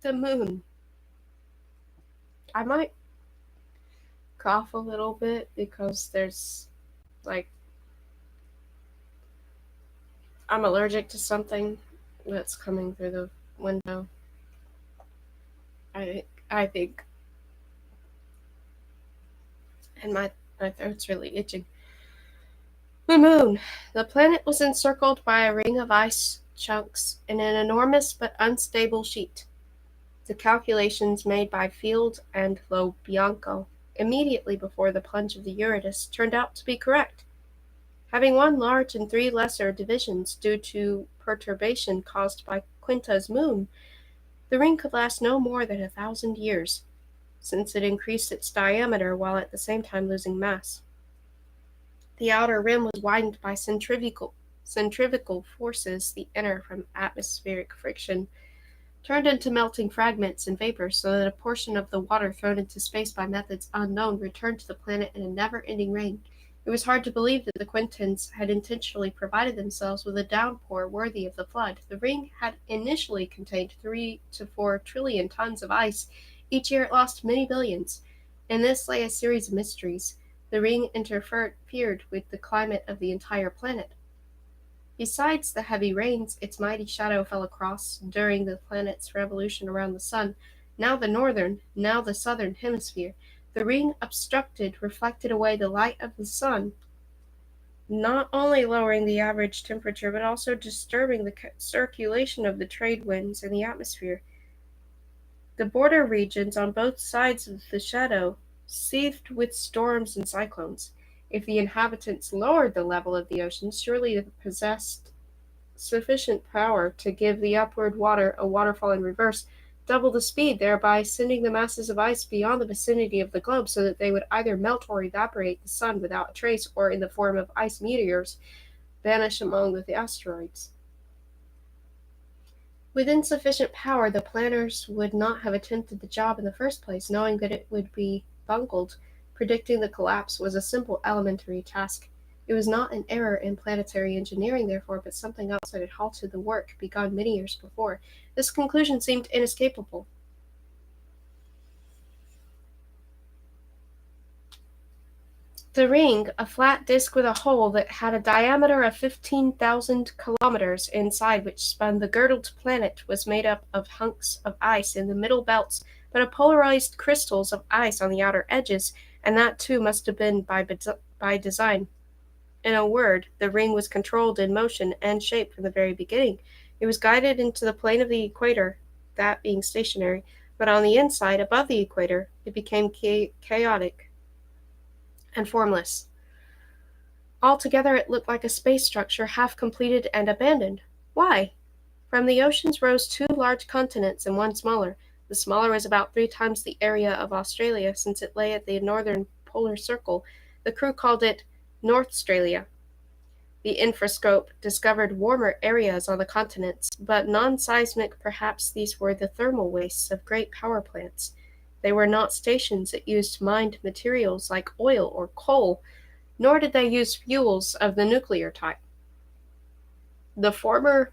The moon. I might cough a little bit because there's like I'm allergic to something that's coming through the window. I think and my throat's really itching. The moon. The planet was encircled by a ring of ice chunks in an enormous but unstable sheet. The calculations made by Field and Lobianco immediately before the plunge of the Eurytus turned out to be correct. Having one large and three lesser divisions due to perturbation caused by Quinta's moon, the ring could last no more than 1,000 years, since it increased its diameter while at the same time losing mass. The outer rim was widened by centrifugal forces, the inner from atmospheric friction, turned into melting fragments and vapor so that a portion of the water thrown into space by methods unknown returned to the planet in a never-ending rain. It was hard to believe that the Quintans had intentionally provided themselves with a downpour worthy of the flood. The ring had initially contained 3 to 4 trillion tons of ice. Each year it lost many billions. In this lay a series of mysteries. The ring interfered with the climate of the entire planet. Besides the heavy rains its mighty shadow fell across during the planet's revolution around the sun, now the northern, now the southern hemisphere, the ring obstructed reflected away the light of the sun, not only lowering the average temperature but also disturbing the circulation of the trade winds in the atmosphere. The border regions on both sides of the shadow seethed with storms and cyclones. If the inhabitants lowered the level of the ocean, surely they possessed sufficient power to give the upward water a waterfall in reverse, double the speed, thereby sending the masses of ice beyond the vicinity of the globe so that they would either melt or evaporate the sun without a trace, or in the form of ice meteors, vanish among the asteroids. With insufficient power, the planners would not have attempted the job in the first place, knowing that it would be bungled. Predicting the collapse was a simple elementary task. It was not an error in planetary engineering, therefore, but something else that had halted the work begun many years before. This conclusion seemed inescapable. The ring, a flat disk with a hole that had a diameter of 15,000 kilometers inside which spun the girdled planet, was made up of hunks of ice in the middle belts, but of polarized crystals of ice on the outer edges, and that too must have been by design. In a word, the ring was controlled in motion and shape from the very beginning. It was guided into the plane of the equator, that being stationary, but on the inside, above the equator, it became chaotic and formless. Altogether it looked like a space structure half completed and abandoned. Why? From the oceans rose two large continents and one smaller. The smaller was about 3 times the area of Australia, since it lay at the northern polar circle. The crew called it Northstralia. The infrascope discovered warmer areas on the continents, but non-seismic. Perhaps these were the thermal wastes of great power plants. They were not stations that used mined materials like oil or coal, nor did they use fuels of the nuclear type. The former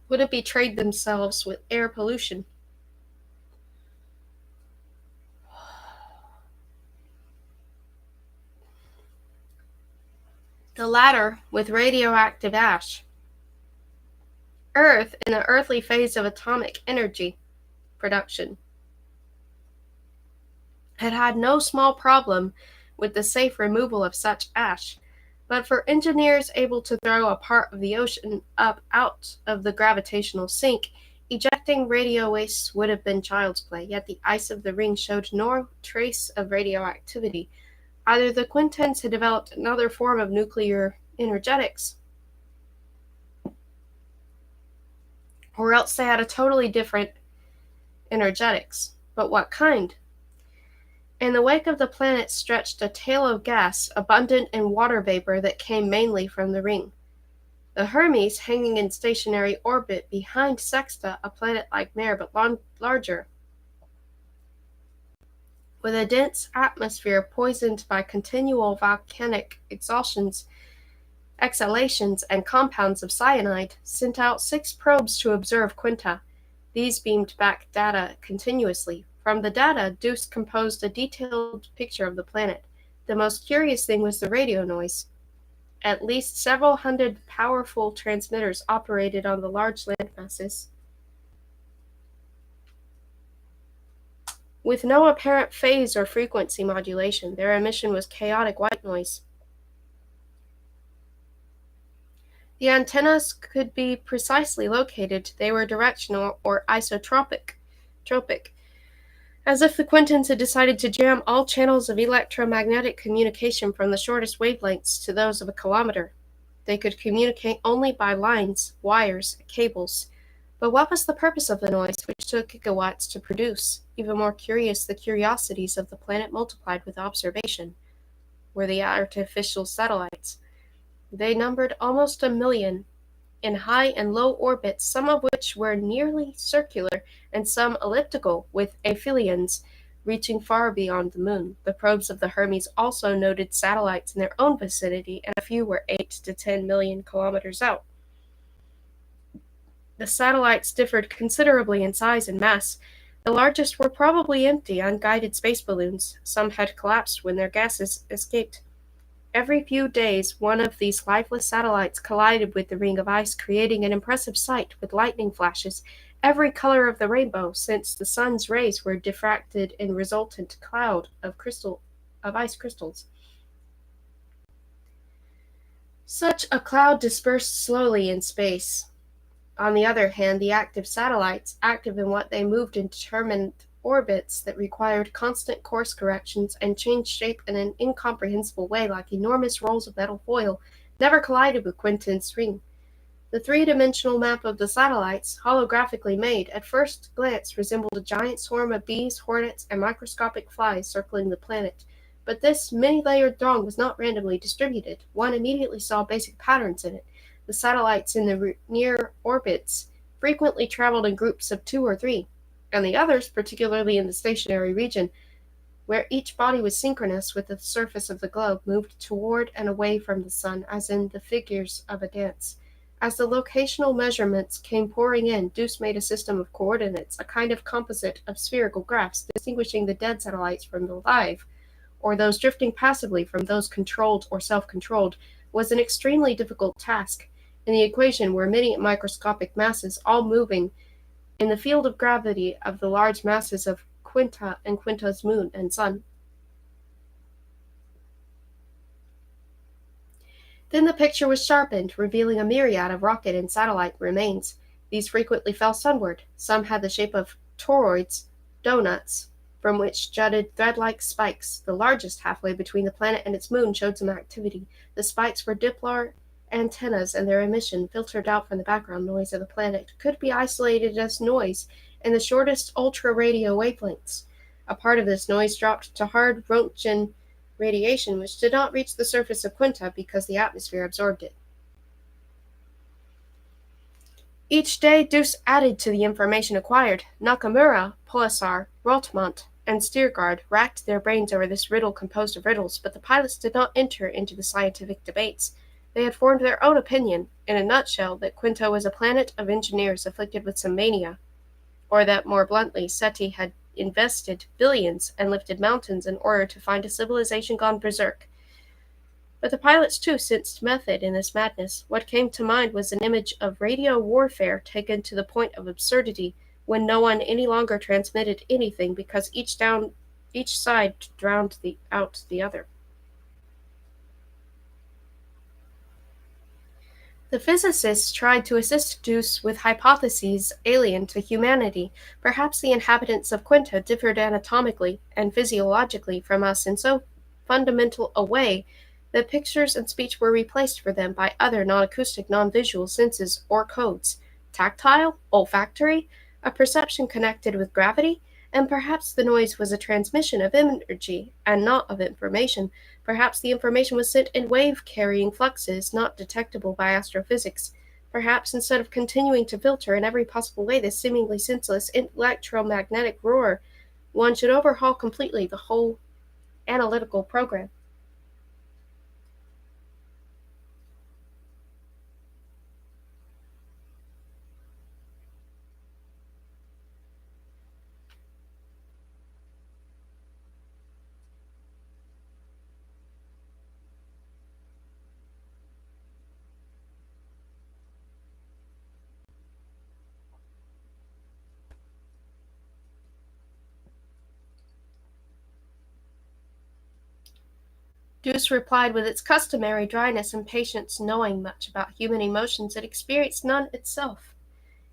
would have betrayed themselves with air pollution. The latter with radioactive ash. Earth, in the earthly phase of atomic energy production, had had no small problem with the safe removal of such ash. But for engineers able to throw a part of the ocean up out of the gravitational sink, ejecting radio wastes would have been child's play. Yet the ice of the ring showed no trace of radioactivity. Either the Quintans had developed another form of nuclear energetics, or else they had a totally different energetics. But what kind? In the wake of the planet stretched a tail of gas, abundant in water vapor that came mainly from the ring. The Hermes, hanging in stationary orbit behind Sexta, a planet like Mare but larger, with a dense atmosphere poisoned by continual volcanic exhaustions, exhalations, and compounds of cyanide, sent out 6 probes to observe Quinta. These beamed back data continuously. From the data, Deuce composed a detailed picture of the planet. The most curious thing was the radio noise. At least several hundred powerful transmitters operated on the large landmasses. With no apparent phase or frequency modulation, their emission was chaotic white noise. The antennas could be precisely located. They were directional or isotropic, as if the Quintans had decided to jam all channels of electromagnetic communication from the shortest wavelengths to those of a kilometer. They could communicate only by lines, wires, cables. But what was the purpose of the noise, which took gigawatts to produce? Even more curious, the curiosities of the planet multiplied with observation. Were the artificial satellites. They numbered almost 1,000,000 in high and low orbits, some of which were nearly circular and some elliptical, with aphelions reaching far beyond the moon. The probes of the Hermes also noted satellites in their own vicinity, and a few were 8 to 10 million kilometers out. The satellites differed considerably in size and mass. The largest were probably empty, unguided space balloons. Some had collapsed when their gases escaped. Every few days, one of these lifeless satellites collided with the ring of ice, creating an impressive sight with lightning flashes, every color of the rainbow, since the sun's rays were diffracted in resultant cloud of ice crystals. Such a cloud dispersed slowly in space. On the other hand, the active satellites, active in what they moved in determined orbits that required constant course corrections and changed shape in an incomprehensible way like enormous rolls of metal foil, never collided with Quinton's ring. The three-dimensional map of the satellites, holographically made, at first glance resembled a giant swarm of bees, hornets, and microscopic flies circling the planet. But this many-layered throng was not randomly distributed. One immediately saw basic patterns in it. The satellites in the near orbits frequently traveled in groups of 2 or 3, and the others, particularly in the stationary region, where each body was synchronous with the surface of the globe, moved toward and away from the sun, as in the figures of a dance. As the locational measurements came pouring in, Deuce made a system of coordinates, a kind of composite of spherical graphs, distinguishing the dead satellites from the live, or those drifting passively from those controlled or self-controlled, was an extremely difficult task. In the equation were many microscopic masses, all moving in the field of gravity of the large masses of Quinta and Quinta's moon and sun. Then the picture was sharpened, revealing a myriad of rocket and satellite remains. These frequently fell sunward. Some had the shape of toroids, donuts, from which jutted thread-like spikes. The largest, halfway between the planet and its moon, showed some activity. The spikes were Doppler antennas, and their emission, filtered out from the background noise of the planet, could be isolated as noise in the shortest ultra-radio wavelengths. A part of this noise dropped to hard Roentgen radiation, which did not reach the surface of Quinta because the atmosphere absorbed it. Each day, Deuce added to the information acquired. Nakamura, Poissar, Rothmont, and Stiergard racked their brains over this riddle composed of riddles, but the pilots did not enter into the scientific debates. They had formed their own opinion, in a nutshell, that Quinta was a planet of engineers afflicted with some mania, or that, more bluntly, SETI had invested billions and lifted mountains in order to find a civilization gone berserk. But the pilots, too, sensed method in this madness. What came to mind was an image of radio warfare taken to the point of absurdity, when no one any longer transmitted anything because each side drowned out the other. The physicists tried to assist Deuce with hypotheses alien to humanity. Perhaps the inhabitants of Quinta differed anatomically and physiologically from us in so fundamental a way that pictures and speech were replaced for them by other non-acoustic, non-visual senses or codes. Tactile, olfactory, a perception connected with gravity, and perhaps the noise was a transmission of energy and not of information. Perhaps the information was sent in wave-carrying fluxes not detectable by astrophysics. Perhaps instead of continuing to filter in every possible way this seemingly senseless electromagnetic roar, one should overhaul completely the whole analytical program. Deuce replied with its customary dryness and patience, knowing much about human emotions, it experienced none itself.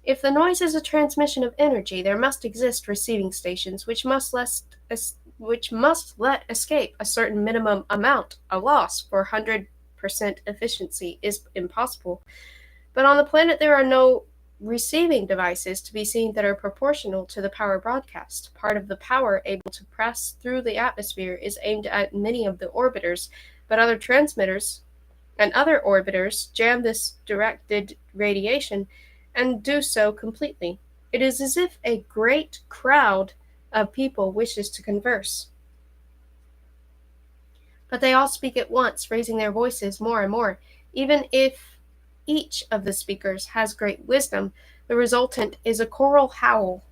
If the noise is a transmission of energy, there must exist receiving stations which must let escape a certain minimum amount. A loss for 100% efficiency is impossible. But on the planet, there are no receiving devices to be seen that are proportional to the power broadcast. Part of the power able to pass through the atmosphere is aimed at many of the orbiters, but other transmitters and other orbiters jam this directed radiation and do so completely. It is as if a great crowd of people wishes to converse. But they all speak at once, raising their voices more and more. Even if each of the speakers has great wisdom, the resultant is a choral howl.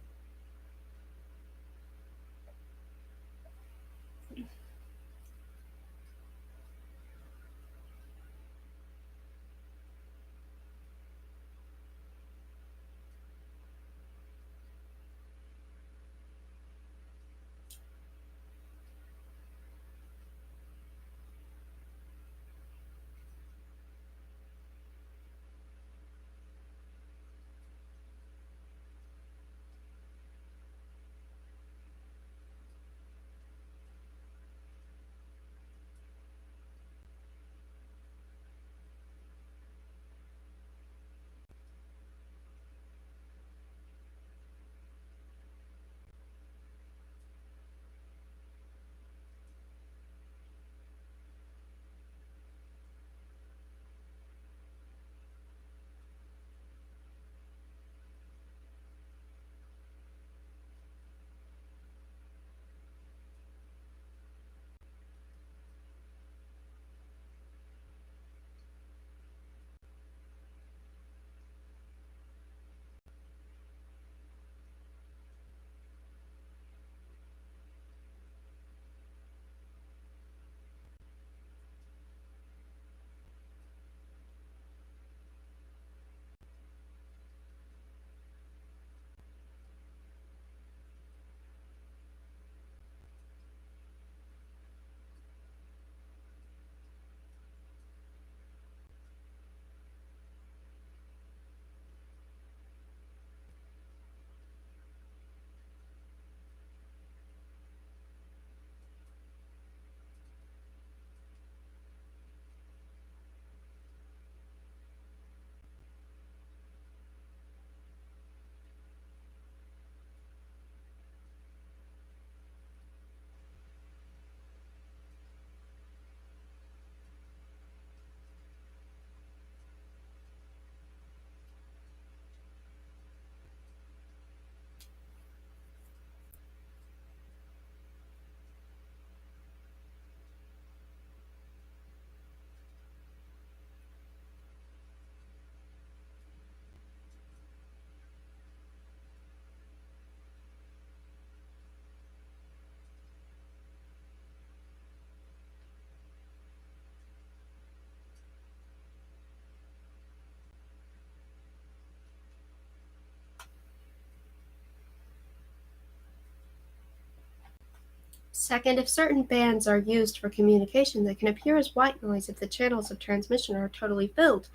Second, if certain bands are used for communication, they can appear as white noise if the channels of transmission are totally filled.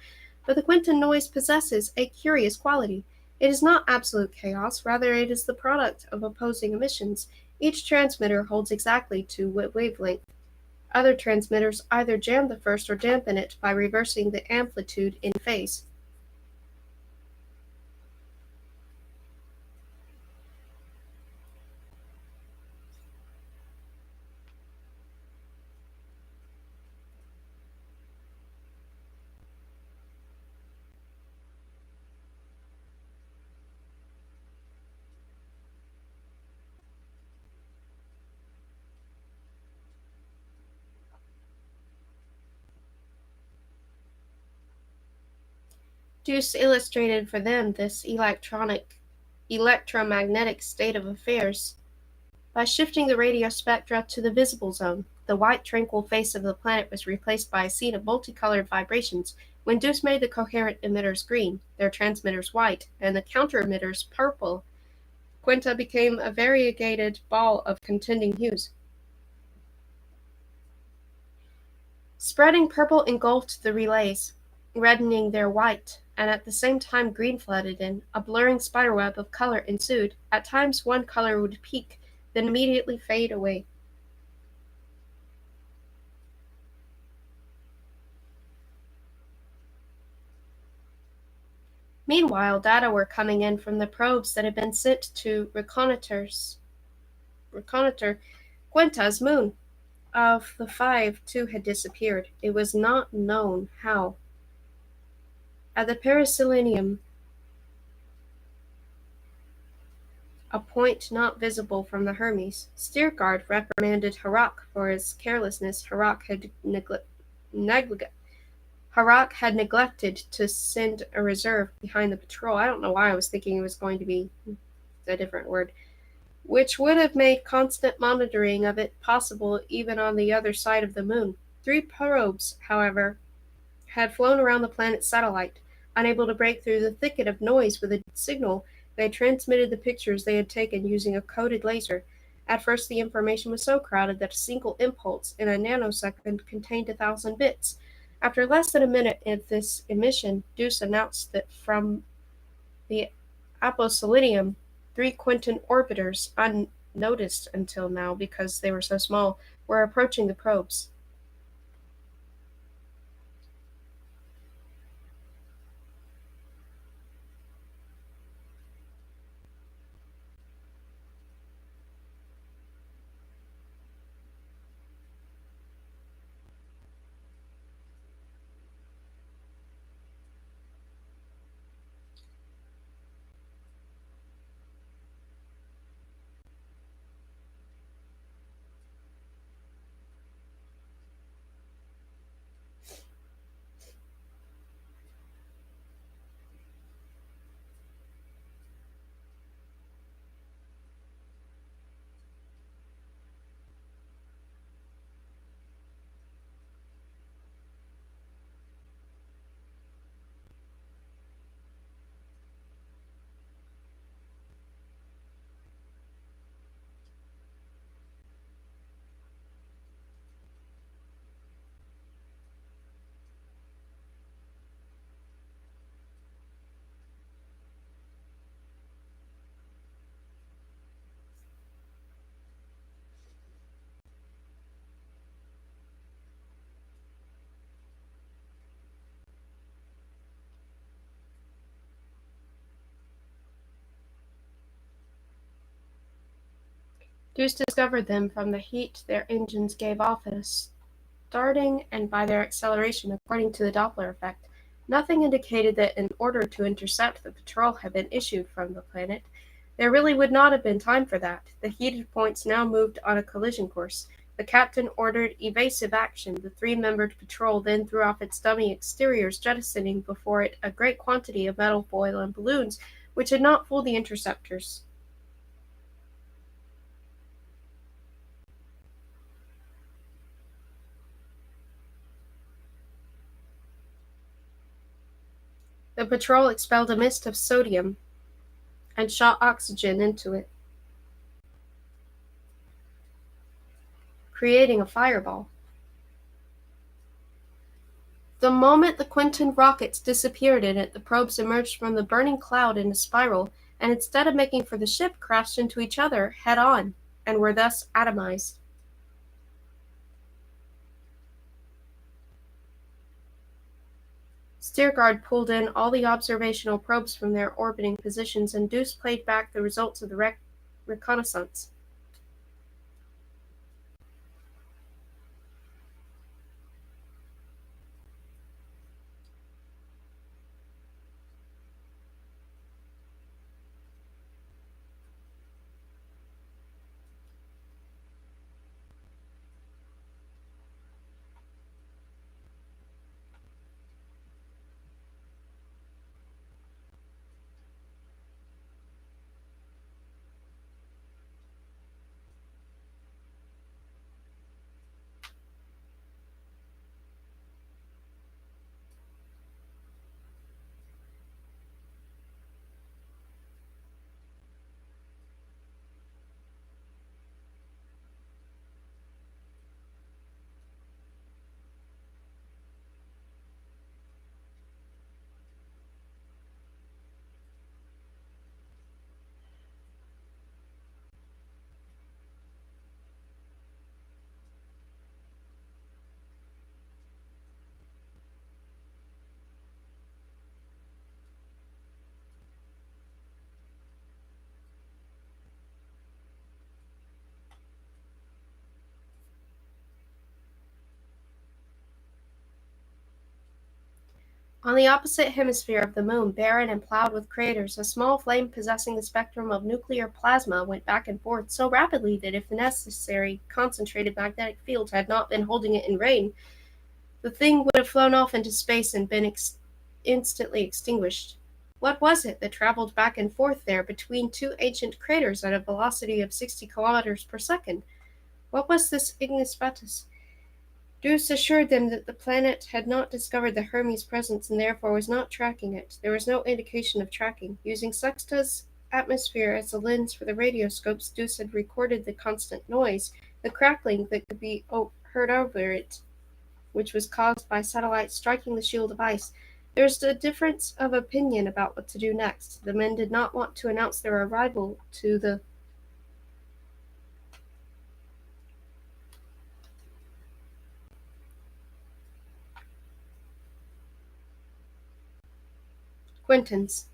But the Quinton noise possesses a curious quality. It is not absolute chaos, rather it is the product of opposing emissions. Each transmitter holds exactly to wavelength. Other transmitters either jam the first or dampen it by reversing the amplitude in phase. Deuce illustrated for them this electromagnetic state of affairs by shifting the radio spectra to the visible zone. The white, tranquil face of the planet was replaced by a scene of multicolored vibrations. When Deuce made the coherent emitters green, their transmitters white, and the counter emitters purple, Quinta became a variegated ball of contending hues. Spreading purple engulfed the relays, reddening their white, and at the same time green flooded in. A blurring spiderweb of color ensued. At times one color would peak, then immediately fade away. Meanwhile, data were coming in from the probes that had been sent to reconnoiter Quinta's moon. Of the five, two had disappeared. It was not known how. At the periselenium, a point not visible from the Hermes, Steergard reprimanded Harak for his carelessness. Harak had neglected to send a reserve behind the patrol. I don't know why I was thinking it was going to be a different word, which would have made constant monitoring of it possible even on the other side of the moon. Three probes, however, had flown around the planet's satellite. Unable to break through the thicket of noise with a signal, they transmitted the pictures they had taken using a coded laser. At first, the information was so crowded that a single impulse in a nanosecond contained 1,000 bits. After less than a minute of this emission, Deuce announced that from the Aposelenium, three Quinton orbiters, unnoticed until now because they were so small, were approaching the probes. Deuce discovered them from the heat their engines gave off at a starting and by their acceleration according to the Doppler effect. Nothing indicated that an order to intercept the patrol had been issued from the planet. There really would not have been time for that. The heated points now moved on a collision course. The captain ordered evasive action. The three-membered patrol then threw off its dummy exteriors, jettisoning before it a great quantity of metal foil and balloons, which had not fooled the interceptors. The patrol expelled a mist of sodium and shot oxygen into it, creating a fireball. The moment the Quinton rockets disappeared in it, the probes emerged from the burning cloud in a spiral, and instead of making for the ship, crashed into each other head-on, and were thus atomized. Steergard pulled in all the observational probes from their orbiting positions, and Deuce played back the results of the reconnaissance. On the opposite hemisphere of the moon, barren and plowed with craters, a small flame possessing the spectrum of nuclear plasma went back and forth so rapidly that if the necessary concentrated magnetic field had not been holding it in rein, the thing would have flown off into space and been instantly extinguished. What was it that traveled back and forth there between two ancient craters at a velocity of 60 kilometers per second? What was this ignis fatuus? Druce assured them that the planet had not discovered the Hermes presence and therefore was not tracking it. There was no indication of tracking. Using Sexta's atmosphere as a lens for the radioscopes, Druce had recorded the constant noise, the crackling that could be heard over it, which was caused by satellites striking the shield of ice. There was a difference of opinion about what to do next. The men did not want to announce their arrival to the Quintans.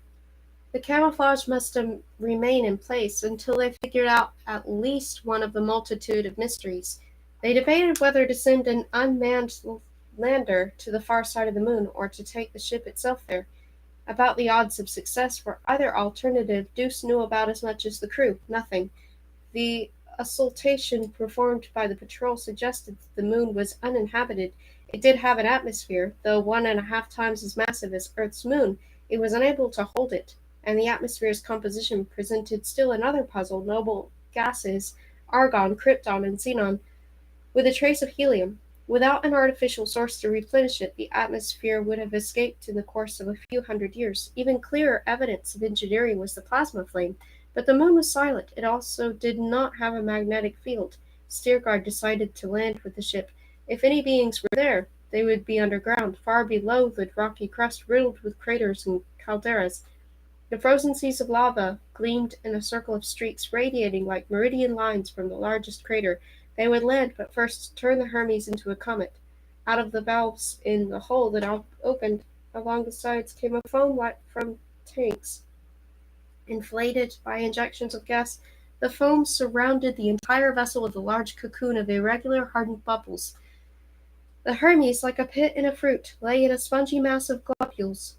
The camouflage must remain in place until they figured out at least one of the multitude of mysteries. They debated whether to send an unmanned lander to the far side of the moon or to take the ship itself there. About the odds of success for either alternative, Deuce knew about as much as the crew, nothing. The auscultation performed by the patrol suggested that the moon was uninhabited. It did have an atmosphere, though 1.5 times as massive as Earth's moon. It was unable to hold it, and the atmosphere's composition presented still another puzzle: noble gases, argon, krypton, and xenon, with a trace of helium. Without an artificial source to replenish it, the atmosphere would have escaped in the course of a few hundred years. Even clearer evidence of engineering was the plasma flame. But the moon was silent. It also did not have a magnetic field. Steerguard decided to land with the ship. If any beings were there, they would be underground, far below the rocky crust riddled with craters and calderas. The frozen seas of lava gleamed in a circle of streaks, radiating like meridian lines from the largest crater. They would land, but first turn the Hermes into a comet. Out of the valves in the hole that opened along the sides came a foam like from tanks. Inflated by injections of gas, the foam surrounded the entire vessel with a large cocoon of irregular hardened bubbles. The Hermes, like a pit in a fruit, lay in a spongy mass of globules.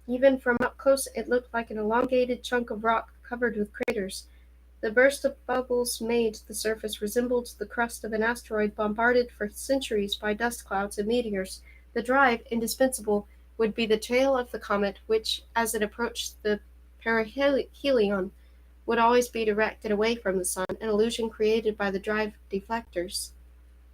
Even from up close it looked like an elongated chunk of rock covered with craters. The burst of bubbles made the surface resemble the crust of an asteroid bombarded for centuries by dust clouds and meteors. The drive, indispensable, would be the tail of the comet, which, as it approached the perihelion, would always be directed away from the sun, an illusion created by the drive deflectors.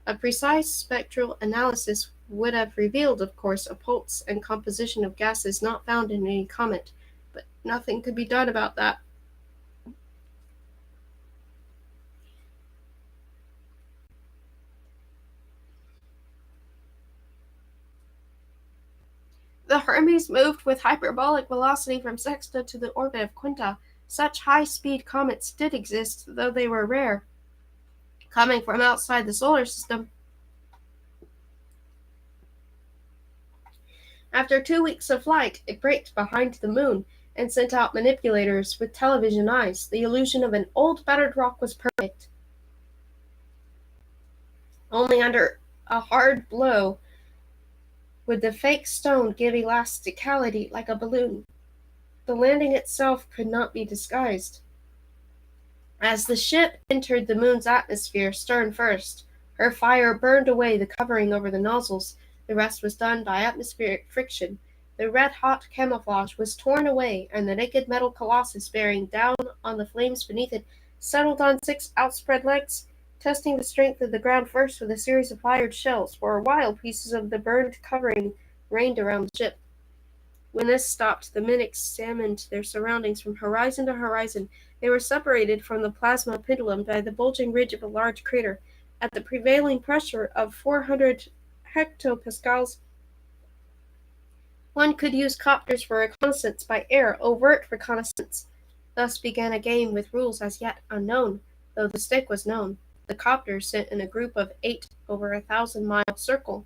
A precise spectral analysis would have revealed, of course, a pulse and composition of gases not found in any comet, but nothing could be done about that. The Hermes moved with hyperbolic velocity from Sexta to the orbit of Quinta. Such high-speed comets did exist, though they were rare. Coming from outside the solar system, after 2 weeks of flight, it braked behind the moon and sent out manipulators with television eyes. The illusion of an old battered rock was perfect. Only under a hard blow would the fake stone give elasticality like a balloon. The landing itself could not be disguised. As the ship entered the moon's atmosphere, stern first, her fire burned away the covering over the nozzles. The rest was done by atmospheric friction. The red-hot camouflage was torn away, and the naked metal colossus bearing down on the flames beneath it settled on 6 outspread legs, testing the strength of the ground first with a series of fired shells. For a while, pieces of the burned covering rained around the ship. When this stopped, the men examined their surroundings from horizon to horizon. They were separated from the plasma pendulum by the bulging ridge of a large crater. At the prevailing pressure of 400 hectopascals, one could use copters for reconnaissance by air, overt reconnaissance. Thus began a game with rules as yet unknown, though the stake was known. The copters sent in a group of 8 over a 1,000-mile circle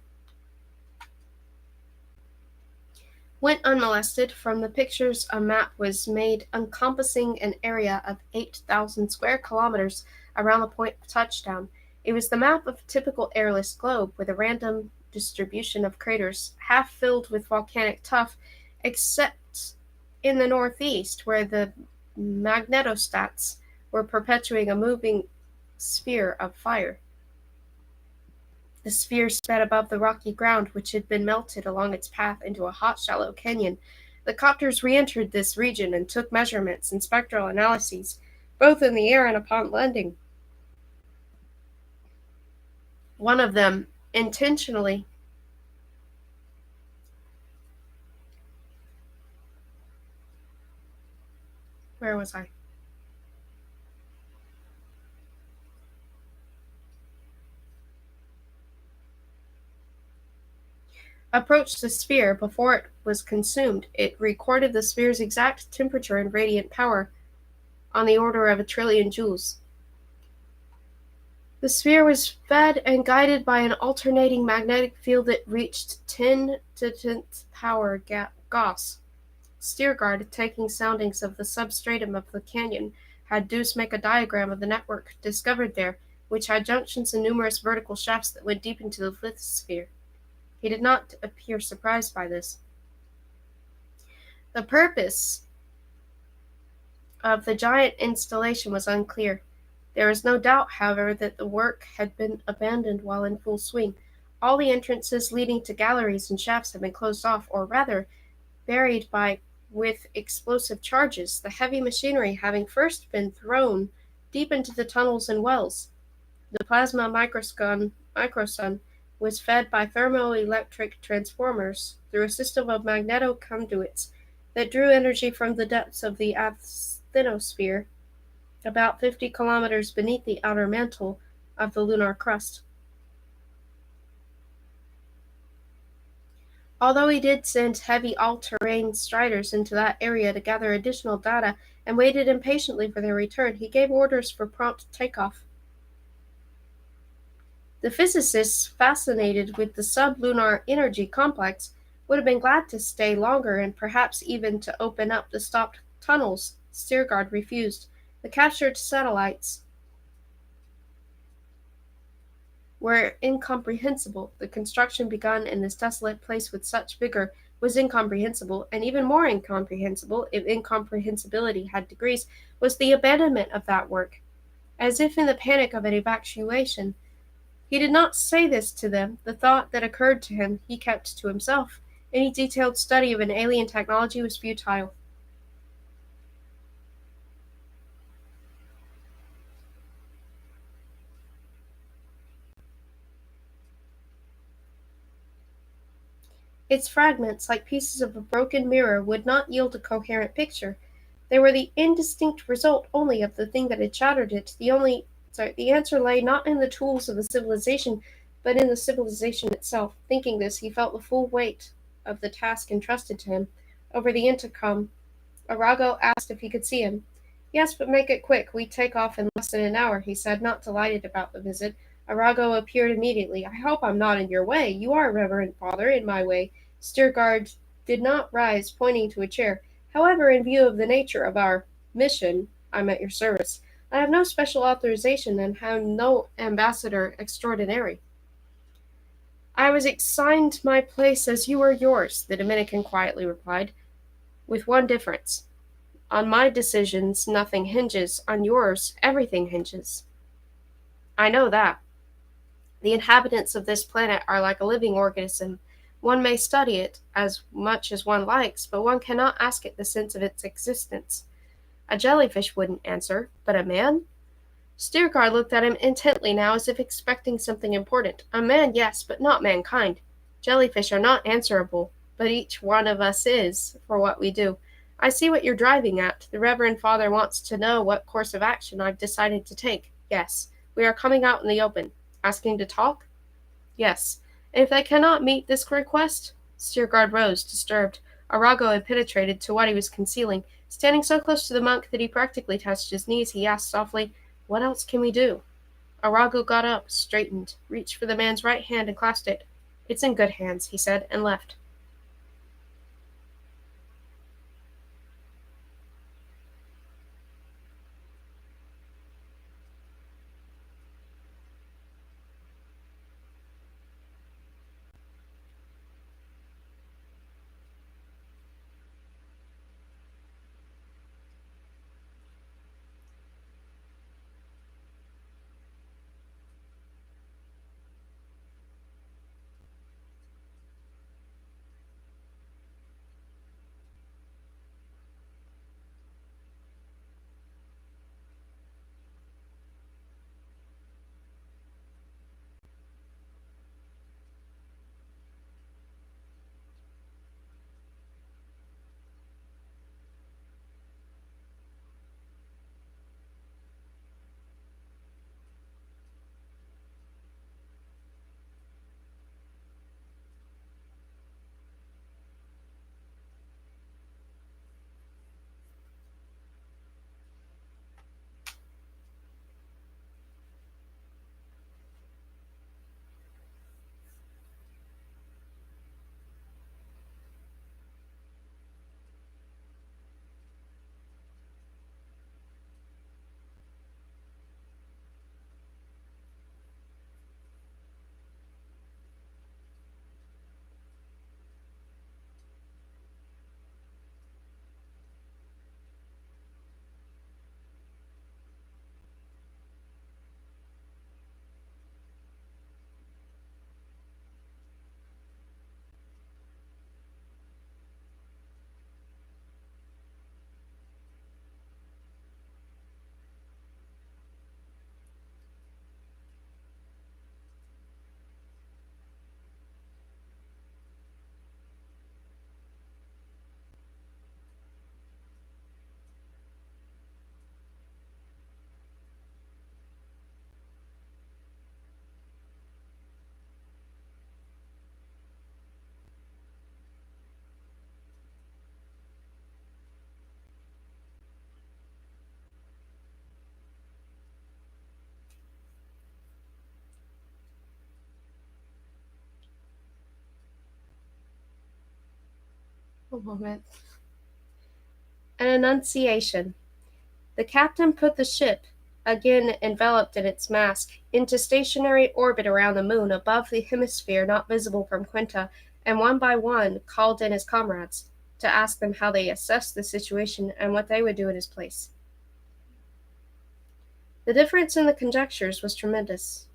went unmolested. From the pictures, a map was made encompassing an area of 8,000 square kilometers around the point of touchdown. It was the map of a typical airless globe, with a random distribution of craters, half filled with volcanic tuff, except in the northeast, where the magnetostats were perpetuating a moving sphere of fire. The sphere sped above the rocky ground, which had been melted along its path into a hot, shallow canyon. The copters re-entered this region and took measurements and spectral analyses, both in the air and upon landing. One of them, intentionally, where was I? Approached the sphere before it was consumed. It recorded the sphere's exact temperature and radiant power, on the order of 1,000,000,000 joules. The sphere was fed and guided by an alternating magnetic field that reached 10 to 10th power Gauss. Steergard, taking soundings of the substratum of the canyon, had Deuce make a diagram of the network discovered there, which had junctions and numerous vertical shafts that went deep into the lithosphere. He did not appear surprised by this. The purpose of the giant installation was unclear. There is no doubt, however, that the work had been abandoned while in full swing. All the entrances leading to galleries and shafts had been closed off, or rather, buried with explosive charges, the heavy machinery having first been thrown deep into the tunnels and wells. The plasma microsun was fed by thermoelectric transformers through a system of magneto-conduits that drew energy from the depths of the asthenosphere, about 50 kilometers beneath the outer mantle of the lunar crust. Although he did send heavy all-terrain striders into that area to gather additional data and waited impatiently for their return, he gave orders for prompt takeoff. The physicists, fascinated with the sublunar energy complex, would have been glad to stay longer and perhaps even to open up the stopped tunnels. Steergard refused. The captured satellites were incomprehensible. The construction begun in this desolate place with such vigor was incomprehensible, and even more incomprehensible, if incomprehensibility had degrees, was the abandonment of that work, as if in the panic of an evacuation. He did not say this to them. The thought that occurred to him he kept to himself. Any detailed study of an alien technology was futile. Its fragments, like pieces of a broken mirror, would not yield a coherent picture. They were the indistinct result only of the thing that had shattered it. The answer lay not in the tools of the civilization, but in the civilization itself. Thinking this, he felt the full weight of the task entrusted to him. Over the intercom, Arago asked if he could see him. Yes, but make it quick. We take off in less than an hour, he said, not delighted about the visit. Arago appeared immediately. I hope I'm not in your way. You are, Reverend Father, in my way. Steergard did not rise, pointing to a chair. However, in view of the nature of our mission, I'm at your service. I have no special authorization and am no ambassador extraordinary. I was assigned my place as you are yours, the Dominican quietly replied, with one difference. On my decisions, nothing hinges. On yours, everything hinges. I know that. The inhabitants of this planet are like a living organism. One may study it as much as one likes, but one cannot ask it the sense of its existence. A jellyfish wouldn't answer, but a man? Steergard looked at him intently now, as if expecting something important. A man, yes, but not mankind. Jellyfish are not answerable, but each one of us is, for what we do. I see what you're driving at. The Reverend Father wants to know what course of action I've decided to take. Yes, we are coming out in the open. Asking to talk? Yes. If they cannot meet this request? Steergard rose, disturbed. Arago had penetrated to what he was concealing. Standing so close to the monk that he practically touched his knees, he asked softly, What else can we do? Arago got up, straightened, reached for the man's right hand and clasped it. It's in good hands, he said, and left. A moment. An annunciation. The captain put the ship, again enveloped in its mask, into stationary orbit around the moon above the hemisphere not visible from Quinta, and one by one called in his comrades to ask them how they assessed the situation and what they would do in his place. The difference in the conjectures was tremendous.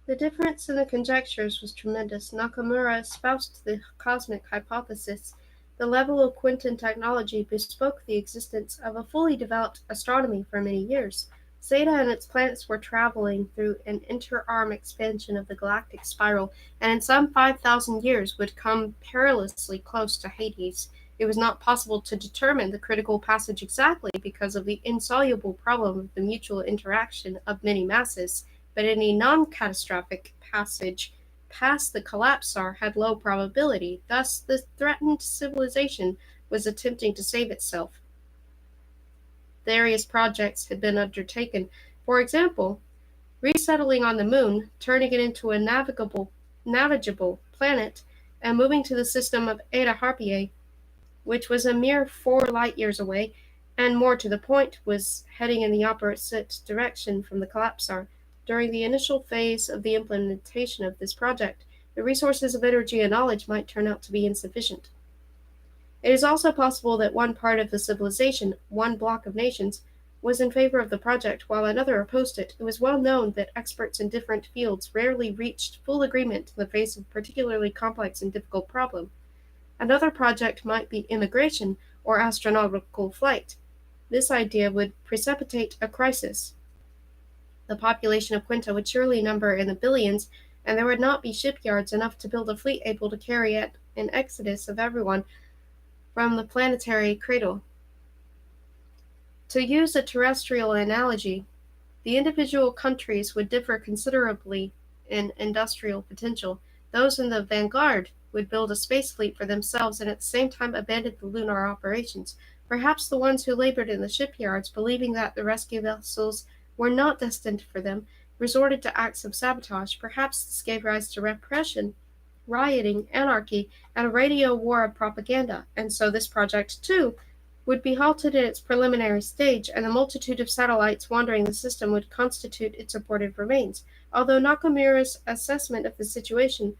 The difference in the conjectures was tremendous. Nakamura espoused the cosmic hypothesis. The level of quantum technology bespoke the existence of a fully developed astronomy for many years. Zeta and its planets were traveling through an inter-arm expansion of the galactic spiral, and in some 5,000 years would come perilously close to Hades. It was not possible to determine the critical passage exactly because of the insoluble problem of the mutual interaction of many masses, but any non-catastrophic passage past the collapsar had low probability. Thus, the threatened civilization was attempting to save itself. Various projects had been undertaken. For example, resettling on the moon, turning it into a navigable planet, and moving to the system of Eta Harpiae, which was a mere 4 light-years away, and more to the point, was heading in the opposite direction from the collapsar. During the initial phase of the implementation of this project, the resources of energy and knowledge might turn out to be insufficient. It is also possible that one part of the civilization, one bloc of nations, was in favor of the project while another opposed it. It was well known that experts in different fields rarely reached full agreement in the face of a particularly complex and difficult problem. Another project might be immigration or astronomical flight. This idea would precipitate a crisis. The population of Quinta would surely number in the billions, and there would not be shipyards enough to build a fleet able to carry out an exodus of everyone from the planetary cradle. To use a terrestrial analogy, the individual countries would differ considerably in industrial potential. Those in the vanguard would build a space fleet for themselves and at the same time abandon the lunar operations. Perhaps the ones who labored in the shipyards, believing that the rescue vessels were not destined for them, resorted to acts of sabotage. Perhaps this gave rise to repression, rioting, anarchy, and a radio war of propaganda. And so this project, too, would be halted in its preliminary stage, and the multitude of satellites wandering the system would constitute its abortive remains. Although Nakamura's assessment of the situation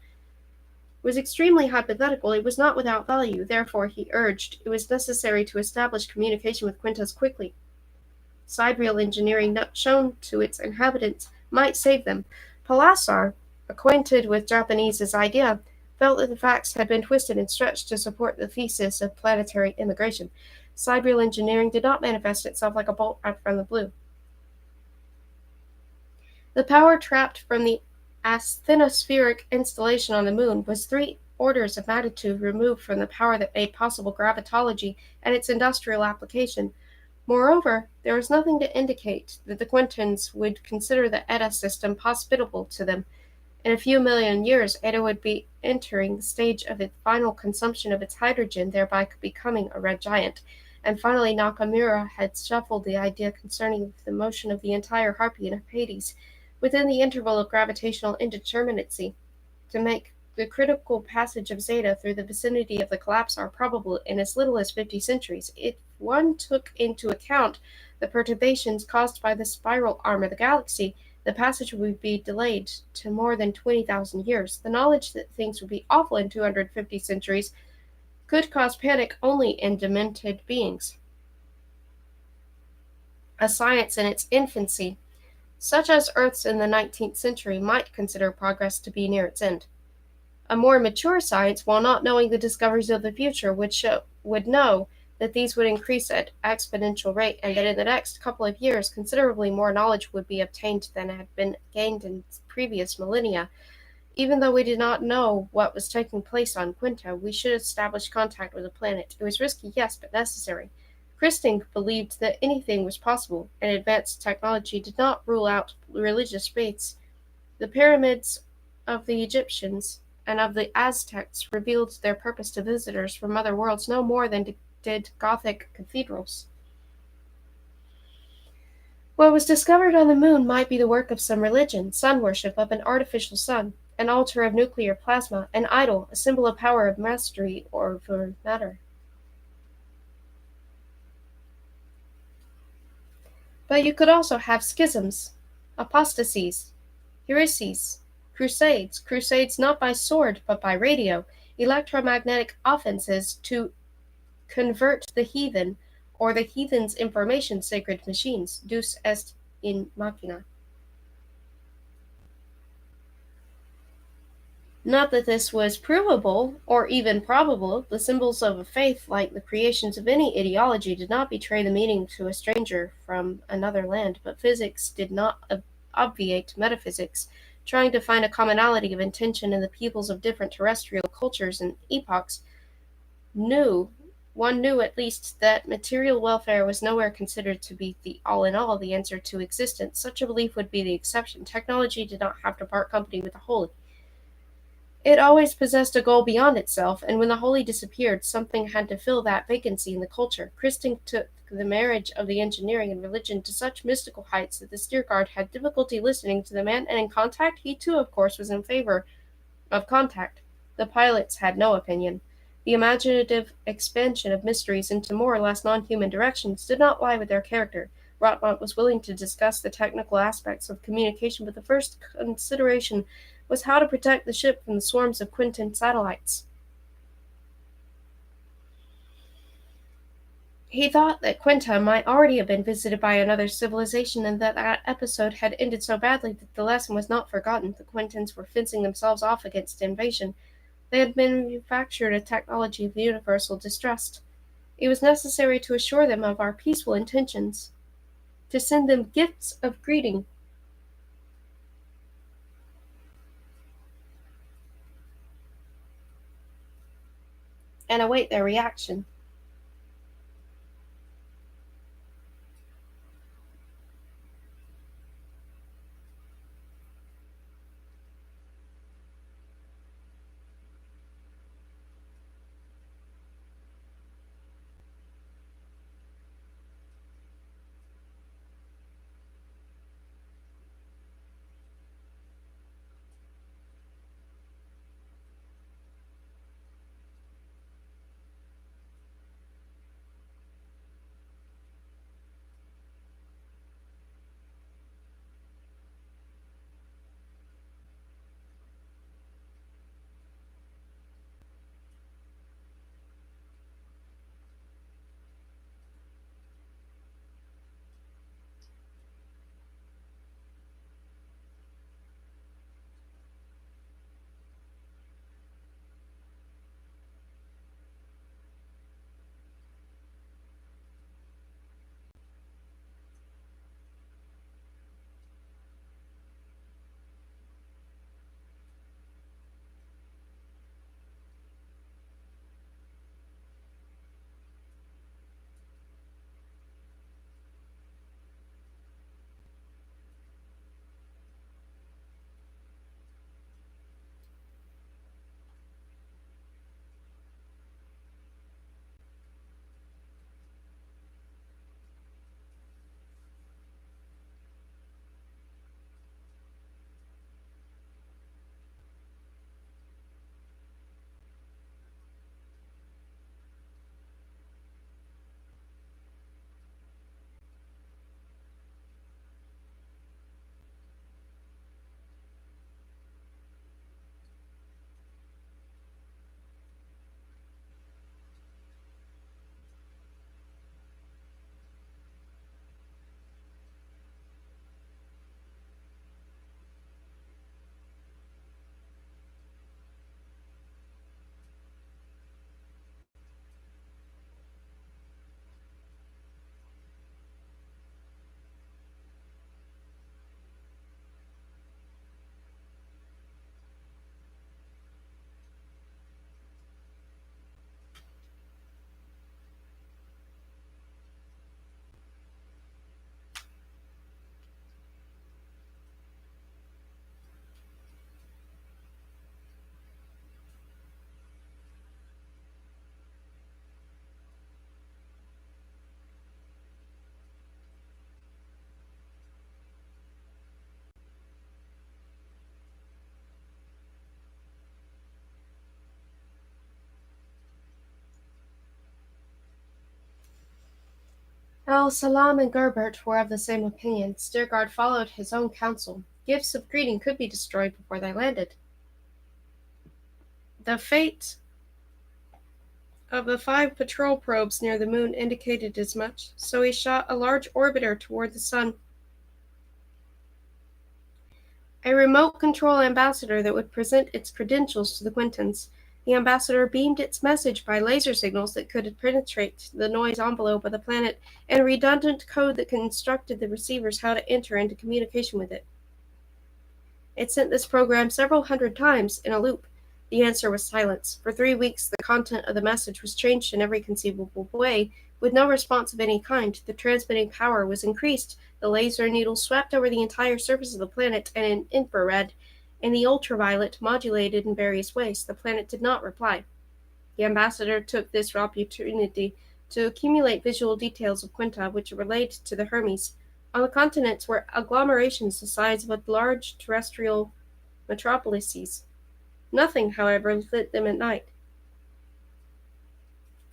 was extremely hypothetical, it was not without value. Therefore, he urged, it was necessary to establish communication with Quintus quickly. Sidereal engineering shown to its inhabitants might save them. Palasar, acquainted with Japanese's idea, felt that the facts had been twisted and stretched to support the thesis of planetary immigration. Sidereal engineering did not manifest itself like a bolt out from the blue. The power trapped from the asthenospheric installation on the moon was 3 orders of magnitude removed from the power that made possible gravitology and its industrial application. Moreover, there was nothing to indicate that the Quintans would consider the Eta system hospitable to them. In a few million years, Eta would be entering the stage of its final consumption of its hydrogen, thereby becoming a red giant. And finally, Nakamura had shuffled the idea concerning the motion of the entire Harpian of Hades within the interval of gravitational indeterminacy to make the critical passage of Zeta through the vicinity of the collapsar probable in as little as 50 centuries. If one took into account the perturbations caused by the spiral arm of the galaxy, the passage would be delayed to more than 20,000 years. The knowledge that things would be awful in 250 centuries could cause panic only in demented beings. A science in its infancy, such as Earth's in the 19th century, might consider progress to be near its end. A more mature science, while not knowing the discoveries of the future, would know that these would increase at exponential rate, and that in the next couple of years considerably more knowledge would be obtained than had been gained in previous millennia. Even though we did not know what was taking place on Quinta, we should establish contact with the planet. It was risky, yes, but necessary. Christing believed that anything was possible, and advanced technology did not rule out religious faiths. The pyramids of the Egyptians and of the Aztecs revealed their purpose to visitors from other worlds no more than did Gothic cathedrals. What was discovered on the moon might be the work of some religion, sun worship of an artificial sun, an altar of nuclear plasma, an idol, a symbol of power of mastery over matter. But you could also have schisms, apostasies, heresies, crusades not by sword but by radio, electromagnetic offenses to convert the heathen, or the heathen's information sacred machines, deus est in machina. Not that this was provable, or even probable. The symbols of a faith, like the creations of any ideology, did not betray the meaning to a stranger from another land, but physics did not obviate metaphysics, trying to find a commonality of intention in the peoples of different terrestrial cultures and epochs. One knew at least that material welfare was nowhere considered to be the all-in-all, the answer to existence. Such a belief would be the exception. Technology did not have to part company with the holy. It always possessed a goal beyond itself, and when the holy disappeared, something had to fill that vacancy in the culture. Christing took the marriage of the engineering and religion to such mystical heights that the steerguard had difficulty listening to the man, and in contact, he too, of course, was in favor of contact. The pilots had no opinion. The imaginative expansion of mysteries into more or less non-human directions did not lie with their character. Rotmont was willing to discuss the technical aspects of communication, but the first consideration was how to protect the ship from the swarms of Quintan satellites. He thought that Quinta might already have been visited by another civilization, and that episode had ended so badly that the lesson was not forgotten. The Quintans were fencing themselves off against invasion. They had manufactured a technology of universal distrust. It was necessary to assure them of our peaceful intentions, to send them gifts of greeting, and await their reaction. While Salam and Gerbert were of the same opinion, Sturgard followed his own counsel. Gifts of greeting could be destroyed before they landed. The fate of the 5 patrol probes near the moon indicated as much, so he shot a large orbiter toward the sun. A remote control ambassador that would present its credentials to the Quintans. The ambassador beamed its message by laser signals that could penetrate the noise envelope of the planet and redundant code that instructed the receivers how to enter into communication with it. It sent this program several hundred times in a loop. The answer was silence. For 3 weeks, the content of the message was changed in every conceivable way, with no response of any kind. The transmitting power was increased. The laser needle swept over the entire surface of the planet, and in infrared and the ultraviolet modulated in various ways. The planet did not reply. The ambassador took this opportunity to accumulate visual details of Quinta, which relayed to the Hermes. On the continents were agglomerations the size of large terrestrial metropolises. Nothing, however, lit them at night.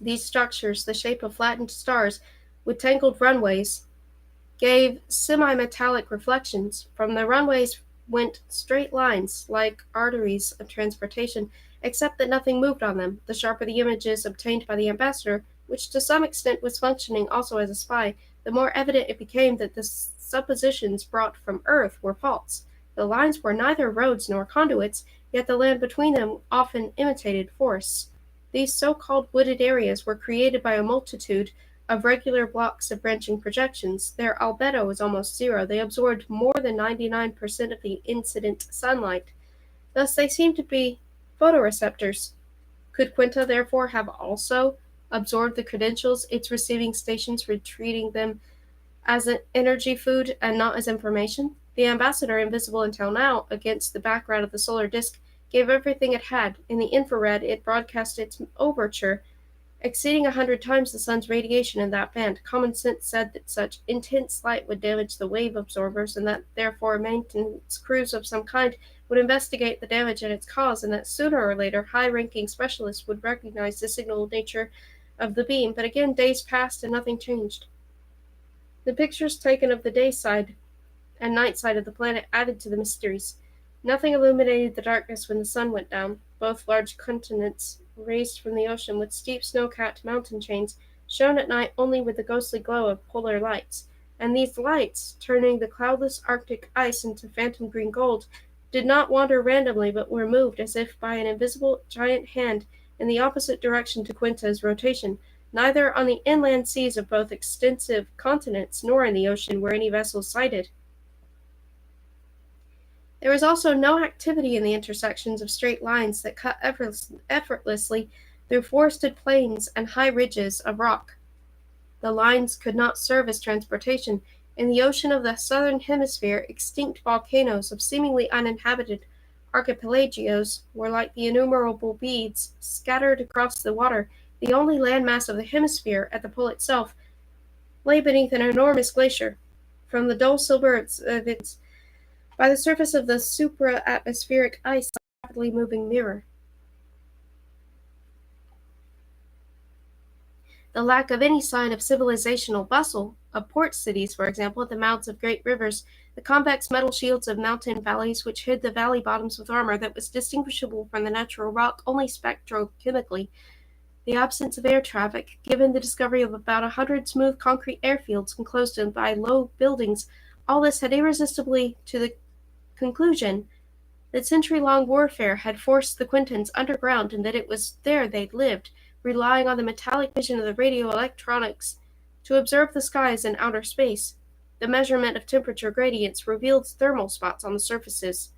These structures, the shape of flattened stars with tangled runways, gave semi-metallic reflections. From the runways went straight lines, like arteries of transportation, except that nothing moved on them. The sharper the images obtained by the ambassador, which to some extent was functioning also as a spy, the more evident it became that the suppositions brought from Earth were false. The lines were neither roads nor conduits, yet the land between them often imitated forests. These so-called wooded areas were created by a multitude of regular blocks of branching projections. Their albedo was almost zero. They absorbed more than 99% of the incident sunlight. Thus they seemed to be photoreceptors. Could Quinta therefore have also absorbed the credentials, its receiving stations were treating them as an energy food and not as information? The ambassador, invisible until now, against the background of the solar disk, gave everything it had. In the infrared, it broadcast its overture, exceeding 100 times the sun's radiation in that band. Common sense said that such intense light would damage the wave absorbers, and that therefore maintenance crews of some kind would investigate the damage and its cause, and that sooner or later high-ranking specialists would recognize the signal nature of the beam. But again, days passed and nothing changed. The pictures taken of the day side and night side of the planet added to the mysteries. Nothing illuminated the darkness when the sun went down. Both large continents, raised from the ocean with steep snow-capped mountain chains, shone at night only with the ghostly glow of polar lights. And these lights, turning the cloudless Arctic ice into phantom green gold, did not wander randomly, but were moved as if by an invisible giant hand in the opposite direction to Quinta's rotation. Neither on the inland seas of both extensive continents nor in the ocean were any vessels sighted. There was also no activity in the intersections of straight lines that cut effortlessly through forested plains and high ridges of rock. The lines could not serve as transportation. In the ocean of the southern hemisphere, extinct volcanoes of seemingly uninhabited archipelagos were like the innumerable beads scattered across the water. The only landmass of the hemisphere, at the pole itself, lay beneath an enormous glacier. From the dull silver of its by the surface of the supra-atmospheric ice, a rapidly moving mirror. The lack of any sign of civilizational bustle, of port cities, for example, at the mouths of great rivers, the convex metal shields of mountain valleys which hid the valley bottoms with armor that was distinguishable from the natural rock only spectrochemically, the absence of air traffic, given the discovery of about 100 smooth concrete airfields enclosed by low buildings, all this had irresistibly to the conclusion that century-long warfare had forced the Quintans underground and that it was there they'd lived, relying on the metallic vision of the radioelectronics to observe the skies in outer space. The measurement of temperature gradients revealed thermal spots on the surfaces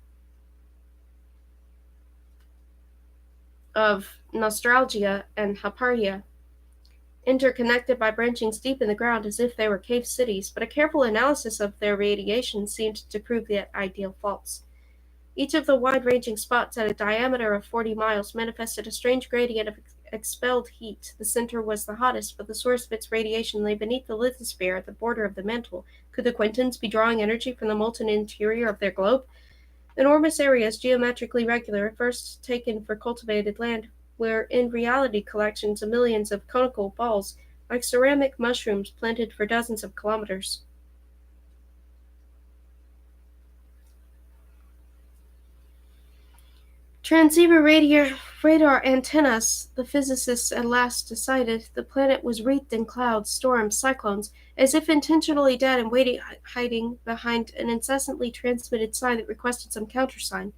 of Nostalgia and Hypatia, interconnected by branchings deep in the ground as if they were cave cities, but a careful analysis of their radiation seemed to prove that ideal false. Each of the wide-ranging spots at a diameter of 40 miles manifested a strange gradient of expelled heat. The center was the hottest, but the source of its radiation lay beneath the lithosphere at the border of the mantle. Could the Quintans be drawing energy from the molten interior of their globe? Enormous areas, geometrically regular, at first taken for cultivated land, were in reality collections of millions of conical balls like ceramic mushrooms planted for dozens of kilometers. Transceiver radar antennas, the physicists at last decided the planet was wreathed in clouds, storms, cyclones, as if intentionally dead and hiding behind an incessantly transmitted sign that requested some countersign.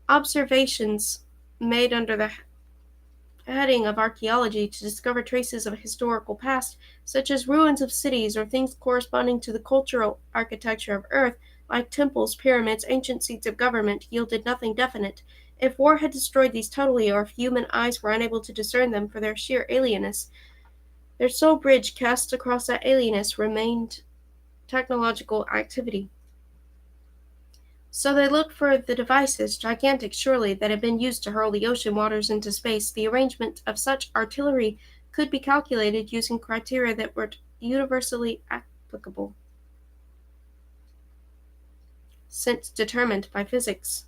Observations made under the heading of archaeology to discover traces of a historical past, such as ruins of cities or things corresponding to the cultural architecture of Earth, like temples, pyramids, ancient seats of government, yielded nothing definite. If war had destroyed these totally, or if human eyes were unable to discern them for their sheer alienness, their sole bridge cast across that alienness remained technological activity. So they looked for the devices, gigantic surely, that had been used to hurl the ocean waters into space. The arrangement of such artillery could be calculated using criteria that were universally applicable, since determined by physics.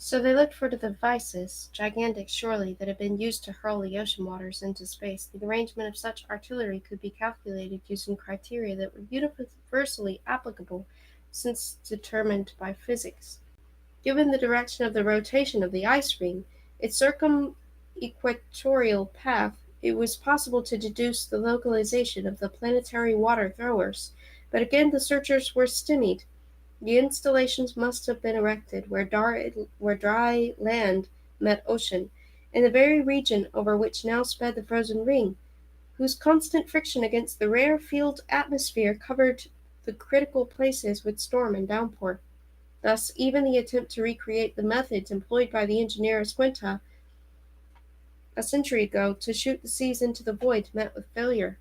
So they looked for the devices, gigantic surely, that had been used to hurl the ocean waters into space. The arrangement of such artillery could be calculated using criteria that were universally applicable, since determined by physics. Given the direction of the rotation of the ice ring, its circumequatorial path, it was possible to deduce the localization of the planetary water throwers. But again the searchers were stymied. The installations must have been erected where dry land met ocean, in the very region over which now sped the frozen ring, whose constant friction against the rarefied atmosphere covered the critical places with storm and downpour. Thus, even the attempt to recreate the methods employed by the engineer Esquenta a century ago to shoot the seas into the void met with failure.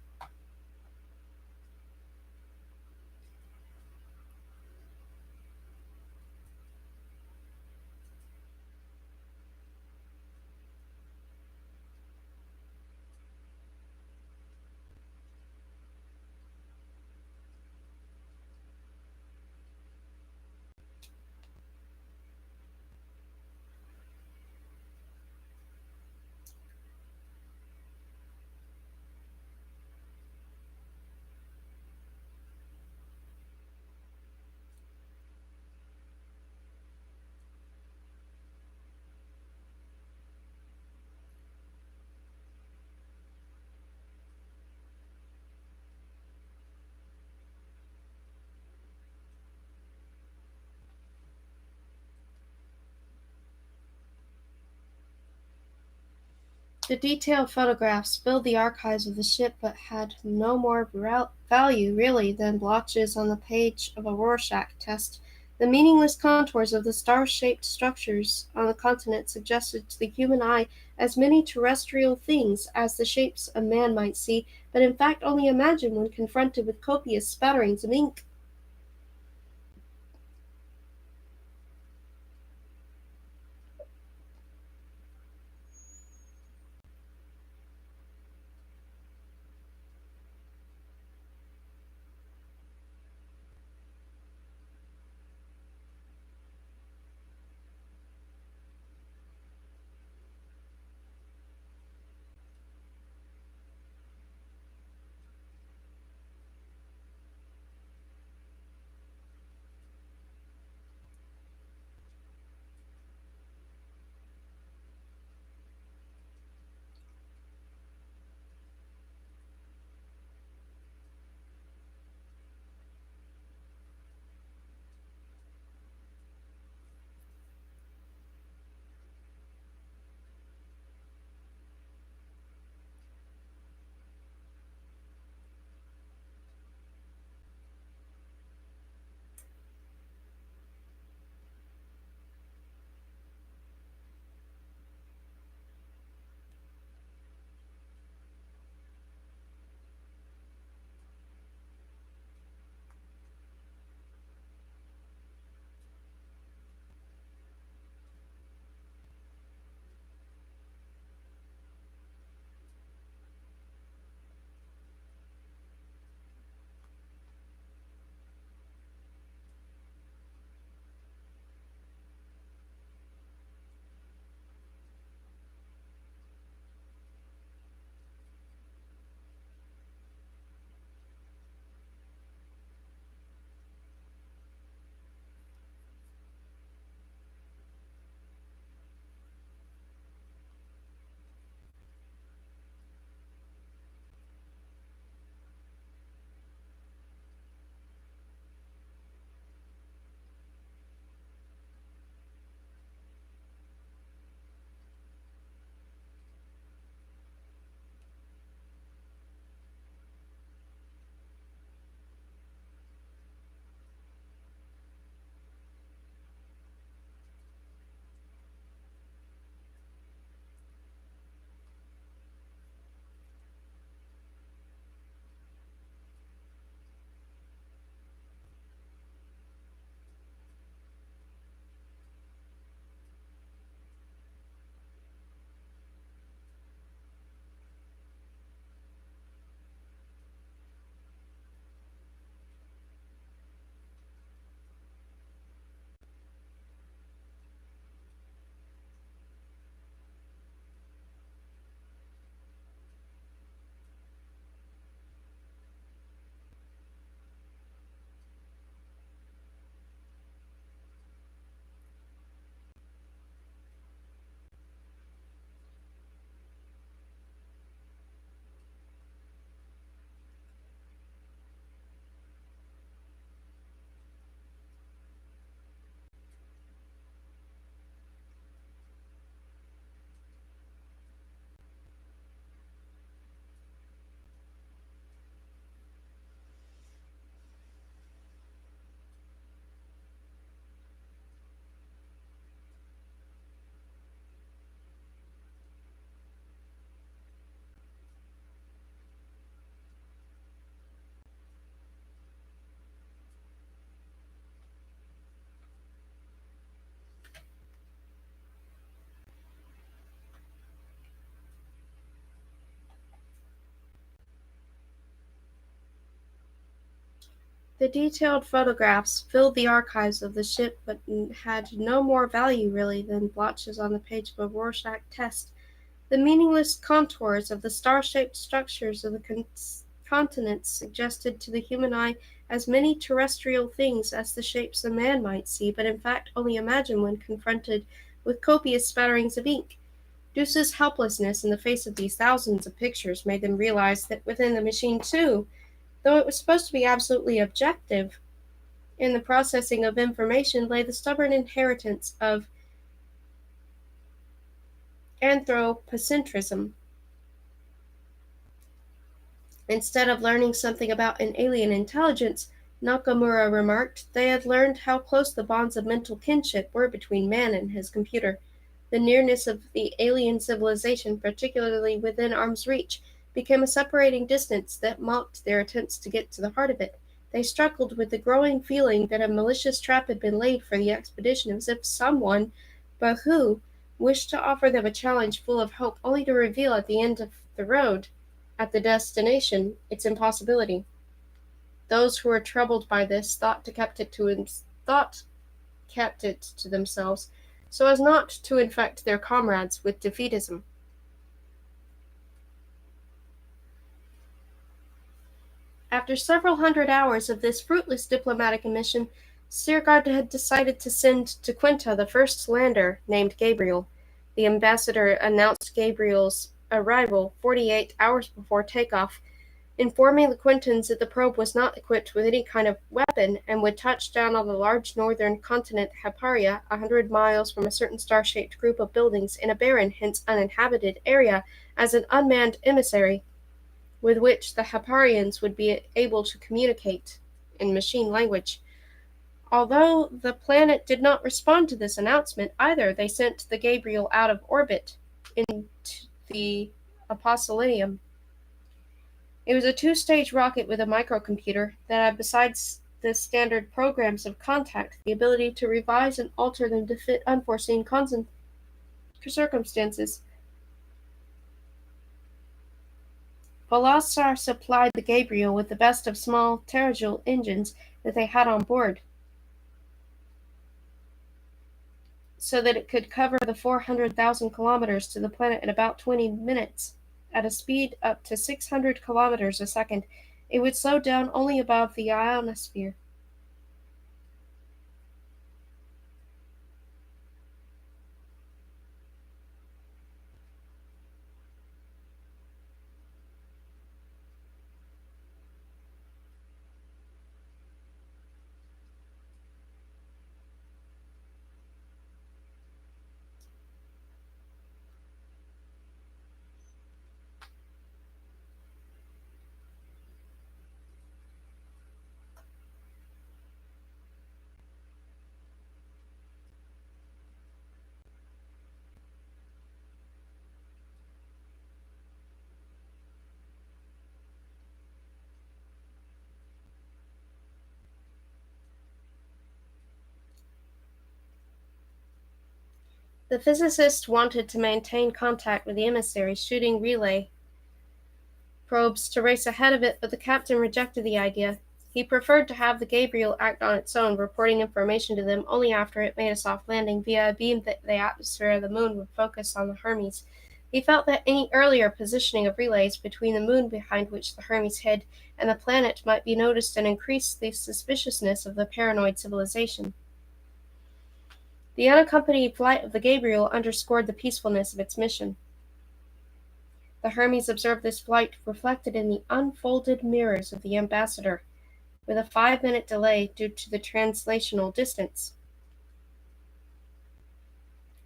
The detailed photographs filled the archives of the ship but had no more value, really, than blotches on the page of a Rorschach test. The meaningless contours of the star-shaped structures on the continent suggested to the human eye as many terrestrial things as the shapes a man might see, but in fact only imagine when confronted with copious spatterings of ink. The detailed photographs filled the archives of the ship but had no more value, really, than blotches on the page of a Rorschach test. The meaningless contours of the star-shaped structures of the continents suggested to the human eye as many terrestrial things as the shapes a man might see, but in fact only imagine when confronted with copious spatterings of ink. Deuce's helplessness in the face of these thousands of pictures made them realize that within the machine, too, though it was supposed to be absolutely objective in the processing of information, lay the stubborn inheritance of anthropocentrism. Instead of learning something about an alien intelligence, Nakamura remarked, they had learned how close the bonds of mental kinship were between man and his computer. The nearness of the alien civilization, particularly within arm's reach, became a separating distance that mocked their attempts to get to the heart of it. They struggled with the growing feeling that a malicious trap had been laid for the expedition, as if someone, but who, wished to offer them a challenge full of hope, only to reveal at the end of the road, at the destination, its impossibility. Those who were troubled by this thought kept it to themselves, so as not to infect their comrades with defeatism. After several hundred hours of this fruitless diplomatic mission, Siergard had decided to send to Quinta the first lander, named Gabriel. The ambassador announced Gabriel's arrival 48 hours before takeoff, informing the Quintans that the probe was not equipped with any kind of weapon and would touch down on the large northern continent Hyparia, 100 miles from a certain star-shaped group of buildings in a barren, hence uninhabited, area as an unmanned emissary, with which the Hyparians would be able to communicate in machine language. Although the planet did not respond to this announcement either, they sent the Gabriel out of orbit into the Apostolium. It was a two-stage rocket with a microcomputer that had, besides the standard programs of contact, the ability to revise and alter them to fit unforeseen circumstances. Volasar supplied the Gabriel with the best of small pterodactyl engines that they had on board, so that it could cover the 400,000 kilometers to the planet in about 20 minutes. At a speed up to 600 kilometers a second, it would slow down only above the ionosphere. The physicists wanted to maintain contact with the emissary, shooting relay probes to race ahead of it, but the captain rejected the idea. He preferred to have the Gabriel act on its own, reporting information to them only after it made a soft landing via a beam that the atmosphere of the moon would focus on the Hermes. He felt that any earlier positioning of relays between the moon behind which the Hermes hid and the planet might be noticed and increase the suspiciousness of the paranoid civilization. The unaccompanied flight of the Gabriel underscored the peacefulness of its mission. The Hermes observed this flight reflected in the unfolded mirrors of the ambassador, with a 5-minute delay due to the translational distance.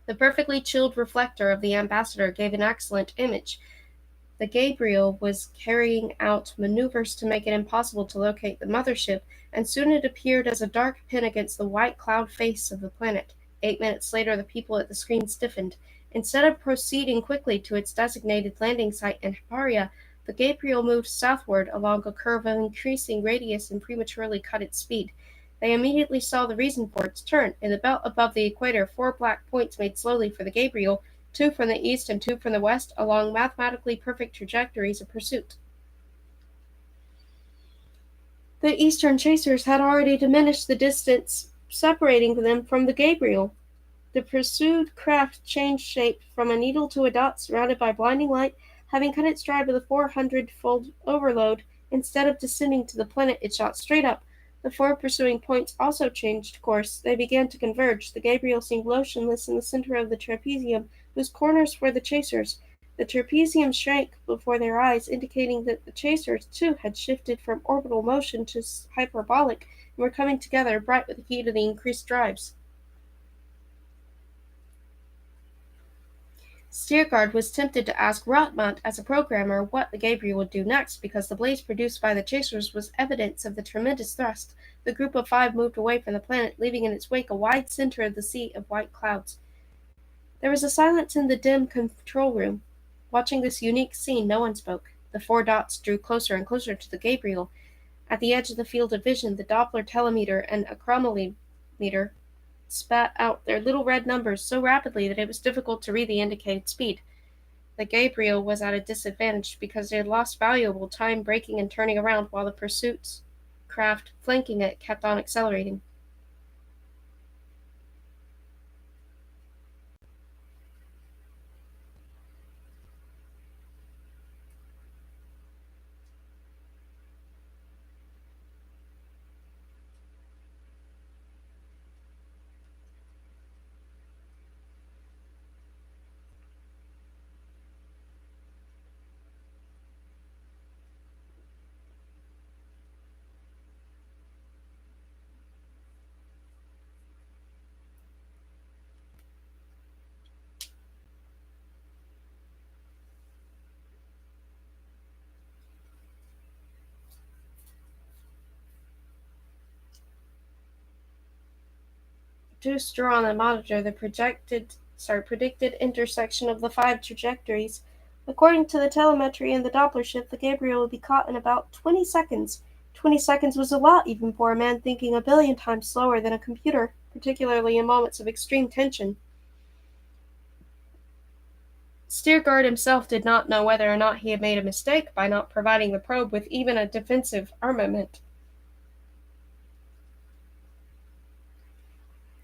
The perfectly chilled reflector of the ambassador gave an excellent image. The Gabriel was carrying out maneuvers to make it impossible to locate the mothership, and soon it appeared as a dark pin against the white cloud face of the planet. 8 minutes later, the people at the screen stiffened. Instead of proceeding quickly to its designated landing site in Hyparia, the Gabriel moved southward along a curve of increasing radius and prematurely cut its speed. They immediately saw the reason for its turn. In the belt above the equator, 4 black points made slowly for the Gabriel, 2 from the east and 2 from the west, along mathematically perfect trajectories of pursuit. The eastern chasers had already diminished the distance separating them from the Gabriel. The pursued craft changed shape from a needle to a dot surrounded by blinding light, having cut its stride with a 400-fold overload. Instead of descending to the planet, it shot straight up. The 4 pursuing points also changed course. They began to converge. The Gabriel seemed motionless in the center of the trapezium, whose corners were the chasers. The trapezium shrank before their eyes, indicating that the chasers, too, had shifted from orbital motion to hyperbolic and were coming together, bright with the heat of the increased drives. Steergard was tempted to ask Rotmont, as a programmer, what the Gabriel would do next, because the blaze produced by the chasers was evidence of the tremendous thrust. The group of 5 moved away from the planet, leaving in its wake a wide center of the sea of white clouds. There was a silence in the dim control room. Watching this unique scene, no one spoke. The 4 dots drew closer and closer to the Gabriel. At the edge of the field of vision, the Doppler telemeter and achronometer spat out their little red numbers so rapidly that it was difficult to read the indicated speed. The Gabriel was at a disadvantage because it had lost valuable time braking and turning around while the pursuit craft flanking it kept on accelerating. Juice drew on the monitor the predicted intersection of the 5 trajectories. According to the telemetry in the Doppler shift, the Gabriel would be caught in about 20 seconds. 20 seconds was a lot, even for a man thinking a billion times slower than a computer, particularly in moments of extreme tension. Steergard himself did not know whether or not he had made a mistake by not providing the probe with even a defensive armament.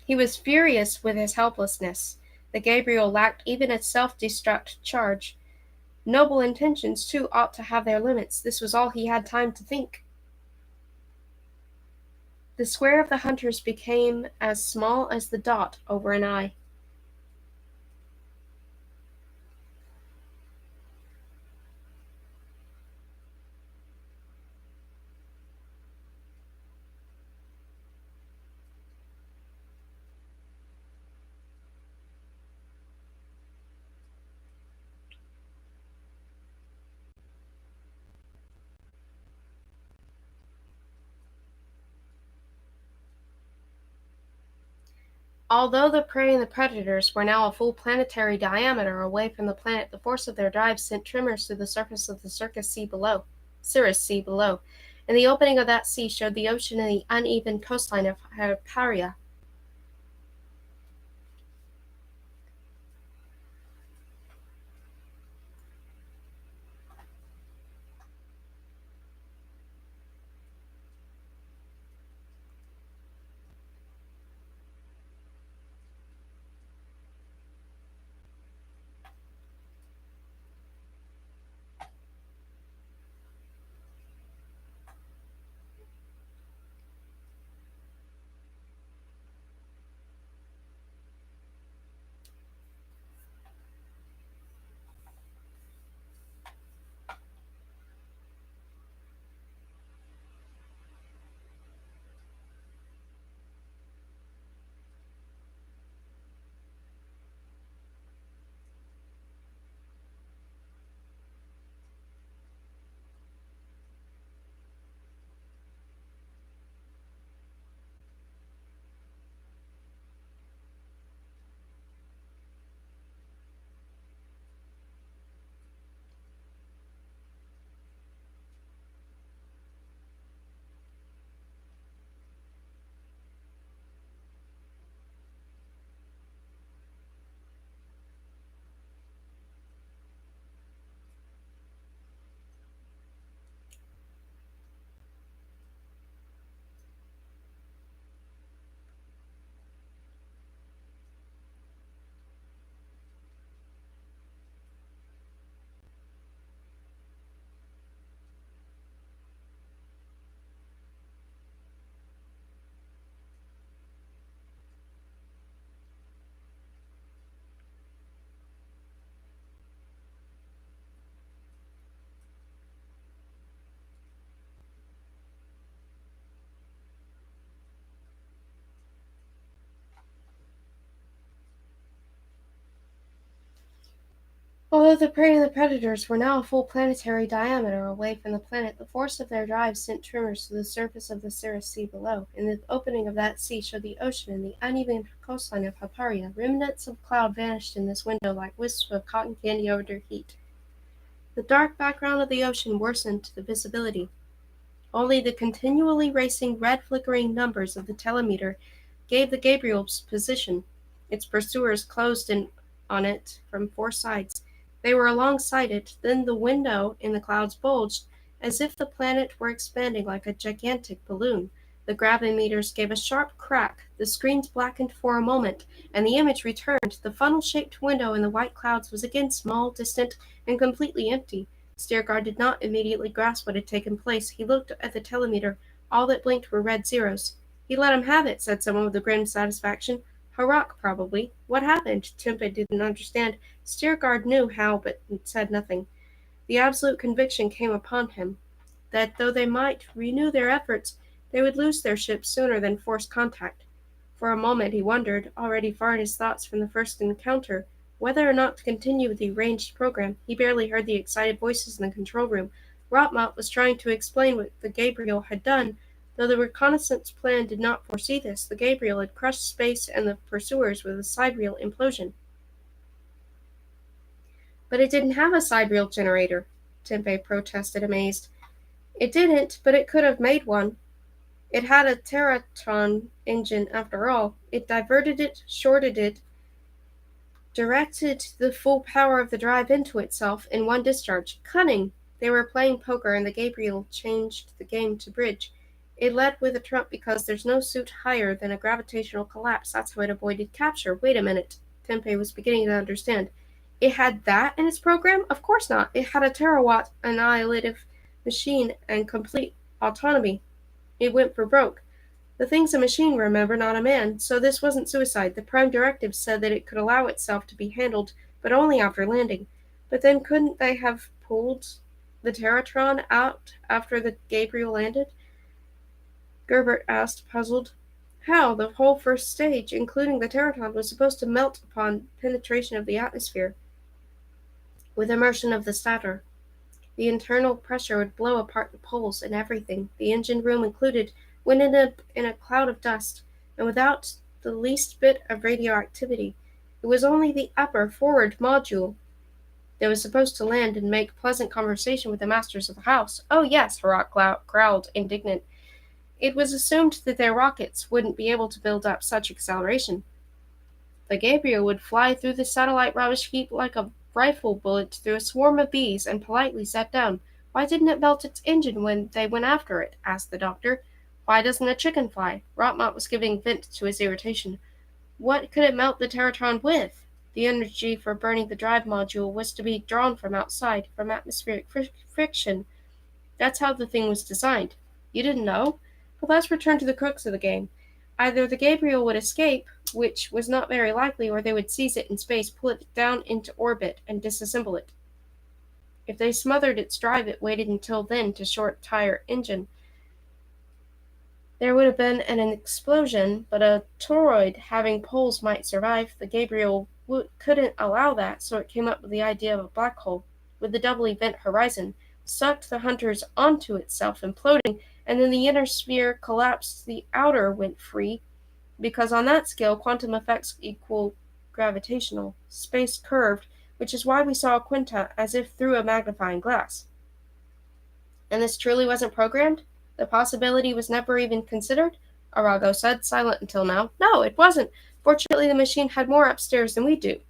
He was furious with his helplessness. The Gabriel lacked even its self-destruct charge. Noble intentions, too, ought to have their limits. This was all he had time to think. The square of the hunters became as small as the dot over an eye. Although the prey and the predators were now a full planetary diameter away from the planet, the force of their drive sent tremors through the surface of the Cirrus Sea below, and the opening of that sea showed the ocean and the uneven coastline of Hyparia. Although the prey and the predators were now a full planetary diameter away from the planet, the force of their drive sent tremors to the surface of the Cirrus Sea below, and the opening of that sea showed the ocean and the uneven coastline of Hyparia. Remnants of cloud vanished in this window like wisps of cotton candy under heat. The dark background of the ocean worsened the visibility. Only the continually racing red flickering numbers of the telemeter gave the Gabriel's position. Its pursuers closed in on it from 4 sides. They were alongside it, then the window in the clouds bulged, as if the planet were expanding like a gigantic balloon. The gravimeters gave a sharp crack, the screens blackened for a moment, and the image returned. The funnel-shaped window in the white clouds was again small, distant, and completely empty. Stiergard did not immediately grasp what had taken place. He looked at the telemeter. All that blinked were red zeros. "He let him have it," said someone with a grim satisfaction. "Harrock, probably. What happened?" Tempe didn't understand. Stiergard knew how, but said nothing. The absolute conviction came upon him that though they might renew their efforts, they would lose their ship sooner than force contact. For a moment he wondered, already far in his thoughts from the first encounter, whether or not to continue with the arranged program. He barely heard the excited voices in the control room. Rotmont was trying to explain what the Gabriel had done, though the reconnaissance plan did not foresee this. The Gabriel had crushed space and the pursuers with a sidereal implosion. "But it didn't have a sidereal generator," Tempe protested, amazed. "It didn't, but it could have made one. It had a Teratron engine after all. It diverted it, shorted it, directed the full power of the drive into itself in one discharge. Cunning! They were playing poker, and the Gabriel changed the game to bridge. It led with a trump because there's no suit higher than a gravitational collapse. That's how it avoided capture." "Wait a minute." Tempe was beginning to understand. "It had that in its program?" "Of course not. It had a terawatt annihilative machine and complete autonomy. It went for broke. The thing's a machine, remember, not a man, so this wasn't suicide. The Prime Directive said that it could allow itself to be handled, but only after landing. But then couldn't they have pulled the Teratron out after the Gabriel landed?" Gerbert asked, puzzled. "How? The whole first stage, including the Teratron, was supposed to melt upon penetration of the atmosphere with immersion of the stator. The internal pressure would blow apart the poles and everything, the engine room included, went in a cloud of dust, and without the least bit of radioactivity. It was only the upper, forward module that was supposed to land and make pleasant conversation with the masters of the house." "Oh, yes," Harrock growled, indignant. "It was assumed that their rockets wouldn't be able to build up such acceleration. The Gabriel would fly through the satellite rubbish heap like a rifle bullet through a swarm of bees and politely sat down." "Why didn't it melt its engine when they went after it?" asked the doctor. "Why doesn't a chicken fly?" Rotmont was giving vent to his irritation. "What could it melt the Teratron with?" The energy for burning the drive module was to be drawn from outside, from atmospheric friction. That's how the thing was designed. You didn't know? But let's return to the crux of the game. Either the Gabriel would escape, which was not very likely, or they would seize it in space, pull it down into orbit, and disassemble it. If they smothered its drive, it waited until then to short-tire engine. There would have been an explosion, but a toroid having poles might survive. The Gabriel couldn't allow that, so it came up with the idea of a black hole, with the double event horizon, sucked the hunters onto itself, imploding, and then the inner sphere collapsed, the outer went free, because on that scale, quantum effects equal gravitational. Space curved, which is why we saw a quinta as if through a magnifying glass. And this truly wasn't programmed? The possibility was never even considered? Arago said, silent until now. "No, it wasn't. Fortunately, the machine had more upstairs than we do."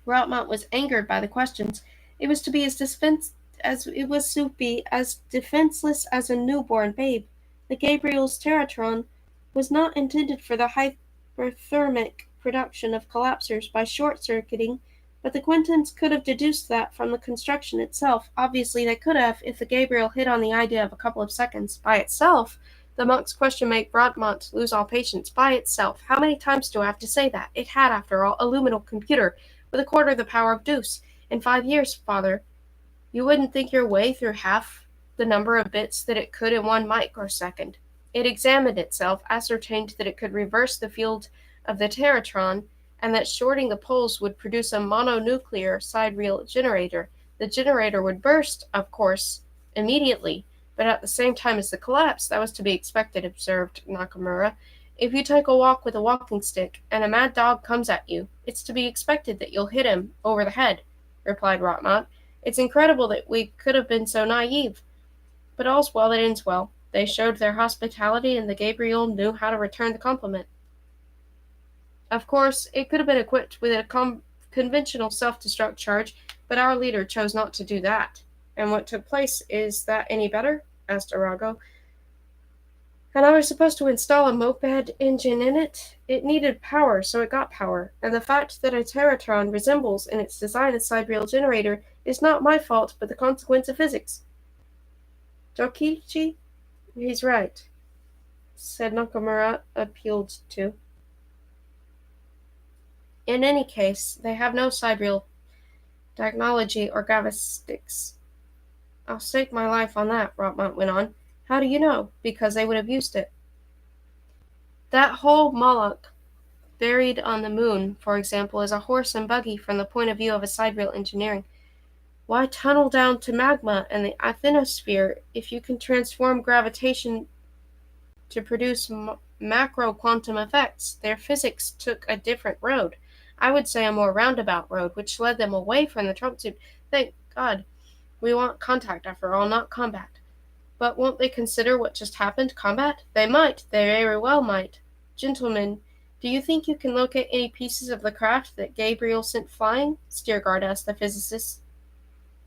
Rotmont was angered by the questions. It was to be as defenseless as a newborn babe. The Gabriel's Teratron was not intended for the hyperthermic production of collapsers by short-circuiting, but the Quintans could have deduced that from the construction itself. Obviously they could have, if the Gabriel hit on the idea of a couple of seconds. By itself? The monk's question made Rotmont lose all patience. By itself? How many times do I have to say that? It had, after all, a luminal computer, with a quarter the power of Deuce. In 5 years, father, you wouldn't think your way through half the number of bits that it could in 1 microsecond. It examined itself, ascertained that it could reverse the field of the Terratron, and that shorting the poles would produce a mononuclear sidereal generator. The generator would burst, of course, immediately, but at the same time as the collapse. That was to be expected, observed Nakamura. If you take a walk with a walking stick and a mad dog comes at you, it's to be expected that you'll hit him over the head, replied Rotmont. It's incredible that we could have been so naive. But all's well that ends well. They showed their hospitality, and the Gabriel knew how to return the compliment. Of course, it could have been equipped with a conventional self-destruct charge, but our leader chose not to do that. And what took place, is that any better? Asked Arago. And I was supposed to install a moped engine in it? It needed power, so it got power. And the fact that a Terratron resembles in its design a sidereal generator is not my fault, but the consequence of physics. Jokichi? He's right, said Nakamura, appealed to. In any case, they have no sidereal technology or gravistics. I'll stake my life on that, Rotmont went on. How do you know? Because they would have used it. That whole Moloch buried on the moon, for example, is a horse and buggy from the point of view of a sidereal engineering. Why tunnel down to magma and the asthenosphere if you can transform gravitation to produce macro quantum effects? Their physics took a different road. I would say a more roundabout road, which led them away from the Trump suit. Thank God. We want contact, after all, not combat. But won't they consider what just happened combat? They might. They very well might. Gentlemen, do you think you can locate any pieces of the craft that Gabriel sent flying? Steergard asked the physicist.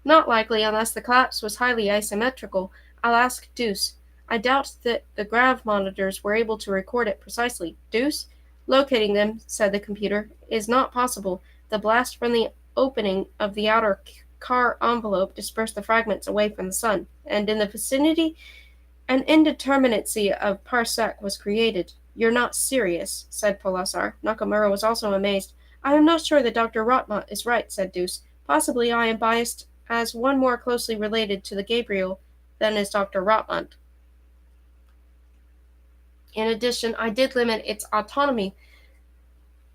Not likely, unless the collapse was highly asymmetrical. I'll ask Deuce. I doubt that the grav monitors were able to record it precisely. Deuce? Locating them, said the computer, is not possible. The blast from the opening of the outer car envelope dispersed the fragments away from the sun, and in the vicinity, an indeterminacy of parsec was created. You're not serious, said Polasar. Nakamura was also amazed. I am not sure that Dr. Rotmont is right, said Deuce. Possibly I am biased as one more closely related to the Gabriel than is Dr. Rotmont. In addition, I did limit its autonomy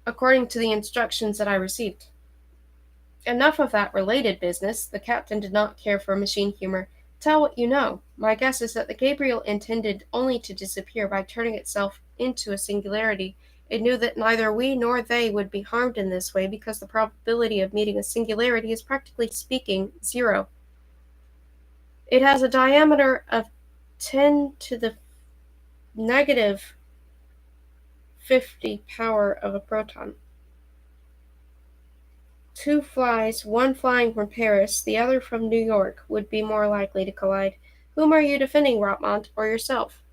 according to the instructions that I received. Enough of that related business. The captain did not care for machine humor. Tell what you know. My guess is that the Gabriel intended only to disappear by turning itself into a singularity. It knew that neither we nor they would be harmed in this way because the probability of meeting a singularity is, practically speaking, 0. It has a diameter of 10 to the negative 50 power of a proton. 2 flies, one flying from Paris, the other from New York, would be more likely to collide. Whom are you defending, Rotmont, or yourself?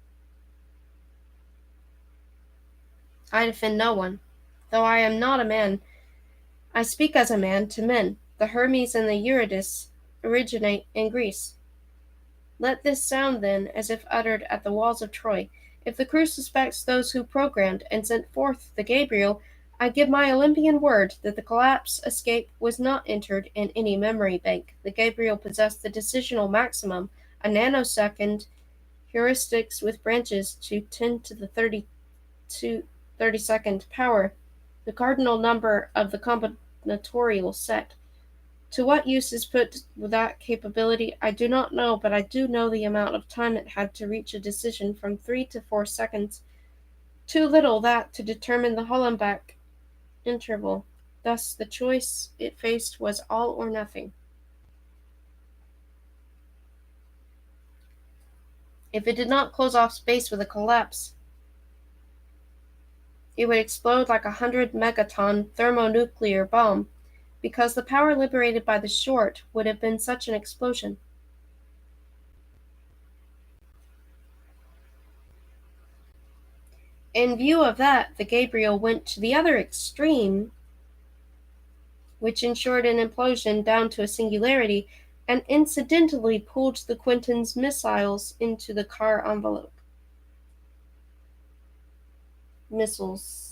I defend no one. Though I am not a man, I speak as a man to men. The Hermes and the Eurydice originate in Greece. Let this sound, then, as if uttered at the walls of Troy. If the crew suspects those who programmed and sent forth the Gabriel, I give my Olympian word that the collapse escape was not entered in any memory bank. The Gabriel possessed the decisional maximum, a nanosecond heuristics with branches to 10 to the 32nd power, the cardinal number of the combinatorial set. To what use is put that capability, I do not know, but I do know the amount of time it had to reach a decision, from 3 to 4 seconds. Too little, that, to determine the Hollenbach interval. Thus, the choice it faced was all or nothing. If it did not close off space with a collapse, it would explode like a 100-megaton thermonuclear bomb, because the power liberated by the short would have been such an explosion. In view of that, the Gabriel went to the other extreme, which ensured an implosion down to a singularity, and incidentally pulled the Quentin's missiles into the car envelope. Missiles.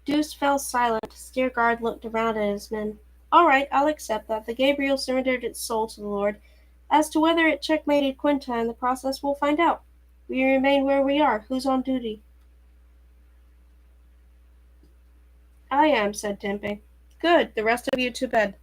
Deuce fell silent. Steerguard looked around at his men. All right, I'll accept that. The Gabriel surrendered its soul to the Lord. As to whether it checkmated Quinta in the process, we'll find out. We remain where we are. Who's on duty? I am, said Tempe. Good. The rest of you to bed.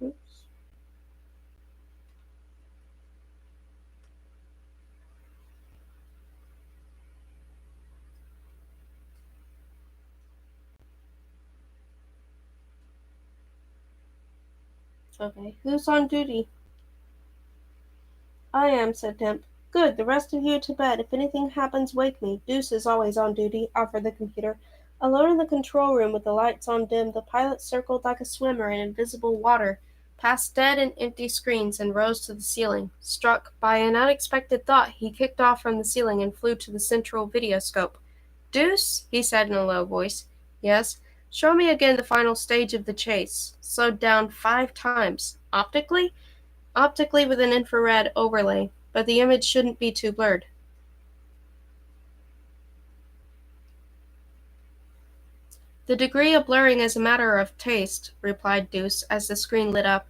Oops. Okay. Who's on duty? I am, said Temp. Good. The rest of you to bed. If anything happens, wake me. Deuce is always on duty, offered the computer. Alone in the control room with the lights on dim, the pilot circled like a swimmer in invisible water, past dead and empty screens, and rose to the ceiling. Struck by an unexpected thought, he kicked off from the ceiling and flew to the central videoscope. Deuce, he said in a low voice. Yes. Show me again the final stage of the chase. Slowed down 5 times. Optically? Optically with an infrared overlay, but the image shouldn't be too blurred. The degree of blurring is a matter of taste, replied Deuce as the screen lit up.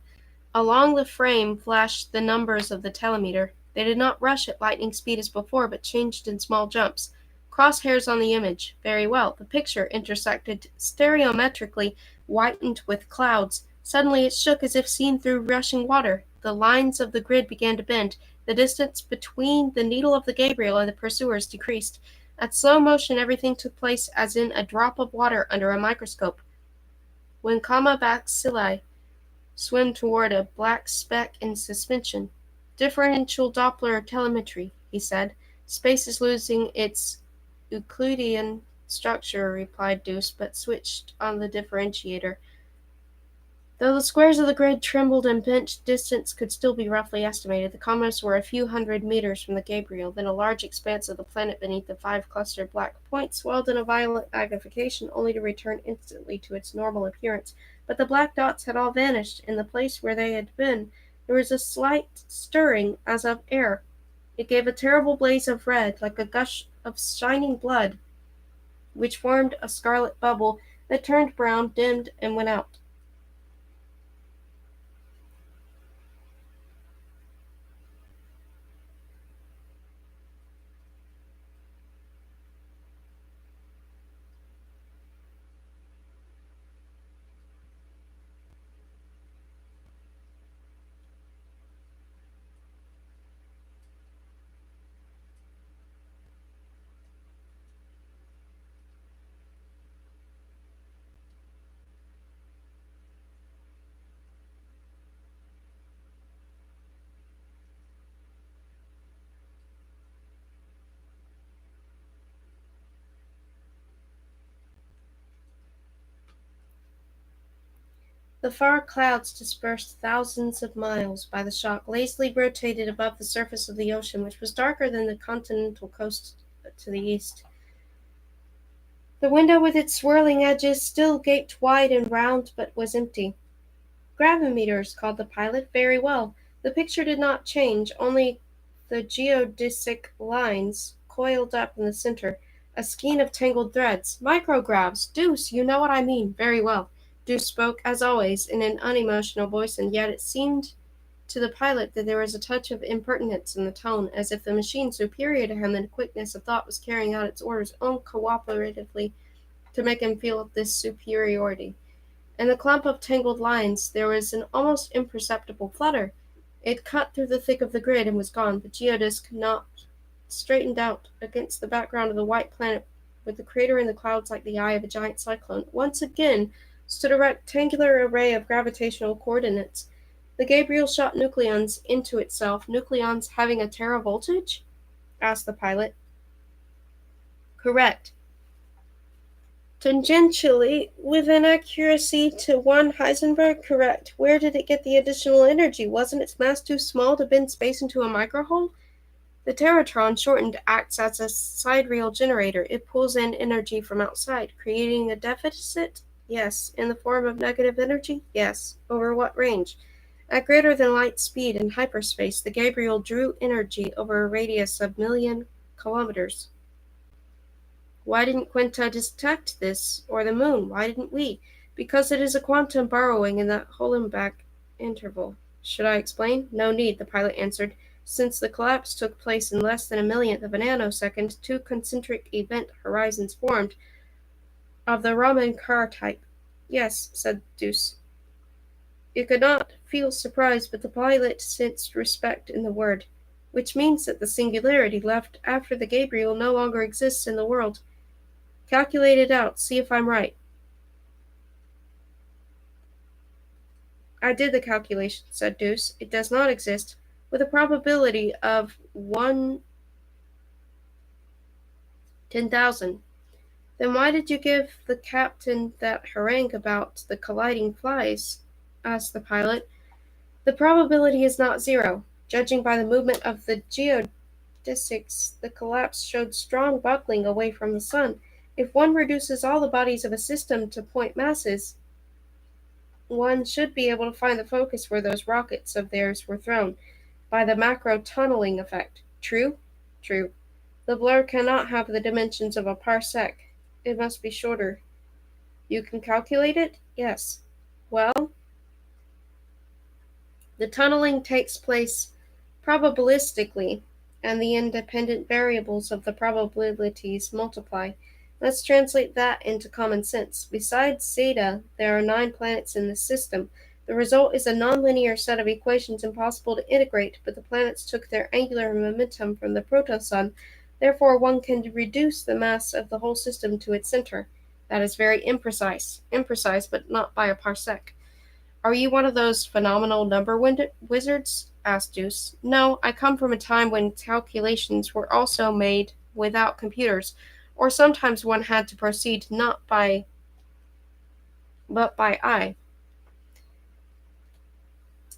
Along the frame flashed the numbers of the telemeter. They did not rush at lightning speed as before, but changed in small jumps. Crosshairs on the image. Very well. The picture intersected stereometrically, whitened with clouds. Suddenly it shook as if seen through rushing water. The lines of the grid began to bend. The distance between the needle of the Gabriel and the pursuers decreased. At slow motion everything took place as in a drop of water under a microscope. When comma bacilli swim toward a black speck in suspension. Differential Doppler telemetry, he said. Space is losing its Euclidean structure, replied Deuce, but switched on the differentiator. Though the squares of the grid trembled and bent, distance could still be roughly estimated. The comets were a few hundred meters from the Gabriel, then a large expanse of the planet beneath the 5 clustered black points swelled in a violent magnification, only to return instantly to its normal appearance. But the black dots had all vanished. In the place where they had been, there was a slight stirring as of air. It gave a terrible blaze of red, like a gush of shining blood, which formed a scarlet bubble that turned brown, dimmed, and went out. The far clouds, dispersed thousands of miles by the shock, lazily rotated above the surface of the ocean, which was darker than the continental coast to the east. The window with its swirling edges still gaped wide and round, but was empty. Gravimeters, called the pilot. Very well. The picture did not change, only the geodesic lines coiled up in the center, a skein of tangled threads. Microgravs! Deuce, you know what I mean. Very well. Deuce spoke, as always, in an unemotional voice, and yet it seemed to the pilot that there was a touch of impertinence in the tone, as if the machine, superior to him in quickness of thought, was carrying out its orders uncooperatively to make him feel this superiority. In the clump of tangled lines there was an almost imperceptible flutter. It cut through the thick of the grid and was gone. The geodisc knocked straightened out against the background of the white planet, with the crater in the clouds like the eye of a giant cyclone. Once again stood a rectangular array of gravitational coordinates. The Gabriel shot nucleons into itself. Nucleons having a teravoltage? Asked the pilot. Correct. Tangentially, with an accuracy to 1 Heisenberg, correct. Where did it get the additional energy? Wasn't its mass too small to bend space into a microhole? The Teratron, shortened, acts as a sidereal generator. It pulls in energy from outside, creating a deficit? Yes. In the form of negative energy? Yes. Over what range? At greater than light speed in hyperspace, the Gabriel drew energy over a radius of million kilometers. Why didn't Quinta detect this, or the moon? Why didn't we? Because it is a quantum burrowing in the Holenbach interval. Should I explain? No need, the pilot answered. Since the collapse took place in less than a millionth of a nanosecond, two concentric event horizons formed of the Raman-Carr type. Yes, said Deuce. You could not feel surprise, but the pilot sensed respect in the word, which means that the singularity left after the Gabriel no longer exists in the world. Calculate it out. See if I'm right. I did the calculation, said Deuce. It does not exist, with a probability of 1/10,000. Then why did you give the captain that harangue about the colliding flies? Asked the pilot. The probability is not zero. Judging by the movement of the geodesics, the collapse showed strong buckling away from the sun. If one reduces all the bodies of a system to point masses, one should be able to find the focus where those rockets of theirs were thrown, by the macro tunneling effect. True? True. The blur cannot have the dimensions of a parsec. It must be shorter. You can calculate it? Yes. Well, the tunneling takes place probabilistically, and the independent variables of the probabilities multiply. Let's translate that into common sense. Besides Zeta, there are 9 planets in this system. The result is a nonlinear set of equations impossible to integrate, but the planets took their angular momentum from the protosun. Therefore, one can reduce the mass of the whole system to its center. That is very imprecise. Imprecise, but not by a parsec. Are you one of those phenomenal number wizards? Asked Deuce. No, I come from a time when calculations were also made without computers, or sometimes one had to proceed not by but by eye.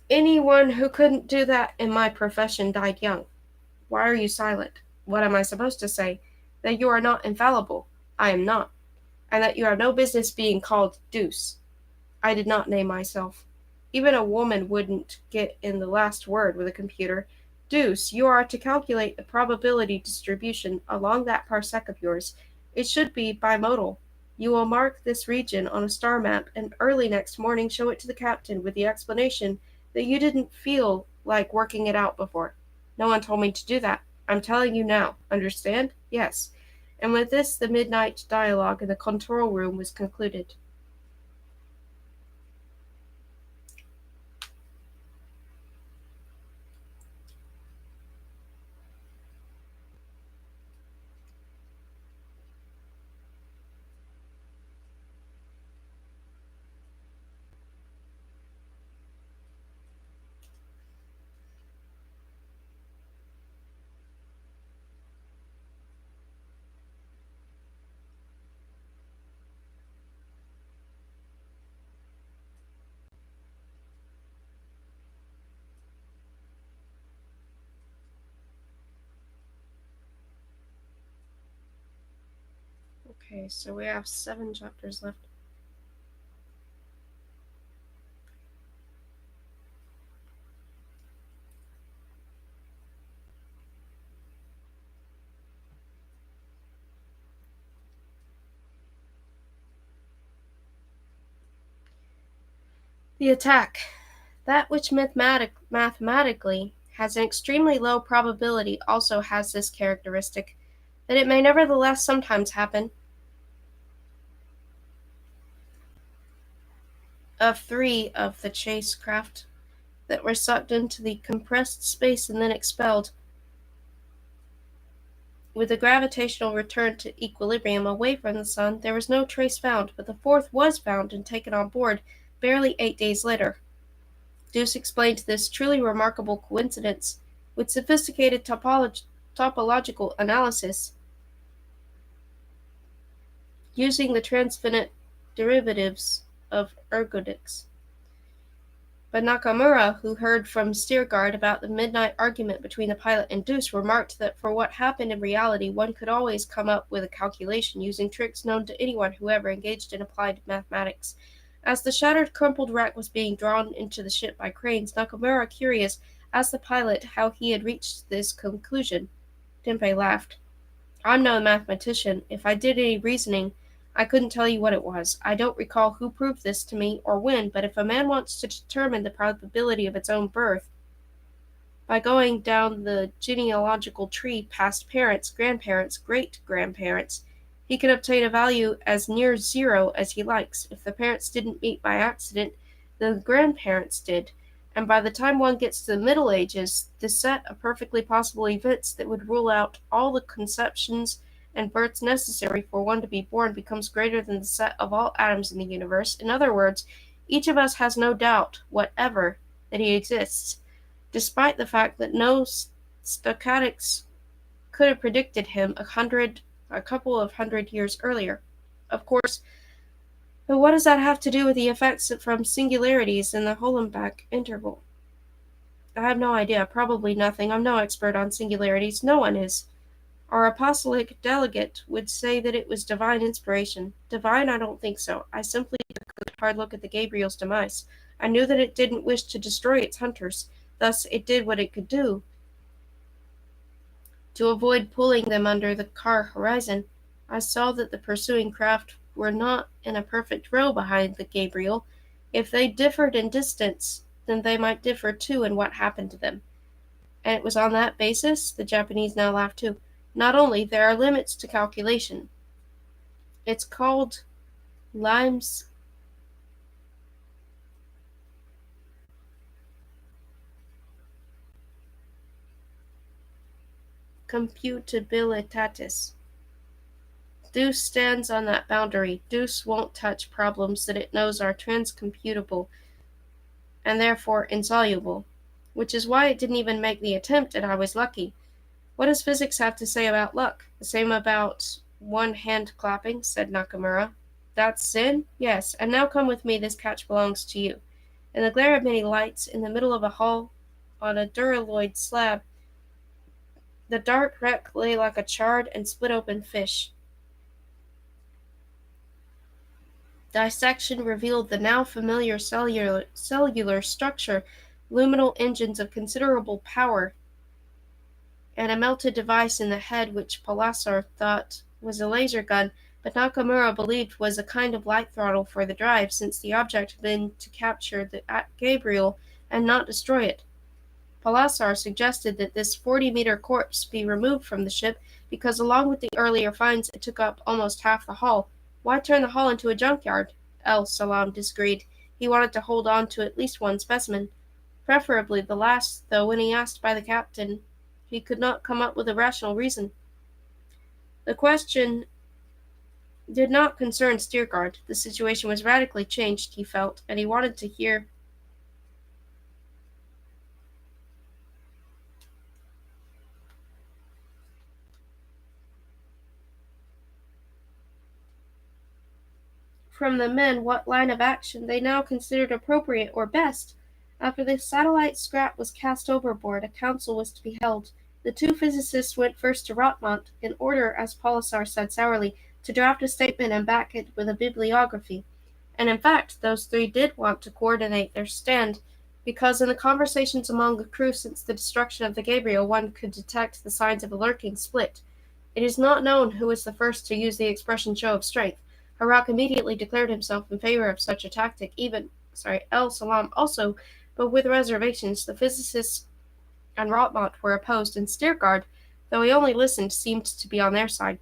Anyone who couldn't do that in my profession died young. Why are you silent? What am I supposed to say? That you are not infallible. I am not. And that you have no business being called Deuce. I did not name myself. Even a woman wouldn't get in the last word with a computer. Deuce, you are to calculate the probability distribution along that parsec of yours. It should be bimodal. You will mark this region on a star map and early next morning show it to the captain with the explanation that you didn't feel like working it out before. No one told me to do that. I'm telling you now. Understand? Yes. And with this, the midnight dialogue in the control room was concluded. Okay, so we have 7 chapters left. The attack. That which mathematically has an extremely low probability also has this characteristic, that it may nevertheless sometimes happen. Of 3 of the chase craft that were sucked into the compressed space and then expelled, with a gravitational return to equilibrium away from the sun, there was no trace found, but the 4th was found and taken on board barely 8 days later. Deuce explained this truly remarkable coincidence with sophisticated topological analysis, using the transfinite derivatives of ergodics. But Nakamura, who heard from Steergard about the midnight argument between the pilot and Deuce, remarked that for what happened in reality one could always come up with a calculation using tricks known to anyone who ever engaged in applied mathematics. As the shattered, crumpled wreck was being drawn into the ship by cranes, Nakamura, curious, asked the pilot how he had reached this conclusion. Tempeh laughed. I'm no mathematician. If I did any reasoning, I couldn't tell you what it was. I don't recall who proved this to me or when, but if a man wants to determine the probability of its own birth by going down the genealogical tree past parents, grandparents, great-grandparents, he can obtain a value as near 0 as he likes. If the parents didn't meet by accident, then the grandparents did, and by the time one gets to the Middle Ages, the set of perfectly possible events that would rule out all the conceptions and births necessary for one to be born becomes greater than the set of all atoms in the universe. In other words, each of us has no doubt whatever that he exists, despite the fact that no stochastics could have predicted him a couple of hundred years earlier. Of course, but what does that have to do with the effects from singularities in the Holenbach interval? I have no idea. Probably nothing. I'm no expert on singularities. No one is. Our apostolic delegate would say that it was divine inspiration. Divine? I don't think so. I simply took a hard look at the Gabriel's demise. I knew that it didn't wish to destroy its hunters. Thus, it did what it could do to avoid pulling them under the car horizon. I saw that the pursuing craft were not in a perfect row behind the Gabriel. If they differed in distance, then they might differ too in what happened to them. And it was on that basis, the Japanese now laughed too. Not only, there are limits to calculation. It's called Lem's computabilitatis. Deuce stands on that boundary. Deuce won't touch problems that it knows are transcomputable and therefore insoluble, which is why it didn't even make the attempt, and I was lucky. What does physics have to say about luck? The same about one hand clapping, said Nakamura. That's sin? Yes, and now come with me, this couch belongs to you. In the glare of many lights, in the middle of a hall, on a duralumin slab, the dark wreck lay like a charred and split-open fish. Dissection revealed the now familiar cellular structure, luminal engines of considerable power, and a melted device in the head which Palassar thought was a laser gun, but Nakamura believed was a kind of light throttle for the drive, since the object had been to capture the Gabriel and not destroy it. Palassar suggested that this 40-meter corpse be removed from the ship, because along with the earlier finds it took up almost half the hull. Why turn the hull into a junkyard? El Salam disagreed. He wanted to hold on to at least one specimen, preferably the last, though when he asked by the captain, he could not come up with a rational reason. The question did not concern Steergard. The situation was radically changed, he felt, and he wanted to hear from the men what line of action they now considered appropriate or best. After the satellite scrap was cast overboard, a council was to be held. The two physicists went first to Rotmont, in order, as Palassar said sourly, to draft a statement and back it with a bibliography. And in fact, those three did want to coordinate their stand, because in the conversations among the crew since the destruction of the Gabriel, one could detect the signs of a lurking split. It is not known who was the first to use the expression show of strength. Harak immediately declared himself in favor of such a tactic, El Salam also, but with reservations. The physicists and Rotmont were opposed, and Steergard, though he only listened, seemed to be on their side.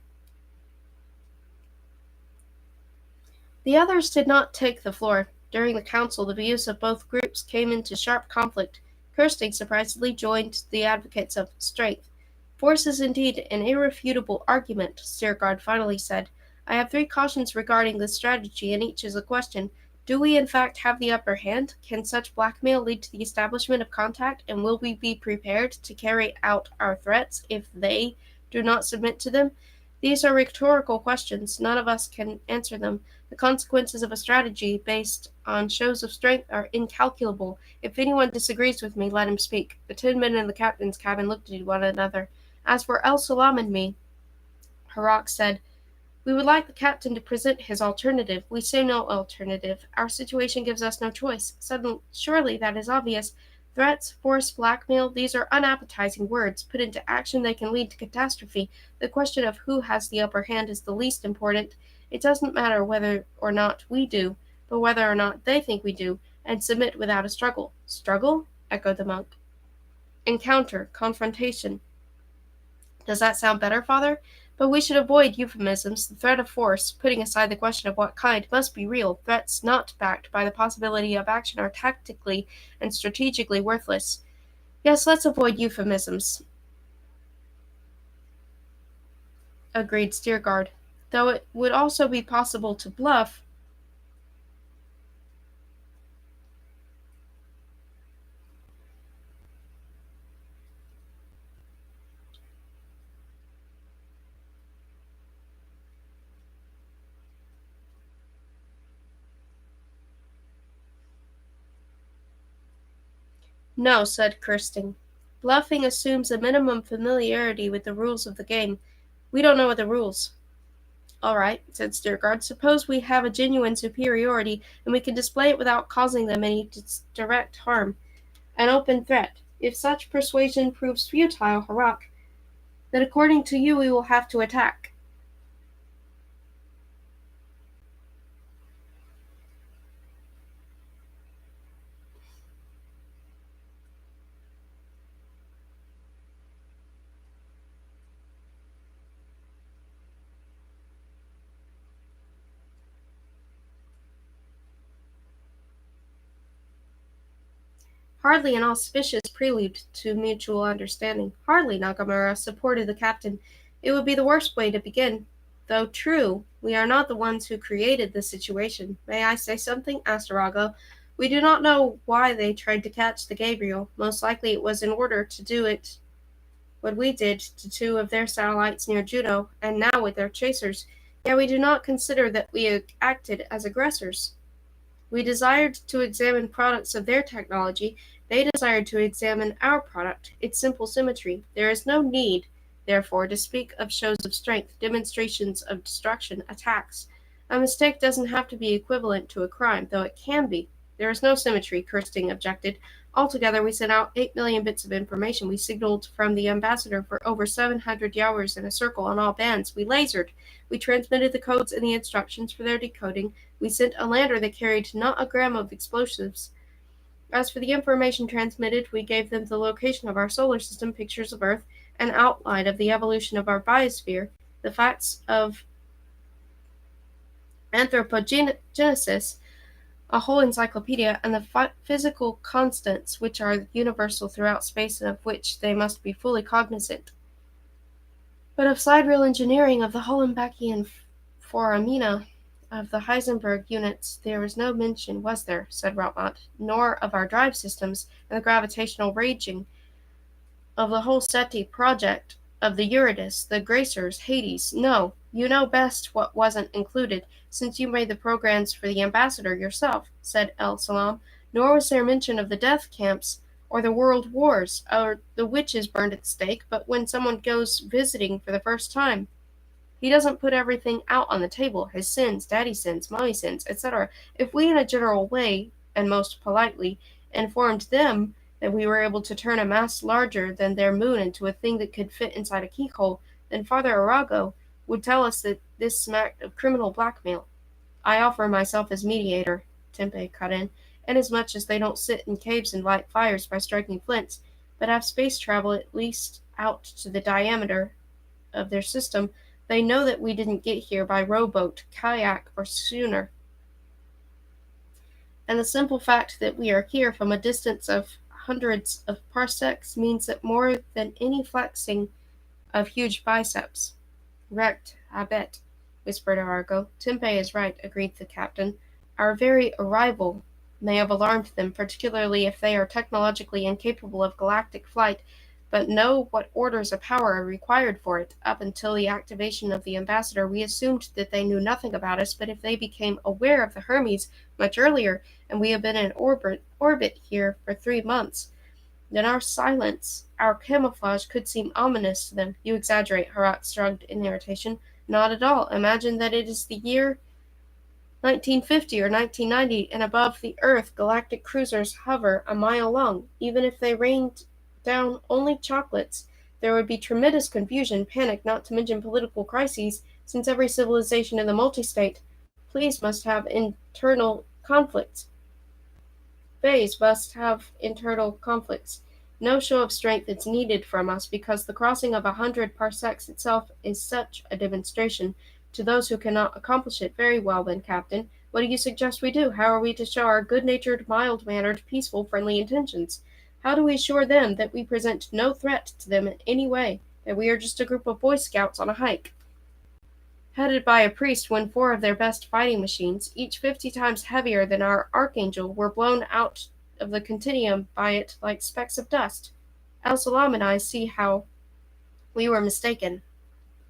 The others did not take the floor. During the council, the views of both groups came into sharp conflict. Kirsting surprisingly joined the advocates of strength. Force is indeed an irrefutable argument, Steergard finally said. I have three cautions regarding this strategy, and each is a question. Do we in fact have the upper hand? Can such blackmail lead to the establishment of contact, and will we be prepared to carry out our threats if they do not submit to them? These are rhetorical questions. None of us can answer them. The consequences of a strategy based on shows of strength are incalculable. If anyone disagrees with me, let him speak. The 10 men in the captain's cabin looked at one another. As for El Salam and me, Harak said, we would like the captain to present his alternative. We see no alternative. Our situation gives us no choice. Surely that is obvious. Threats, force, blackmail, these are unappetizing words. Put into action, they can lead to catastrophe. The question of who has the upper hand is the least important. It doesn't matter whether or not we do, but whether or not they think we do, and submit without a struggle. Struggle? Echoed the monk. Encounter, confrontation. Does that sound better, Father? But we should avoid euphemisms. The threat of force, putting aside the question of what kind, must be real. Threats not backed by the possibility of action are tactically and strategically worthless. Yes, let's avoid euphemisms, agreed Steergard. Though it would also be possible to bluff. No, said Kirsting. Bluffing assumes a minimum familiarity with the rules of the game. We don't know the rules. All right, said Steergard. Suppose we have a genuine superiority, and we can display it without causing them any direct harm. An open threat. If such persuasion proves futile, Harak, then according to you we will have to attack. Hardly an auspicious prelude to mutual understanding. Hardly, Nagamura supported the captain. It would be the worst way to begin. Though true, we are not the ones who created the situation. May I say something? Asked Arago. We do not know why they tried to catch the Gabriel. Most likely it was in order to do it what we did to two of their satellites near Juno, and now with their chasers. Yet we do not consider that we acted as aggressors. We desired to examine products of their technology. They desired to examine our product, its simple symmetry. There is no need, therefore, to speak of shows of strength, demonstrations of destruction, attacks. A mistake doesn't have to be equivalent to a crime, though it can be. There is no symmetry, Kirsting objected. Altogether, we sent out 8 million bits of information. We signaled from the ambassador for over 700 hours in a circle on all bands. We lasered. We transmitted the codes and the instructions for their decoding. We sent a lander that carried not a gram of explosives. As for the information transmitted, we gave them the location of our solar system, pictures of Earth, an outline of the evolution of our biosphere, the facts of anthropogenesis, a whole encyclopedia, and the physical constants which are universal throughout space and of which they must be fully cognizant. But of sidereal engineering, of the Hollenbeckian foramina, of the Heisenberg units, there was no mention, was there, said Rotmont, nor of our drive systems and the gravitational raging, of the whole SETI project, of the Eurydice, the Gracers, Hades. No, you know best what wasn't included, since you made the programs for the ambassador yourself, said El Salam. Nor was there mention of the death camps, or the world wars, or the witches burned at the stake, but when someone goes visiting for the first time. He doesn't put everything out on the table, his sins, daddy's sins, mommy's sins, etc. If we, in a general way, and most politely, informed them that we were able to turn a mass larger than their moon into a thing that could fit inside a keyhole, then Father Arago would tell us that this smacked of criminal blackmail. I offer myself as mediator, Tempe cut in, inasmuch as they don't sit in caves and light fires by striking flints, but have space travel at least out to the diameter of their system. They know that we didn't get here by rowboat, kayak, or schooner. And the simple fact that we are here from a distance of hundreds of parsecs means that more than any flexing of huge biceps. Wrecked, I bet, whispered Arago. Tempe is right, agreed the captain. Our very arrival may have alarmed them, particularly if they are technologically incapable of galactic flight, but know what orders of power are required for it. Up until the activation of the ambassador, we assumed that they knew nothing about us, but if they became aware of the Hermes much earlier, and we have been in orbit here for 3 months, then our silence, our camouflage, could seem ominous to them. You exaggerate, Harak shrugged in irritation. Not at all. Imagine that it is the year 1950 or 1990, and above the Earth galactic cruisers hover a mile long. Even if they rained down only chocolates, there would be tremendous confusion, panic, not to mention political crises, since every civilization in the multi-state please must have internal conflicts. Phase must have internal conflicts. No show of strength is needed from us, because the crossing of 100 parsecs itself is such a demonstration. To those who cannot accomplish it, very well then, Captain. What do you suggest we do? How are we to show our good-natured, mild-mannered, peaceful, friendly intentions? How do we assure them that we present no threat to them in any way, that we are just a group of Boy Scouts on a hike, headed by a priest when 4 of their best fighting machines, each 50 times heavier than our Archangel, were blown out of the continuum by it like specks of dust? El-Salam and I see how we were mistaken.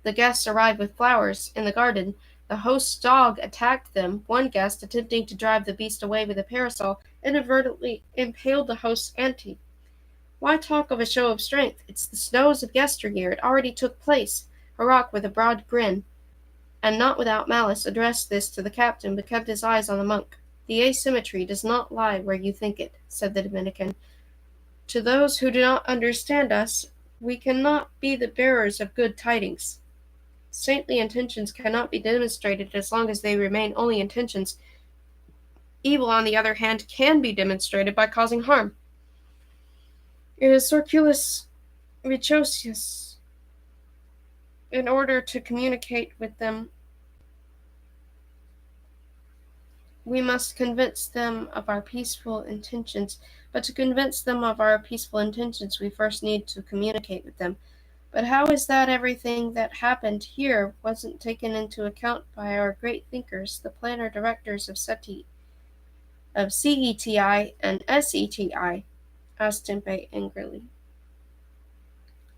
The guests arrived with flowers in the garden. The host's dog attacked them. One guest, attempting to drive the beast away with a parasol, inadvertently impaled the host's auntie. Why talk of a show of strength? It's the snows of yesteryear. It already took place. Harak, with a broad grin, and not without malice, addressed this to the captain, but kept his eyes on the monk. The asymmetry does not lie where you think it, said the Dominican. To those who do not understand us, we cannot be the bearers of good tidings. Saintly intentions cannot be demonstrated as long as they remain only intentions. Evil, on the other hand, can be demonstrated by causing harm. It is circulus vitiosus. In order to communicate with them, we must convince them of our peaceful intentions. But to convince them of our peaceful intentions, we first need to communicate with them. But how is that everything that happened here wasn't taken into account by our great thinkers, the planner directors of CETI and SETI? Asked Tempe angrily.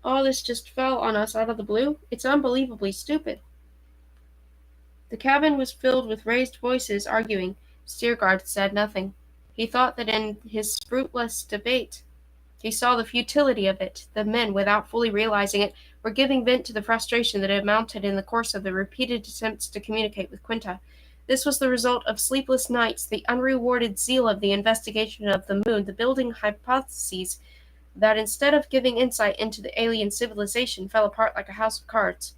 All this just fell on us out of the blue? It's unbelievably stupid. The cabin was filled with raised voices arguing. Steerguard said nothing. He thought that in his fruitless debate he saw the futility of it. The men, without fully realizing it, were giving vent to the frustration that had mounted in the course of the repeated attempts to communicate with Quinta. This was the result of sleepless nights, the unrewarded zeal of the investigation of the moon, the building hypotheses that, instead of giving insight into the alien civilization, fell apart like a house of cards.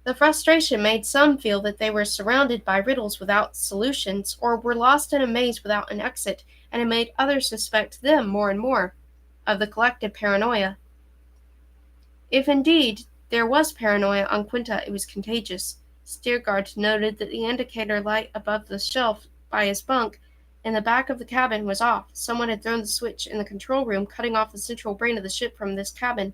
The frustration made some feel that they were surrounded by riddles without solutions, or were lost in a maze without an exit, and it made others suspect them more and more of the collective paranoia. If indeed there was paranoia on Quinta, it was contagious. Steerguard noted that the indicator light above the shelf by his bunk in the back of the cabin was off. Someone had thrown the switch in the control room, cutting off the central brain of the ship from this cabin.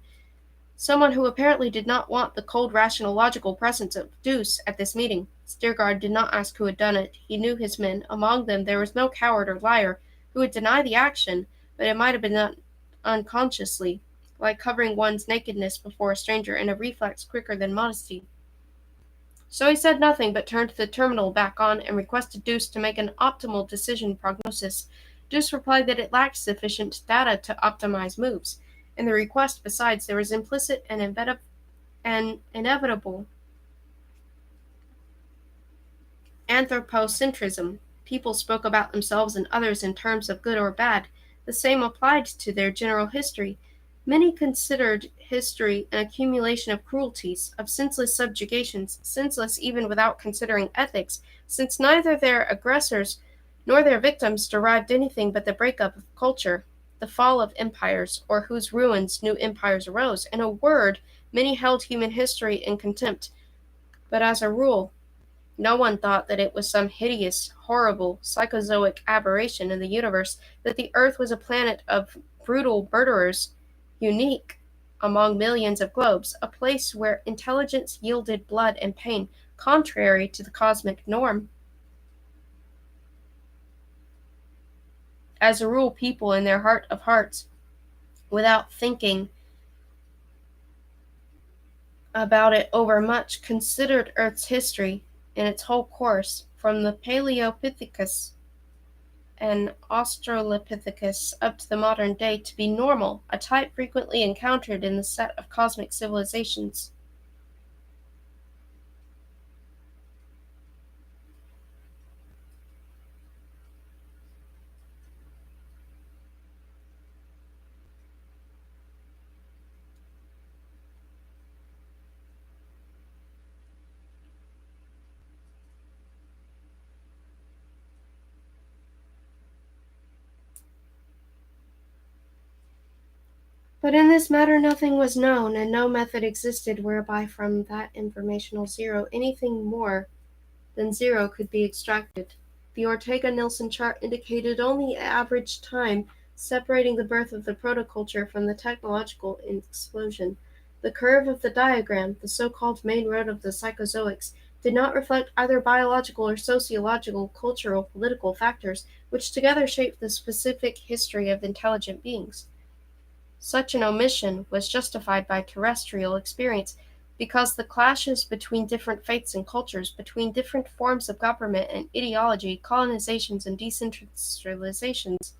Someone who apparently did not want the cold, rational, logical presence of Deuce at this meeting. Steerguard did not ask who had done it. He knew his men. Among them there was no coward or liar who would deny the action, but it might have been done unconsciously, like covering one's nakedness before a stranger in a reflex quicker than modesty. So he said nothing, but turned the terminal back on and requested Deuce to make an optimal decision prognosis. Deuce replied that it lacked sufficient data to optimize moves. In the request, besides, there was implicit and and inevitable anthropocentrism. People spoke about themselves and others in terms of good or bad. The same applied to their general history. Many considered history an accumulation of cruelties, of senseless subjugations, senseless even without considering ethics, since neither their aggressors nor their victims derived anything but the breakup of culture, the fall of empires, or whose ruins new empires arose. In a word, many held human history in contempt, but as a rule, no one thought that it was some hideous, horrible, psychozoic aberration in the universe, that the earth was a planet of brutal murderers, unique among millions of globes, a place where intelligence yielded blood and pain, contrary to the cosmic norm. As a rule, people in their heart of hearts, without thinking about it overmuch, considered Earth's history in its whole course, from the Paleopithecus and Australopithecus up to the modern day, to be normal, a type frequently encountered in the set of cosmic civilizations. But in this matter nothing was known, and no method existed whereby from that informational zero anything more than zero could be extracted. The Ortega-Nielsen chart indicated only average time separating the birth of the protoculture from the technological explosion. The curve of the diagram, the so-called main road of the psychozoics, did not reflect either biological or sociological, cultural, political factors, which together shaped the specific history of intelligent beings. Such an omission was justified by terrestrial experience, because the clashes between different faiths and cultures, between different forms of government and ideology, colonizations and decentralizations,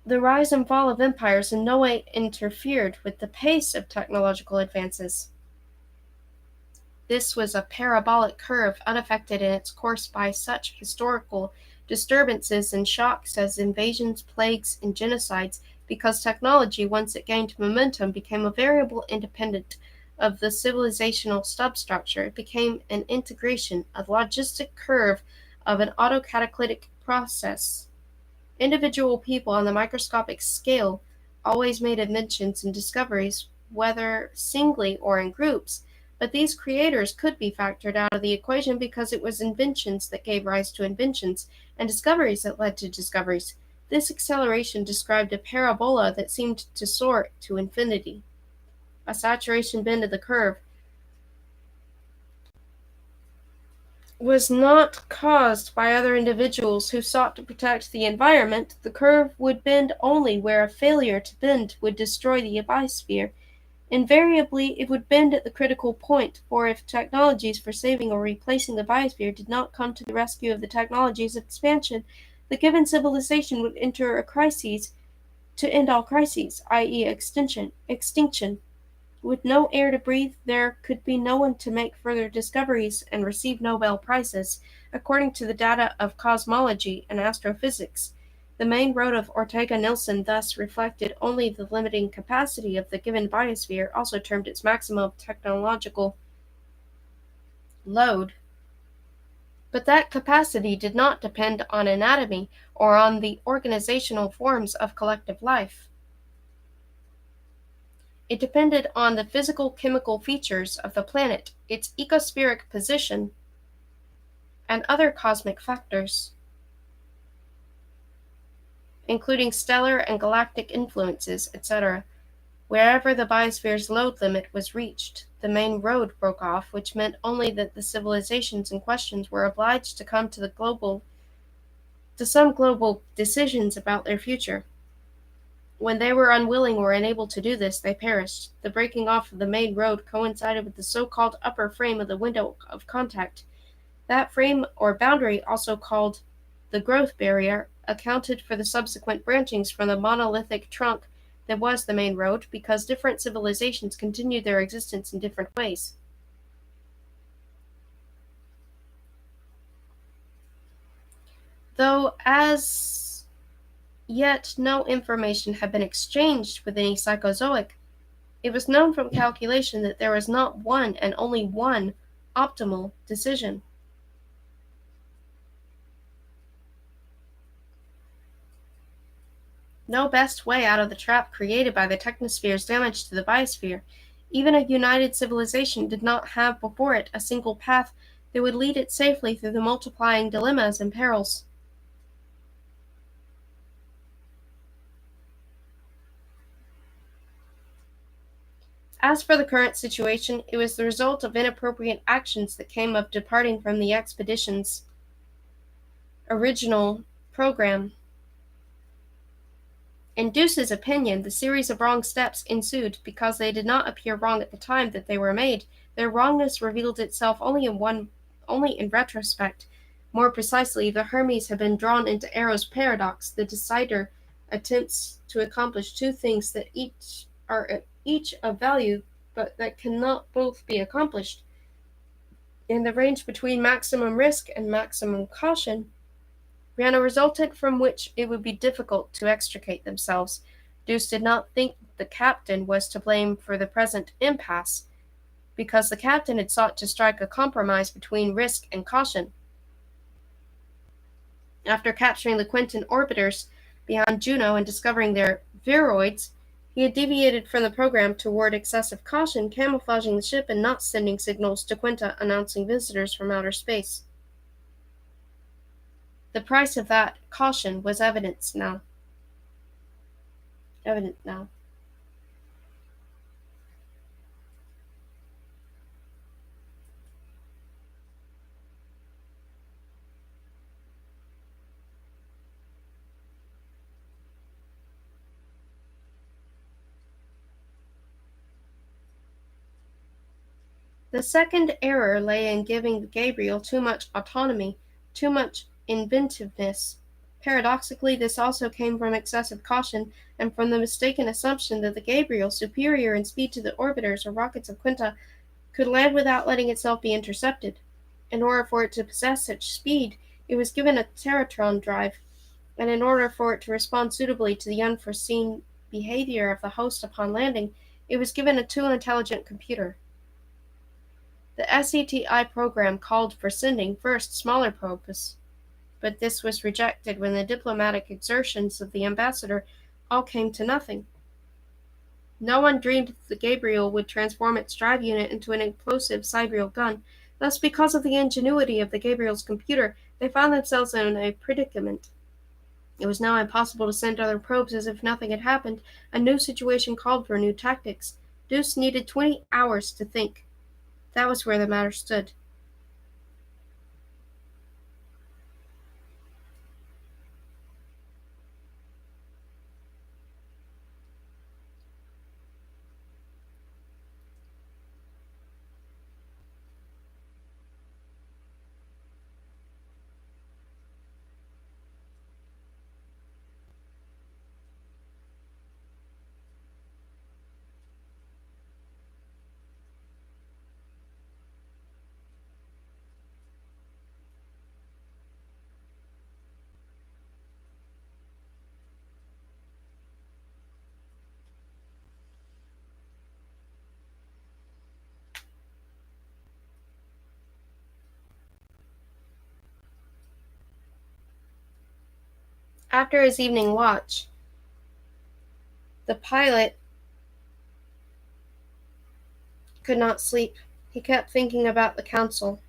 the rise and fall of empires in no way interfered with the pace of technological advances. This was a parabolic curve, unaffected in its course by such historical disturbances and shocks as invasions, plagues, and genocides, because technology, once it gained momentum, became a variable independent of the civilizational substructure. It became an integration, a logistic curve of an autocatalytic process. Individual people on the microscopic scale always made inventions and discoveries, whether singly or in groups, but these creators could be factored out of the equation because it was inventions that gave rise to inventions, and discoveries that led to discoveries. This acceleration described a parabola that seemed to soar to infinity. A saturation bend of the curve was not caused by other individuals who sought to protect the environment. The curve would bend only where a failure to bend would destroy the biosphere. Invariably, it would bend at the critical point, for if technologies for saving or replacing the biosphere did not come to the rescue of the technologies of expansion, the given civilization would enter a crisis to end all crises, i.e., extinction. With no air to breathe, there could be no one to make further discoveries and receive Nobel Prizes, according to the data of cosmology and astrophysics. The main road of Ortega-Nielsen thus reflected only the limiting capacity of the given biosphere, also termed its maximum technological load. But that capacity did not depend on anatomy or on the organizational forms of collective life. It depended on the physical-chemical features of the planet, its ecospheric position, and other cosmic factors, including stellar and galactic influences, etc. Wherever the biosphere's load limit was reached, the main road broke off, which meant only that the civilizations in question were obliged to come to some global decisions about their future. When they were unwilling or unable to do this, they perished. The breaking off of the main road coincided with the so-called upper frame of the window of contact. That frame or boundary, also called the growth barrier, accounted for the subsequent branchings from the monolithic trunk that was the main road, because different civilizations continued their existence in different ways. Though as yet no information had been exchanged with any Psychozoic, it was known from calculation that there was not one and only one optimal decision. No best way out of the trap created by the technosphere's damage to the biosphere. Even a united civilization did not have before it a single path that would lead it safely through the multiplying dilemmas and perils. As for the current situation, it was the result of inappropriate actions that came of departing from the expedition's original program. In Deuce's opinion, the series of wrong steps ensued because they did not appear wrong at the time that they were made. Their wrongness revealed itself only in retrospect. More precisely, the Hermes had been drawn into Arrow's paradox. The decider attempts to accomplish two things that are each of value, but that cannot both be accomplished. In the range between maximum risk and maximum caution ran a resultant from which it would be difficult to extricate themselves. Deuce did not think the captain was to blame for the present impasse, because the captain had sought to strike a compromise between risk and caution. After capturing the Quinton orbiters beyond Juno and discovering their viroids, he had deviated from the program toward excessive caution, camouflaging the ship and not sending signals to Quinta announcing visitors from outer space. The price of that caution was evident now. The second error lay in giving Gabriel too much autonomy, too much inventiveness. Paradoxically, this also came from excessive caution and from the mistaken assumption that the Gabriel, superior in speed to the orbiters or rockets of Quinta, could land without letting itself be intercepted. In order for it to possess such speed, it was given a Teratron drive, and in order for it to respond suitably to the unforeseen behavior of the host upon landing, it was given a too intelligent computer. The SETI program called for sending first smaller probes, but this was rejected when the diplomatic exertions of the ambassador all came to nothing. No one dreamed that the Gabriel would transform its drive unit into an explosive sidereal gun. Thus, because of the ingenuity of the Gabriel's computer, they found themselves in a predicament. It was now impossible to send other probes as if nothing had happened. A new situation called for new tactics. Deuce needed 20 hours to think. That was where the matter stood. After his evening watch, the pilot could not sleep. He kept thinking about the council.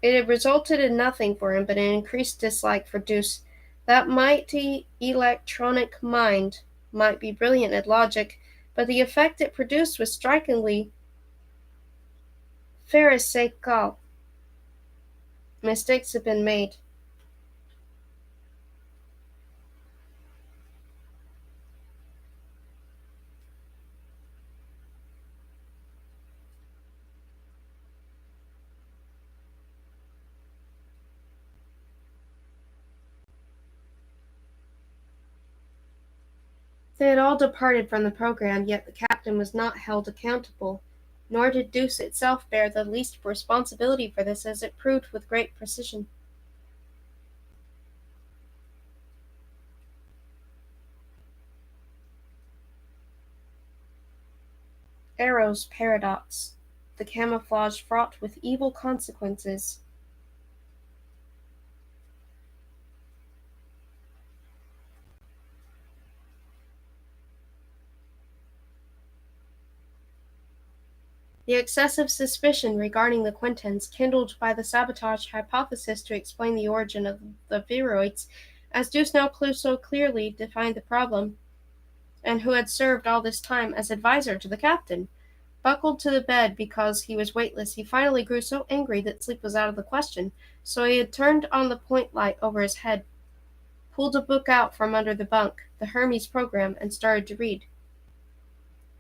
It had resulted in nothing for him but an increased dislike for Deuce. That mighty electronic mind might be brilliant at logic, but the effect it produced was strikingly pharisaical. Mistakes had been made. They had all departed from the program, yet the captain was not held accountable, nor did Deuce itself bear the least responsibility for this, as it proved with great precision. Arrow's paradox, the camouflage fraught with evil consequences. The excessive suspicion regarding the Quintans, kindled by the sabotage hypothesis to explain the origin of the viroids, as Deuce now so clearly defined the problem, and who had served all this time as adviser to the captain. Buckled to the bed because he was weightless, he finally grew so angry that sleep was out of the question, so he had turned on the point light over his head, pulled a book out from under the bunk, the Hermes program, and started to read.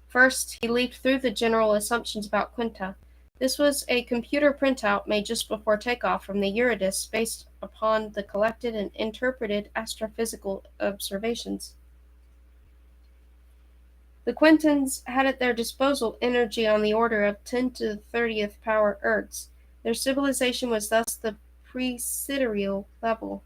First, he leafed through the general assumptions about Quinta. This was a computer printout made just before takeoff from the Eurydice based upon the collected and interpreted astrophysical observations. The Quintans had at their disposal energy on the order of 10 to the 30th power ergs. Their civilization was thus the pre-sidereal level.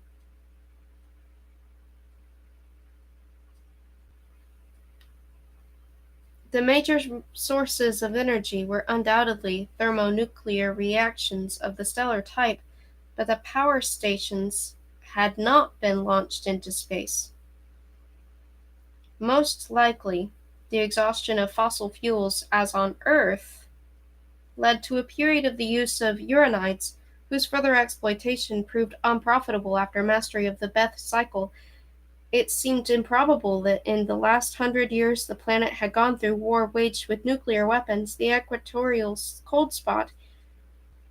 The major sources of energy were undoubtedly thermonuclear reactions of the stellar type, but the power stations had not been launched into space. Most likely, the exhaustion of fossil fuels, as on Earth, led to a period of the use of uranides, whose further exploitation proved unprofitable after mastery of the Bethe cycle. It seemed improbable that in the last 100 years the planet had gone through war waged with nuclear weapons. The equatorial cold spot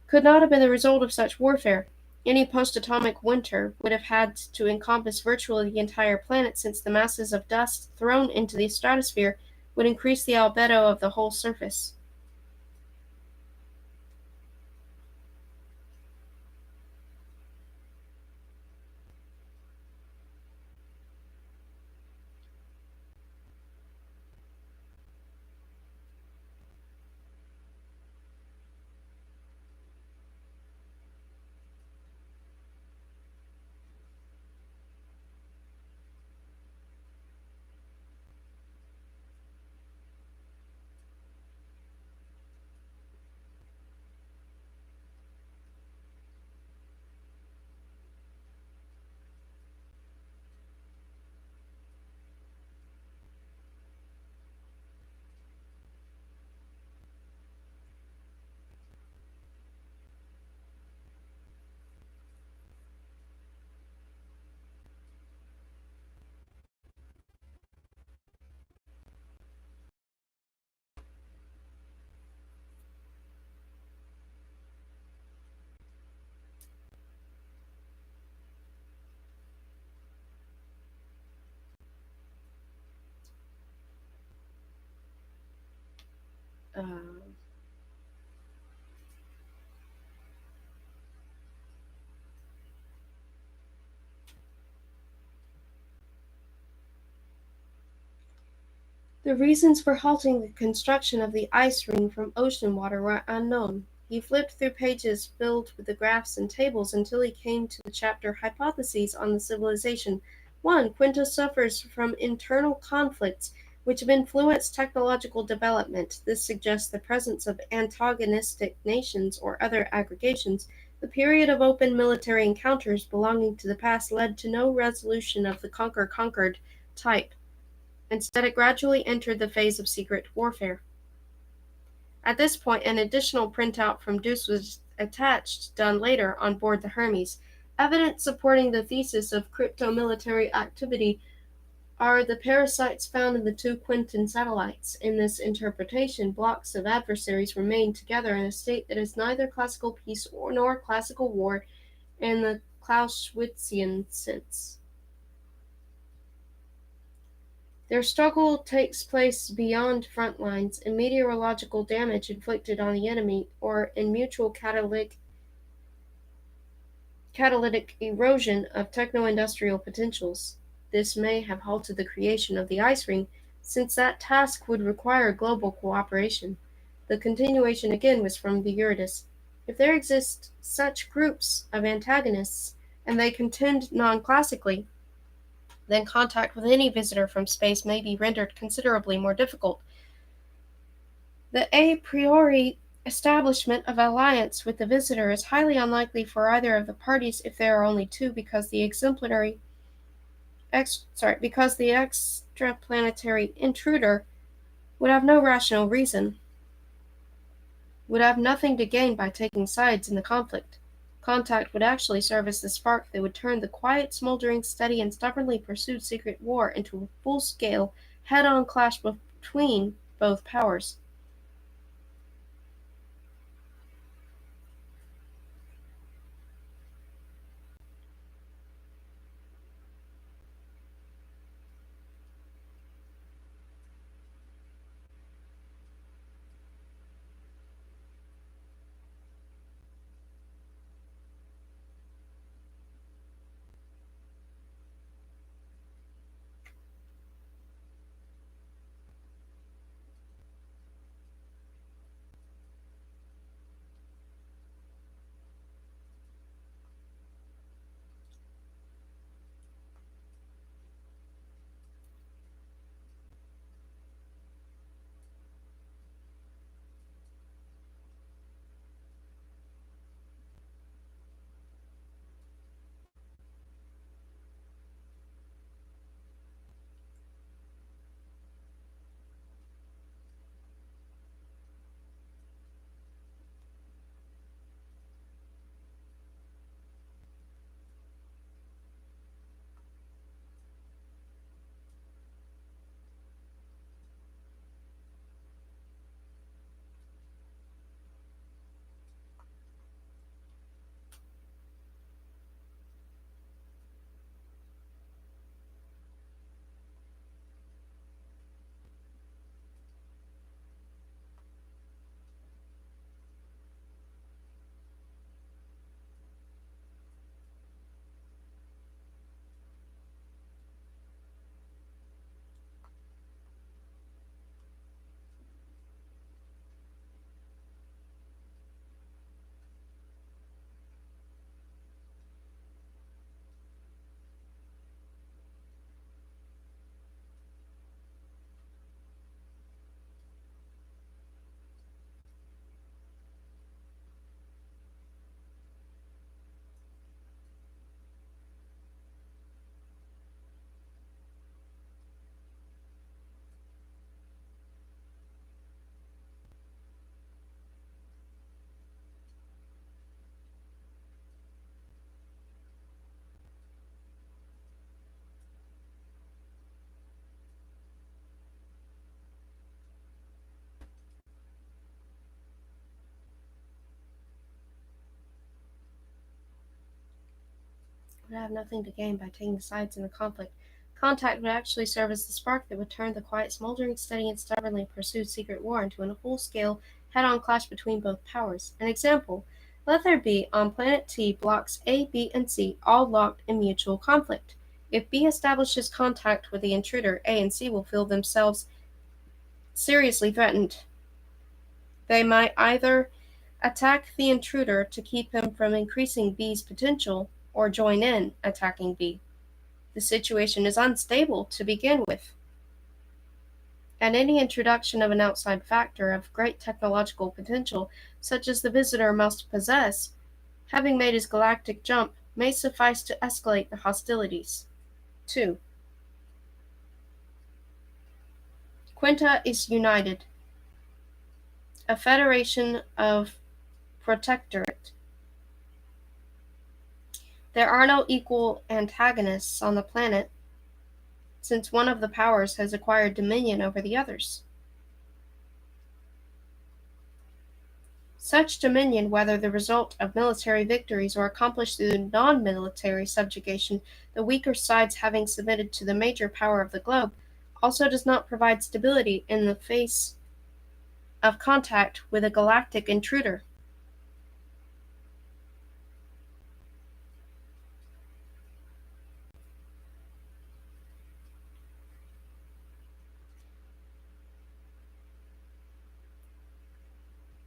could not have been the result of such warfare. Any post-atomic winter would have had to encompass virtually the entire planet, since the masses of dust thrown into the stratosphere would increase the albedo of the whole surface. Uh, The reasons for halting the construction of the ice ring from ocean water were unknown. He flipped through pages filled with the graphs and tables until he came to the chapter Hypotheses on the Civilization. 1. Quinta suffers from internal conflicts which have influenced technological development. This suggests the presence of antagonistic nations or other aggregations. The period of open military encounters belonging to the past led to no resolution of the conquer-conquered type. Instead, it gradually entered the phase of secret warfare. At this point, an additional printout from Deuce was attached, done later, on board the Hermes. Evidence supporting the thesis of crypto-military activity are the parasites found in the two Quintan satellites. In this interpretation, blocks of adversaries remain together in a state that is neither classical peace nor classical war in the Clausewitzian sense. Their struggle takes place beyond front lines, in meteorological damage inflicted on the enemy, or in mutual catalytic erosion of techno-industrial potentials. This may have halted the creation of the ice ring, since that task would require global cooperation. The continuation again was from the Eurydice. If there exist such groups of antagonists, and they contend non-classically, then contact with any visitor from space may be rendered considerably more difficult. The a priori establishment of alliance with the visitor is highly unlikely for either of the parties if there are only two, because the because the extraplanetary intruder would have no rational reason, would have nothing to gain by taking sides in the conflict. Contact would actually serve as the spark that would turn the quiet, smoldering, steady, and stubbornly pursued secret war into a full-scale, head-on clash between both powers. Would have nothing to gain by taking sides in the conflict. Contact would actually serve as the spark that would turn the quiet, smoldering, steady, and stubbornly pursued secret war into a full-scale, head-on clash between both powers. An example: let there be on planet T blocks A, B, and C, all locked in mutual conflict. If B establishes contact with the intruder, A and C will feel themselves seriously threatened. They might either attack the intruder to keep him from increasing B's potential, or join in attacking B. The situation is unstable to begin with, and any introduction of an outside factor of great technological potential, such as the visitor must possess, having made his galactic jump, may suffice to escalate the hostilities. 2. Quinta is united, a federation of protectorate. There are no equal antagonists on the planet, since one of the powers has acquired dominion over the others. Such dominion, whether the result of military victories or accomplished through non-military subjugation, the weaker sides having submitted to the major power of the globe, also does not provide stability in the face of contact with a galactic intruder.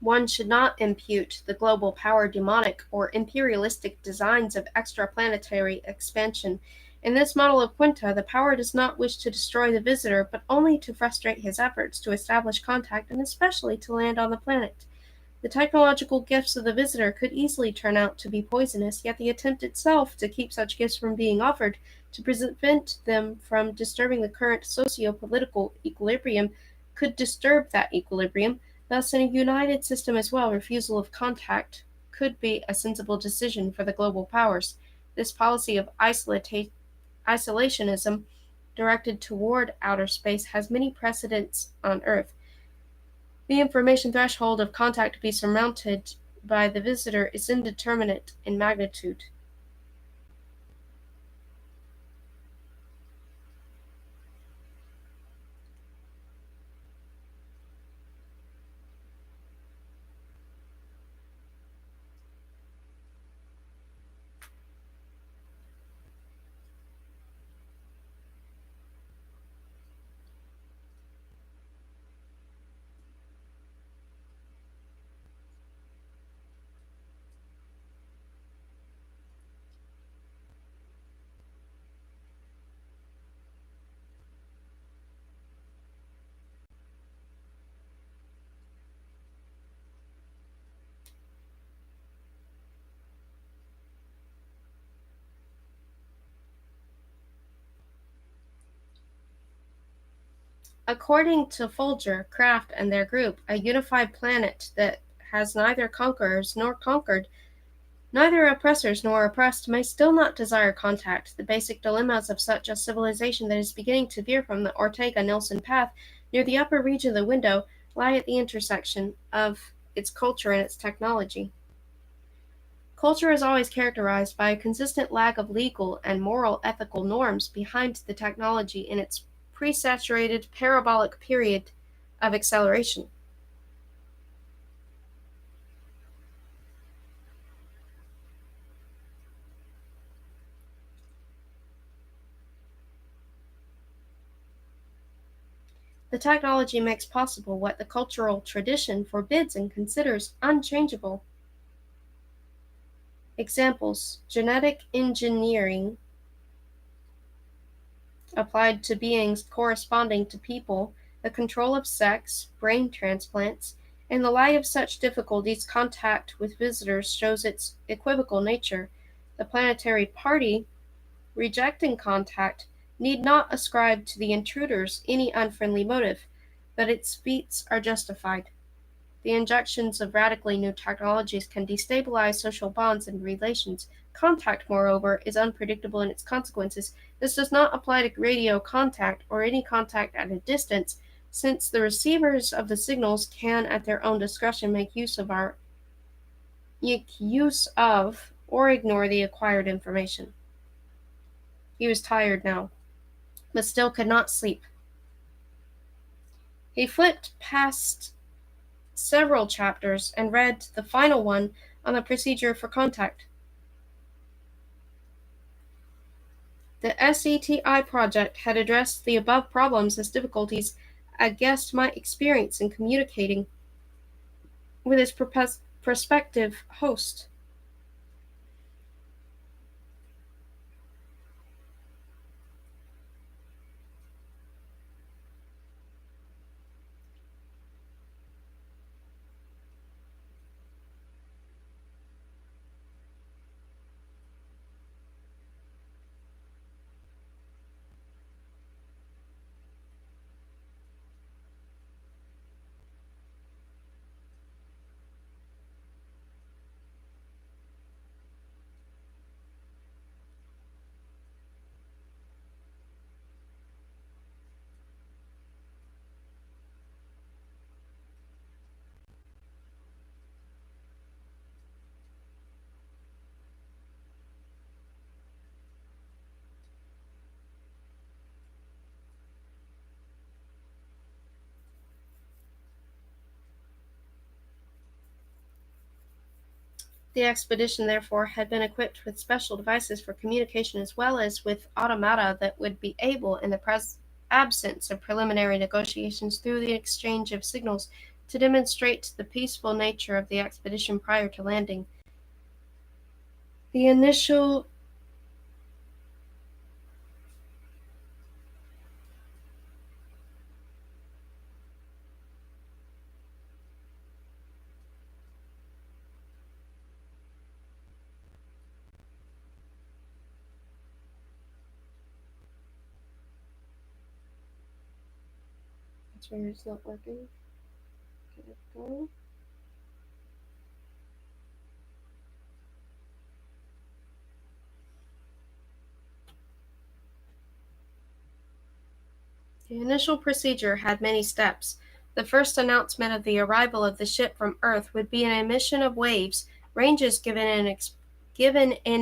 One should not impute the global power demonic or imperialistic designs of extraplanetary expansion. In this model of Quinta, the power does not wish to destroy the visitor, but only to frustrate his efforts to establish contact and especially to land on the planet. The technological gifts of the visitor could easily turn out to be poisonous, yet the attempt itself to keep such gifts from being offered, to prevent them from disturbing the current socio-political equilibrium, could disturb that equilibrium. Thus, in a united system as well, refusal of contact could be a sensible decision for the global powers. This policy of isolationism directed toward outer space has many precedents on Earth. The information threshold of contact to be surmounted by the visitor is indeterminate in magnitude. According to Folger, Kraft, and their group, a unified planet that has neither conquerors nor conquered, neither oppressors nor oppressed, may still not desire contact. The basic dilemmas of such a civilization that is beginning to veer from the Ortega-Nilsson path near the upper region of the window lie at the intersection of its culture and its technology. Culture is always characterized by a consistent lack of legal and moral ethical norms behind the technology in its presaturated parabolic period of acceleration. The technology makes possible what the cultural tradition forbids and considers unchangeable. Examples: genetic engineering applied to beings corresponding to people, the control of sex, brain transplants. In the light of such difficulties, contact with visitors shows its equivocal nature. The planetary party, rejecting contact, need not ascribe to the intruders any unfriendly motive, but its feats are justified. The injections of radically new technologies can destabilize social bonds and relations. Contact, moreover, is unpredictable in its consequences. This does not apply to radio contact or any contact at a distance, since the receivers of the signals can, at their own discretion, make use of or ignore the acquired information. He was tired now, but still could not sleep. He flipped past several chapters and read the final one on the procedure for contact. The SETI project had addressed the above problems as difficulties a guest might experience in communicating with his prospective host. The expedition, therefore, had been equipped with special devices for communication as well as with automata that would be able, in the absence of preliminary negotiations through the exchange of signals, to demonstrate the peaceful nature of the expedition prior to landing. The initial it's not working. Get it going. The initial procedure had many steps. The first announcement of the arrival of the ship from Earth would be an emission of waves, ranges given in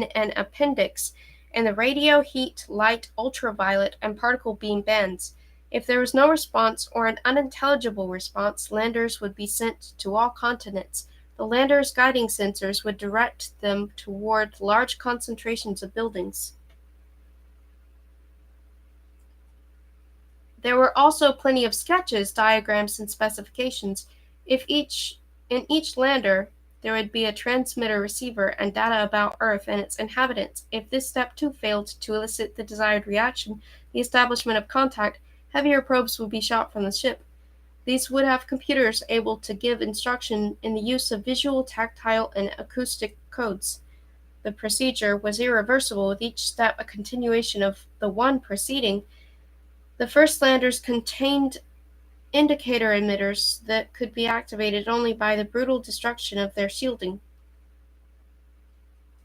an appendix, and the radio, heat, light, ultraviolet, and particle beam bands. If there was no response or an unintelligible response, landers would be sent to all continents. The landers' guiding sensors would direct them toward large concentrations of buildings. There were also plenty of sketches, diagrams, and specifications. In each lander there would be a transmitter receiver and data about Earth and its inhabitants. If this step too failed to elicit the desired reaction, the establishment of contact, heavier probes would be shot from the ship. These would have computers able to give instruction in the use of visual, tactile, and acoustic codes. The procedure was irreversible, with each step a continuation of the one preceding. The first landers contained indicator emitters that could be activated only by the brutal destruction of their shielding.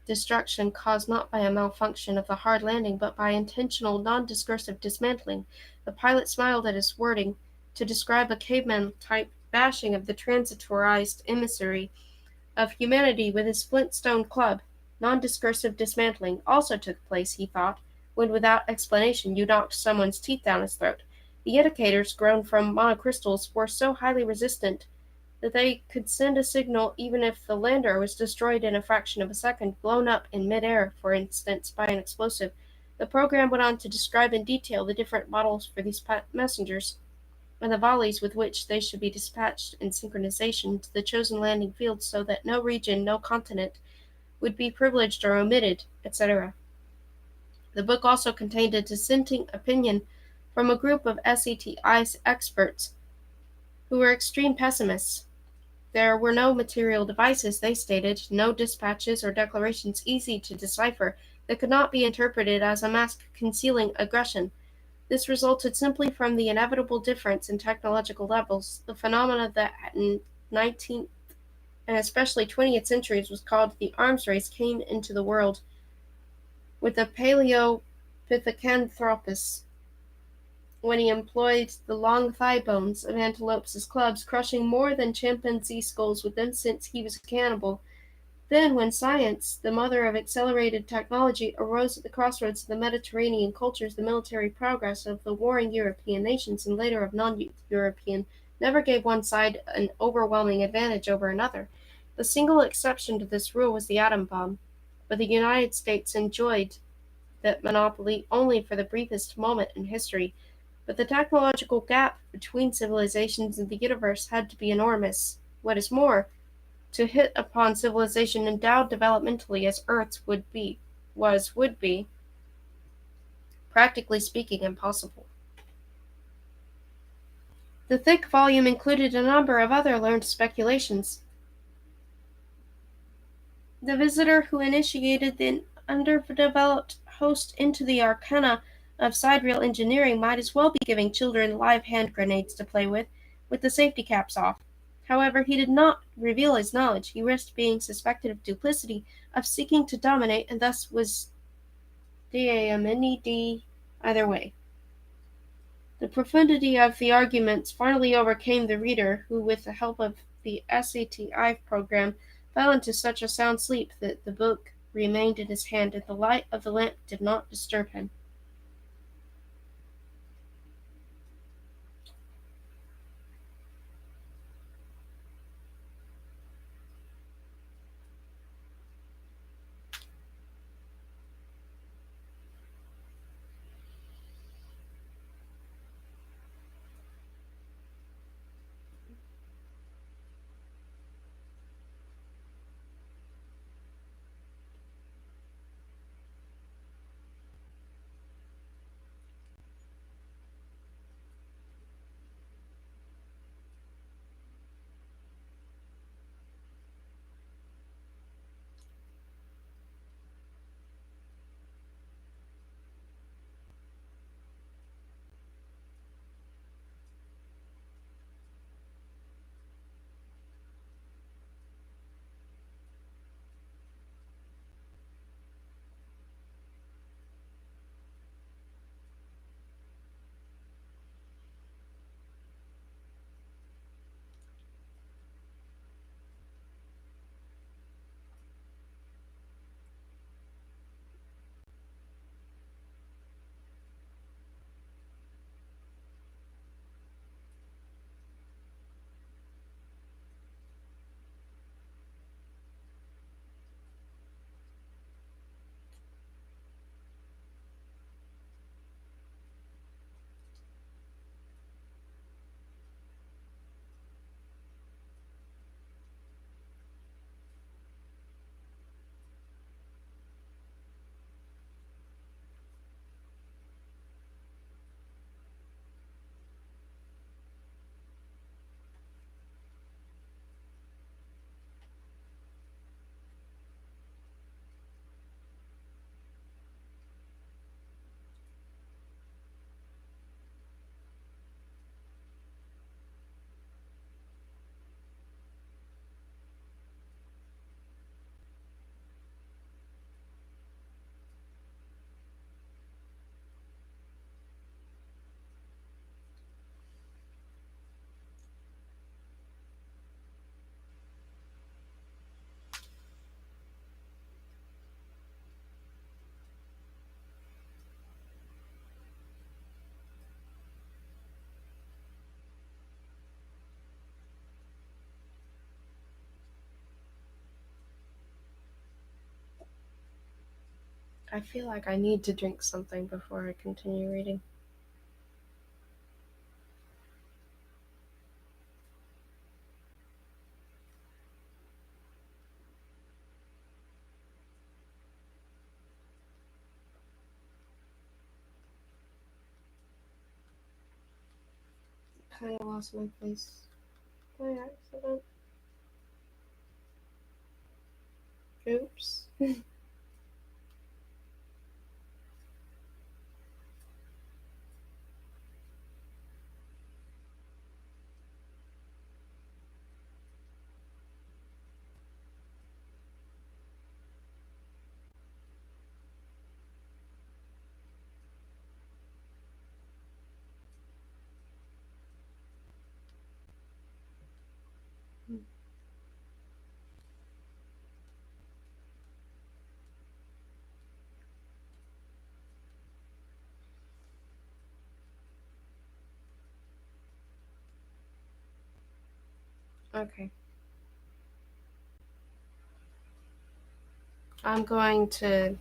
Destruction caused not by a malfunction of the hard landing, but by intentional, non-discursive dismantling. The pilot smiled at his wording to describe a caveman-type bashing of the transitorized emissary of humanity with his flintstone club. Non-discursive dismantling also took place, he thought, when without explanation you knocked someone's teeth down his throat. The indicators, grown from monocrystals, were so highly resistant that they could send a signal even if the lander was destroyed in a fraction of a second, blown up in midair, for instance, by an explosive. The program went on to describe in detail the different models for these messengers, and the volleys with which they should be dispatched in synchronization to the chosen landing field so that no region, no continent, would be privileged or omitted, etc. The book also contained a dissenting opinion from a group of SETI experts who were extreme pessimists. There were no material devices, they stated, no dispatches or declarations easy to decipher that could not be interpreted as a mask concealing aggression. This resulted simply from the inevitable difference in technological levels, the phenomena that in 19th and especially 20th centuries was called the arms race came into the world with the Paleopithecantropus, when he employed the long thigh bones of antelopes as clubs, crushing more than chimpanzee skulls with them since he was a cannibal. Then, when science, the mother of accelerated technology, arose at the crossroads of the Mediterranean cultures, the military progress of the warring European nations and later of non-European never gave one side an overwhelming advantage over another. The single exception to this rule was the atom bomb, but the United States enjoyed that monopoly only for the briefest moment in history. But the technological gap between civilizations in the universe had to be enormous. What is more, to hit upon civilization endowed developmentally as Earth's would be, practically speaking, impossible. The thick volume included a number of other learned speculations. The visitor who initiated the underdeveloped host into the arcana of sidereal engineering might as well be giving children live hand grenades to play with the safety caps off. However, he did not reveal his knowledge. He risked being suspected of duplicity, of seeking to dominate, and thus was DAMNED either way. The profundity of the arguments finally overcame the reader, who, with the help of the SETI program, fell into such a sound sleep that the book remained in his hand, and the light of the lamp did not disturb him. I feel like I need to drink something before I continue reading. Kind of lost my place by accident. Oops. Okay. I'm going to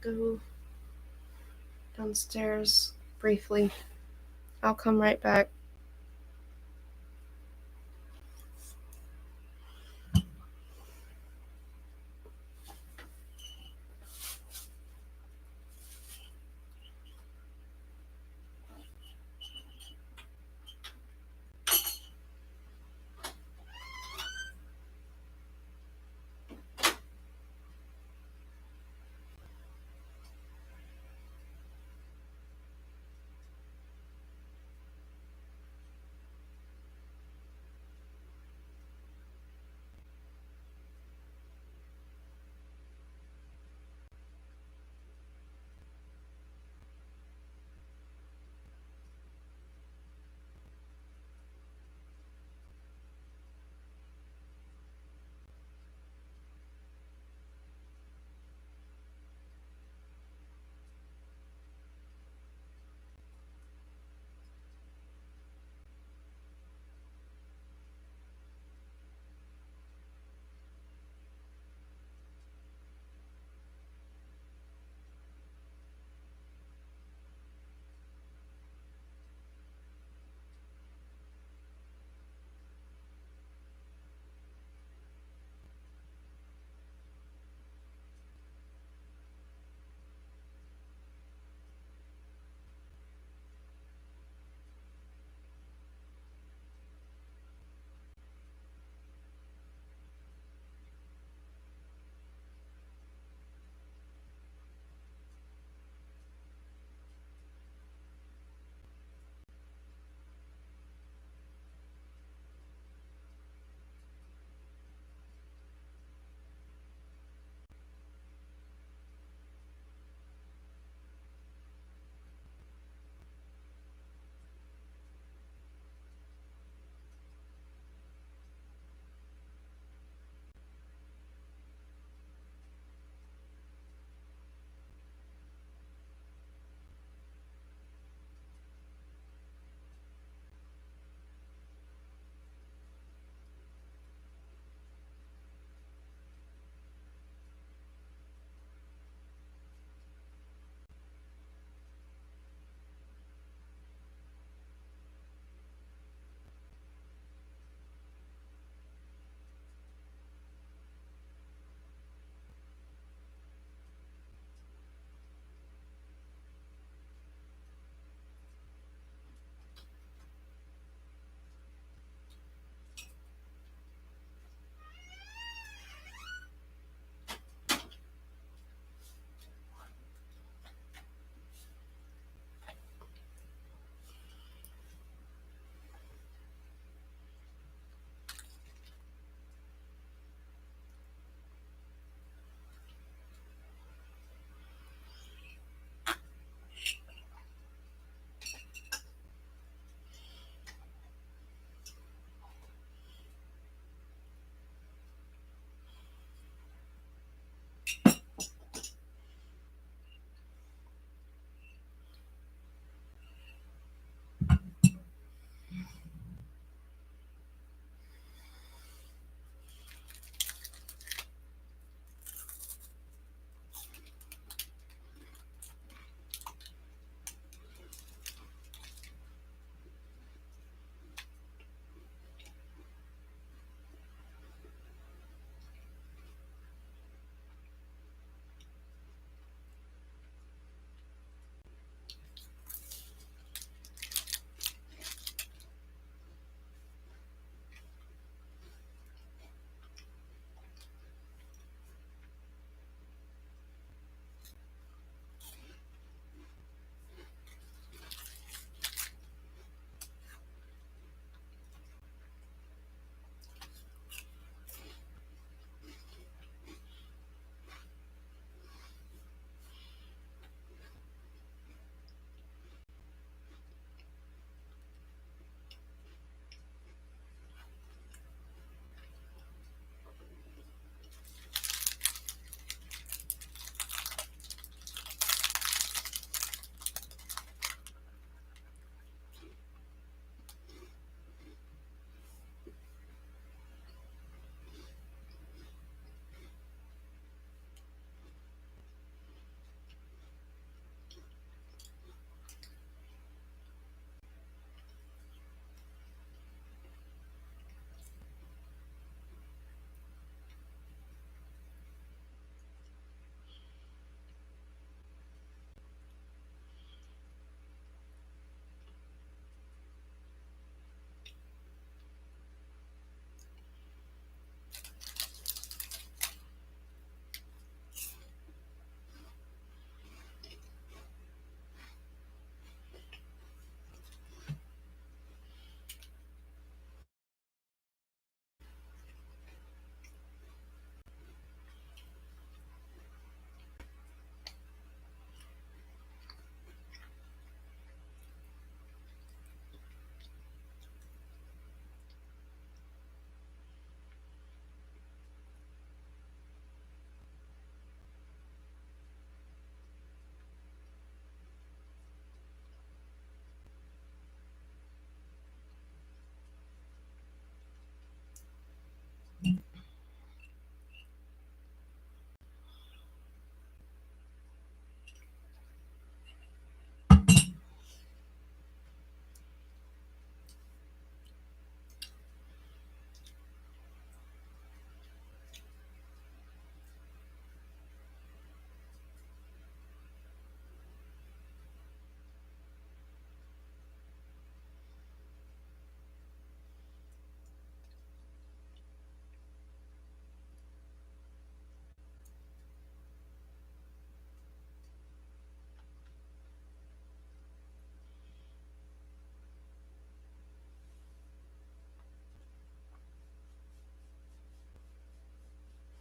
go downstairs briefly. I'll come right back.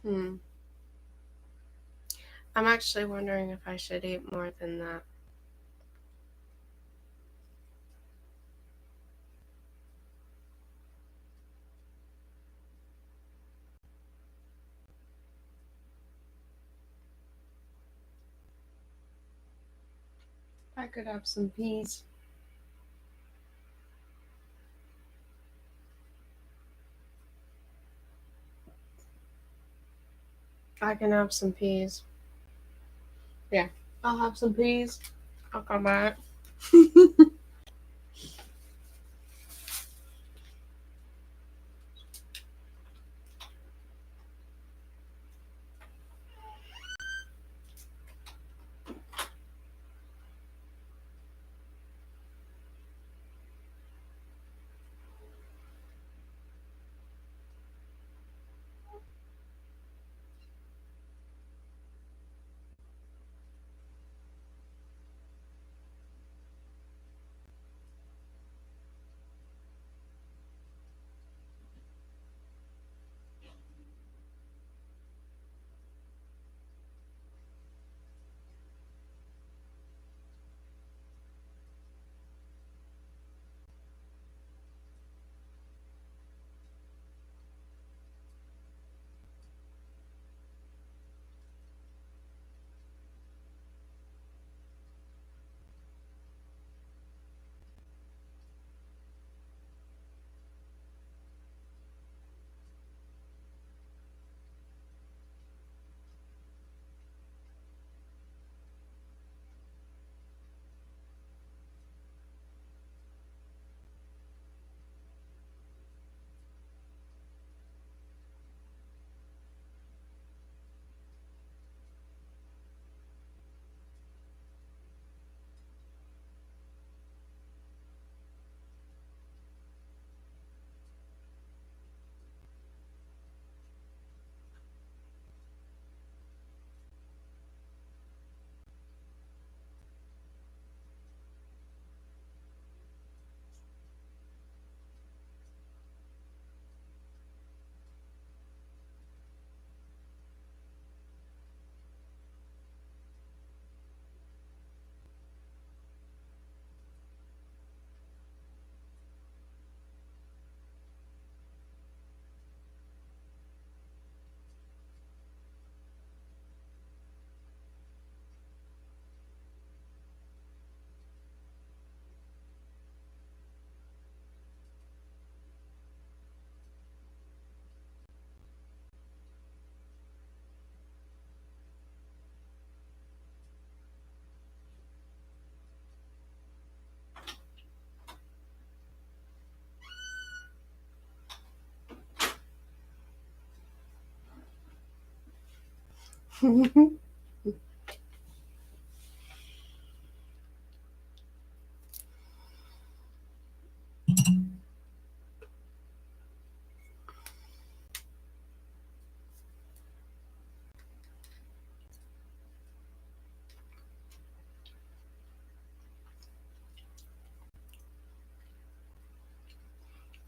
Hmm. I'm actually wondering if I should eat more than that. I could have some peas. I can have some peas. Yeah. I'll have some peas. I'll come back.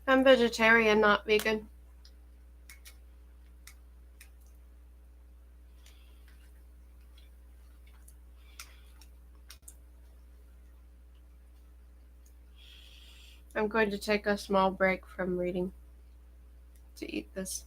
I'm vegetarian, not vegan. I'm going to take a small break from reading to eat this.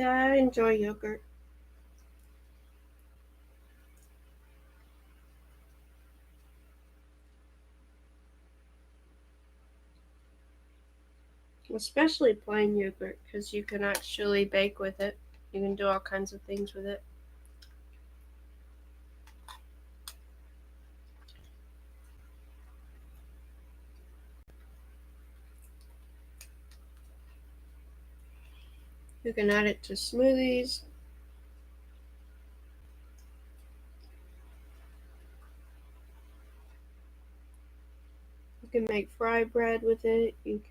Yeah, I enjoy yogurt. Especially plain yogurt because you can actually bake with it. You can do all kinds of things with it. You can add it to smoothies. You can make fry bread with it. You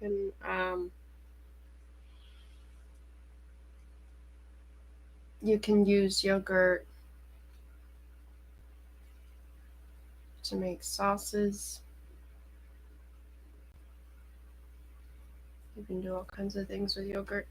can use yogurt to make sauces. You can do all kinds of things with yogurt.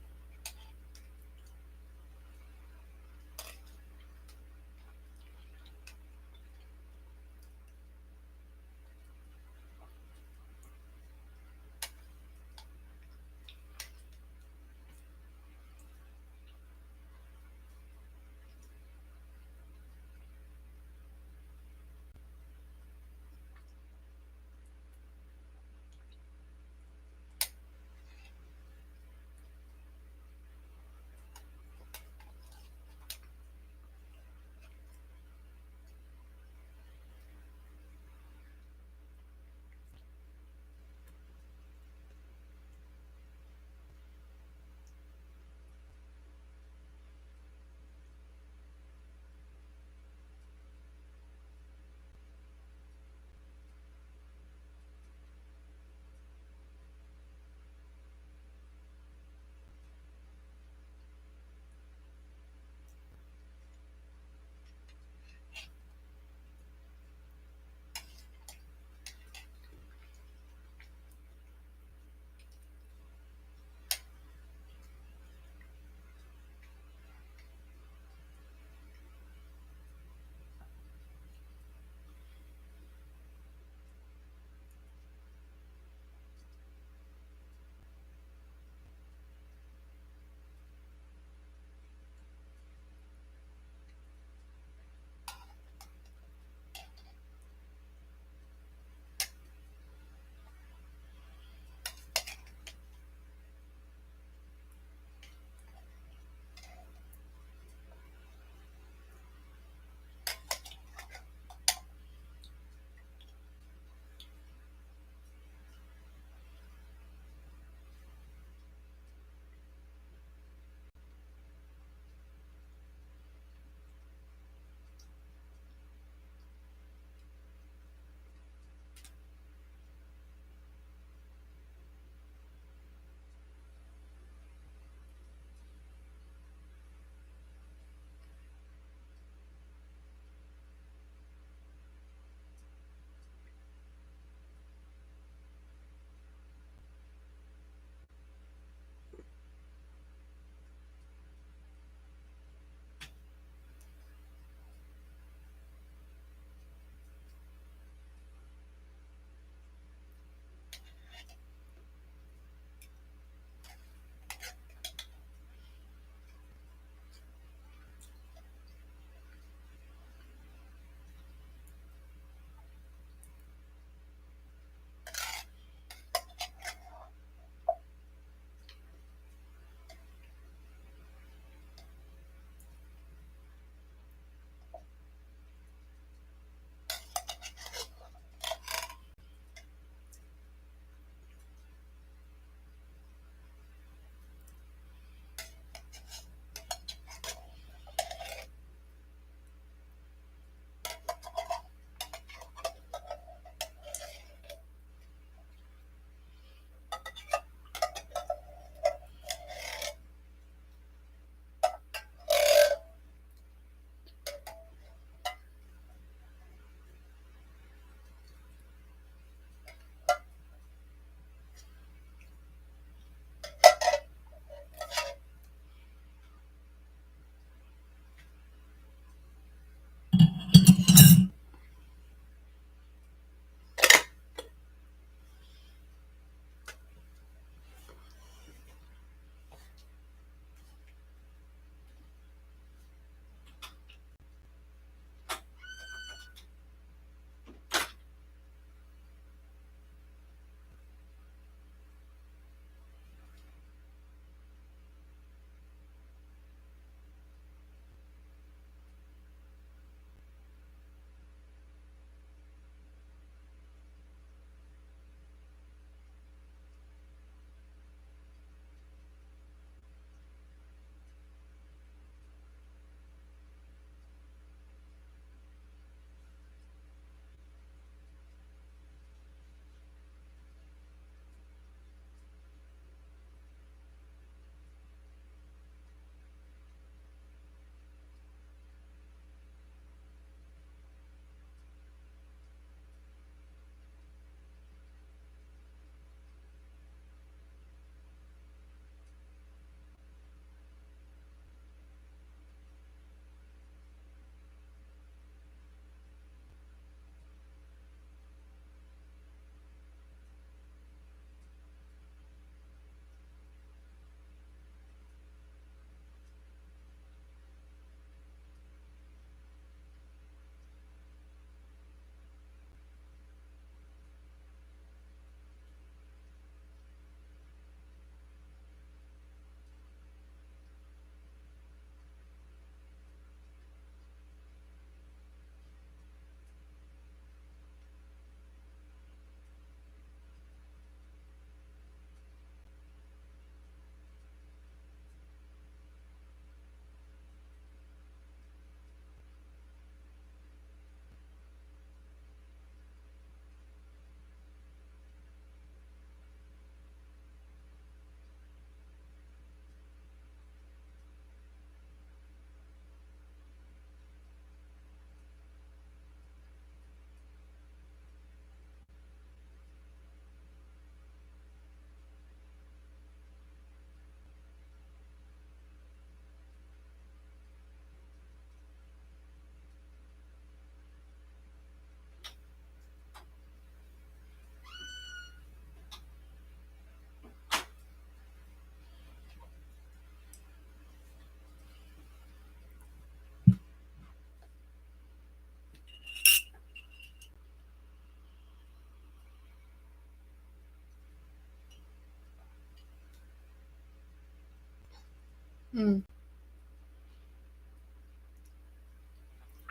Mm,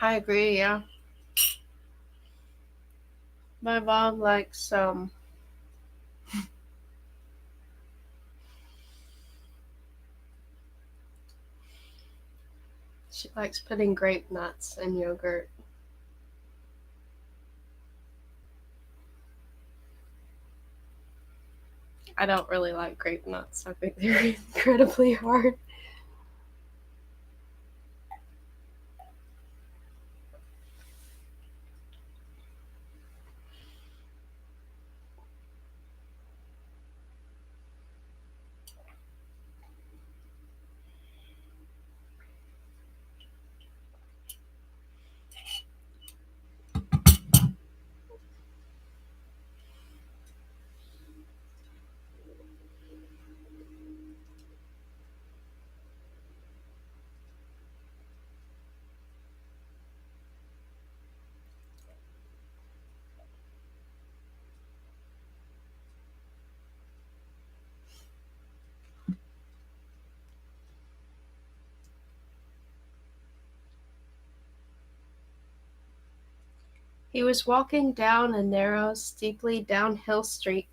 I agree, yeah. My mom likes she likes putting grape nuts in yogurt. I don't really like grape nuts. I think they're incredibly hard. He was walking down a narrow, steeply downhill street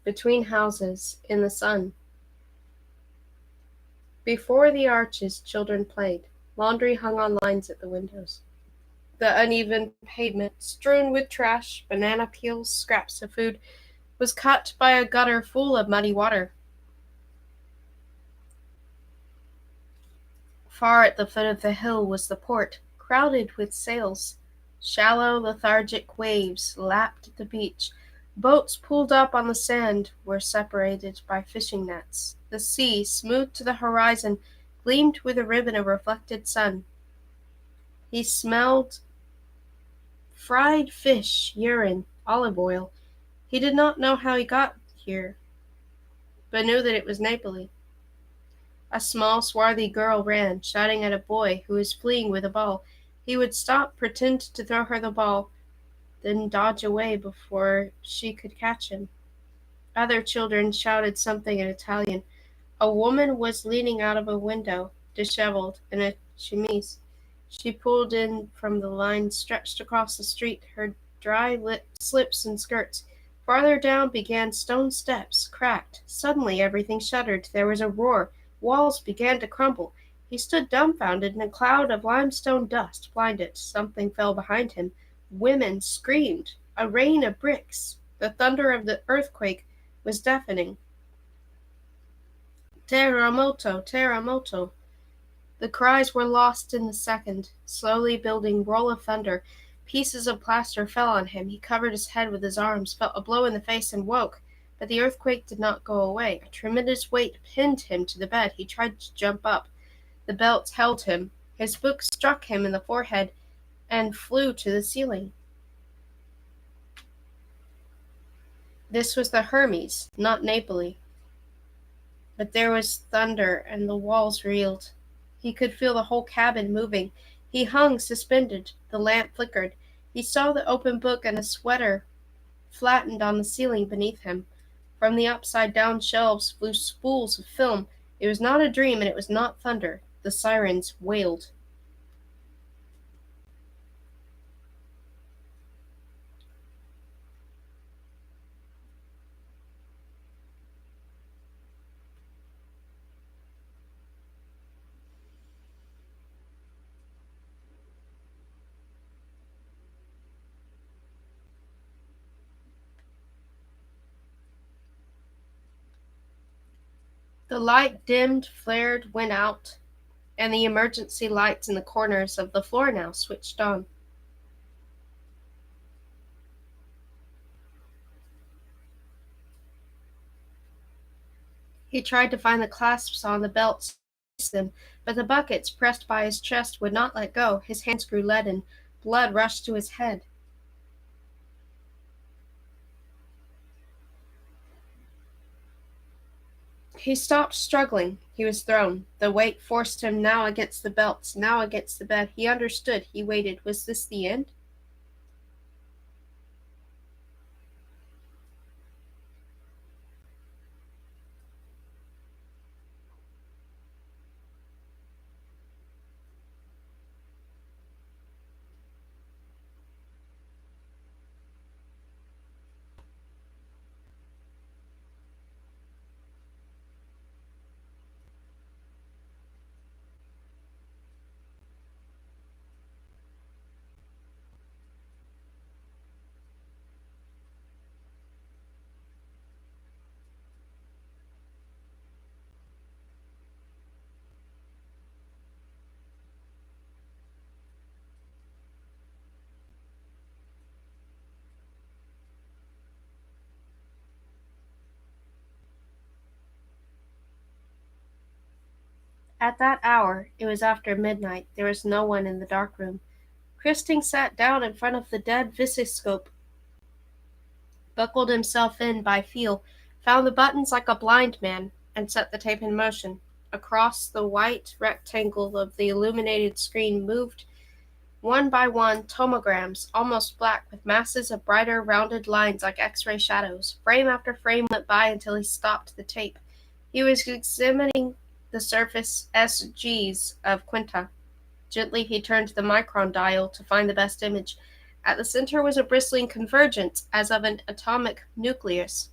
between houses in the sun. Before the arches, children played. Laundry hung on lines at the windows. The uneven pavement, strewn with trash, banana peels, scraps of food, was cut by a gutter full of muddy water. Far at the foot of the hill was the port, crowded with sails. Shallow, lethargic waves lapped at the beach. Boats pulled up on the sand were separated by fishing nets. The sea, smooth to the horizon, gleamed with a ribbon of reflected sun. He smelled fried fish, urine, olive oil. He did not know how he got here, but knew that it was Napoli. A small, swarthy girl ran, shouting at a boy who was fleeing with a ball. He would stop, pretend to throw her the ball, then dodge away before she could catch him. Other children shouted something in Italian. A woman was leaning out of a window, disheveled, in a chemise. She pulled in from the line stretched across the street, her dry slips and skirts. Farther down began stone steps, cracked. Suddenly everything shuddered. There was a roar. Walls began to crumble. He stood dumbfounded in a cloud of limestone dust, blinded. Something fell behind him. Women screamed. A rain of bricks. The thunder of the earthquake was deafening. Terremoto, terremoto. The cries were lost in the second, slowly building roll of thunder. Pieces of plaster fell on him. He covered his head with his arms, felt a blow in the face, and woke. But the earthquake did not go away. A tremendous weight pinned him to the bed. He tried to jump up. The belt held him. His book struck him in the forehead and flew to the ceiling. This was the Hermes, not Napoli. But there was thunder, and the walls reeled. He could feel the whole cabin moving. He hung suspended. The lamp flickered. He saw the open book and a sweater flattened on the ceiling beneath him. From the upside-down shelves flew spools of film. It was not a dream, and it was not thunder. The sirens wailed. The light dimmed, flared, went out, and the emergency lights in the corners of the floor now switched on. He tried to find the clasps on the belts, them, but the buckets pressed by his chest would not let go. His hands grew leaden. Blood rushed to his head. He stopped struggling. He was thrown. The weight forced him now against the belts, now against the bed. He understood. He waited. Was this the end? At that hour, it was after midnight, there was no one in the dark room. Christing sat down in front of the dead visiscope, buckled himself in by feel, found the buttons like a blind man, and set the tape in motion. Across the white rectangle of the illuminated screen moved, one by one, tomograms, almost black, with masses of brighter, rounded lines like X-ray shadows. Frame after frame went by until he stopped the tape. He was examining the surface SGs of Quinta. Gently he turned the micron dial to find the best image. At the center was a bristling convergence, as of an atomic nucleus,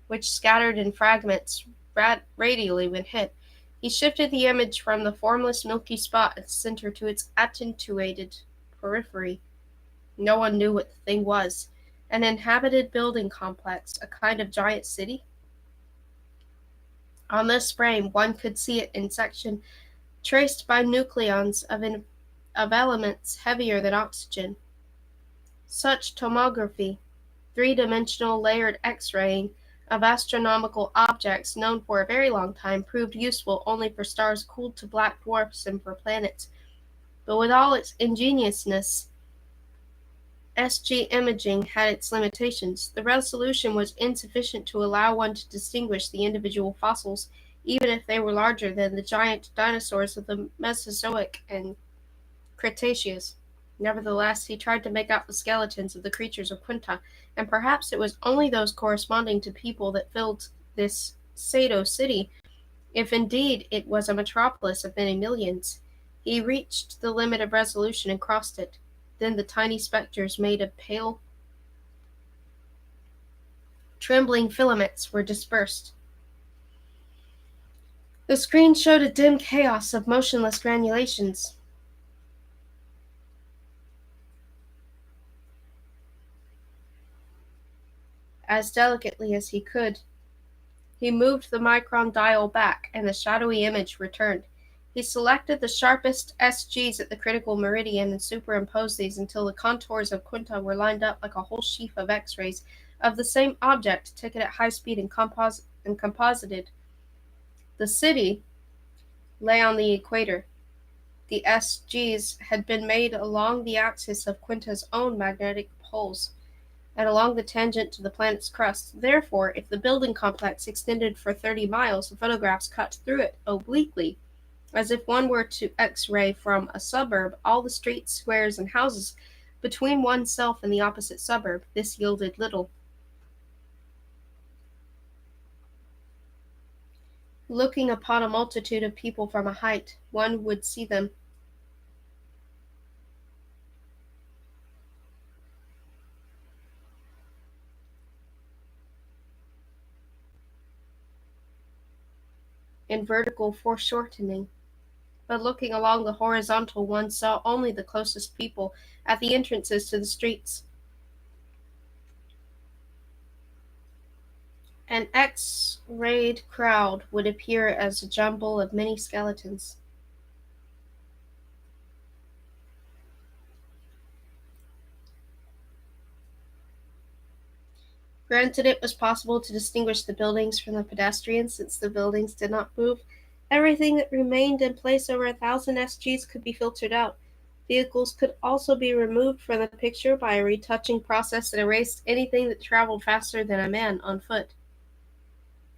which scattered in fragments radially when hit. He shifted the image from the formless milky spot at the center to its attenuated periphery. No one knew what the thing was. An inhabited building complex, a kind of giant city? On this frame, one could see it in section, traced by nucleons of elements heavier than oxygen. Such tomography, three-dimensional layered X-raying of astronomical objects known for a very long time, proved useful only for stars cooled to black dwarfs and for planets. But with all its ingeniousness, SG imaging had its limitations. The resolution was insufficient to allow one to distinguish the individual fossils, even if they were larger than the giant dinosaurs of the Mesozoic and Cretaceous. Nevertheless, he tried to make out the skeletons of the creatures of Quinta, and perhaps it was only those corresponding to people that filled this Sado city, if indeed it was a metropolis of many millions. He reached the limit of resolution and crossed it. Then the tiny specters made of pale, trembling filaments were dispersed. The screen showed a dim chaos of motionless granulations. As delicately as he could, he moved the micron dial back, and the shadowy image returned. He selected the sharpest SGs at the critical meridian and superimposed these until the contours of Quinta were lined up like a whole sheaf of X-rays of the same object, taken at high speed and composited. The city lay on the equator. The SGs had been made along the axis of Quinta's own magnetic poles, and along the tangent to the planet's crust. Therefore, if the building complex extended for 30 miles, the photographs cut through it obliquely, as if one were to X-ray from a suburb all the streets, squares, and houses between oneself and the opposite suburb. This yielded little. Looking upon a multitude of people from a height, one would see them in vertical foreshortening. But looking along the horizontal, one saw only the closest people at the entrances to the streets. An X-rayed crowd would appear as a jumble of many skeletons. Granted, it was possible to distinguish the buildings from the pedestrians, since the buildings did not move. Everything that remained in place over 1,000 SGs could be filtered out. Vehicles could also be removed from the picture by a retouching process that erased anything that traveled faster than a man on foot.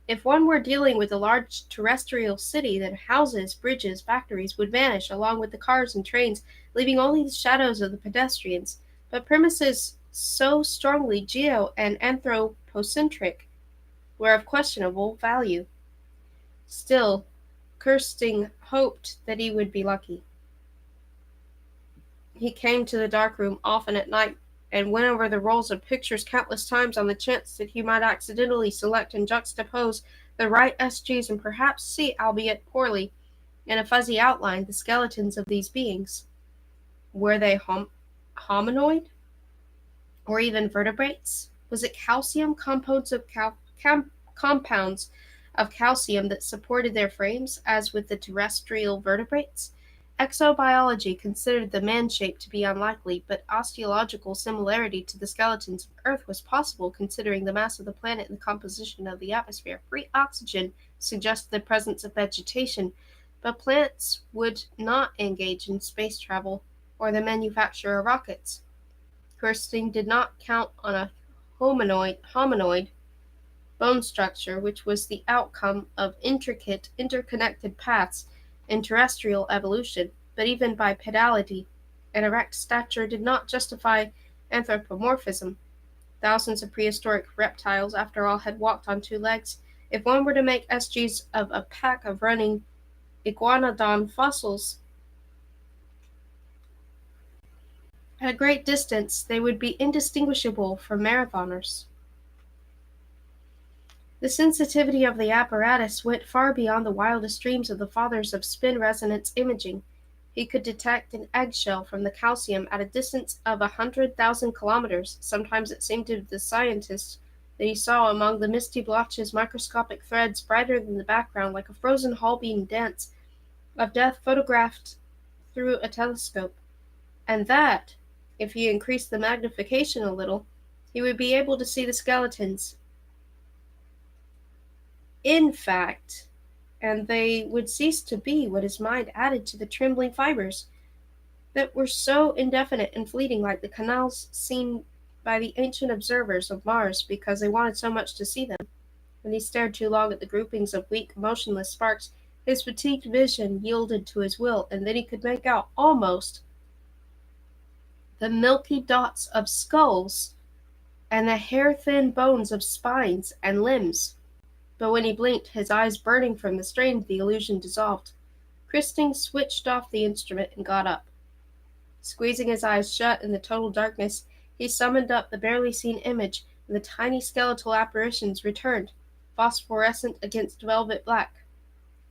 If one were dealing with a large terrestrial city, then houses, bridges, factories would vanish along with the cars and trains, leaving only the shadows of the pedestrians. But premises so strongly geo- and anthropocentric were of questionable value. Still, Kirsting hoped that he would be lucky. He came to the darkroom often at night and went over the rolls of pictures countless times on the chance that he might accidentally select and juxtapose the right SGs and perhaps see, albeit poorly, in a fuzzy outline, the skeletons of these beings. Were they hominoid? Or even vertebrates? Was it calcium compounds of compounds of calcium that supported their frames, as with the terrestrial vertebrates? Exobiology considered the man shape to be unlikely, but osteological similarity to the skeletons of Earth was possible considering the mass of the planet and the composition of the atmosphere. Free oxygen suggested the presence of vegetation, But plants would not engage in space travel or the manufacture of rockets. Kirstein did not count on a hominoid bone structure, which was the outcome of intricate, interconnected paths in terrestrial evolution, but even bipedality. An erect stature did not justify anthropomorphism. Thousands of prehistoric reptiles, after all, had walked on two legs. If one were to make SGs of a pack of running iguanodon fossils at a great distance, they would be indistinguishable from marathoners. The sensitivity of the apparatus went far beyond the wildest dreams of the fathers of spin resonance imaging. He could detect an eggshell from the calcium at a distance of 100,000 kilometers. Sometimes it seemed to the scientist that he saw among the misty blotches microscopic threads brighter than the background, like a frozen hall-beam dance of death photographed through a telescope. And that, if he increased the magnification a little, he would be able to see the skeletons. In fact, and they would cease to be what his mind added to the trembling fibers that were so indefinite and fleeting, like the canals seen by the ancient observers of Mars because they wanted so much to see them. When he stared too long at the groupings of weak, motionless sparks, his fatigued vision yielded to his will, and then he could make out almost the milky dots of skulls and the hair-thin bones of spines and limbs. But when he blinked, his eyes burning from the strain, the illusion dissolved. Kirstein switched off the instrument and got up. Squeezing his eyes shut in the total darkness, he summoned up the barely seen image, and the tiny skeletal apparitions returned, phosphorescent against velvet black.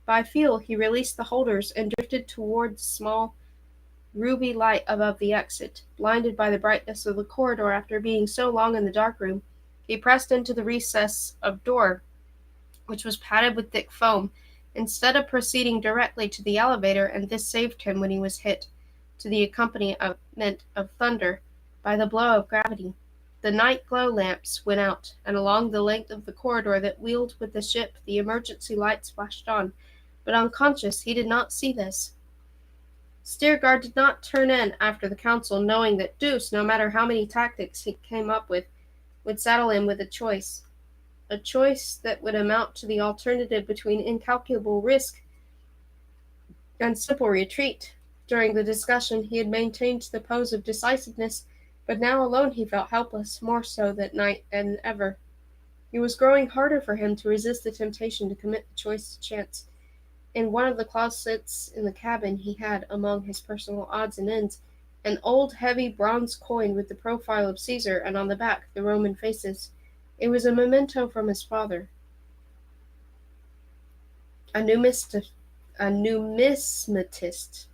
By feel, he released the holders and drifted toward the small, ruby light above the exit. Blinded by the brightness of the corridor after being so long in the dark room, he pressed into the recess of door, which was padded with thick foam, instead of proceeding directly to the elevator, and this saved him when he was hit, to the accompaniment of thunder, by the blow of gravity. The night glow lamps went out, and along the length of the corridor that wheeled with the ship the emergency lights flashed on, but unconscious, he did not see this. Steergard did not turn in after the council, knowing that Deuce, no matter how many tactics he came up with, would saddle him with a choice that would amount to the alternative between incalculable risk and simple retreat. During the discussion, he had maintained the pose of decisiveness, but now alone he felt helpless, more so that night than ever. It was growing harder for him to resist the temptation to commit the choice to chance. In one of the closets in the cabin he had, among his personal odds and ends, an old heavy bronze coin with the profile of Caesar, and on the back the Roman faces. It was a memento from his father. A numismatist.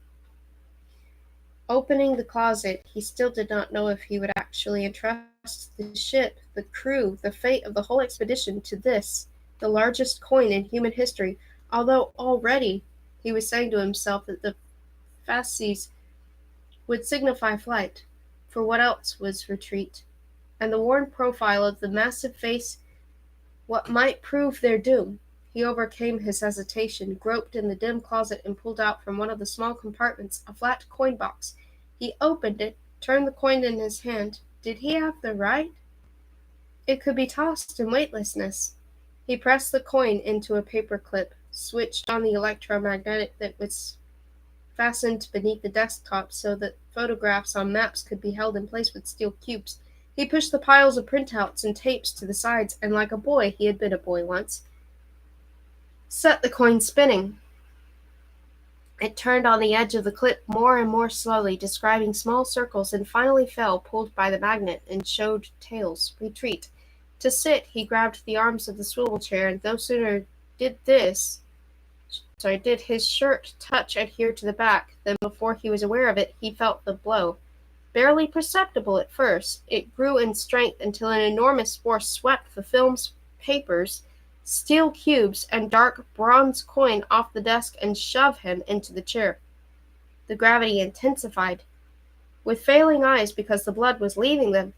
Opening the closet, he still did not know if he would actually entrust the ship, the crew, the fate of the whole expedition to this, the largest coin in human history, although already he was saying to himself that the fasces would signify flight, for what else was retreat, and the worn profile of the massive face what might prove their doom. He overcame his hesitation, groped in the dim closet, and pulled out from one of the small compartments a flat coin box. He opened it, turned the coin in his hand. Did he have the right? It could be tossed in weightlessness. He pressed the coin into a paper clip, switched on the electromagnetic that was fastened beneath the desktop so that photographs on maps could be held in place with steel cubes. He pushed the piles of printouts and tapes to the sides, and like a boy, he had been a boy once, set the coin spinning. It turned on the edge of the clip more and more slowly, describing small circles, and finally fell, pulled by the magnet, and showed tails. Retreat. To sit, he grabbed the arms of the swivel chair, and no sooner did his shirt touch adhere to the back, than before he was aware of it, he felt the blow. Barely perceptible at first, it grew in strength until an enormous force swept the films, papers, steel cubes, and dark bronze coin off the desk and shoved him into the chair. The gravity intensified. With failing eyes, because the blood was leaving them,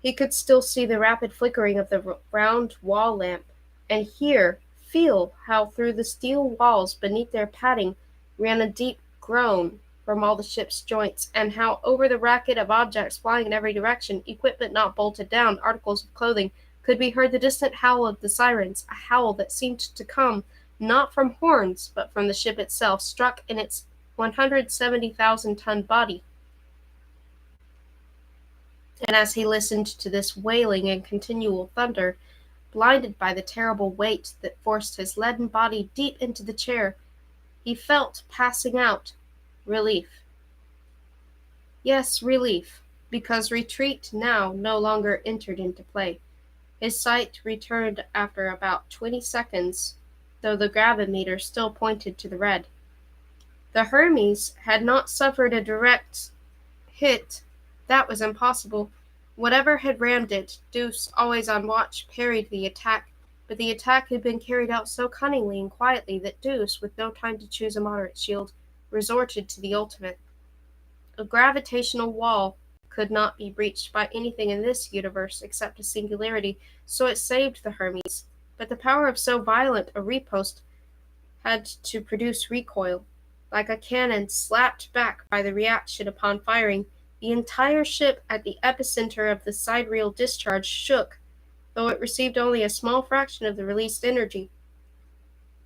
he could still see the rapid flickering of the round wall lamp, and hear, feel how through the steel walls beneath their padding ran a deep groan from all the ship's joints, and how over the racket of objects flying in every direction, equipment not bolted down, articles of clothing, could be heard the distant howl of the sirens, a howl that seemed to come not from horns, but from the ship itself, struck in its 170,000-ton body. And as he listened to this wailing and continual thunder, blinded by the terrible weight that forced his leaden body deep into the chair, he felt passing out relief. Yes, relief, because retreat now no longer entered into play. His sight returned after about 20 seconds, though the gravimeter still pointed to the red. The Hermes had not suffered a direct hit. That was impossible. Whatever had rammed it, Deuce, always on watch, parried the attack, but the attack had been carried out so cunningly and quietly that Deuce, with no time to choose a moderate shield, resorted to the ultimate. A gravitational wall could not be breached by anything in this universe except a singularity, so it saved the Hermes. But the power of so violent a riposte had to produce recoil. Like a cannon slapped back by the reaction upon firing, the entire ship at the epicenter of the sidereal discharge shook, though it received only a small fraction of the released energy.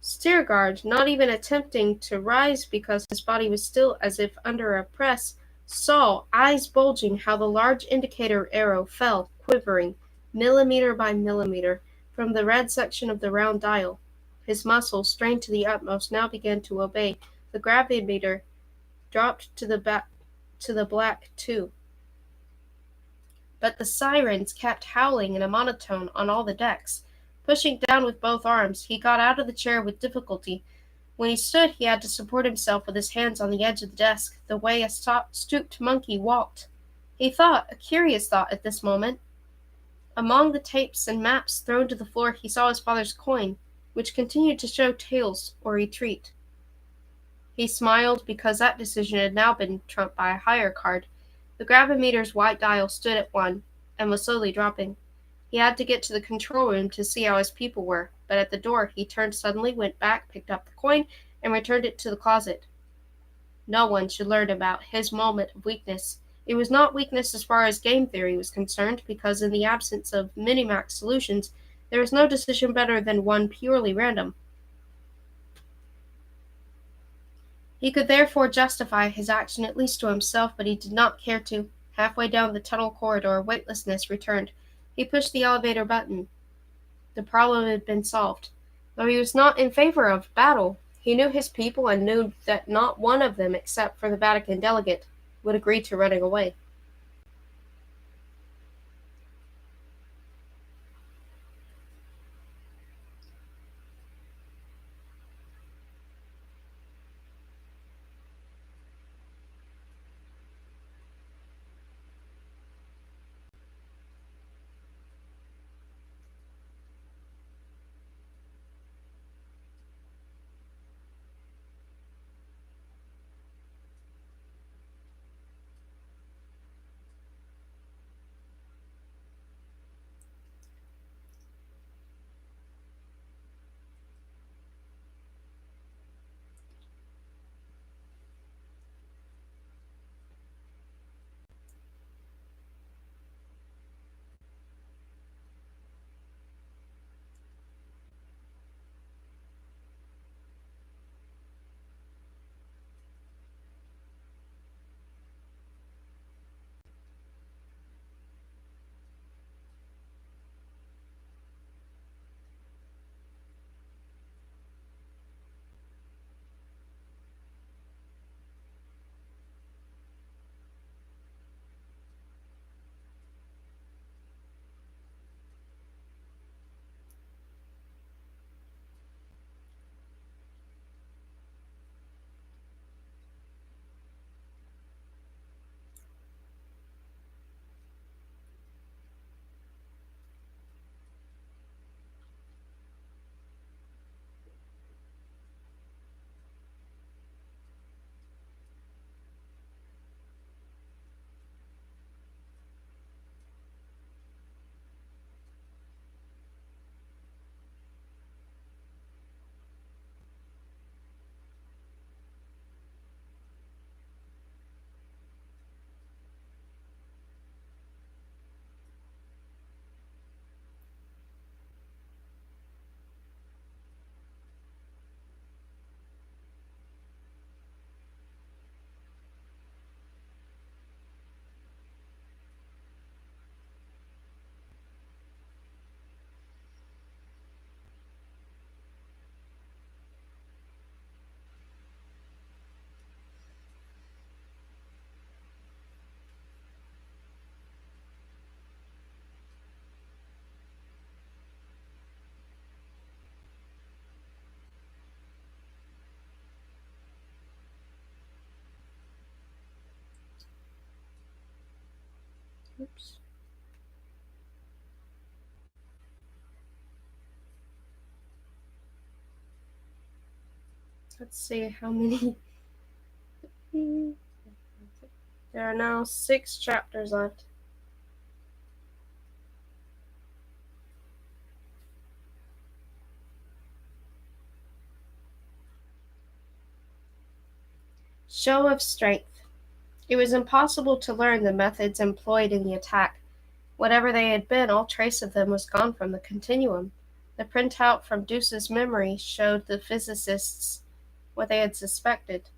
Steergard, not even attempting to rise because his body was still as if under a press, saw, eyes bulging, how the large indicator arrow fell, quivering, millimeter by millimeter, from the red section of the round dial. His muscles, strained to the utmost, now began to obey. The gravimeter dropped to the black too. But the sirens kept howling in a monotone on all the decks. Pushing down with both arms, he got out of the chair with difficulty. When he stood, he had to support himself with his hands on the edge of the desk, the way a stooped monkey walked. He thought, a curious thought at this moment. Among the tapes and maps thrown to the floor, he saw his father's coin, which continued to show tails or retreat. He smiled because that decision had now been trumped by a higher card. The gravimeter's white dial stood at 1 and was slowly dropping. He had to get to the control room to see how his people were, but at the door he turned suddenly, went back, picked up the coin, and returned it to the closet. No one should learn about his moment of weakness. It was not weakness as far as game theory was concerned, because in the absence of minimax solutions, there is no decision better than one purely random. He could therefore justify his action at least to himself, but he did not care to. Halfway down the tunnel corridor, weightlessness returned. He pushed the elevator button. The problem had been solved. Though he was not in favor of battle, he knew his people and knew that not one of them, except for the Vatican delegate, would agree to running away. Oops. Let's see how many. There are now 6 chapters left. Show of strength. It was impossible to learn the methods employed in the attack. Whatever they had been, all trace of them was gone from the continuum. The printout from Deuce's memory showed the physicists what they had suspected.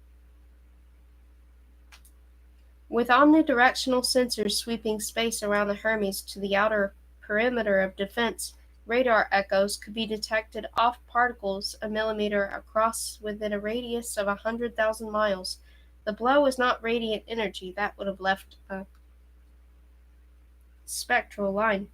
With omnidirectional sensors sweeping space around the Hermes to the outer perimeter of defense, radar echoes could be detected off particles a millimeter across within a radius of 100,000 miles. The blow was not radiant energy, that would have left a spectral line.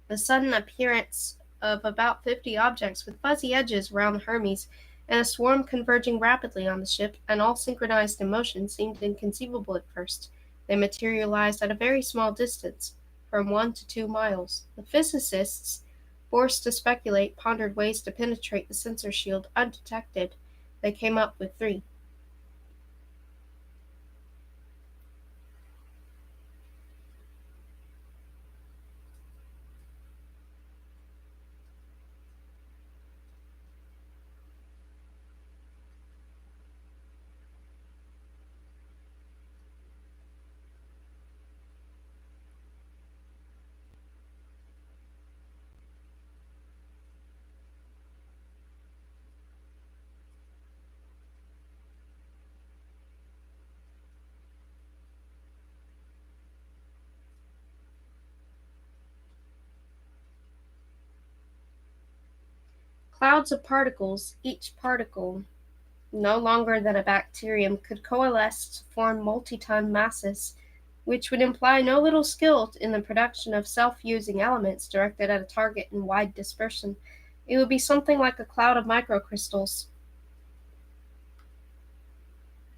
The sudden appearance of about 50 objects with fuzzy edges around the Hermes, and a swarm converging rapidly on the ship, and all synchronized in motion, seemed inconceivable at first. They materialized at a very small distance, from 1 to 2 miles. The physicists, forced to speculate, pondered ways to penetrate the sensor shield undetected. They came up with 3. Clouds of particles, each particle no longer than a bacterium, could coalesce to form multi-ton masses, which would imply no little skill in the production of self-fusing elements directed at a target in wide dispersion. It would be something like a cloud of microcrystals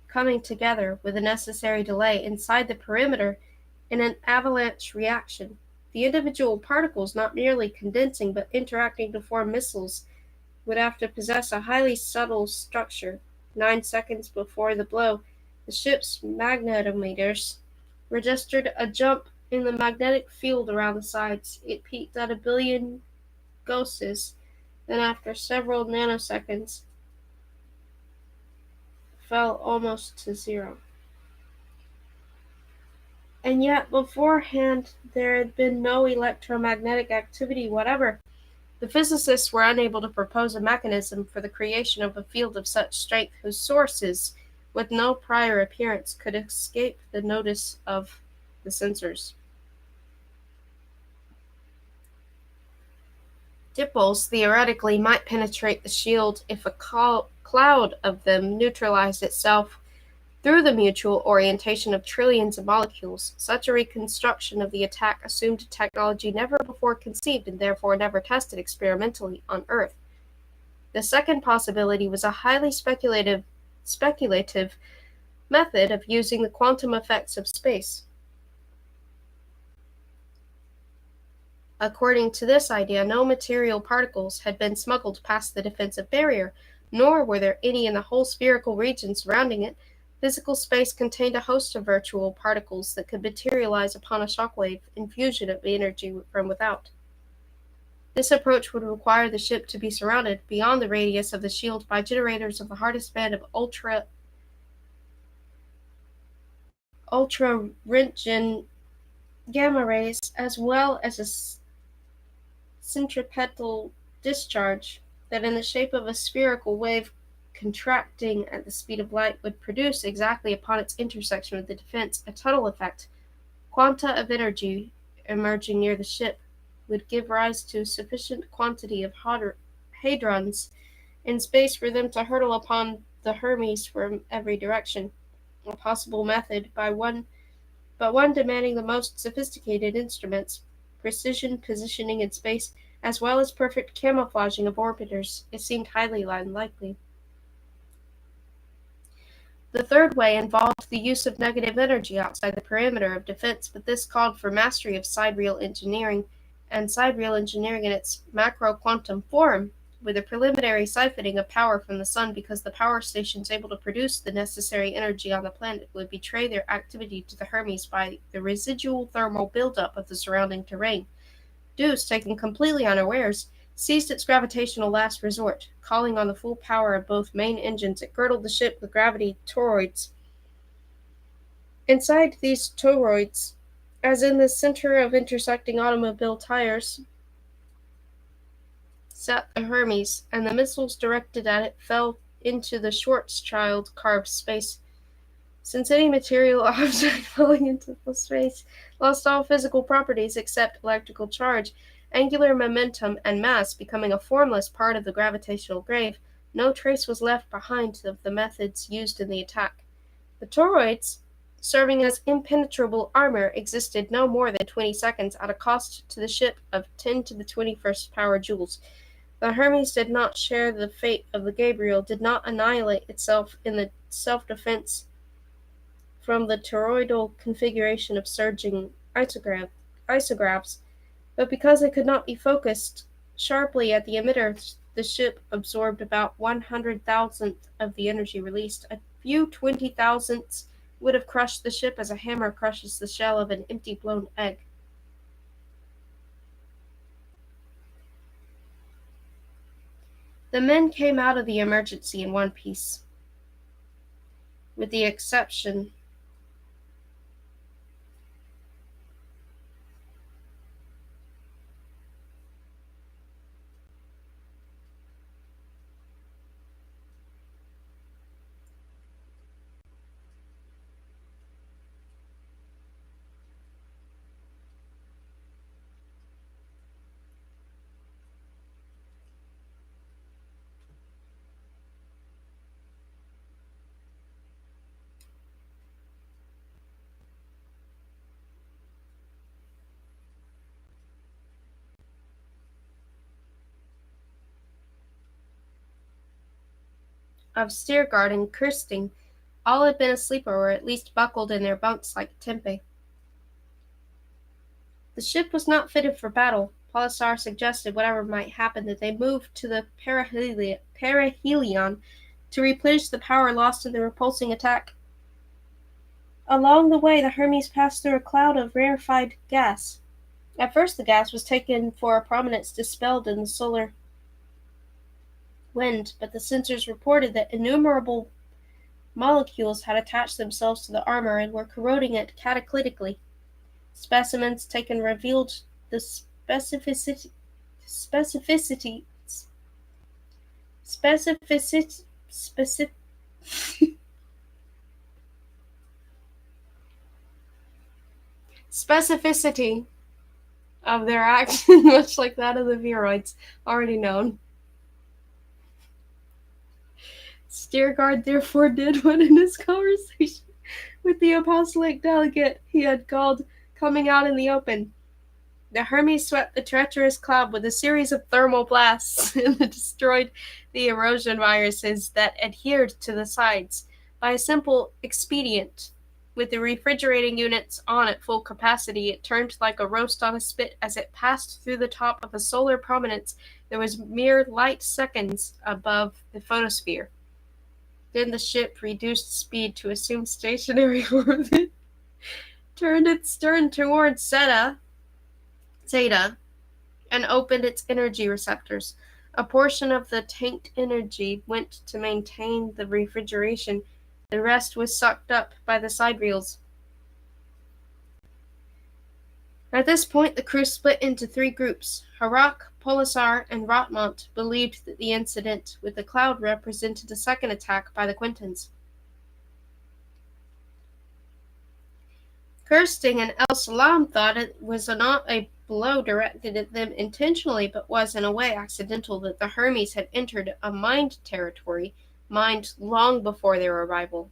coming together with a necessary delay inside the perimeter in an avalanche reaction. The individual particles not merely condensing but interacting to form missiles would have to possess a highly subtle structure. 9 seconds before the blow, the ship's magnetometers registered a jump in the magnetic field around the sides. It peaked at 1 billion gauges, then after several nanoseconds fell almost to 0. And yet beforehand there had been no electromagnetic activity whatever. The physicists were unable to propose a mechanism for the creation of a field of such strength whose sources, with no prior appearance, could escape the notice of the sensors. Dipoles theoretically might penetrate the shield if a cloud of them neutralized itself through the mutual orientation of trillions of molecules. Such a reconstruction of the attack assumed technology never before conceived and therefore never tested experimentally on Earth. The second possibility was a highly speculative method of using the quantum effects of space. According to this idea, no material particles had been smuggled past the defensive barrier, nor were there any in the whole spherical region surrounding it. Physical space contained a host of virtual particles that could materialize upon a shockwave infusion of energy from without. This approach would require the ship to be surrounded beyond the radius of the shield by generators of the hardest band of ultra-Röntgen gamma rays, as well as a centripetal discharge that in the shape of a spherical wave contracting at the speed of light would produce exactly upon its intersection with the defense a tunnel effect. Quanta of energy emerging near the ship would give rise to a sufficient quantity of hadrons in space for them to hurtle upon the Hermes from every direction. A possible method, but one demanding the most sophisticated instruments, precision positioning in space, as well as perfect camouflaging of orbiters. It seemed highly unlikely. The third way involved the use of negative energy outside the perimeter of defense, but this called for mastery of sidereal engineering, and sidereal engineering in its macro-quantum form, with a preliminary siphoning of power from the sun because the power stations able to produce the necessary energy on the planet would betray their activity to the Hermes by the residual thermal buildup of the surrounding terrain. Deuce, taken completely unawares, seized its gravitational last resort, calling on the full power of both main engines. It girdled the ship with gravity toroids. Inside these toroids, as in the center of intersecting automobile tires, sat the Hermes, and the missiles directed at it fell into the Schwarzschild carved space. Since any material object falling into the space lost all physical properties except electrical charge, angular momentum, and mass, becoming a formless part of the gravitational grave, no trace was left behind of the methods used in the attack. The toroids, serving as impenetrable armor, existed no more than 20 seconds at a cost to the ship of 10 to the 21st power joules. The Hermes did not share the fate of the Gabriel, did not annihilate itself in the self-defense from the toroidal configuration of surging isographs, but because it could not be focused sharply at the emitter, the ship absorbed about 100,000th of the energy released. A few 20,000ths would have crushed the ship as a hammer crushes the shell of an empty blown egg. The men came out of the emergency in one piece, with the exception of Steergard and Kirsting. All had been asleep or were at least buckled in their bunks like Tempe. The ship was not fitted for battle. Polisar suggested, whatever might happen, that they move to the perihelion to replenish the power lost in the repulsing attack. Along the way, the Hermes passed through a cloud of rarefied gas. At first, the gas was taken for a prominence dispelled in the solar wind, but the sensors reported that innumerable molecules had attached themselves to the armor and were corroding it cataclysmically. Specimens taken revealed the specificity specificity specificity of their action, much like that of the viroids already known. Steergard therefore did what in his conversation with the apostolic delegate he had called coming out in the open. The Hermes swept the treacherous cloud with a series of thermal blasts and destroyed the erosion viruses that adhered to the sides by a simple expedient. With the refrigerating units on at full capacity, it turned like a roast on a spit as it passed through the top of a solar prominence that was mere light seconds above the photosphere. Then the ship reduced speed to assume stationary orbit, turned its stern towards Zeta, and opened its energy receptors. A portion of the tanked energy went to maintain the refrigeration. The rest was sucked up by the sidereals. At this point, the crew split into three groups. Harak, Polisar, and Rotmont believed that the incident with the cloud represented a second attack by the Quintans. Kirsting and El Salam thought it was not a blow directed at them intentionally, but was in a way accidental, that the Hermes had entered a mind territory, mined long before their arrival.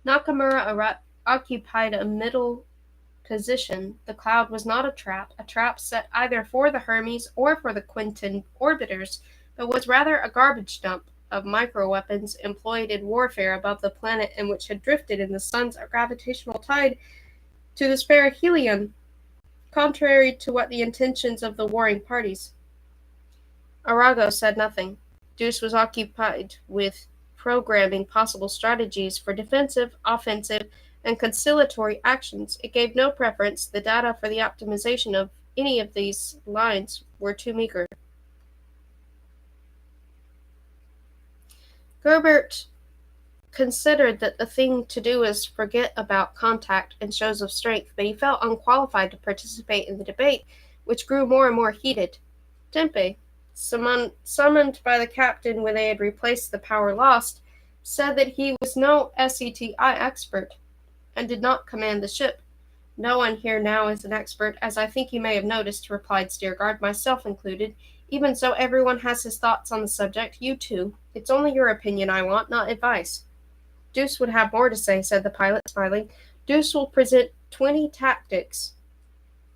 Nakamura occupied a middle position. The cloud was not a trap set either for the Hermes or for the Quinton orbiters, but was rather a garbage dump of microweapons employed in warfare above the planet and which had drifted in the sun's gravitational tide to the perihelion, contrary to what the intentions of the warring parties. Arago said nothing. Deuce was occupied with programming possible strategies for defensive, offensive, and conciliatory actions. It gave no preference. The data for the optimization of any of these lines were too meager. Gerbert considered that the thing to do was forget about contact and shows of strength, but he felt unqualified to participate in the debate, which grew more and more heated. Tempe, summoned by the captain when they had replaced the power lost, said that he was no SETI expert and did not command the ship. No one here now is an expert, as I think you may have noticed, replied Steergard, myself included. Even so, everyone has his thoughts on the subject, you too. It's only your opinion I want, not advice. Deuce would have more to say, said the pilot, smiling. Deuce will present 20 tactics,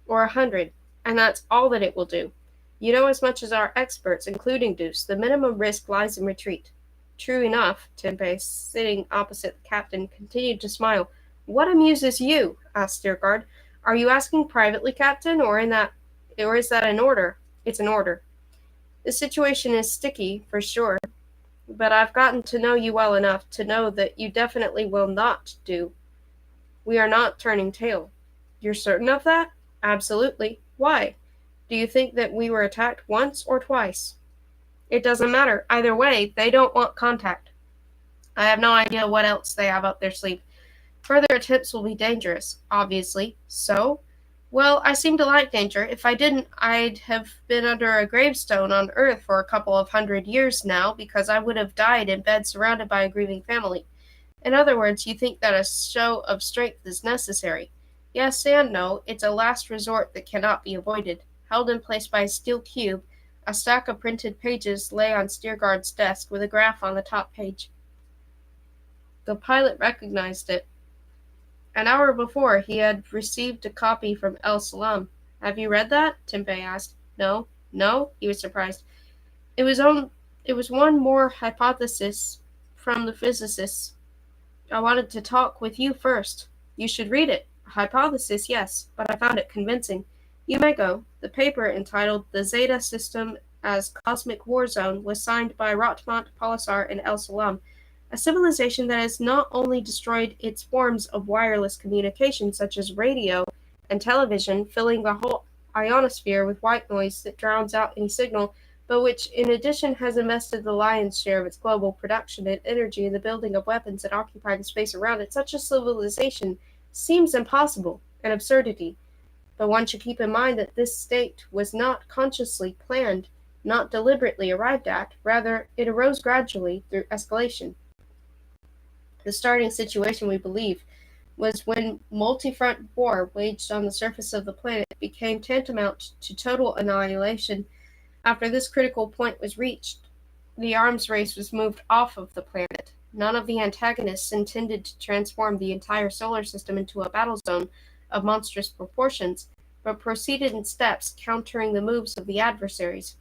or 100, and that's all that it will do. You know as much as our experts, including Deuce. The minimum risk lies in retreat. True enough, Tempe, sitting opposite the captain, continued to smile. What amuses you? Asked Steergard. Are you asking privately, Captain, or is that an order? It's an order. The situation is sticky, for sure, but I've gotten to know you well enough to know that you definitely will not do. We are not turning tail. You're certain of that? Absolutely. Why? Do you think that we were attacked once or twice? It doesn't matter. Either way, they don't want contact. I have no idea what else they have up their sleeve. Further attempts will be dangerous, obviously. So? Well, I seem to like danger. If I didn't, I'd have been under a gravestone on Earth for a couple of 100 years now, because I would have died in bed surrounded by a grieving family. In other words, you think that a show of strength is necessary. Yes and no. It's a last resort that cannot be avoided. Held in place by a steel cube, a stack of printed pages lay on Steergard's desk with a graph on the top page. The pilot recognized it. An hour before, he had received a copy from El Salam. Have you read that? Tempe asked. No? No? He was surprised. It was one more hypothesis from the physicists. I wanted to talk with you first. You should read it. A hypothesis, yes, but I found it convincing. You may go. The paper, entitled The Zeta System as Cosmic War Zone, was signed by Rotmont, Polisar, and El Salam, a civilization that has not only destroyed its forms of wireless communication, such as radio and television, filling the whole ionosphere with white noise that drowns out any signal, but which in addition has invested the lion's share of its global production and energy in the building of weapons that occupy the space around it. Such a civilization seems impossible, an absurdity. But one should keep in mind that this state was not consciously planned, not deliberately arrived at. Rather, it arose gradually through escalation. The starting situation, we believe, was when multi-front war waged on the surface of the planet became tantamount to total annihilation. After this critical point was reached, the arms race was moved off of the planet. None of the antagonists intended to transform the entire solar system into a battle zone of monstrous proportions, but proceeded in steps, countering the moves of the adversaries.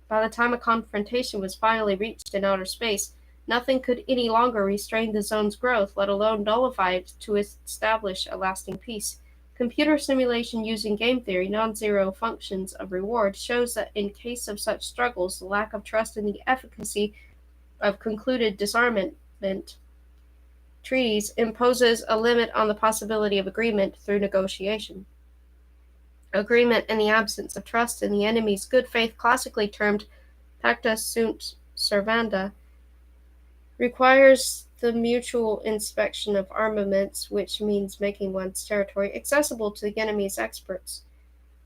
By the time a confrontation was finally reached in outer space, nothing could any longer restrain the zone's growth, let alone nullify it to establish a lasting peace. Computer simulation using game theory, non-zero functions of reward, shows that in case of such struggles, the lack of trust in the efficacy of concluded disarmament treaties imposes a limit on the possibility of agreement through negotiation. Agreement in the absence of trust in the enemy's good faith, classically termed pacta sunt servanda, requires the mutual inspection of armaments, which means making one's territory accessible to the enemy's experts.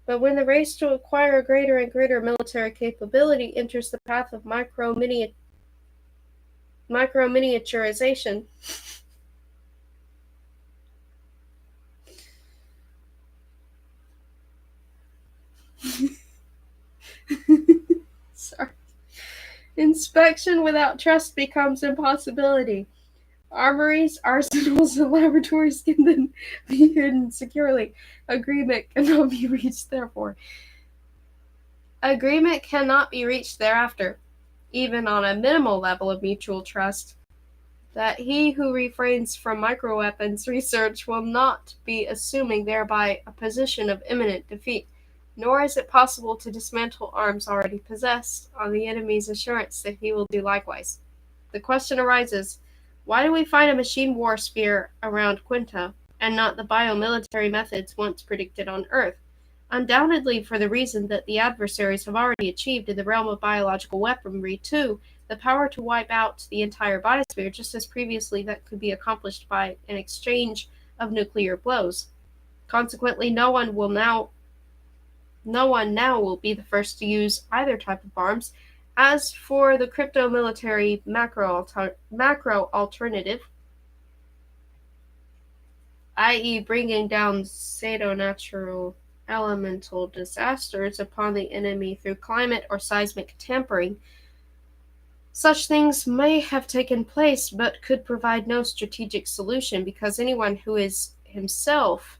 But when the race to acquire greater and greater military capability enters the path of micro-miniaturization, sorry. Inspection without trust becomes impossibility. Armories, arsenals, and laboratories can then be hidden securely. Agreement cannot be reached thereafter, even on a minimal level of mutual trust, that he who refrains from microweapons research will not be assuming thereby a position of imminent defeat, nor is it possible to dismantle arms already possessed on the enemy's assurance that he will do likewise. The question arises, why do we find a machine war sphere around Quinta, and not the biomilitary methods once predicted on Earth? Undoubtedly for the reason that the adversaries have already achieved in the realm of biological weaponry, too, the power to wipe out the entire biosphere, just as previously that could be accomplished by an exchange of nuclear blows. Consequently, no one now will be the first to use either type of arms. As for the crypto-military macro alternative, i.e. bringing down pseudo-natural elemental disasters upon the enemy through climate or seismic tampering, such things may have taken place but could provide no strategic solution, because anyone who is himself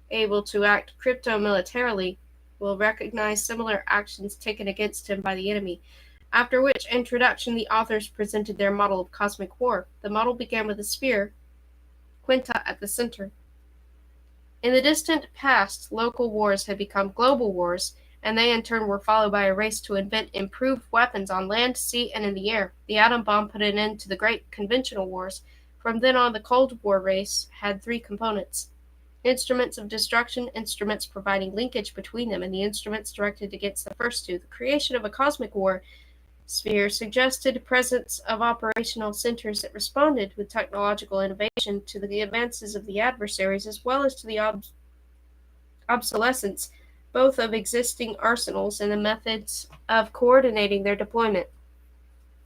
able to act crypto-militarily will recognize similar actions taken against him by the enemy. After which introduction, the authors presented their model of cosmic war. The model began with a sphere, Quinta, at the center. In the distant past, local wars had become global wars, and they in turn were followed by a race to invent improved weapons on land, sea, and in the air. The atom bomb put an end to the great conventional wars. From then on, the Cold War race had three components: instruments of destruction, instruments providing linkage between them, and the instruments directed against the first two. The creation of a cosmic war sphere suggested presence of operational centers that responded with technological innovation to the advances of the adversaries, as well as to the obsolescence both of existing arsenals and the methods of coordinating their deployment.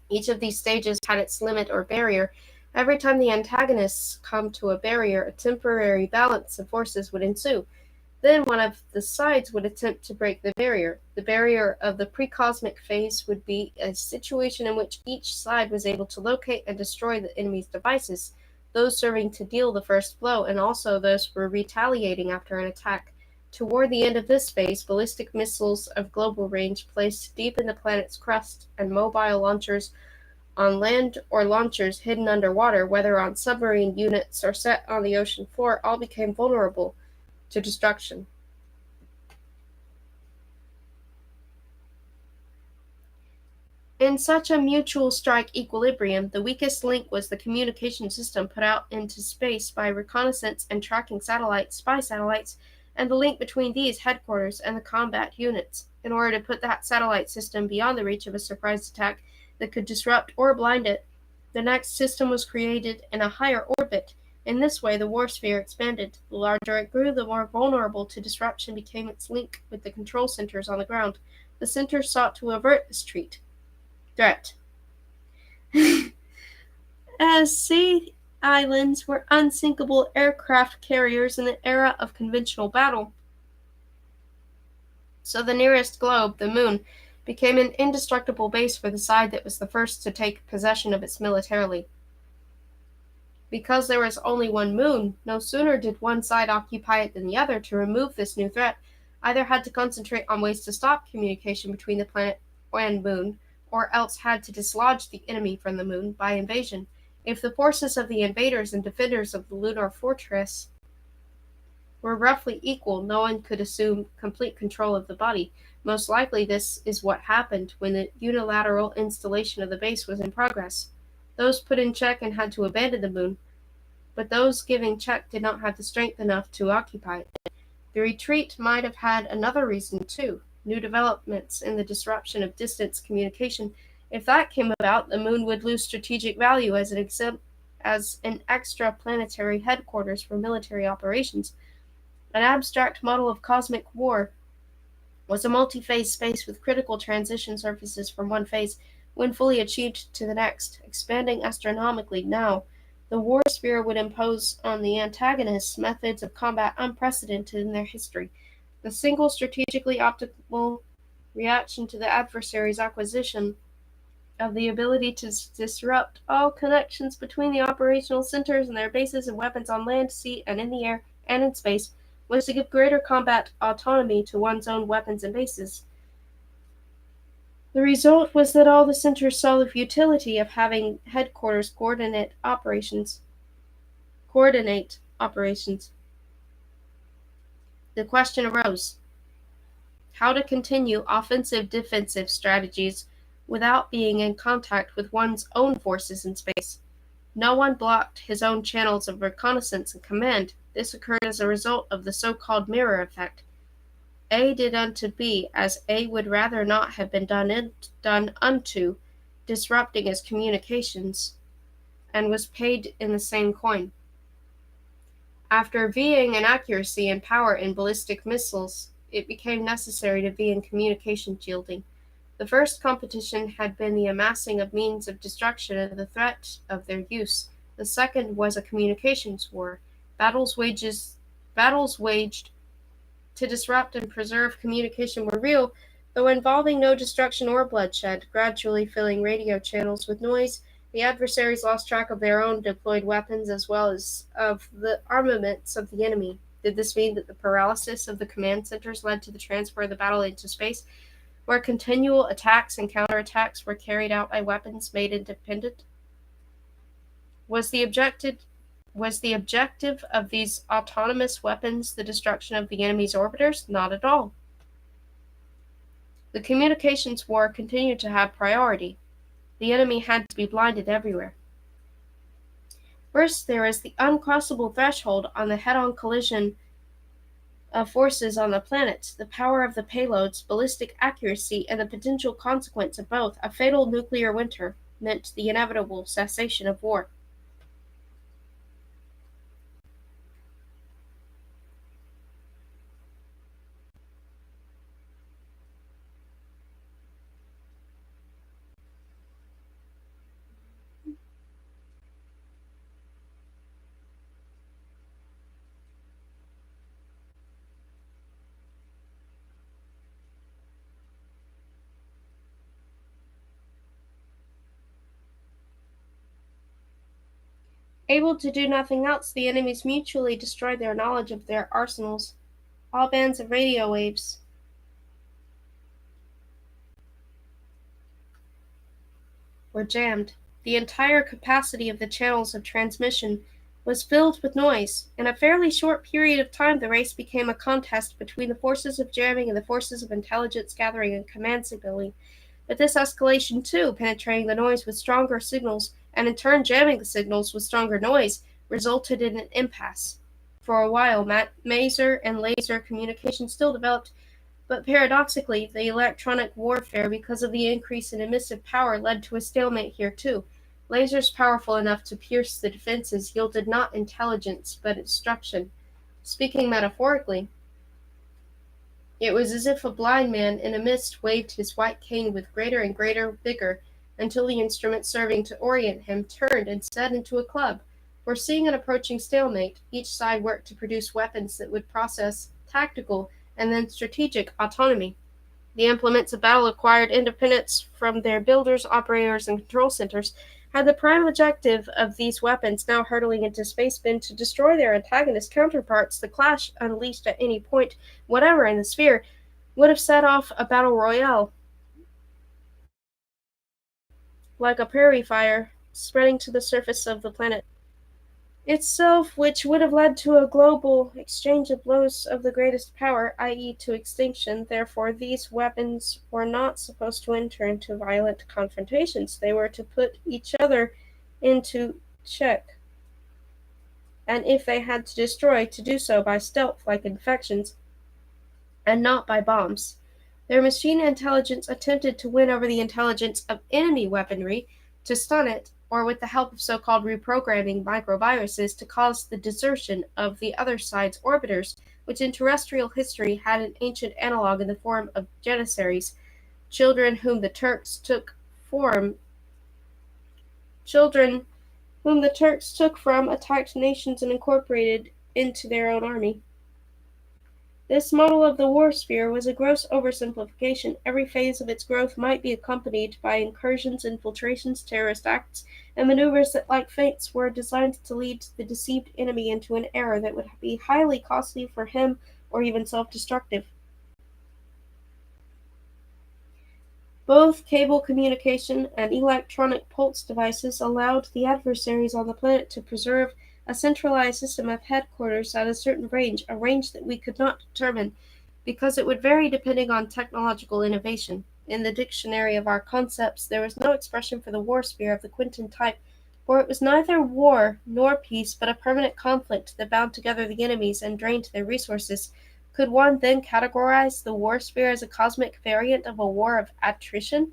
Each of these stages had its limit or barrier. Every time the antagonists come to a barrier, a temporary balance of forces would ensue. Then one of the sides would attempt to break the barrier. The barrier of the pre-cosmic phase would be a situation in which each side was able to locate and destroy the enemy's devices, those serving to deal the first blow, and also those for retaliating after an attack. Toward the end of this phase, ballistic missiles of global range placed deep in the planet's crust, and mobile launchers on land or launchers hidden underwater, whether on submarine units or set on the ocean floor, all became vulnerable to destruction. In such a mutual strike equilibrium, the weakest link was the communication system put out into space by reconnaissance and tracking satellites, spy satellites, and the link between these headquarters and the combat units. In order to put that satellite system beyond the reach of a surprise attack that could disrupt or blind it, the next system was created in a higher orbit. In this way, the war sphere expanded. The larger it grew, the more vulnerable to disruption became its link with the control centers on the ground. The centers sought to avert this threat. As sea islands were unsinkable aircraft carriers in the era of conventional battle, so the nearest globe, the moon, became an indestructible base for the side that was the first to take possession of it militarily. Because there was only one moon, no sooner did one side occupy it than the other, to remove this new threat, either had to concentrate on ways to stop communication between the planet and moon, or else had to dislodge the enemy from the moon by invasion. If the forces of the invaders and defenders of the lunar fortress were roughly equal, no one could assume complete control of the body. Most likely this is what happened when the unilateral installation of the base was in progress. Those put in check and had to abandon the moon, but those giving check did not have the strength enough to occupy it. The retreat might have had another reason, too: new developments in the disruption of distance communication. If that came about, the moon would lose strategic value as an extra-planetary headquarters for military operations. An abstract model of cosmic war was a multi-phase space with critical transition surfaces from one phase, when fully achieved, to the next, expanding astronomically. Now, the war sphere would impose on the antagonists methods of combat unprecedented in their history. The single strategically optimal reaction to the adversary's acquisition of the ability to disrupt all connections between the operational centers and their bases of weapons on land, sea, and in the air, and in space, was to give greater combat autonomy to one's own weapons and bases. The result was that all the centers saw the futility of having headquarters coordinate operations. The question arose: how to continue offensive-defensive strategies without being in contact with one's own forces in space. No one blocked his own channels of reconnaissance and command. This occurred as a result of the so-called mirror effect. A did unto B as A would rather not have been done unto, disrupting his communications, and was paid in the same coin. After Ving in accuracy and power in ballistic missiles, it became necessary to be in communication shielding. The first competition had been the amassing of means of destruction and the threat of their use. The second was a communications war. Battles waged to disrupt and preserve communication were real, though involving no destruction or bloodshed, gradually filling radio channels with noise. The adversaries lost track of their own deployed weapons as well as of the armaments of the enemy. Did this mean that the paralysis of the command centers led to the transfer of the battle into space, where continual attacks and counterattacks were carried out by weapons made independent? Was the objective of these autonomous weapons the destruction of the enemy's orbiters? Not at all. The communications war continued to have priority. The enemy had to be blinded everywhere. First, there is the uncrossable threshold on the head-on collision of forces on the planet, the power of the payloads, ballistic accuracy, and the potential consequence of both, a fatal nuclear winter, meant the inevitable cessation of war. Able to do nothing else, the enemies mutually destroyed their knowledge of their arsenals. All bands of radio waves were jammed. The entire capacity of the channels of transmission was filled with noise. In a fairly short period of time, the race became a contest between the forces of jamming and the forces of intelligence gathering and command signaling. But this escalation, too, penetrating the noise with stronger signals, and in turn jamming the signals with stronger noise, resulted in an impasse. For a while, maser and laser communication still developed, but paradoxically, the electronic warfare, because of the increase in emissive power, led to a stalemate here, too. Lasers powerful enough to pierce the defenses yielded not intelligence, but destruction. Speaking metaphorically, it was as if a blind man in a mist waved his white cane with greater and greater vigor, until the instrument serving to orient him turned and set into a club. Foreseeing an approaching stalemate, each side worked to produce weapons that would possess tactical and then strategic autonomy. The implements of battle acquired independence from their builders, operators, and control centers. Had the prime objective of these weapons now hurtling into space been to destroy their antagonist counterparts, the clash, unleashed at any point, whatever in the sphere, would have set off a battle royale, like a prairie fire, spreading to the surface of the planet itself, which would have led to a global exchange of blows of the greatest power, i.e. to extinction. Therefore, these weapons were not supposed to enter into violent confrontations. They were to put each other into check, and if they had to destroy, to do so by stealth like infections, and not by bombs. Their machine intelligence attempted to win over the intelligence of enemy weaponry, to stun it, or with the help of so-called reprogramming microviruses to cause the desertion of the other side's orbiters, which in terrestrial history had an ancient analog in the form of janissaries, children whom the Turks took from attacked nations and incorporated into their own army. This model of the war sphere was a gross oversimplification. Every phase of its growth might be accompanied by incursions, infiltrations, terrorist acts, and maneuvers that, like feints, were designed to lead the deceived enemy into an error that would be highly costly for him or even self-destructive. Both cable communication and electronic pulse devices allowed the adversaries on the planet to preserve a centralized system of headquarters at a certain range, a range that we could not determine because it would vary depending on technological innovation. In the dictionary of our concepts, there was no expression for the war sphere of the Quinton type, for it was neither war nor peace, but a permanent conflict that bound together the enemies and drained their resources. Could one then categorize the war sphere as a cosmic variant of a war of attrition,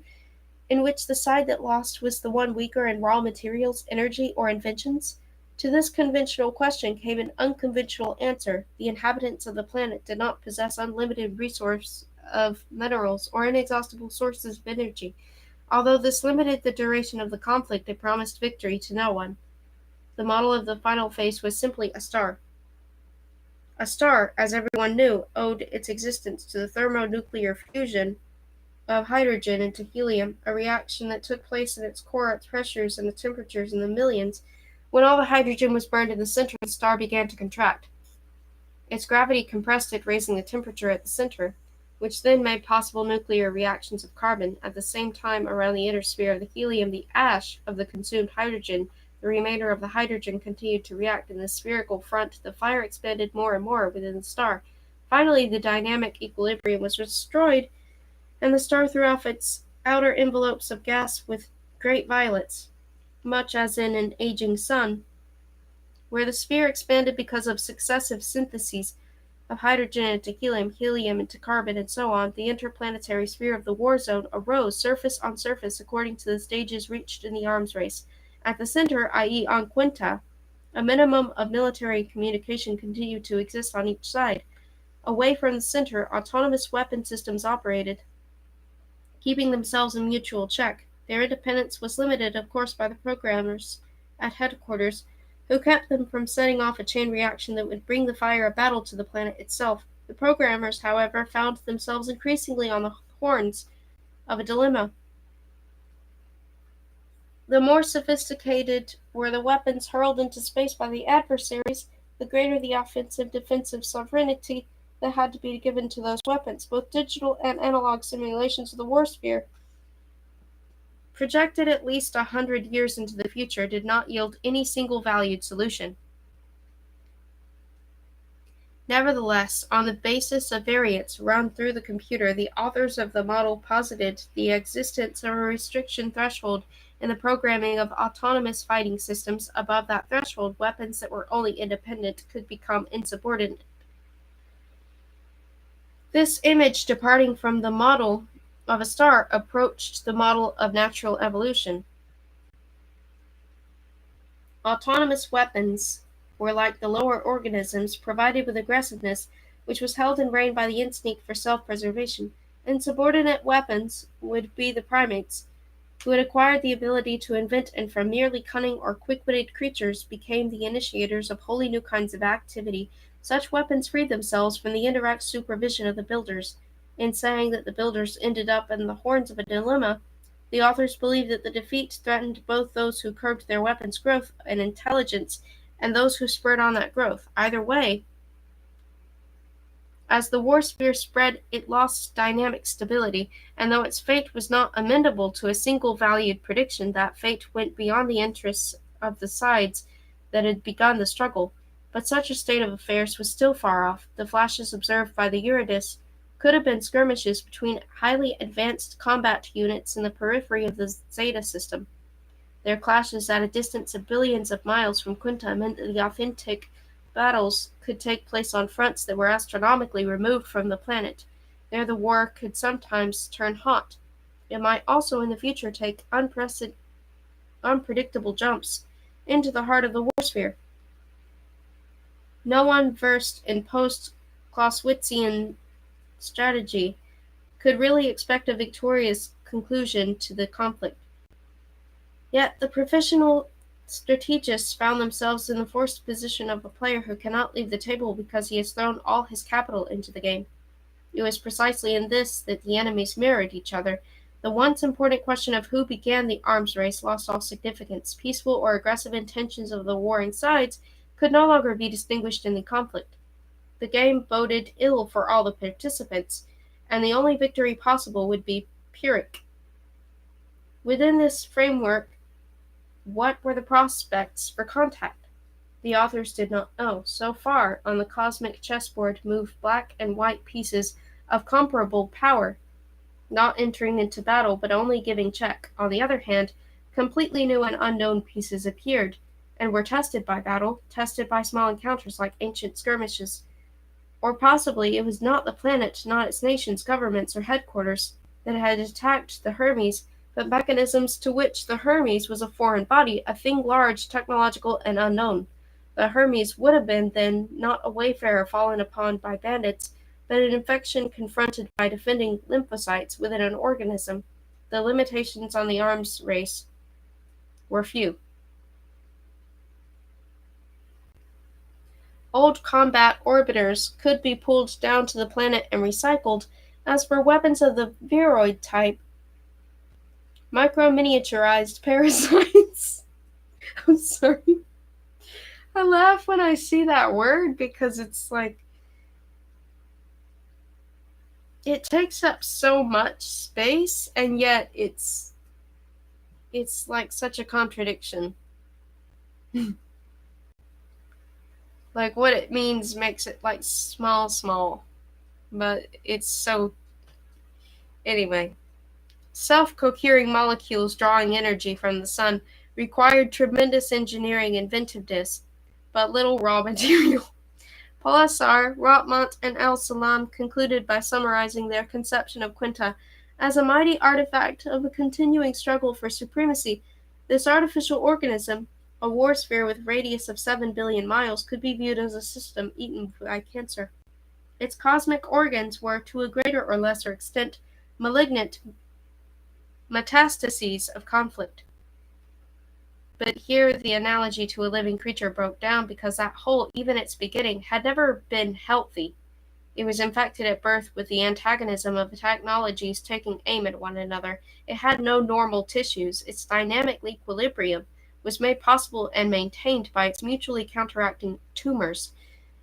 in which the side that lost was the one weaker in raw materials, energy, or inventions? To this conventional question came an unconventional answer. The inhabitants of the planet did not possess unlimited resource of minerals or inexhaustible sources of energy. Although this limited the duration of the conflict, it promised victory to no one. The model of the final phase was simply a star. A star, as everyone knew, owed its existence to the thermonuclear fusion of hydrogen into helium, a reaction that took place in its core at pressures and temperatures in the millions. When all the hydrogen was burned in the center, the star began to contract. Its gravity compressed it, raising the temperature at the center, which then made possible nuclear reactions of carbon. At the same time, around the inner sphere of the helium, the ash of the consumed hydrogen, the remainder of the hydrogen continued to react in the spherical front. The fire expanded more and more within the star. Finally, the dynamic equilibrium was destroyed, and the star threw off its outer envelopes of gas with great violence, much as in an aging sun, where the sphere expanded because of successive syntheses of hydrogen into helium, helium into carbon, and so on. The interplanetary sphere of the war zone arose surface on surface according to the stages reached in the arms race. At the center, i.e. on Quinta, a minimum of military communication continued to exist on each side. Away from the center, autonomous weapon systems operated, keeping themselves in mutual check. Their independence was limited, of course, by the programmers at headquarters, who kept them from setting off a chain reaction that would bring the fire of battle to the planet itself. The programmers, however, found themselves increasingly on the horns of a dilemma. The more sophisticated were the weapons hurled into space by the adversaries, the greater the offensive defensive sovereignty that had to be given to those weapons. Both digital and analog simulations of the war sphere, projected at least 100 years into the future, did not yield any single valued solution. Nevertheless, on the basis of variance run through the computer, the authors of the model posited the existence of a restriction threshold in the programming of autonomous fighting systems. Above that threshold, weapons that were only independent could become insubordinate. This image, departing from the model of a star, approached the model of natural evolution. Autonomous weapons were like the lower organisms, provided with aggressiveness, which was held in rein by the instinct for self-preservation. Insubordinate weapons would be the primates, who had acquired the ability to invent and from merely cunning or quick-witted creatures became the initiators of wholly new kinds of activity. Such weapons freed themselves from the indirect supervision of the builders. In saying that the builders ended up in the horns of a dilemma, the authors believed that the defeat threatened both those who curbed their weapons' growth and intelligence and those who spurred on that growth. Either way, as the war sphere spread, it lost dynamic stability, and though its fate was not amenable to a single valued prediction, that fate went beyond the interests of the sides that had begun the struggle. But such a state of affairs was still far off. The flashes observed by the Eurydice could have been skirmishes between highly advanced combat units in the periphery of the Zeta system. Their clashes at a distance of billions of miles from Quinta meant that the authentic battles could take place on fronts that were astronomically removed from the planet. There the war could sometimes turn hot. It might also in the future take unpredictable jumps into the heart of the war sphere. No one versed in post-Clausewitzian strategy could really expect a victorious conclusion to the conflict. Yet the professional Strategists found themselves in the forced position of a player who cannot leave the table because he has thrown all his capital into the game. It was precisely in this that the enemies mirrored each other. The once important question of who began the arms race lost all significance. Peaceful or aggressive intentions of the warring sides could no longer be distinguished in the conflict. The game boded ill for all the participants, and the only victory possible would be Pyrrhic. Within this framework, what were the prospects for contact? The authors did not know. So far, on the cosmic chessboard moved black and white pieces of comparable power, not entering into battle but only giving check. On the other hand, completely new and unknown pieces appeared, and were tested by battle, tested by small encounters like ancient skirmishes. Or possibly it was not the planet, not its nations, governments, or headquarters, that had attacked the Hermes, but mechanisms to which the Hermes was a foreign body, a thing large, technological, and unknown. The Hermes would have been, then, not a wayfarer fallen upon by bandits, but an infection confronted by defending lymphocytes within an organism. The limitations on the arms race were few. Old combat orbiters could be pulled down to the planet and recycled. As for weapons of the viroid type, micro-miniaturized parasites. I'm sorry. I laugh when I see that word because it's like, it takes up so much space, and yet it's like such a contradiction. Like, what it means makes it like small, but it's so. Anyway, self-cohering molecules drawing energy from the sun required tremendous engineering inventiveness, but little raw material. Polisar, Rotmont, and El-Salam concluded by summarizing their conception of Quinta as a mighty artifact of a continuing struggle for supremacy. This artificial organism, a war sphere with a radius of 7 billion miles, could be viewed as a system eaten by cancer. Its cosmic organs were, to a greater or lesser extent, malignant metastases of conflict. But here the analogy to a living creature broke down because that whole, even its beginning, had never been healthy. It was infected at birth with the antagonism of the technologies taking aim at one another. It had no normal tissues. Its dynamic equilibrium was made possible and maintained by its mutually counteracting tumors.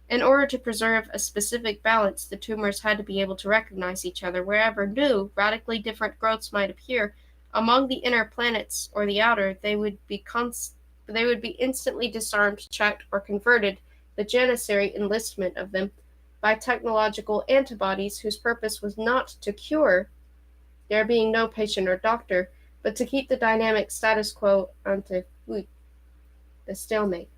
In order to preserve a specific balance, the tumors had to be able to recognize each other. Wherever new, radically different growths might appear, among the inner planets or the outer, they would be instantly disarmed, checked, or converted, the janissary enlistment of them, by technological antibodies whose purpose was not to cure, there being no patient or doctor, but to keep the dynamic status quo ante the stalemate.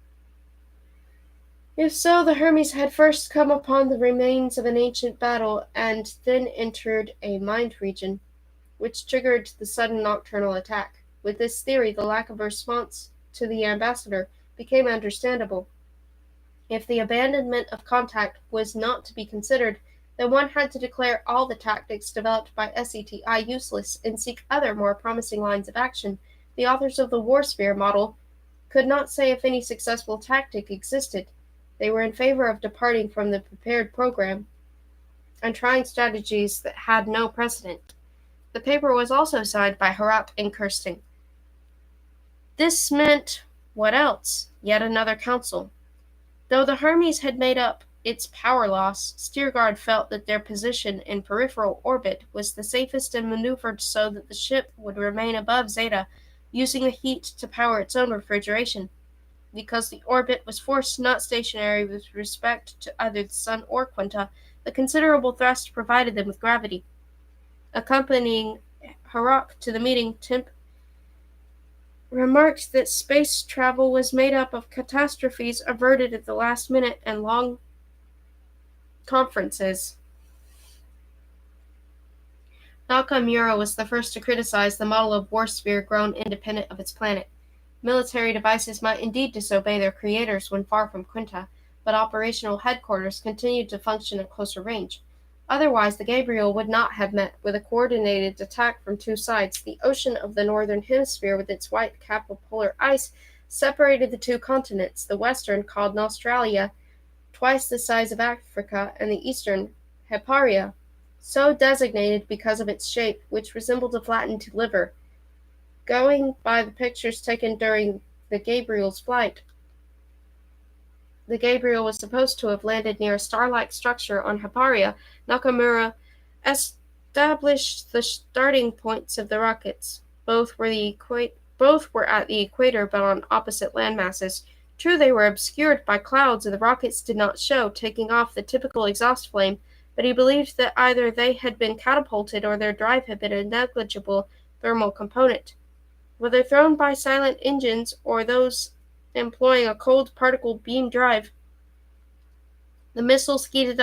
If so, the Hermes had first come upon the remains of an ancient battle, and then entered a mind region, which triggered the sudden nocturnal attack. With this theory, the lack of response to the ambassador became understandable. If the abandonment of contact was not to be considered, then one had to declare all the tactics developed by SETI useless and seek other, more promising lines of action. The authors of the war sphere model could not say if any successful tactic existed. They were in favor of departing from the prepared program and trying strategies that had no precedent. The paper was also signed by Harap and Kirsting. This meant what else? Yet another council. Though the Hermes had made up its power loss, Steergard felt that their position in peripheral orbit was the safest and maneuvered so that the ship would remain above Zeta, using the heat to power its own refrigeration. Because the orbit was forced, not stationary, with respect to either the Sun or Quinta, the considerable thrust provided them with gravity. Accompanying Harok to the meeting, Temp remarked that space travel was made up of catastrophes averted at the last minute and long conferences. Nakamura was the first to criticize the model of war sphere grown independent of its planet. Military devices might indeed disobey their creators when far from Quinta, but operational headquarters continued to function at closer range. Otherwise, the Gabriel would not have met with a coordinated attack from two sides. The ocean of the northern hemisphere, with its white cap of polar ice, separated the two continents, the western, called Australia, twice the size of Africa, and the eastern, Hyparia, so designated because of its shape, which resembled a flattened liver. Going by the pictures taken during the Gabriel's flight, the Gabriel was supposed to have landed near a star-like structure on Hyparia. Nakamura established the starting points of the rockets. Both were at the equator, but on opposite landmasses. True, they were obscured by clouds, and the rockets did not show, taking off the typical exhaust flame, but he believed that either they had been catapulted or their drive had been a negligible thermal component. Whether thrown by silent engines or those employing a cold particle beam drive, the missiles heated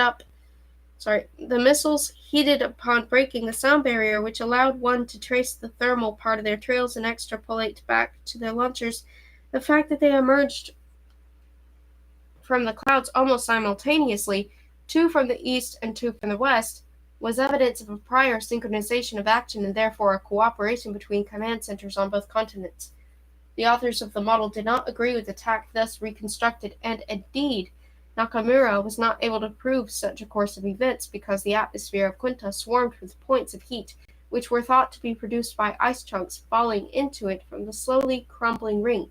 upon breaking the sound barrier, which allowed one to trace the thermal part of their trails and extrapolate back to their launchers. The fact that they emerged from the clouds almost simultaneously, two from the east and two from the west, was evidence of a prior synchronization of action and therefore a cooperation between command centers on both continents. The authors of the model did not agree with the tack thus reconstructed, and indeed, Nakamura was not able to prove such a course of events because the atmosphere of Quinta swarmed with points of heat, which were thought to be produced by ice chunks falling into it from the slowly crumbling ring.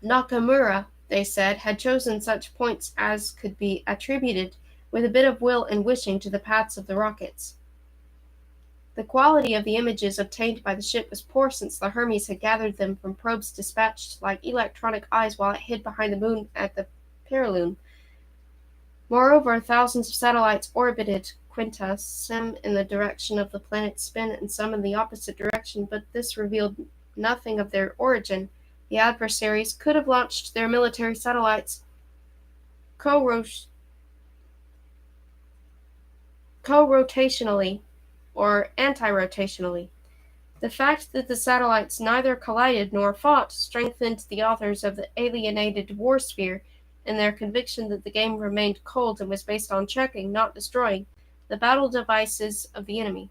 Nakamura, they said, had chosen such points as could be attributed with a bit of will and wishing to the paths of the rockets. The quality of the images obtained by the ship was poor, since the Hermes had gathered them from probes dispatched like electronic eyes while it hid behind the moon at the Periloon. Moreover, thousands of satellites orbited Quinta, some in the direction of the planet's spin and some in the opposite direction, but this revealed nothing of their origin. The adversaries could have launched their military satellites co-rotationally or anti-rotationally. The fact that the satellites neither collided nor fought strengthened the authors of the alienated war sphere in their conviction that the game remained cold and was based on checking, not destroying, the battle devices of the enemy.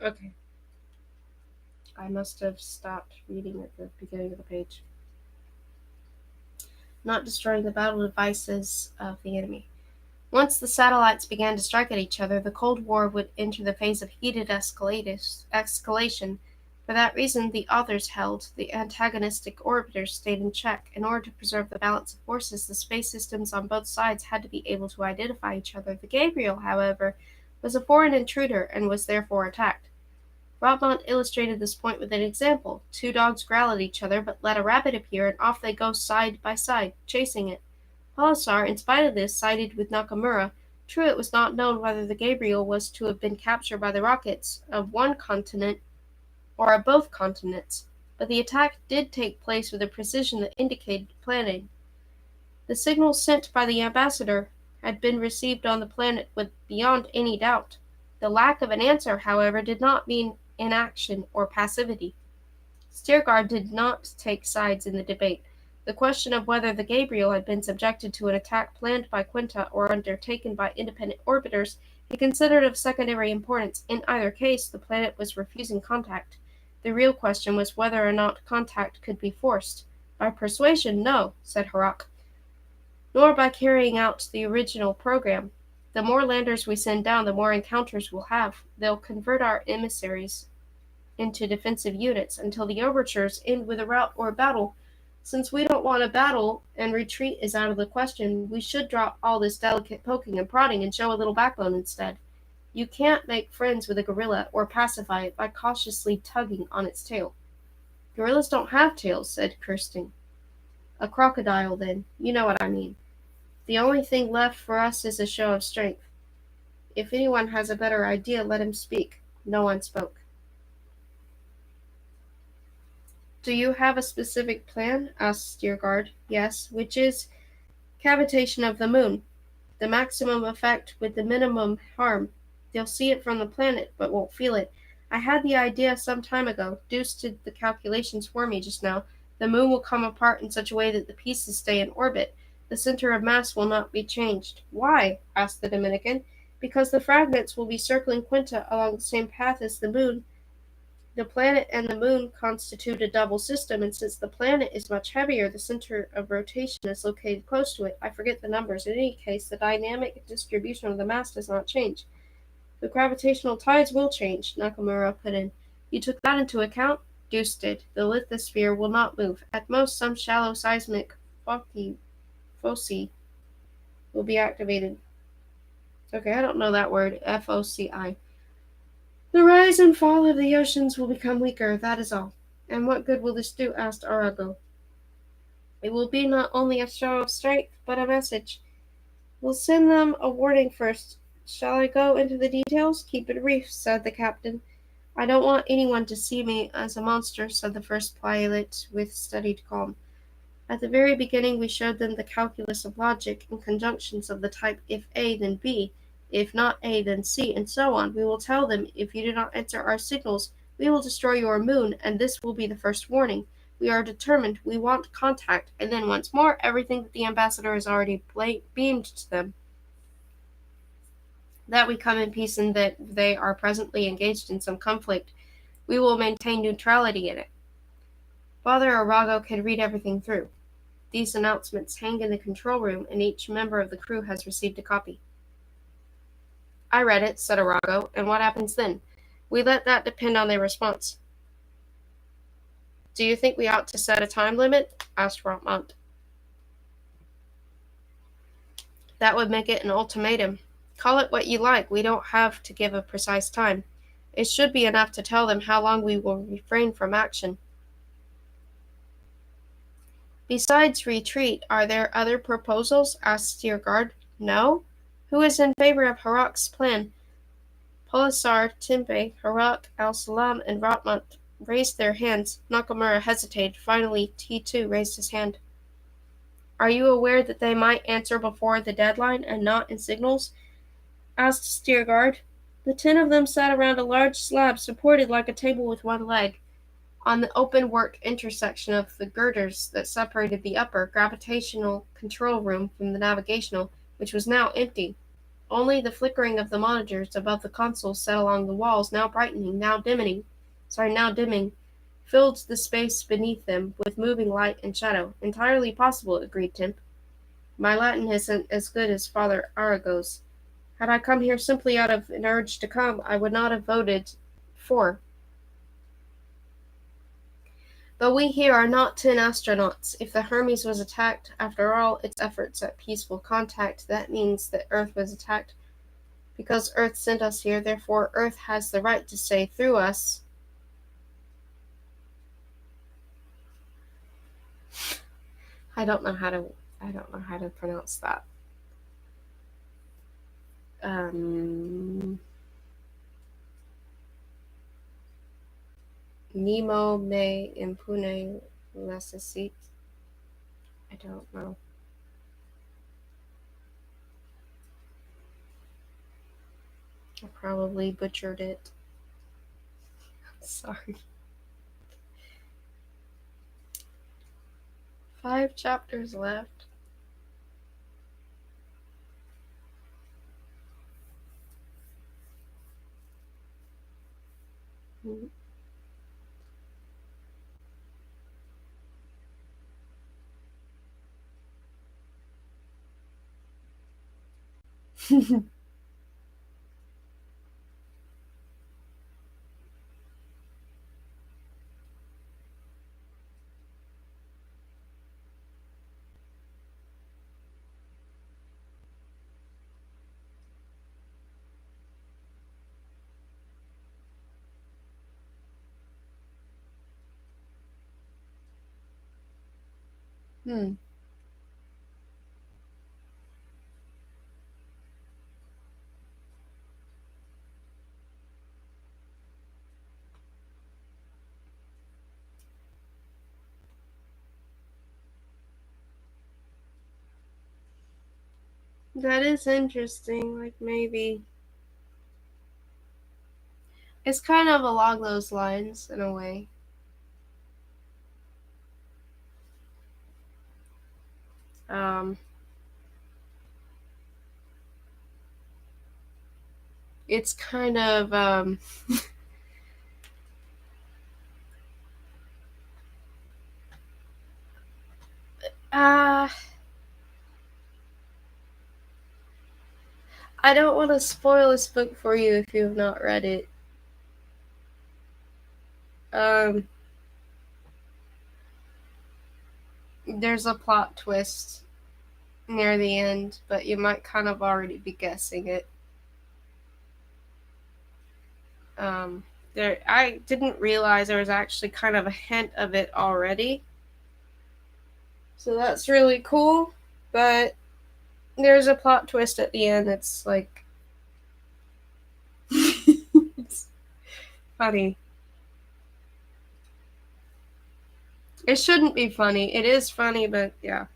Okay. I must have stopped reading at the beginning of the page. Not destroying the battle devices of the enemy. Once the satellites began to strike at each other, the Cold War would enter the phase of heated escalation. For that reason, the authors held, the antagonistic orbiters stayed in check. In order to preserve the balance of forces, the space systems on both sides had to be able to identify each other. The Gabriel, however, was a foreign intruder and was therefore attacked. Brabant illustrated this point with an example. Two dogs growl at each other, but let a rabbit appear, and off they go side by side, chasing it. Polisar, in spite of this, sided with Nakamura. True, it was not known whether the Gabriel was to have been captured by the rockets of one continent or of both continents, but the attack did take place with a precision that indicated planning. The signals sent by the ambassador had been received on the planet with beyond any doubt. The lack of an answer, however, did not mean inaction or passivity. Stiergard did not take sides in the debate. The question of whether the Gabriel had been subjected to an attack planned by Quinta or undertaken by independent orbiters he considered of secondary importance. In either case, the planet was refusing contact. The real question was whether or not contact could be forced. By persuasion, no, said Harak, nor by carrying out the original program. The more landers we send down, the more encounters we'll have. They'll convert our emissaries into defensive units until the overtures end with a rout or a battle. Since we don't want a battle and retreat is out of the question, we should drop all this delicate poking and prodding and show a little backbone instead. You can't make friends with a gorilla or pacify it by cautiously tugging on its tail. Gorillas don't have tails, said Kirsten. A crocodile, then. You know what I mean. The only thing left for us is a show of strength. If anyone has a better idea, let him speak. No one spoke. Do you have a specific plan? Asked Steergard. Yes, which is cavitation of the moon. The maximum effect with the minimum harm. They'll see it from the planet, but won't feel it. I had the idea some time ago. Deuce did the calculations for me just now. The moon will come apart in such a way that the pieces stay in orbit. The center of mass will not be changed. Why? Asked the Dominican. Because the fragments will be circling Quinta along the same path as the moon. The planet and the moon constitute a double system, and since the planet is much heavier, the center of rotation is located close to it. I forget the numbers. In any case, the dynamic distribution of the mass does not change. The gravitational tides will change, Nakamura put in. You took that into account? Deuce did. The lithosphere will not move. At most, some shallow seismic foci will be activated. Okay, I don't know that word. FOCI. The rise and fall of the oceans will become weaker, that is all. And what good will this do? Asked Arago. It will be not only a show of strength, but a message. We'll send them a warning first. Shall I go into the details? Keep it brief, said the captain. I don't want anyone to see me as a monster, said the first pilot with studied calm. At the very beginning we showed them the calculus of logic and conjunctions of the type if A then B, if not A then C, and so on. We will tell them if you do not answer our signals, we will destroy your moon, and this will be the first warning. We are determined, we want contact, and then once more everything that the ambassador has already beamed to them. That we come in peace and that they are presently engaged in some conflict. We will maintain neutrality in it. Father Arago can read everything through. These announcements hang in the control room, and each member of the crew has received a copy. I read it, said Arago, and what happens then? We let that depend on their response. Do you think we ought to set a time limit? Asked Rotmont. That would make it an ultimatum. Call it what you like. We don't have to give a precise time. It should be enough to tell them how long we will refrain from action. Besides retreat, are there other proposals? Asked Steergard. No? Who is in favor of Harrach's plan? Polisar, Tempe, Harrach, Al-Salam, and Rotmont raised their hands. Nakamura hesitated. Finally, he too raised his hand. Are you aware that they might answer before the deadline and not in signals? Asked Steergard. The 10 of them sat around a large slab supported like a table with one leg. On the open-work intersection of the girders that separated the upper, gravitational control room from the navigational, which was now empty. Only the flickering of the monitors above the console set along the walls, now brightening, now dimming, filled the space beneath them with moving light and shadow. Entirely possible, agreed Temp. My Latin isn't as good as Father Arago's. Had I come here simply out of an urge to come, I would not have voted for. But we here are not 10 astronauts. If the Hermes was attacked, after all its efforts at peaceful contact, that means that Earth was attacked. Because Earth sent us here, therefore Earth has the right to say through us. I don't know how to pronounce that. Nemo me impune necessit. I don't know. I probably butchered it. Sorry. 5 chapters left. Hmm. That is interesting. Like maybe it's kind of along those lines in a way. Um, it's kind of uh I don't want to spoil this book for you if you have not read it. Um, there's a plot twist near the end, but you might kind of already be guessing it. Um, I didn't realize there was actually kind of a hint of it already, so that's really cool. But there's a plot twist at the end. It's like it's funny. It shouldn't be funny. It is funny, but yeah.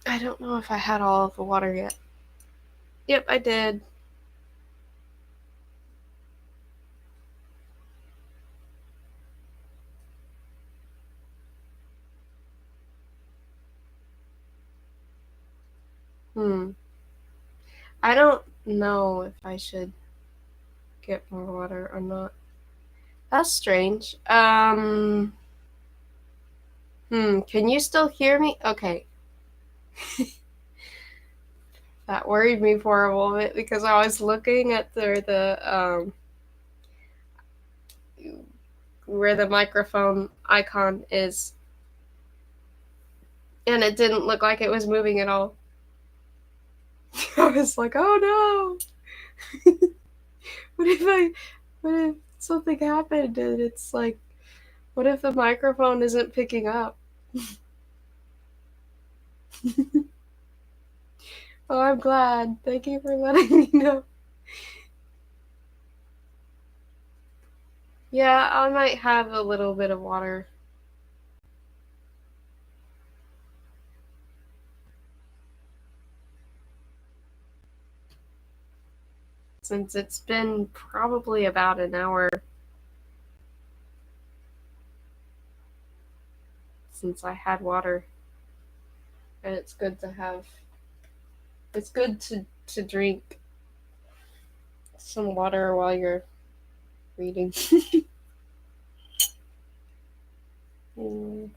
I don't know if I had all of the water yet. Yep, I did. Hmm. I don't know if I should get more water or not. That's strange. Can you still hear me? Okay. That worried me for a moment because I was looking at the where the microphone icon is, and it didn't look like it was moving at all. I was like, oh no. what if I what if something happened and it's like what if the microphone isn't picking up? Oh, I'm glad. Thank you for letting me know. Yeah, I might have a little bit of water since it's been probably about an hour since I had water. And it's good to have it's good to drink some water while you're reading. Mm.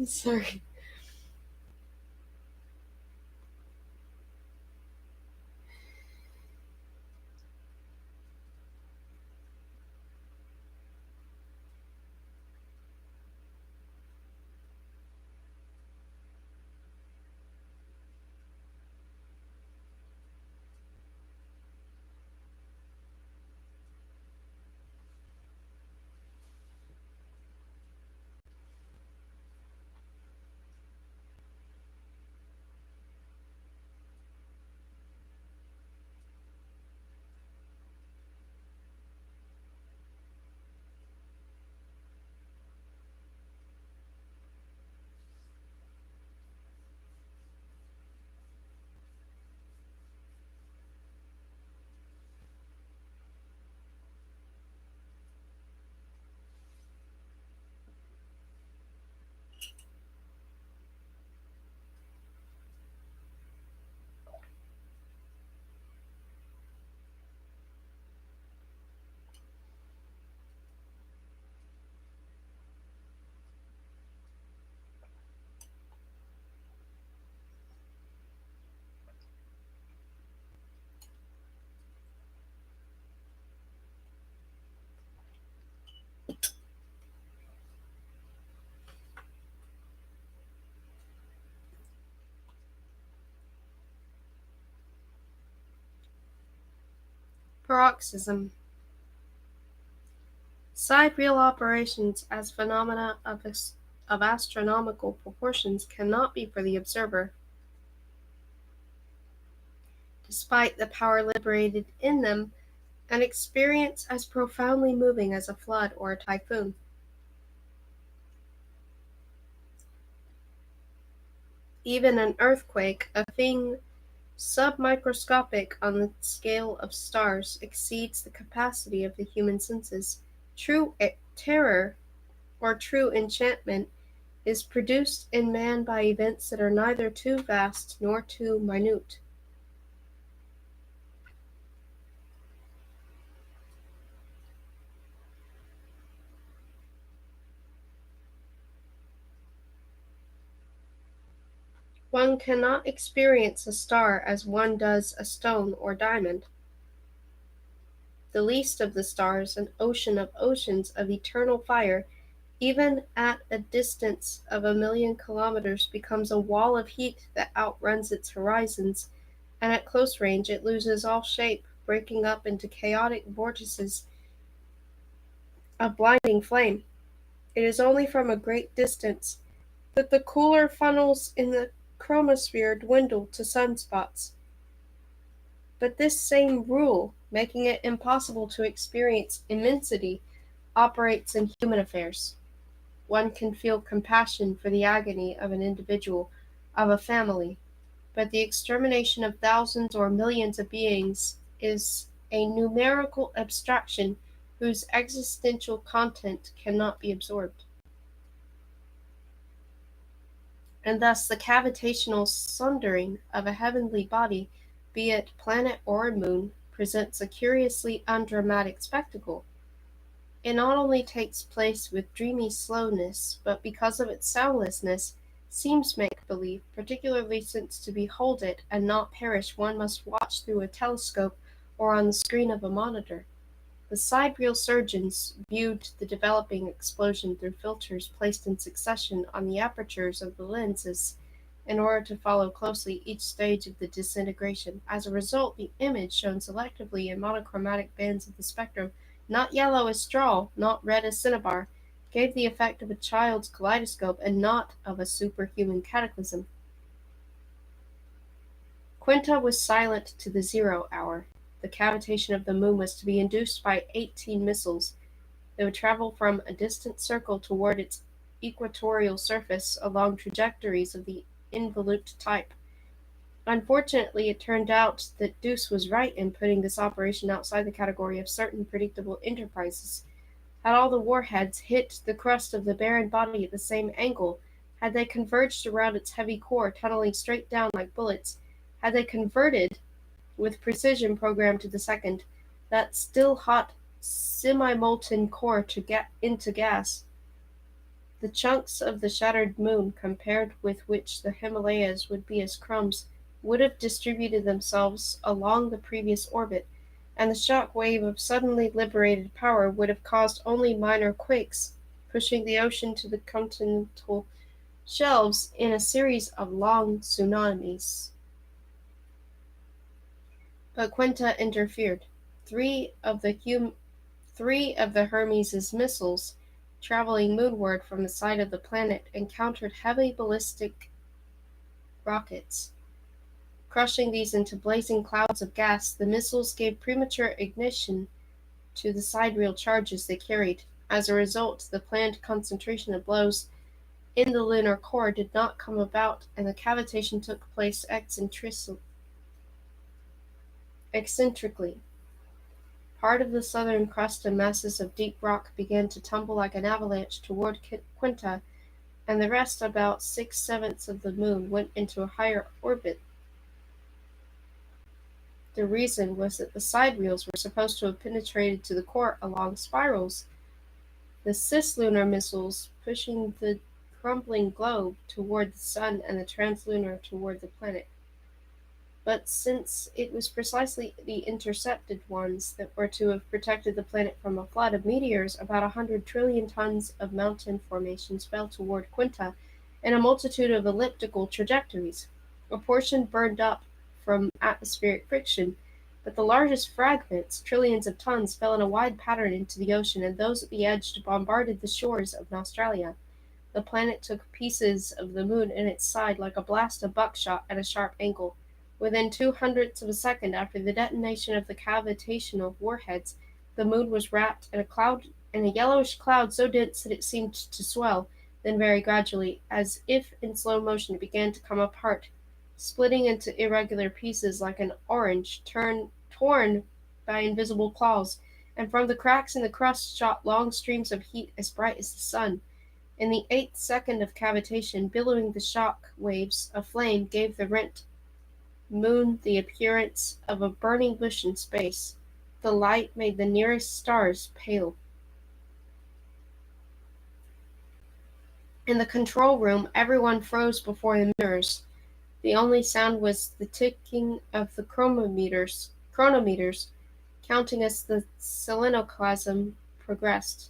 Sorry. Paroxysm. Sidereal operations as phenomena of astronomical proportions cannot be for the observer, despite the power liberated in them, an experience as profoundly moving as a flood or a typhoon. Even an earthquake, a thing submicroscopic on the scale of stars, exceeds the capacity of the human senses. True terror or true enchantment is produced in man by events that are neither too vast nor too minute. One cannot experience a star as one does a stone or diamond. The least of the stars, an ocean of oceans of eternal fire, even at a distance of 1,000,000 kilometers, becomes a wall of heat that outruns its horizons, and at close range it loses all shape, breaking up into chaotic vortices of blinding flame. It is only from a great distance that the cooler funnels in the chromosphere dwindle to sunspots. But this same rule, making it impossible to experience immensity, operates in human affairs. One can feel compassion for the agony of an individual, of a family, but the extermination of thousands or millions of beings is a numerical abstraction whose existential content cannot be absorbed. And thus the cavitational sundering of a heavenly body, be it planet or moon, presents a curiously undramatic spectacle. It not only takes place with dreamy slowness, but because of its soundlessness, seems make believe, particularly since to behold it and not perish one must watch through a telescope or on the screen of a monitor. The sidereal surgeons viewed the developing explosion through filters placed in succession on the apertures of the lenses in order to follow closely each stage of the disintegration. As a result, the image shown selectively in monochromatic bands of the spectrum, not yellow as straw, not red as cinnabar, gave the effect of a child's kaleidoscope and not of a superhuman cataclysm. Quinta was silent to the 0 hour. The cavitation of the moon was to be induced by 18 missiles. They would travel from a distant circle toward its equatorial surface along trajectories of the involute type. Unfortunately, it turned out that Deuce was right in putting this operation outside the category of certain predictable enterprises. Had all the warheads hit the crust of the barren body at the same angle, had they converged around its heavy core, tunneling straight down like bullets, had they converted, with precision programmed to the second, that still hot semi-molten core into gas, The chunks of the shattered moon, compared with which the Himalayas would be as crumbs, would have distributed themselves along the previous orbit, and the shock wave of suddenly liberated power would have caused only minor quakes, pushing the ocean to the continental shelves in a series of long tsunamis. But Quinta interfered. Three of the Hermes' missiles, traveling moonward from the side of the planet, encountered heavy ballistic rockets. Crushing these into blazing clouds of gas, the missiles gave premature ignition to the sidereal charges they carried. As a result, the planned concentration of blows in the lunar core did not come about, and the cavitation took place eccentrically. Part of the southern crust and masses of deep rock began to tumble like an avalanche toward Quinta, and the rest, about 6/7 of the moon, went into a higher orbit. The reason was that the sidereals were supposed to have penetrated to the core along spirals, the cislunar missiles pushing the crumbling globe toward the sun and the translunar toward the planet. But since it was precisely the intercepted ones that were to have protected the planet from a flood of meteors, about 100 trillion tons of mountain formations fell toward Quinta in a multitude of elliptical trajectories. A portion burned up from atmospheric friction, but the largest fragments, trillions of tons, fell in a wide pattern into the ocean, and those at the edge bombarded the shores of Australia. The planet took pieces of the moon in its side like a blast of buckshot at a sharp angle. Within 2/100ths of a second after the detonation of the cavitational warheads, the moon was wrapped in a yellowish cloud so dense that it seemed to swell, then very gradually, as if in slow motion, it began to come apart, splitting into irregular pieces like an orange torn by invisible claws, and from the cracks in the crust shot long streams of heat as bright as the sun. In the 8th second of cavitation, billowing the shock waves of flame gave the rent moon the appearance of a burning bush in space. The light made the nearest stars pale. In the control room, everyone froze before the mirrors. The only sound was the ticking of the chronometers, counting as the selenoclasm progressed.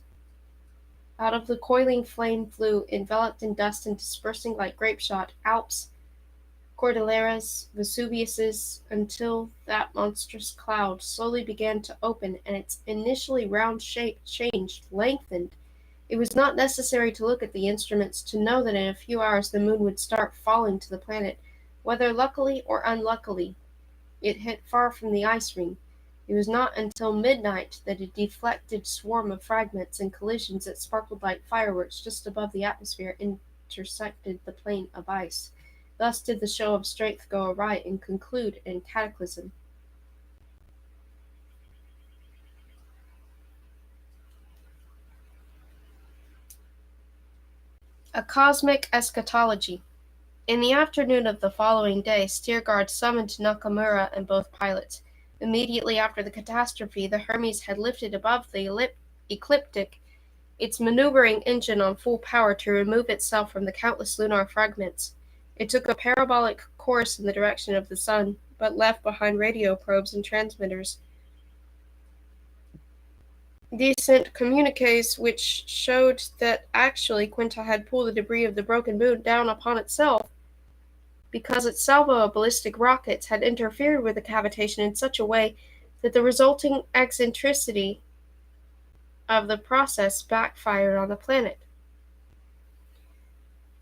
Out of the coiling flame flew, enveloped in dust and dispersing like grapeshot, Alps, Cordilleras, Vesuviuses, until that monstrous cloud slowly began to open, and its initially round shape changed, lengthened. It was not necessary to look at the instruments to know that in a few hours the moon would start falling to the planet, whether luckily or unluckily. It hit far from the ice ring. It was not until midnight that a deflected swarm of fragments and collisions that sparkled like fireworks just above the atmosphere intersected the plane of ice. Thus did the show of strength go awry and conclude in cataclysm. A cosmic eschatology. In the afternoon of the following day, Steergard summoned Nakamura and both pilots. Immediately after the catastrophe, the Hermes had lifted above the ecliptic, its maneuvering engine on full power to remove itself from the countless lunar fragments. It took a parabolic course in the direction of the sun, but left behind radio probes and transmitters. These sent communiques which showed that actually Quinta had pulled the debris of the broken moon down upon itself, because its salvo of ballistic rockets had interfered with the cavitation in such a way that the resulting eccentricity of the process backfired on the planet.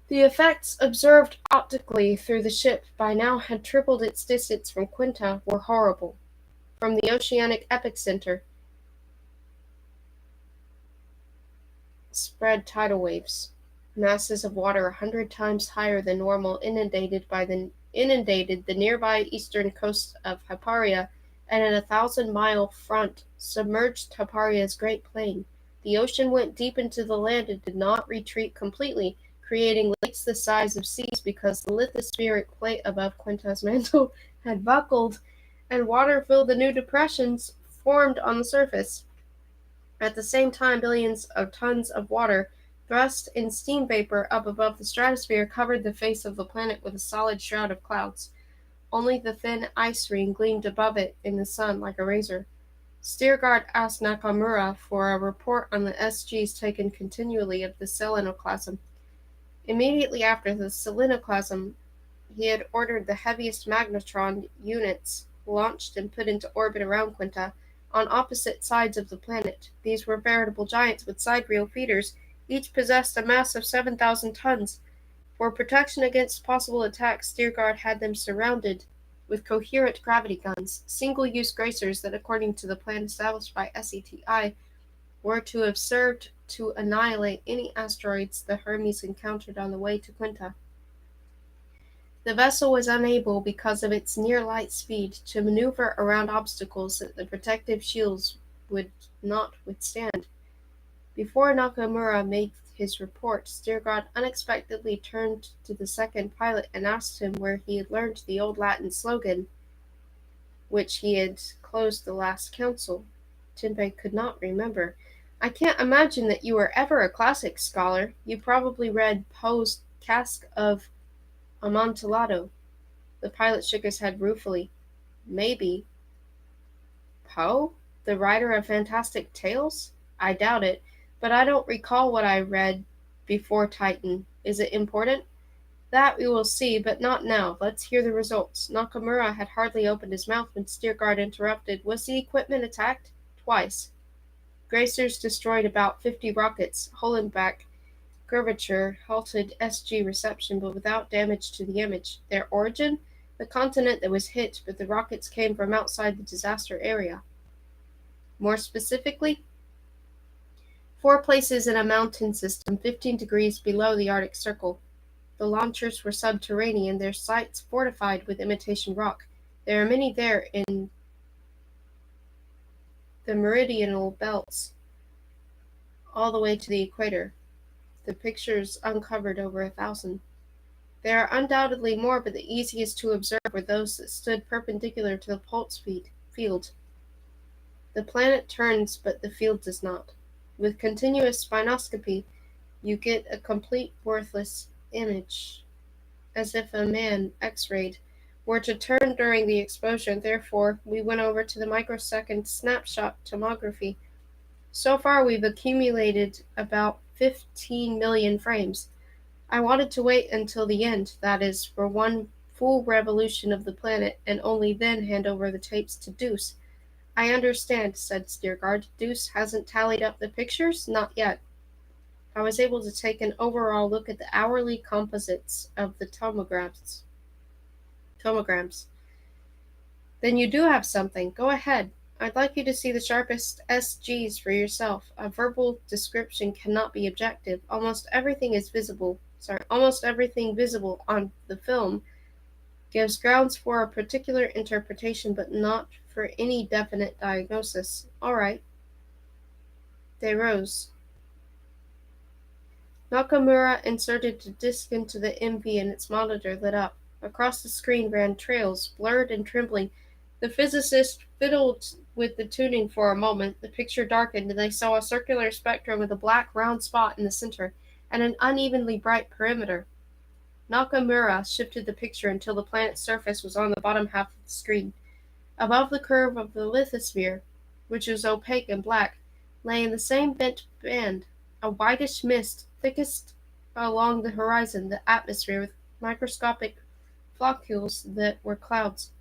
The effects observed optically through the ship by now had tripled its distance from Quinta were horrible. From the oceanic epicenter spread tidal waves. Masses of water 100 times higher than normal inundated the nearby eastern coast of Hyparia, and in a 1,000-mile front submerged Hyparia's great plain. The ocean went deep into the land and did not retreat completely, creating lakes the size of seas because the lithospheric plate above Quinta's mantle had buckled, and water filled the new depressions formed on the surface. At the same time, billions of tons of water Dust and steam vapor up above the stratosphere covered the face of the planet with a solid shroud of clouds. Only the thin ice ring gleamed above it in the sun like a razor. Steergard asked Nakamura for a report on the SGs taken continually of the selenoclasm. Immediately after the selenoclasm, he had ordered the heaviest magnetron units launched and put into orbit around Quinta, on opposite sides of the planet. These were veritable giants with sidereal feeders. Each possessed a mass of 7,000 tons. For protection against possible attacks, Steergard had them surrounded with coherent gravity guns, single-use gracers that, according to the plan established by SETI, were to have served to annihilate any asteroids the Hermes encountered on the way to Quinta. The vessel was unable, because of its near-light speed, to maneuver around obstacles that the protective shields would not withstand. Before Nakamura made his report, Steergard unexpectedly turned to the second pilot and asked him where he had learned the old Latin slogan, which he had closed the last council. Tinpei could not remember. "I can't imagine that you were ever a classic scholar. You probably read Poe's Cask of Amontillado." The pilot shook his head ruefully. "Maybe." "Poe? The writer of fantastic tales? I doubt it, but I don't recall what I read before Titan. Is it important?" "That we will see, but not now. Let's hear the results." Nakamura had hardly opened his mouth when Steergard interrupted. "Was the equipment attacked?" "Twice. Gracers destroyed about 50 rockets. Holenbach curvature halted SG reception, but without damage to the image. Their origin? The continent that was hit, but the rockets came from outside the disaster area." "More specifically?" 4 places in a mountain system 15 degrees below the Arctic Circle. The launchers were subterranean, their sites fortified with imitation rock. There are many there in the meridional belts, all the way to the equator. The pictures uncovered over 1,000. There are undoubtedly more, but the easiest to observe were those that stood perpendicular to the pulse field. The planet turns, but the field does not. With continuous spinoscopy, you get a complete worthless image, as if a man, X-rayed, were to turn during the explosion. Therefore, we went over to the microsecond snapshot tomography. So far, we've accumulated about 15 million frames. I wanted to wait until the end, that is, for one full revolution of the planet, and only then hand over the tapes to Deuce. "I understand," said Steergard. "Deuce hasn't tallied up the pictures?" "Not yet. I was able to take an overall look at the hourly composites of the tomograms." "Then you do have something. Go ahead. I'd like you to see the sharpest SGs for yourself. A verbal description cannot be objective. Almost everything visible on the film gives grounds for a particular interpretation, but not for any definite diagnosis." "All right." They rose. Nakamura inserted the disc into the MV and its monitor lit up. Across the screen ran trails, blurred and trembling. The physicist fiddled with the tuning for a moment. The picture darkened, and they saw a circular spectrum with a black round spot in the center, and an unevenly bright perimeter. Nakamura shifted the picture until the planet's surface was on the bottom half of the screen. Above the curve of the lithosphere, which was opaque and black, lay in the same bent band a whitish mist, thickest along the horizon, the atmosphere, with microscopic floccules that were clouds.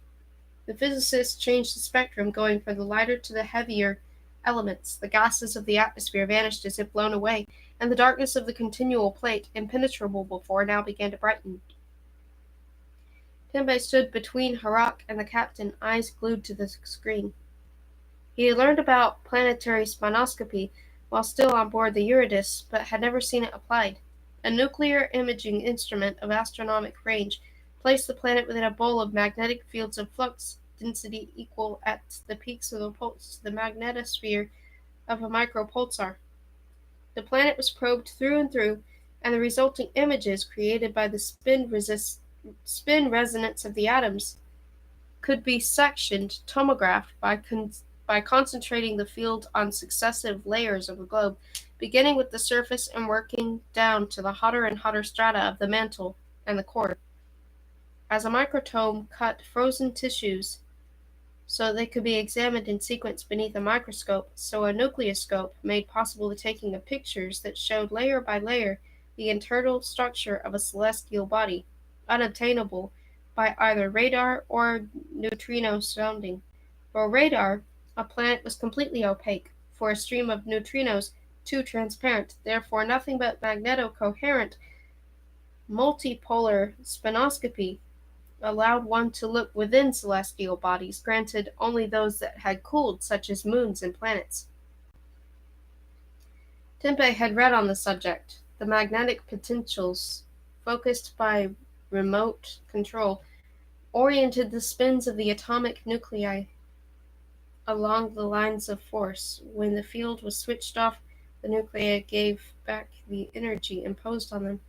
The physicist changed the spectrum, going from the lighter to the heavier elements. The gases of the atmosphere vanished as if blown away, and the darkness of the continual plate, impenetrable before, now began to brighten. Tinpei stood between Harak and the captain, eyes glued to the screen. He had learned about planetary spinoscopy while still on board the Eurydice, but had never seen it applied. A nuclear imaging instrument of astronomical range placed the planet within a bowl of magnetic fields of flux density equal at the peaks of the pulse to the magnetosphere of a micropulsar. The planet was probed through and through, and the resulting images, created by the spin resonance of the atoms, could be sectioned, tomographed by by concentrating the field on successive layers of the globe, beginning with the surface and working down to the hotter and hotter strata of the mantle and the core. As a microtome cut frozen tissues so they could be examined in sequence beneath a microscope, so a nucleoscope made possible the taking of pictures that showed layer by layer the internal structure of a celestial body, unobtainable by either radar or neutrino sounding. For radar, a planet was completely opaque; for a stream of neutrinos, too transparent; therefore nothing but magnetocoherent multipolar spinoscopy allowed one to look within celestial bodies, granted only those that had cooled, such as moons and planets. Tempe had read on the subject. The magnetic potentials, focused by remote control, oriented the spins of the atomic nuclei along the lines of force. When the field was switched off, the nuclei gave back the energy imposed on them.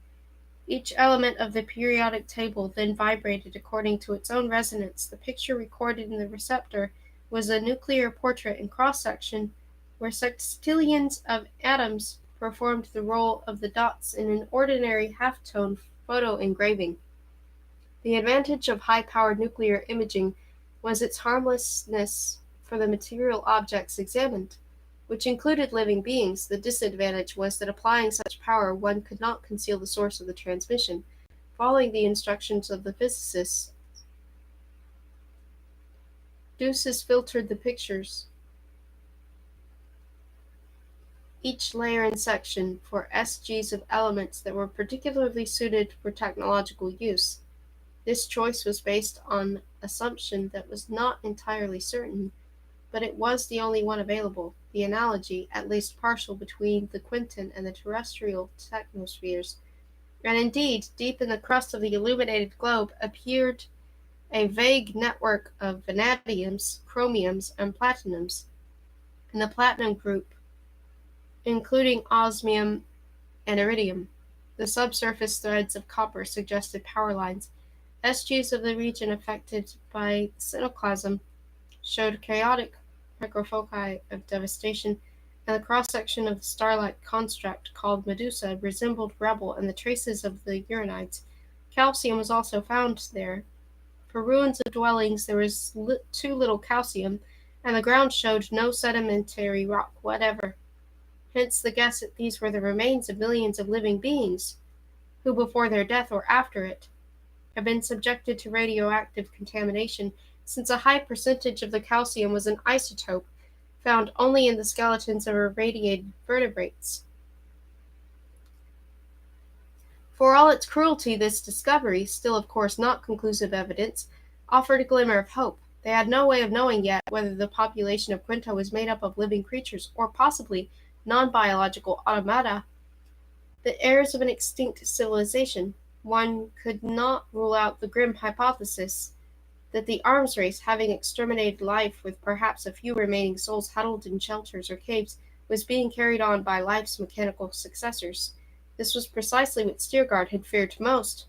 Each element of the periodic table then vibrated according to its own resonance. The picture recorded in the receptor was a nuclear portrait in cross-section, where sextillions of atoms performed the role of the dots in an ordinary half-tone photo engraving. The advantage of high-powered nuclear imaging was its harmlessness for the material objects examined, which included living beings. The disadvantage was that applying such power one could not conceal the source of the transmission. Following the instructions of the physicists, Deuces filtered the pictures, each layer and section, for SGs of elements that were particularly suited for technological use. This choice was based on assumption that was not entirely certain, but it was the only one available. The analogy, at least partial, between the quinton and the terrestrial technospheres, and indeed, deep in the crust of the illuminated globe, appeared a vague network of vanadiums, chromiums, and platinums. In the platinum group, including osmium and iridium, the subsurface threads of copper suggested power lines. SGs of the region affected by synoclasm showed chaotic microfoci of devastation, and the cross-section of the starlight construct called Medusa resembled rubble and the traces of the Uranides. Calcium was also found there. For ruins of dwellings there was too little calcium, and the ground showed no sedimentary rock whatever. Hence the guess that these were the remains of millions of living beings, who before their death or after it have been subjected to radioactive contamination, since a high percentage of the calcium was an isotope found only in the skeletons of irradiated vertebrates. For all its cruelty, this discovery, still of course not conclusive evidence, offered a glimmer of hope. They had no way of knowing yet whether the population of Quinto was made up of living creatures, or possibly non-biological automata, the heirs of an extinct civilization. One could not rule out the grim hypothesis that the arms race, having exterminated life with perhaps a few remaining souls huddled in shelters or caves, was being carried on by life's mechanical successors. This was precisely what Stiergard had feared most.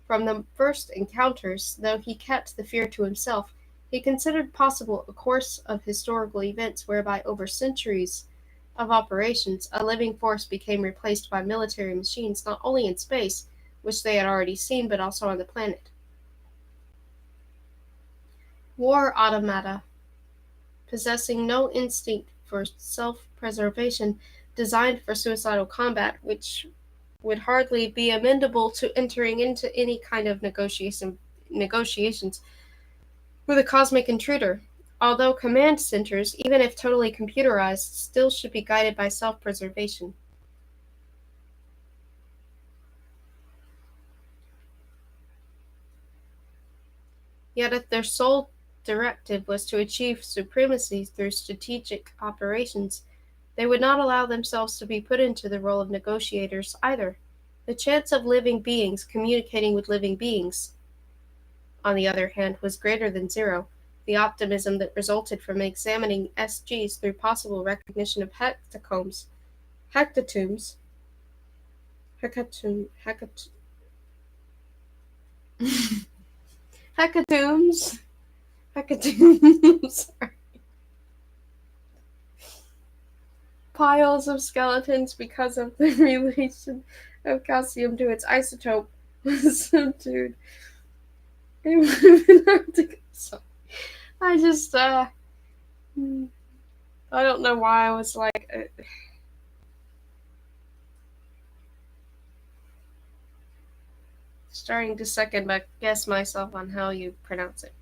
From the first encounters, though he kept the fear to himself, he considered possible a course of historical events whereby over centuries of operations a living force became replaced by military machines, not only in space, which they had already seen, but also on the planet. War automata, possessing no instinct for self-preservation, designed for suicidal combat, which would hardly be amenable to entering into any kind of negotiations with a cosmic intruder. Although command centers, even if totally computerized, still should be guided by self-preservation. Yet if their sole directive was to achieve supremacy through strategic operations, they would not allow themselves to be put into the role of negotiators either. The chance of living beings communicating with living beings, on the other hand, was greater than zero. The optimism that resulted from examining SGs through possible recognition of hecatombs, hecatombs, hecatombs, hecatombs, piles of skeletons because of the relation of calcium to its isotope was subdued. It would have been hard to. So I just, I don't know why I was like. Starting to second guess myself on how you pronounce it.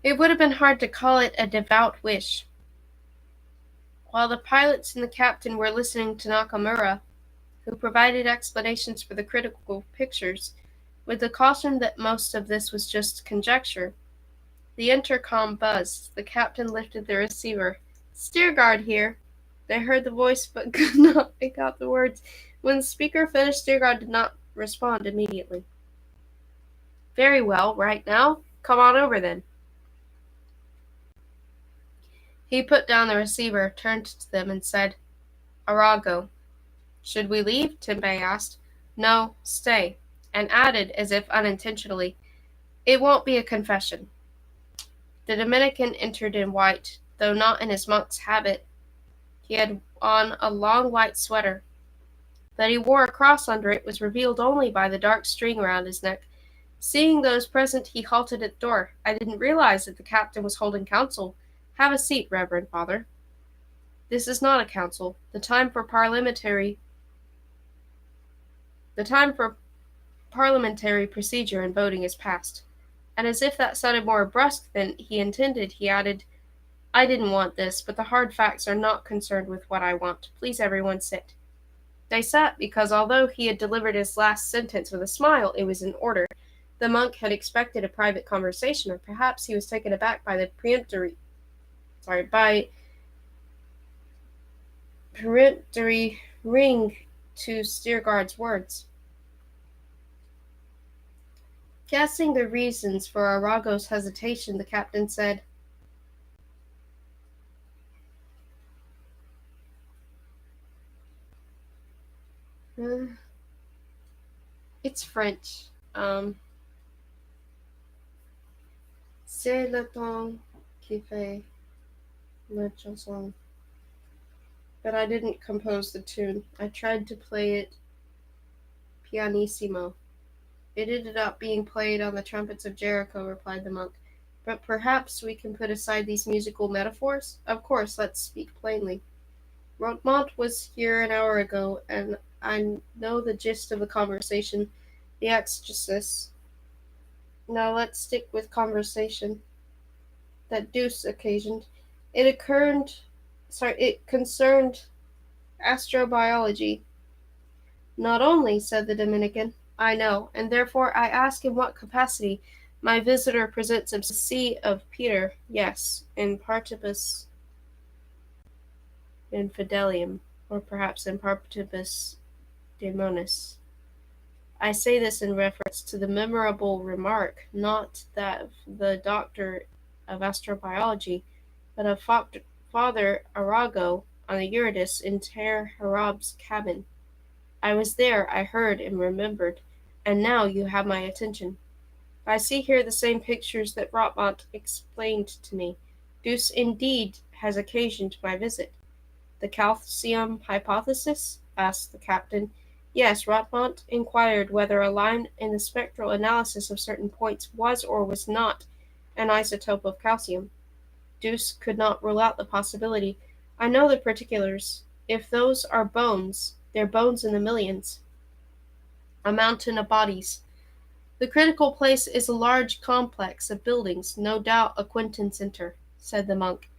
It would have been hard to call it a devout wish. While the pilots and the captain were listening to Nakamura, who provided explanations for the critical pictures, with the caution that most of this was just conjecture, the intercom buzzed. The captain lifted the receiver. "Steerguard here." They heard the voice but could not make out the words. When the speaker finished, Steerguard did not respond immediately. "Very well, right now? Come on over then." He put down the receiver, turned to them, and said, "Arago." "Should we leave?" Tenbei asked. "No, stay," and added, as if unintentionally, "It won't be a confession." The Dominican entered in white, though not in his monk's habit. He had on a long white sweater. That he wore a cross under it was revealed only by the dark string around his neck. Seeing those present, he halted at the door. "I didn't realize that the captain was holding council. Have a seat, Reverend Father." "This is not a council. The time for parliamentary procedure and voting is past." And as if that sounded more brusque than he intended, he added, "I didn't want this, but the hard facts are not concerned with what I want. Please everyone sit." They sat because although he had delivered his last sentence with a smile, it was in order. The monk had expected a private conversation, or perhaps he was taken aback by the peremptory ring to Steerguard's words. Guessing the reasons for Arago's hesitation, the captain said, "It's French. C'est le temps qui fait la chanson." But I didn't compose the tune. I tried to play it pianissimo. "It ended up being played on the trumpets of Jericho," replied the monk. "But perhaps we can put aside these musical metaphors? Of course, let's speak plainly. Rotemont was here an hour ago, and I know the gist of the conversation, the exegesis. Now let's stick with conversation that Deuce occasioned. It concerned astrobiology." "Not only," said the Dominican. "I know, and therefore I ask in what capacity my visitor presents himself. The See of Peter, yes, in partibus infidelium, or perhaps in partibus demonis. I say this in reference to the memorable remark, not that of the doctor of astrobiology, but of Father Arago on the Eurydice in Ter Harab's cabin. I was there, I heard and remembered, and now you have my attention. I see here the same pictures that Rotmont explained to me. Deuce indeed has occasioned my visit." "The calcium hypothesis?" asked the captain. "Yes, Rotmont inquired whether a line in the spectral analysis of certain points was or was not an isotope of calcium. Deuce could not rule out the possibility. I know the particulars. If those are bones, they're bones in the millions. A mountain of bodies. The critical place is a large complex of buildings, no doubt a Quentin Center," said the monk.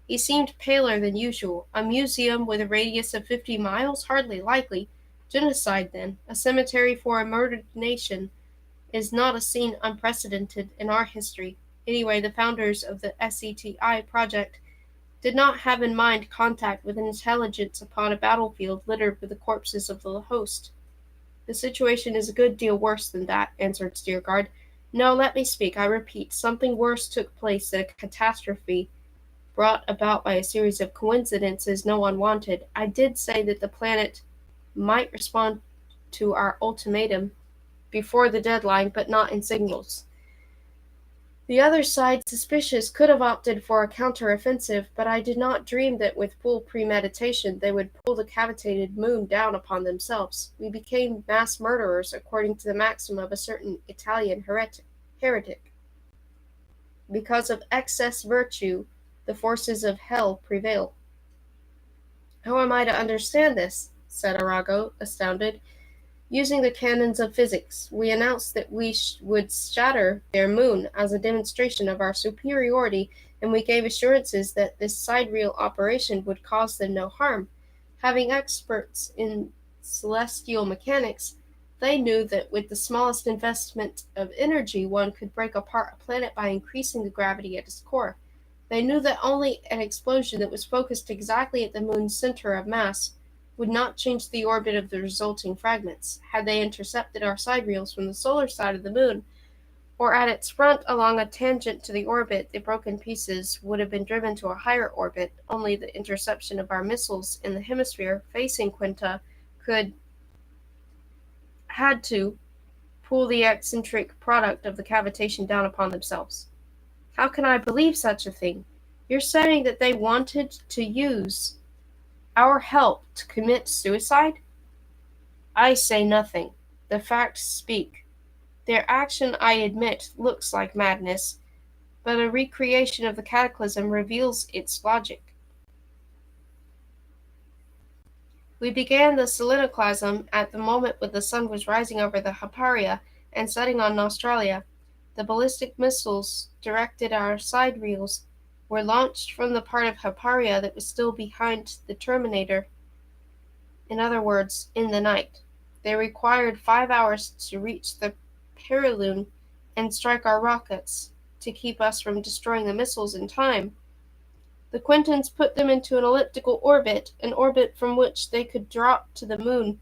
He seemed paler than usual. "A museum with a radius of 50 miles? Hardly likely. Genocide, then. A cemetery for a murdered nation is not a scene unprecedented in our history. Anyway, the founders of the SETI project did not have in mind contact with intelligence upon a battlefield littered with the corpses of the host." "The situation is a good deal worse than that," answered Steerguard. "No, let me speak. I repeat, something worse took place than a catastrophe brought about by a series of coincidences no one wanted. I did say that the planet might respond to our ultimatum before the deadline, but not in signals. The other side, suspicious, could have opted for a counter-offensive, but I did not dream that with full premeditation they would pull the cavitated moon down upon themselves. We became mass murderers, according to the maxim of a certain Italian heretic. Because of excess virtue, the forces of hell prevail. How am I to understand this? Said Arago, astounded. Using the canons of physics, we announced that we would shatter their moon as a demonstration of our superiority, and we gave assurances that this sidereal operation would cause them no harm. Having experts in celestial mechanics, they knew that with the smallest investment of energy one could break apart a planet by increasing the gravity at its core. They knew that only an explosion that was focused exactly at the moon's center of mass would not change the orbit of the resulting fragments. Had they intercepted our sidereals from the solar side of the moon, or at its front along a tangent to the orbit, the broken pieces would have been driven to a higher orbit. Only the interception of our missiles in the hemisphere facing Quinta had to pull the eccentric product of the cavitation down upon themselves. How can I believe such a thing? You're saying that they wanted to use our help to commit suicide? I say nothing. The facts speak. Their action, I admit, looks like madness, but a recreation of the cataclysm reveals its logic. We began the selenoclasm at the moment when the sun was rising over the Hyparia and setting on Australia. The ballistic missiles directed at our sidereals were launched from the part of Hyparia that was still behind the terminator, in other words, in the night. They required 5 hours to reach the perilune and strike our rockets, to keep us from destroying the missiles in time. The Quintans put them into an elliptical orbit, an orbit from which they could drop to the moon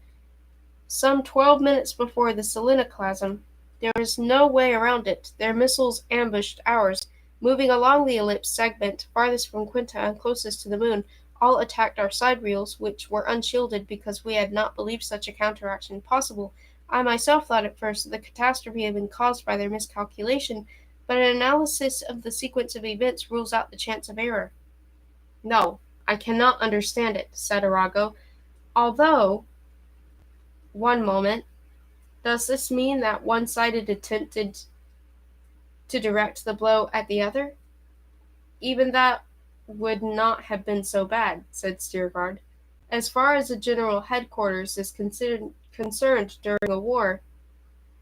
some 12 minutes before the selenoclasm. There was no way around it. Their missiles ambushed ours, moving along the ellipse segment farthest from Quinta and closest to the moon. All attacked our sidereals, which were unshielded because we had not believed such a counteraction possible. I myself thought at first that the catastrophe had been caused by their miscalculation, but an analysis of the sequence of events rules out the chance of error. No, I cannot understand it, said Arago. Although, one moment, does this mean that one side attempted to direct the blow at the other? Even that would not have been so bad, said Steergard. As far as a general headquarters is concerned during a war,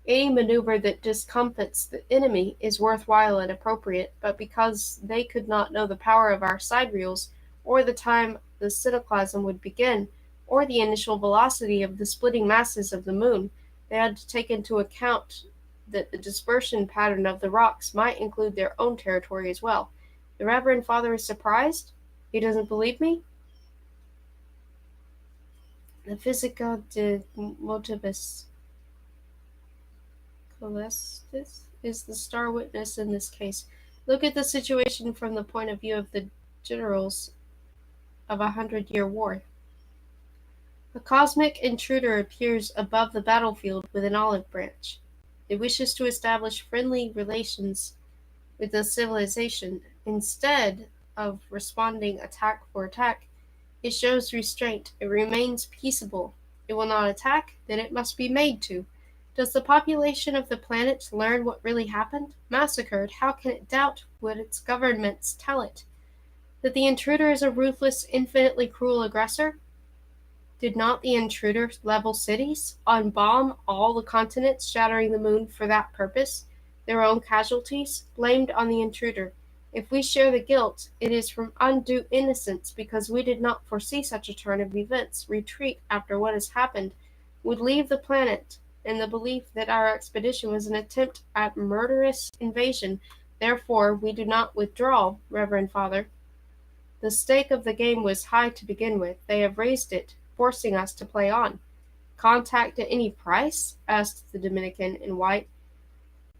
any maneuver that discomfits the enemy is worthwhile and appropriate, but because they could not know the power of our sidereals, or the time the synchlasm would begin, or the initial velocity of the splitting masses of the moon, they had to take into account that the dispersion pattern of the rocks might include their own territory as well. The Reverend Father is surprised? He doesn't believe me? The Physica de Motivus Celestis is the star witness in this case. Look at the situation from the point of view of the generals of 100-year war. A cosmic intruder appears above the battlefield with an olive branch. It wishes to establish friendly relations with the civilization. Instead of responding attack for attack, it shows restraint. It remains peaceable. It will not attack, then it must be made to. Does the population of the planet learn what really happened? Massacred, how can it doubt what its governments tell it? That the intruder is a ruthless, infinitely cruel aggressor? Did not the intruder level cities, unbomb all the continents, shattering the moon for that purpose? Their own casualties, blamed on the intruder. If we share the guilt, it is from undue innocence, because we did not foresee such a turn of events. Retreat after what has happened would leave the planet in the belief that our expedition was an attempt at murderous invasion. Therefore, we do not withdraw, Reverend Father. The stake of the game was high to begin with. They have raised it, forcing us to play on. Contact at any price? Asked the Dominican in white.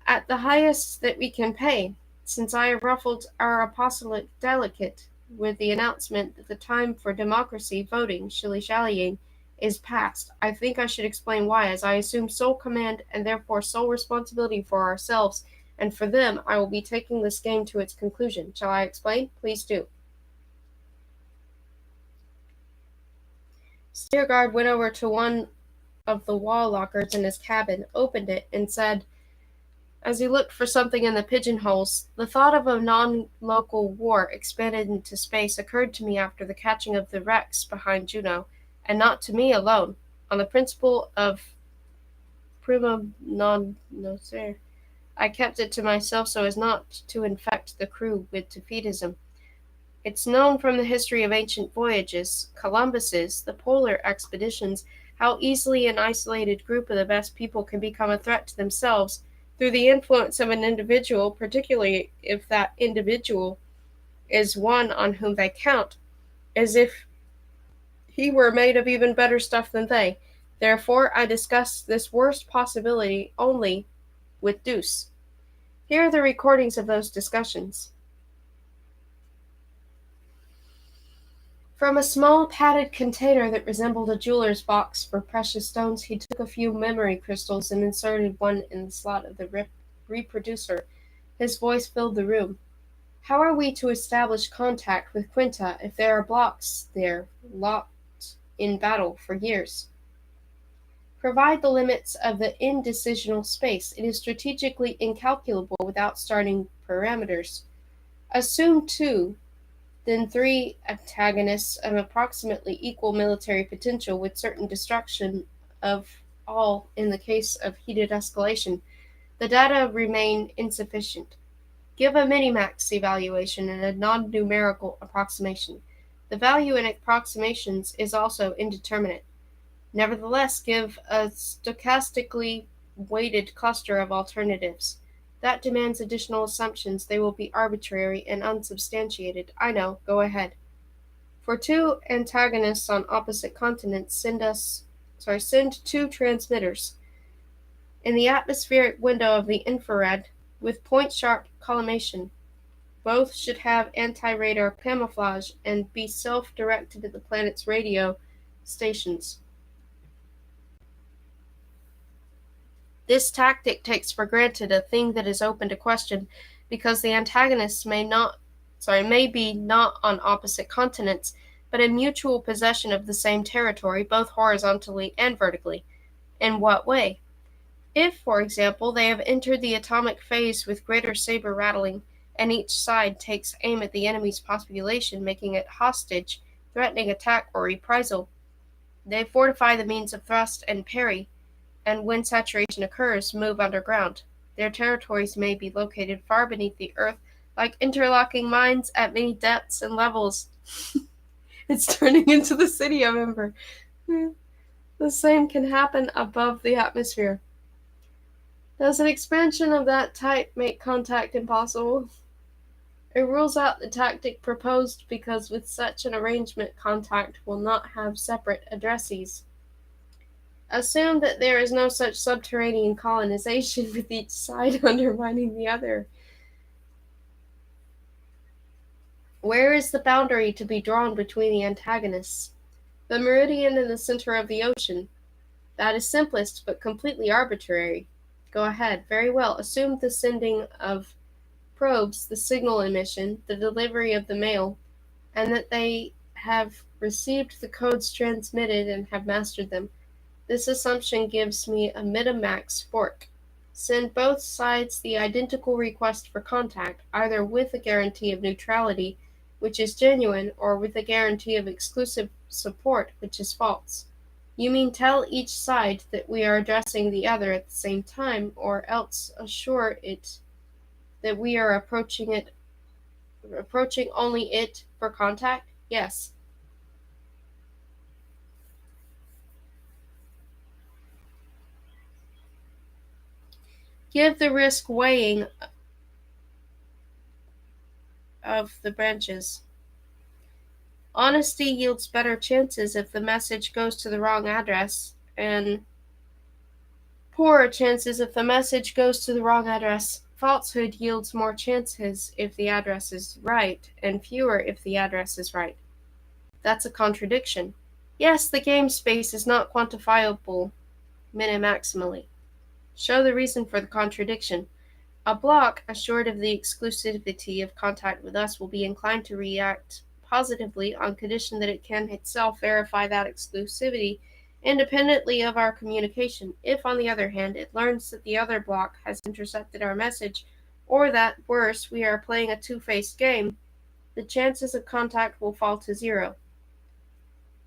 At the highest that we can pay, since I have ruffled our apostolic delegate with the announcement that the time for democracy, voting, shilly-shallying, is past. I think I should explain why, as I assume sole command and therefore sole responsibility for ourselves and for them I will be taking this game to its conclusion. Shall I explain? Please do. Steergard went over to one of the wall lockers in his cabin, opened it, and said, as he looked for something in the pigeonholes, the thought of a non-local war expanded into space occurred to me after the catching of the Rex behind Juno, and not to me alone. On the principle of prima non nocere, I kept it to myself so as not to infect the crew with defeatism. It's known from the history of ancient voyages, Columbus's, the polar expeditions, how easily an isolated group of the best people can become a threat to themselves through the influence of an individual, particularly if that individual is one on whom they count, as if he were made of even better stuff than they. Therefore, I discuss this worst possibility only with Deuce. Here are the recordings of those discussions. From a small padded container that resembled a jeweler's box for precious stones, he took a few memory crystals and inserted one in the slot of the reproducer. His voice filled the room. How are we to establish contact with Quinta if there are blocks there, locked in battle for years? Provide the limits of the indecisional space. It is strategically incalculable without starting parameters. Assume two, then three antagonists of approximately equal military potential with certain destruction of all in the case of heated escalation. The data remain insufficient. Give a minimax evaluation and a non-numerical approximation. The value in approximations is also indeterminate. Nevertheless, give a stochastically weighted cluster of alternatives. That demands additional assumptions. They will be arbitrary and unsubstantiated. I know. Go ahead. For two antagonists on opposite continents, send two transmitters. In the atmospheric window of the infrared, with point-sharp collimation. Both should have anti-radar camouflage and be self-directed at the planet's radio stations. This tactic takes for granted a thing that is open to question, because the antagonists may be not on opposite continents, but in mutual possession of the same territory, both horizontally and vertically. In what way? If, for example, they have entered the atomic phase with greater saber rattling, and each side takes aim at the enemy's population, making it hostage, threatening attack or reprisal, they fortify the means of thrust and parry, and when saturation occurs, move underground. Their territories may be located far beneath the earth, like interlocking mines at many depths and levels. It's turning into the city of Ember. The same can happen above the atmosphere. Does an expansion of that type make contact impossible? It rules out the tactic proposed because with such an arrangement, contact will not have separate addressees. Assume that there is no such subterranean colonization with each side undermining the other. Where is the boundary to be drawn between the antagonists? The meridian in the center of the ocean. That is simplest, but completely arbitrary. Go ahead. Very well. Assume the sending of probes, the signal emission, the delivery of the mail, and that they have received the codes transmitted and have mastered them. This assumption gives me a minimax fork. Send both sides the identical request for contact, either with a guarantee of neutrality, which is genuine, or with a guarantee of exclusive support, which is false. You mean tell each side that we are addressing the other at the same time, or else assure it that we are approaching only it for contact? Yes. Give the risk weighing of the branches. Honesty yields better chances if the message goes to the wrong address, and poorer chances if the message goes to the wrong address. Falsehood yields more chances if the address is right, and fewer if the address is right. That's a contradiction. Yes, the game space is not quantifiable minimaximally. Show the reason for the contradiction. A block, assured of the exclusivity of contact with us, will be inclined to react positively on condition that it can itself verify that exclusivity independently of our communication. If, on the other hand, it learns that the other block has intercepted our message, or that, worse, we are playing a two-faced game, the chances of contact will fall to 0.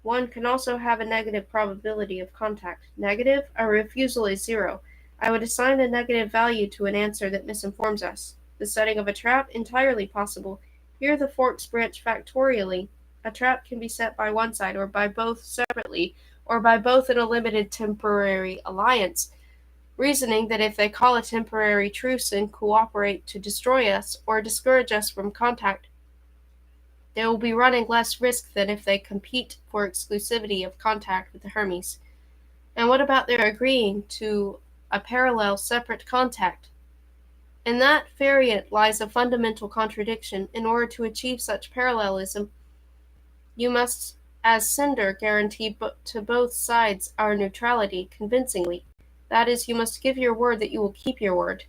One can also have a negative probability of contact. Negative, a refusal is 0. I would assign a negative value to an answer that misinforms us. The setting of a trap, entirely possible. Here the forks branch factorially. A trap can be set by one side, or by both separately, or by both in a limited temporary alliance, reasoning that if they call a temporary truce and cooperate to destroy us, or discourage us from contact, they will be running less risk than if they compete for exclusivity of contact with the Hermes. And what about their agreeing to a parallel separate contact? In that variant lies a fundamental contradiction. In order to achieve such parallelism, you must, as sender, guarantee to both sides our neutrality convincingly. That is, you must give your word that you will keep your word.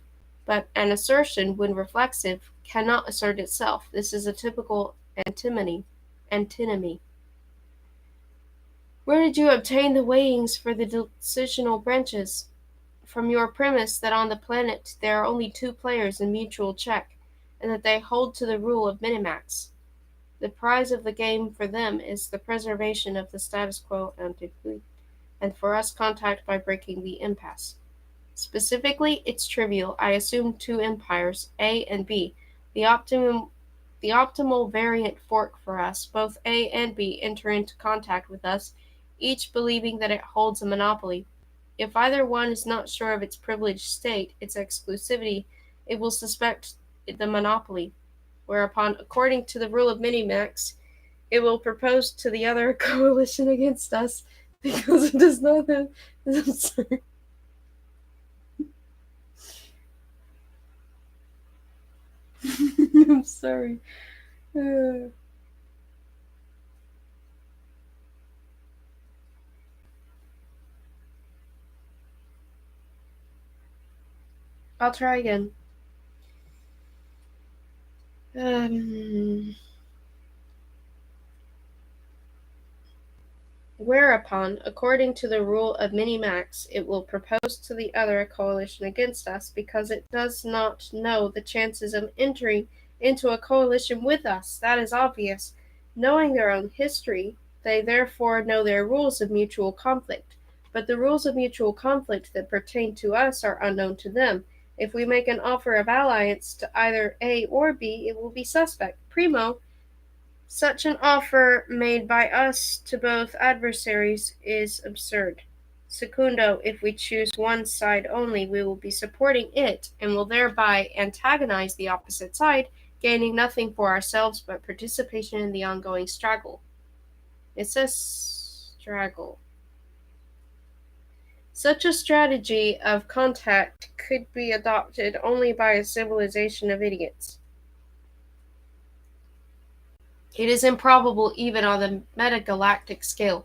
But an assertion, when reflexive, cannot assert itself. This is a typical antinomy. Where did you obtain the weighings for the decisional branches? From your premise that on the planet there are only two players in mutual check, and that they hold to the rule of minimax. The prize of the game for them is the preservation of the status quo ante, and for us contact by breaking the impasse. Specifically, it's trivial. I assume two empires, A and B. The optimal variant fork for us, both A and B enter into contact with us, each believing that it holds a monopoly. If either one is not sure of its privileged state, its exclusivity, it will suspect the monopoly, whereupon, according to the rule of minimax, it will propose to the other a coalition against us, because it does not have... I'm sorry. I'm sorry. I'll try again. Whereupon, according to the rule of minimax, it will propose to the other a coalition against us, because it does not know the chances of entering into a coalition with us. That is obvious. Knowing their own history, they therefore know their rules of mutual conflict. But the rules of mutual conflict that pertain to us are unknown to them. If we make an offer of alliance to either A or B, it will be suspect. Primo, such an offer made by us to both adversaries is absurd. Secundo, if we choose one side only, we will be supporting it, and will thereby antagonize the opposite side, gaining nothing for ourselves but participation in the ongoing struggle. It says struggle. Such a strategy of contact could be adopted only by a civilization of idiots. It is improbable even on the metagalactic scale.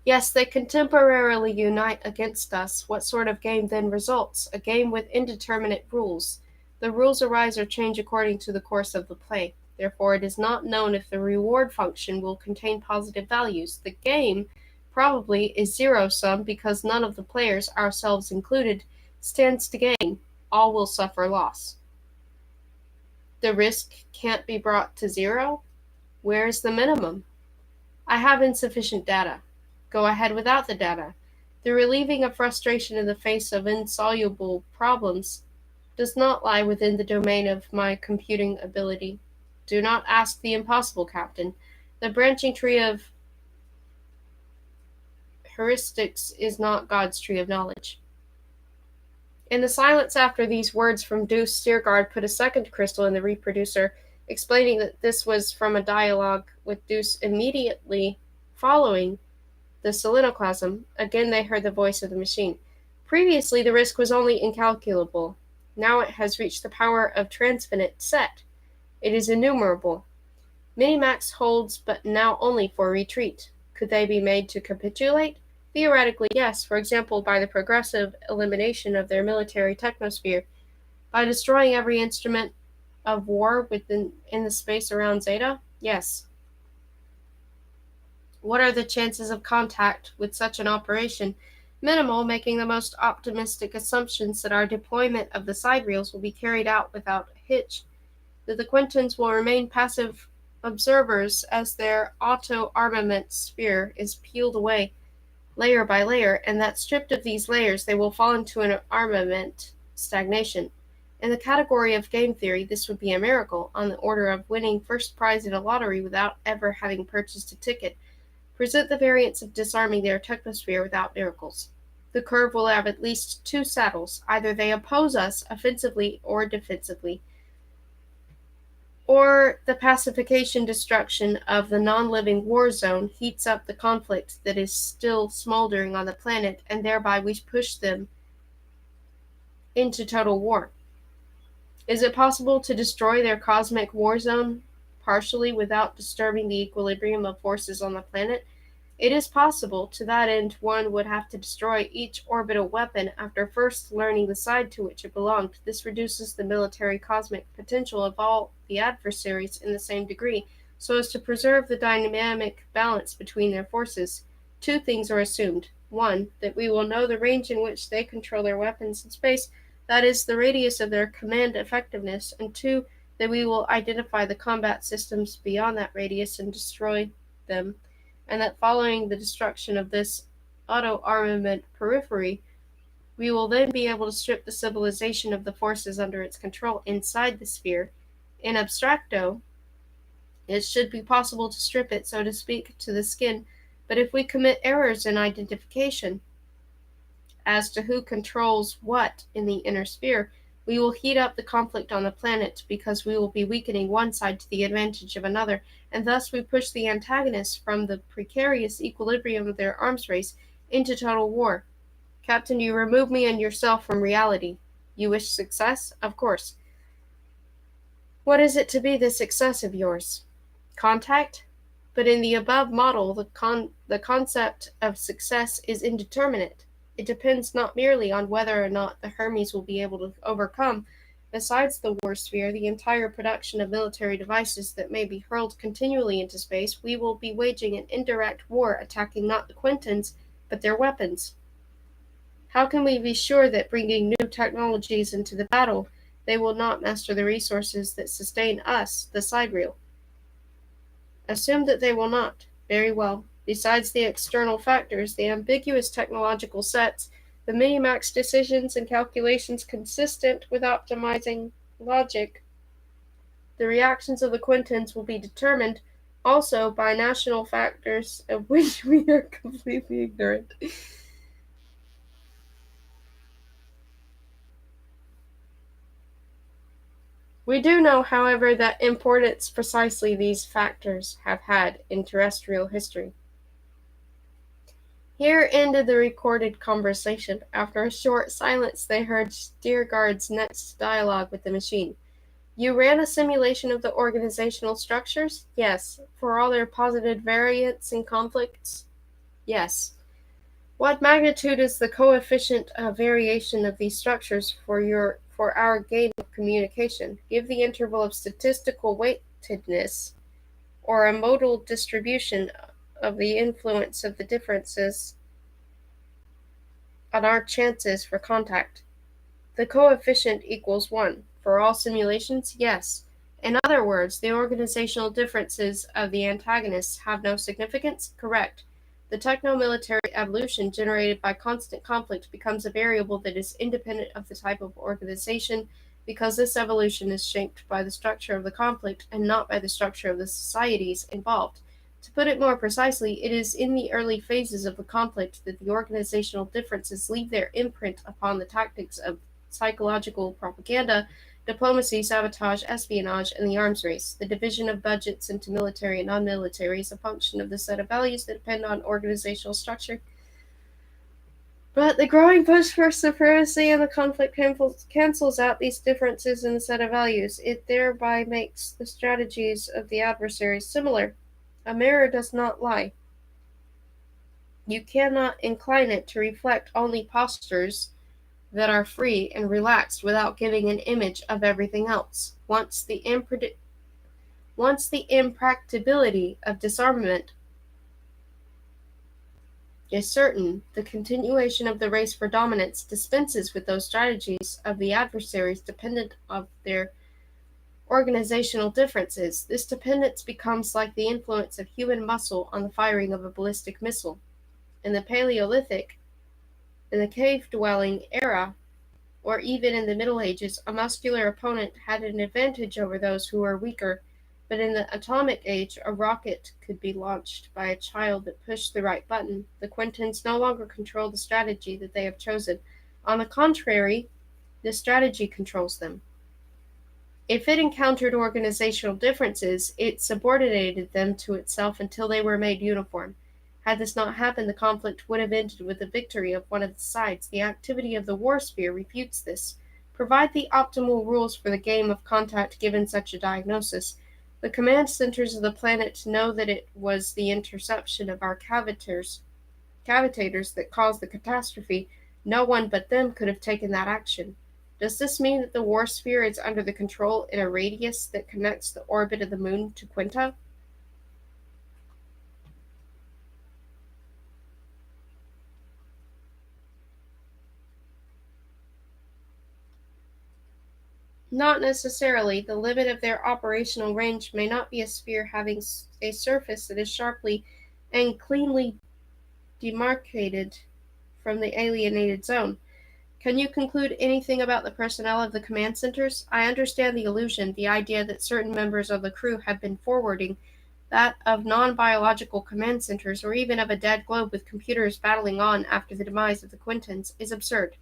Yes, they contemporarily unite against us. What sort of game then results? A game with indeterminate rules. The rules arise or change according to the course of the play. Therefore, it is not known if the reward function will contain positive values. The game probably is zero-sum because none of the players, ourselves included, stands to gain. All will suffer loss. The risk can't be brought to 0? Where is the minimum? I have insufficient data. Go ahead without the data. The relieving of frustration in the face of insoluble problems does not lie within the domain of my computing ability. Do not ask the impossible, Captain. The branching tree of heuristics is not God's tree of knowledge. In the silence after these words from Deuce, Steergard put a second crystal in the reproducer, explaining that this was from a dialogue with Deuce immediately following the selenoclasm. Again they heard the voice of the machine. Previously the risk was only incalculable. Now it has reached the power of transfinite set. It is innumerable. Minimax holds, but now only for retreat. Could they be made to capitulate? Theoretically, yes, for example by the progressive elimination of their military technosphere. By destroying every instrument of war in the space around Zeta? Yes. What are the chances of contact with such an operation? Minimal, making the most optimistic assumptions that our deployment of the sidereels will be carried out without a hitch, that the Quintans will remain passive observers as their auto-armament sphere is peeled away layer by layer, and that stripped of these layers they will fall into an armament stagnation. In the category of game theory, this would be a miracle, on the order of winning first prize in a lottery without ever having purchased a ticket. Present the variance of disarming their technosphere without miracles. The curve will have at least two saddles. Either they oppose us offensively or defensively, or the pacification destruction of the non-living war zone heats up the conflict that is still smoldering on the planet, and thereby we push them into total war. Is it possible to destroy their cosmic war zone partially without disturbing the equilibrium of forces on the planet? It is possible. To that end, one would have to destroy each orbital weapon after first learning the side to which it belonged. This reduces the military cosmic potential of all the adversaries in the same degree, so as to preserve the dynamic balance between their forces. Two things are assumed. One, that we will know the range in which they control their weapons in space, that is, the radius of their command effectiveness, and two, that we will identify the combat systems beyond that radius and destroy them, and that following the destruction of this auto-armament periphery, we will then be able to strip the civilization of the forces under its control inside the sphere. In abstracto, it should be possible to strip it, so to speak, to the skin, but if we commit errors in identification as to who controls what in the inner sphere, we will heat up the conflict on the planet, because we will be weakening one side to the advantage of another, and thus we push the antagonists from the precarious equilibrium of their arms race into total war. Captain, you remove me and yourself from reality. You wish success? Of course. What is it to be the success of yours? Contact? But in the above model, the concept of success is indeterminate. It depends not merely on whether or not the Hermes will be able to overcome, besides the war sphere, the entire production of military devices that may be hurled continually into space. We will be waging an indirect war, attacking not the Quintans, but their weapons. How can we be sure that bringing new technologies into the battle, they will not master the resources that sustain us, the sidereal? Assume that they will not. Very well. Besides the external factors, the ambiguous technological sets, the minimax decisions and calculations consistent with optimizing logic, the reactions of the Quintans will be determined also by national factors of which we are completely ignorant. We do know, however, that importance precisely these factors have had in terrestrial history. Here ended the recorded conversation. After a short silence, they heard Steergard's next dialogue with the machine. You ran a simulation of the organizational structures? Yes. For all their posited variants and conflicts? Yes. What magnitude is the coefficient of variation of these structures for our game of communication? Give the interval of statistical weightedness, or a modal distribution of the influence of the differences on our chances for contact. The coefficient equals 1. For all simulations? Yes. In other words, the organizational differences of the antagonists have no significance? Correct. The techno-military evolution generated by constant conflict becomes a variable that is independent of the type of organization, because this evolution is shaped by the structure of the conflict and not by the structure of the societies involved. To put it more precisely, it is in the early phases of the conflict that the organizational differences leave their imprint upon the tactics of psychological propaganda, diplomacy, sabotage, espionage, and the arms race. The division of budgets into military and non-military is a function of the set of values that depend on organizational structure. But the growing push for supremacy in the conflict cancels out these differences in the set of values. It thereby makes the strategies of the adversaries similar. A mirror does not lie. You cannot incline it to reflect only postures that are free and relaxed without giving an image of everything else. Once the impracticability of disarmament is certain, the continuation of the race for dominance dispenses with those strategies of the adversaries dependent of their organizational differences. This dependence becomes like the influence of human muscle on the firing of a ballistic missile. In the Paleolithic, in the cave-dwelling era, or even in the Middle Ages, a muscular opponent had an advantage over those who were weaker, but in the atomic age, a rocket could be launched by a child that pushed the right button. The Quintans no longer control the strategy that they have chosen. On the contrary, the strategy controls them. If it encountered organizational differences, it subordinated them to itself until they were made uniform. Had this not happened, the conflict would have ended with the victory of one of the sides. The activity of the war sphere refutes this. Provide the optimal rules for the game of contact given such a diagnosis. The command centers of the planet know that it was the interception of our cavitators that caused the catastrophe. No one but them could have taken that action. Does this mean that the war sphere is under the control in a radius that connects the orbit of the moon to Quinta? Not necessarily. The limit of their operational range may not be a sphere having a surface that is sharply and cleanly demarcated from the alienated zone. Can you conclude anything about the personnel of the command centers? I understand the illusion, the idea that certain members of the crew have been forwarding that of non-biological command centers, or even of a dead globe with computers battling on after the demise of the Quintans, is absurd.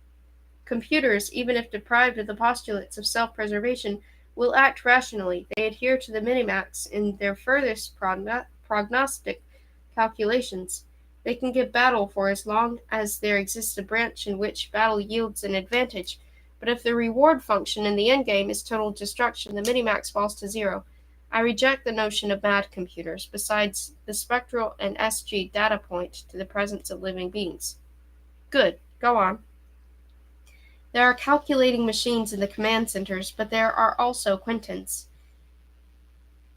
Computers, even if deprived of the postulates of self-preservation, will act rationally. They adhere to the minimax in their furthest prognostic calculations. They can give battle for as long as there exists a branch in which battle yields an advantage, but if the reward function in the endgame is total destruction, the minimax falls to zero. I reject the notion of mad computers. Besides, the spectral and SG data point to the presence of living beings. Good. Go on. There are calculating machines in the command centers, but there are also Quintans.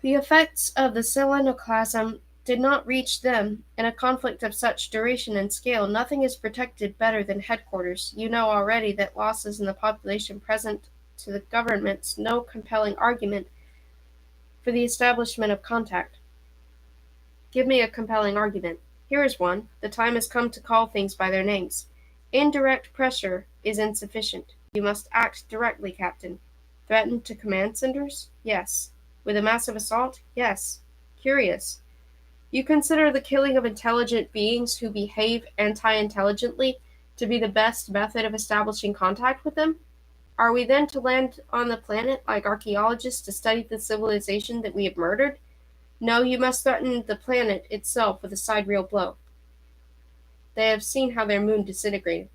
The effects of the selenoclasm did not reach them. In a conflict of such duration and scale, nothing is protected better than headquarters. You know already that losses in the population present to the governments no compelling argument for the establishment of contact. Give me a compelling argument. Here is one. The time has come to call things by their names. Indirect pressure is insufficient. You must act directly, Captain. Threaten to command centers? Yes. With a massive assault? Yes. Curious. You consider the killing of intelligent beings who behave anti-intelligently to be the best method of establishing contact with them? Are we then to land on the planet like archaeologists to study the civilization that we have murdered? No, you must threaten the planet itself with a sidereal blow. They have seen how their moon disintegrated.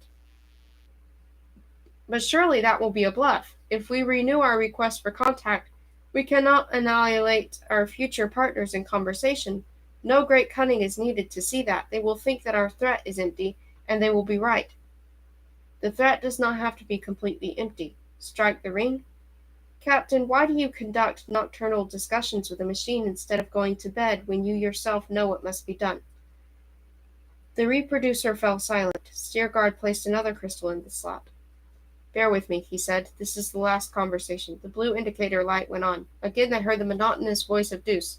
But surely that will be a bluff. If we renew our request for contact, we cannot annihilate our future partners in conversation. No great cunning is needed to see that. They will think that our threat is empty, and they will be right. The threat does not have to be completely empty. Strike the ring? Captain, why do you conduct nocturnal discussions with a machine instead of going to bed when you yourself know what must be done? The reproducer fell silent. Steerguard placed another crystal in the slot. Bear with me, he said. This is the last conversation. The blue indicator light went on. Again they heard the monotonous voice of Deuce.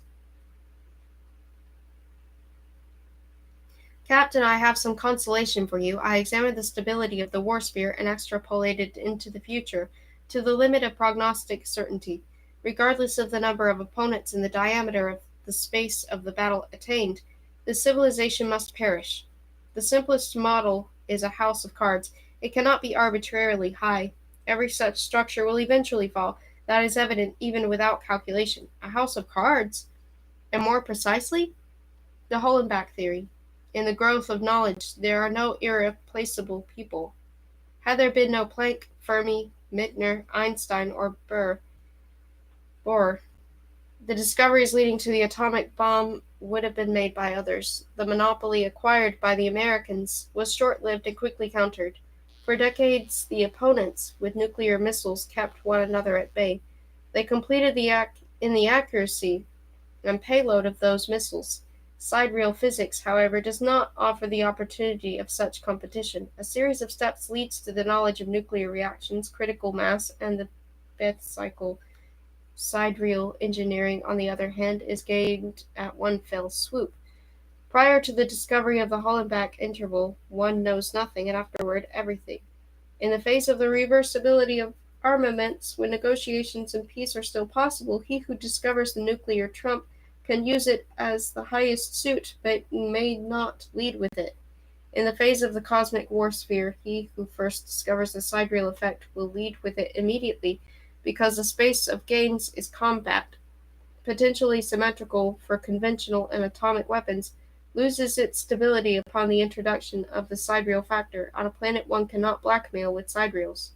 Captain, I have some consolation for you. I examined the stability of the war sphere and extrapolated into the future, to the limit of prognostic certainty. Regardless of the number of opponents and the diameter of the space of the battle attained, the civilization must perish. The simplest model is a house of cards. It cannot be arbitrarily high. Every such structure will eventually fall. That is evident even without calculation. A house of cards? And more precisely, the Hollenbach theory. In the growth of knowledge, there are no irreplaceable people. Had there been no Planck, Fermi, Mittner, Einstein, or Bohr, the discoveries leading to the atomic bomb would have been made by others. The monopoly acquired by the Americans was short-lived and quickly countered. For decades, the opponents, with nuclear missiles, kept one another at bay. They competed in the accuracy and payload of those missiles. Sidereal physics, however, does not offer the opportunity of such competition. A series of steps leads to the knowledge of nuclear reactions, critical mass, and the Bethe cycle. Sidereal engineering, on the other hand, is gained at one fell swoop. Prior to the discovery of the Hollenbach interval, one knows nothing, and afterward everything. In the face of the reversibility of armaments, when negotiations and peace are still possible, he who discovers the nuclear trump can use it as the highest suit, but may not lead with it. In the phase of the cosmic war sphere, he who first discovers the sidereal effect will lead with it immediately, because the space of gains is combat, potentially symmetrical for conventional and atomic weapons, loses its stability upon the introduction of the sidereal factor. On a planet one cannot blackmail with sidereals.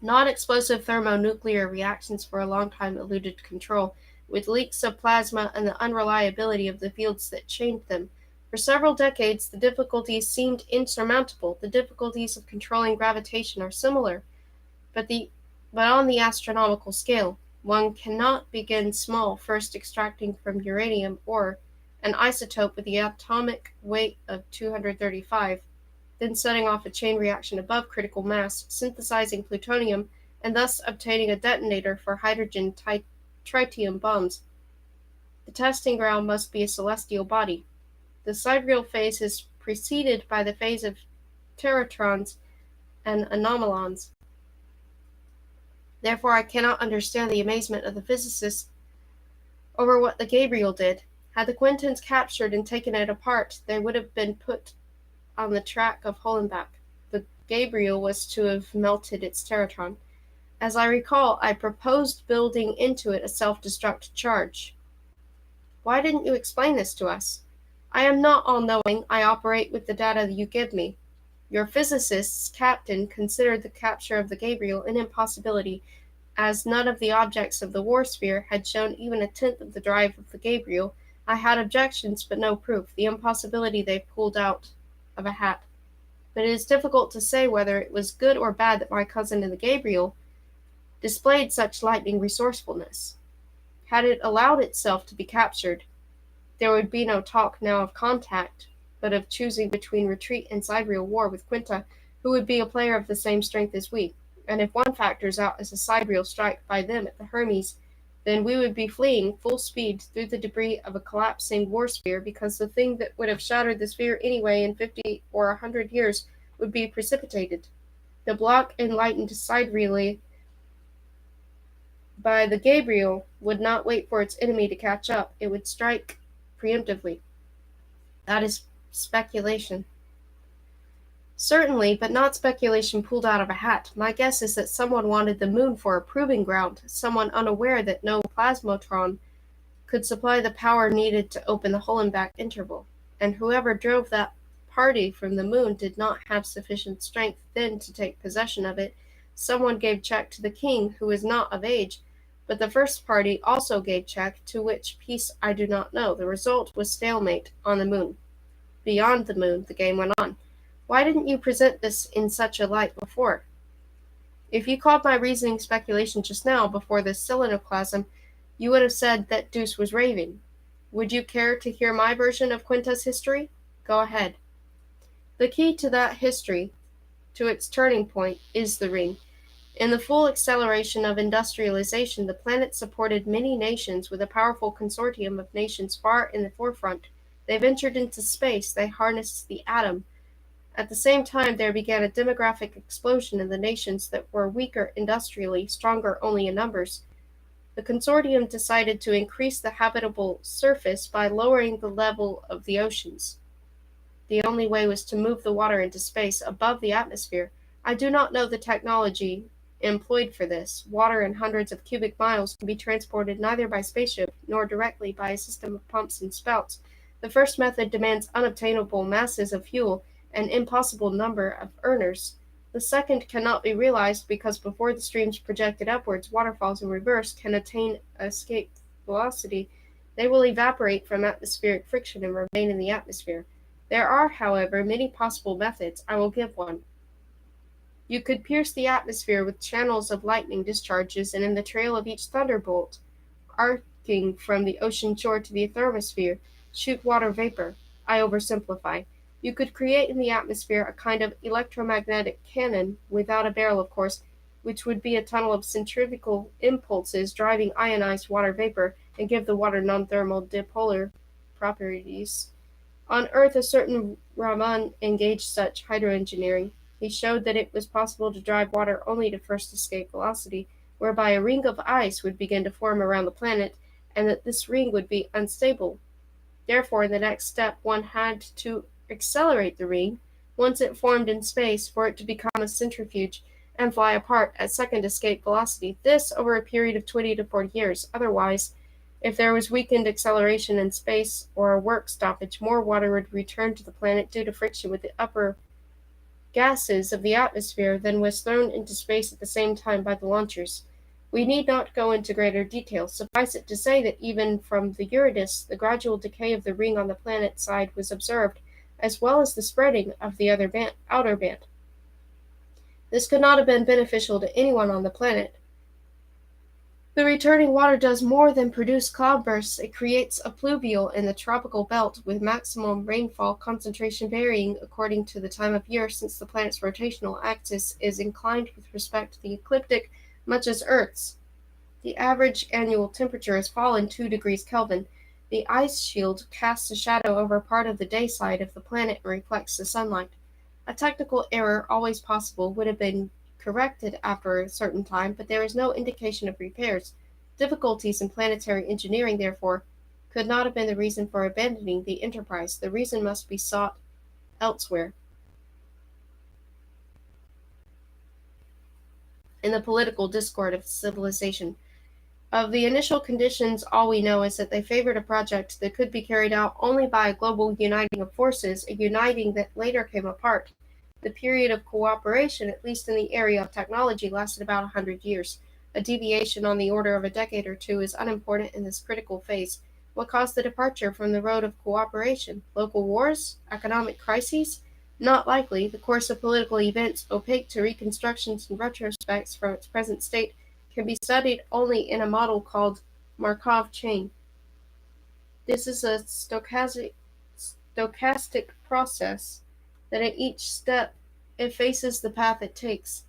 Non-explosive thermonuclear reactions for a long time eluded control, with leaks of plasma and the unreliability of the fields that chained them. For several decades, the difficulties seemed insurmountable. The difficulties of controlling gravitation are similar, but on the astronomical scale. One cannot begin small, first extracting from uranium ore an isotope with the atomic weight of 235, then setting off a chain reaction above critical mass, synthesizing plutonium, and thus obtaining a detonator for hydrogen tritium bombs. The testing ground must be a celestial body. The sidereal phase is preceded by the phase of teratrons and anomalons. Therefore, I cannot understand the amazement of the physicists over what the Gabriel did. Had the Quintans captured and taken it apart, they would have been put on the track of Hollenbach. The Gabriel was to have melted its teratron. As I recall, I proposed building into it a self-destruct charge. Why didn't you explain this to us? I am not all-knowing. I operate with the data you give me. Your physicists, Captain, considered the capture of the Gabriel an impossibility, as none of the objects of the war sphere had shown even a tenth of the drive of the Gabriel. I had objections, but no proof. The impossibility they pulled out of a hat. But it is difficult to say whether it was good or bad that my cousin in the Gabriel displayed such lightning resourcefulness. Had it allowed itself to be captured, there would be no talk now of contact, but of choosing between retreat and sidereal war with Quinta, who would be a player of the same strength as we. And if one factors out as a sidereal strike by them at the Hermes, then we would be fleeing full speed through the debris of a collapsing war sphere, because the thing that would have shattered the sphere anyway in 50 or 100 years would be precipitated. The block enlightened sidereally by the Gabriel would not wait for its enemy to catch up. It would strike preemptively. That is speculation. Certainly, but not speculation pulled out of a hat. My guess is that someone wanted the moon for a proving ground, someone unaware that no plasmotron could supply the power needed to open the Hollenbach interval, and whoever drove that party from the moon did not have sufficient strength then to take possession of it. Someone gave check to the king, who is not of age, but the first party also gave check, to which piece I do not know. The result was stalemate on the moon. Beyond the moon, the game went on. Why didn't you present this in such a light before? If you called my reasoning speculation just now, before this selenoclasm, you would have said that Deuce was raving. Would you care to hear my version of Quinta's history? Go ahead. The key to that history, to its turning point, is the ring. In the full acceleration of industrialization, the planet supported many nations with a powerful consortium of nations far in the forefront. They ventured into space. They harnessed the atom. At the same time, there began a demographic explosion in the nations that were weaker industrially, stronger only in numbers. The consortium decided to increase the habitable surface by lowering the level of the oceans. The only way was to move the water into space above the atmosphere. I do not know the technology employed for this. Water in hundreds of cubic miles can be transported neither by spaceship nor directly by a system of pumps and spouts. The first method demands unobtainable masses of fuel, an impossible number of earners. The second cannot be realized because before the streams projected upwards, waterfalls in reverse, can attain escape velocity, they will evaporate from atmospheric friction and remain in the atmosphere. There are, however, many possible methods. I will give one. You could pierce the atmosphere with channels of lightning discharges, and in the trail of each thunderbolt, arcing from the ocean shore to the thermosphere, shoot water vapor. I oversimplify. You could create in the atmosphere a kind of electromagnetic cannon, without a barrel, of course, which would be a tunnel of centrifugal impulses driving ionized water vapor and give the water non-thermal dipolar properties. On Earth, a certain Raman engaged such hydroengineering. He showed that it was possible to drive water only to first escape velocity, whereby a ring of ice would begin to form around the planet, and that this ring would be unstable. Therefore, in the next step, one had to accelerate the ring, once it formed in space, for it to become a centrifuge and fly apart at second escape velocity. This over a period of 20 to 40 years. Otherwise, if there was weakened acceleration in space or a work stoppage, more water would return to the planet due to friction with the upper gases of the atmosphere than was thrown into space at the same time by the launchers. We need not go into greater detail. Suffice it to say that even from the Uranus, the gradual decay of the ring on the planet side was observed, as well as the spreading of the outer band. This could not have been beneficial to anyone on the planet. The returning water does more than produce cloudbursts. It creates a pluvial in the tropical belt, with maximum rainfall concentration varying according to the time of year, since the planet's rotational axis is inclined with respect to the ecliptic, much as Earth's. The average annual temperature has fallen 2 degrees Kelvin. The ice shield casts a shadow over part of the day side of the planet and reflects the sunlight. A technical error, always possible, would have been corrected after a certain time, but there is no indication of repairs. Difficulties in planetary engineering, therefore, could not have been the reason for abandoning the enterprise. The reason must be sought elsewhere. In the political discord of civilization. Of the initial conditions, all we know is that they favored a project that could be carried out only by a global uniting of forces, a uniting that later came apart. The period of cooperation, at least in the area of technology, lasted about 100 years. A deviation on the order of a decade or two is unimportant in this critical phase. What caused the departure from the road of cooperation? Local wars? Economic crises? Not likely. The course of political events, opaque to reconstructions and retrospects from its present state, can be studied only in a model called Markov chain. This is a stochastic process that at each step effaces the path it takes.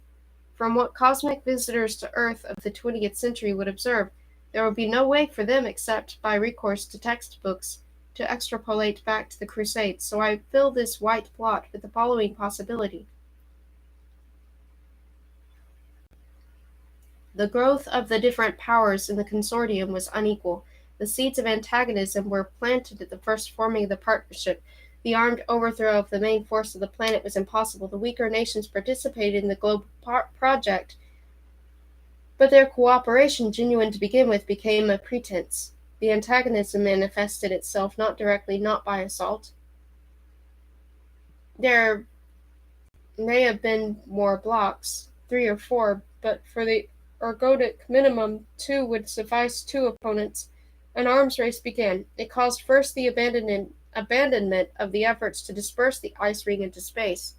From what cosmic visitors to Earth of the 20th century would observe, there would be no way for them except by recourse to textbooks to extrapolate back to the Crusades, so I fill this white blot with the following possibility. The growth of the different powers in the consortium was unequal. The seeds of antagonism were planted at the first forming of the partnership. The armed overthrow of the main force of the planet was impossible. The weaker nations participated in the global project, but their cooperation, genuine to begin with, became a pretense. The antagonism manifested itself not directly, not by assault. There may have been more blocks, 3 or 4, but for the ergodic minimum, 2 would suffice 2 opponents. An arms race began. It caused first the abandonment of the efforts to disperse the ice ring into space.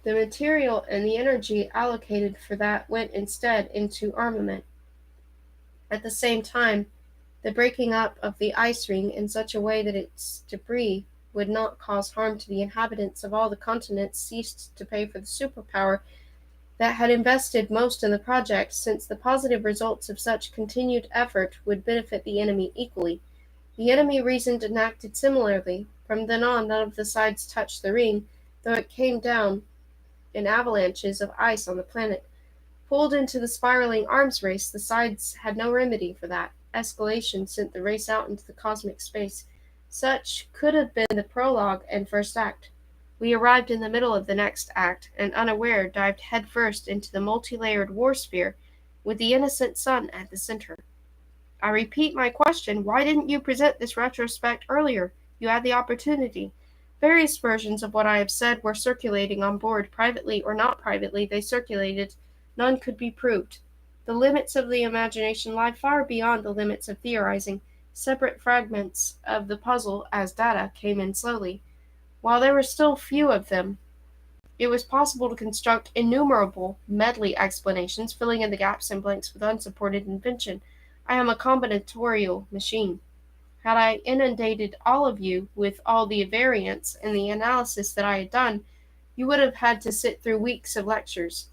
The material and the energy allocated for that went instead into armament. At the same time, the breaking up of the ice ring in such a way that its debris would not cause harm to the inhabitants of all the continents ceased to pay for the superpower that had invested most in the project, since the positive results of such continued effort would benefit the enemy equally. The enemy reasoned and acted similarly. From then on, none of the sides touched the ring, though it came down in avalanches of ice on the planet. Pulled into the spiraling arms race, the sides had no remedy for that. Escalation sent the race out into the cosmic space. Such could have been the prologue and first act. We arrived in the middle of the next act, and unaware dived headfirst into the multi-layered war sphere, with the innocent sun at the center. I repeat my question, why didn't you present this retrospect earlier? You had the opportunity. Various versions of what I have said were circulating on board, privately or not privately, they circulated. None could be proved. The limits of the imagination lie far beyond the limits of theorizing. Separate fragments of the puzzle, as data, came in slowly. While there were still few of them, it was possible to construct innumerable medley explanations, filling in the gaps and blanks with unsupported invention. I am a combinatorial machine. Had I inundated all of you with all the variants and the analysis that I had done, you would have had to sit through weeks of lectures,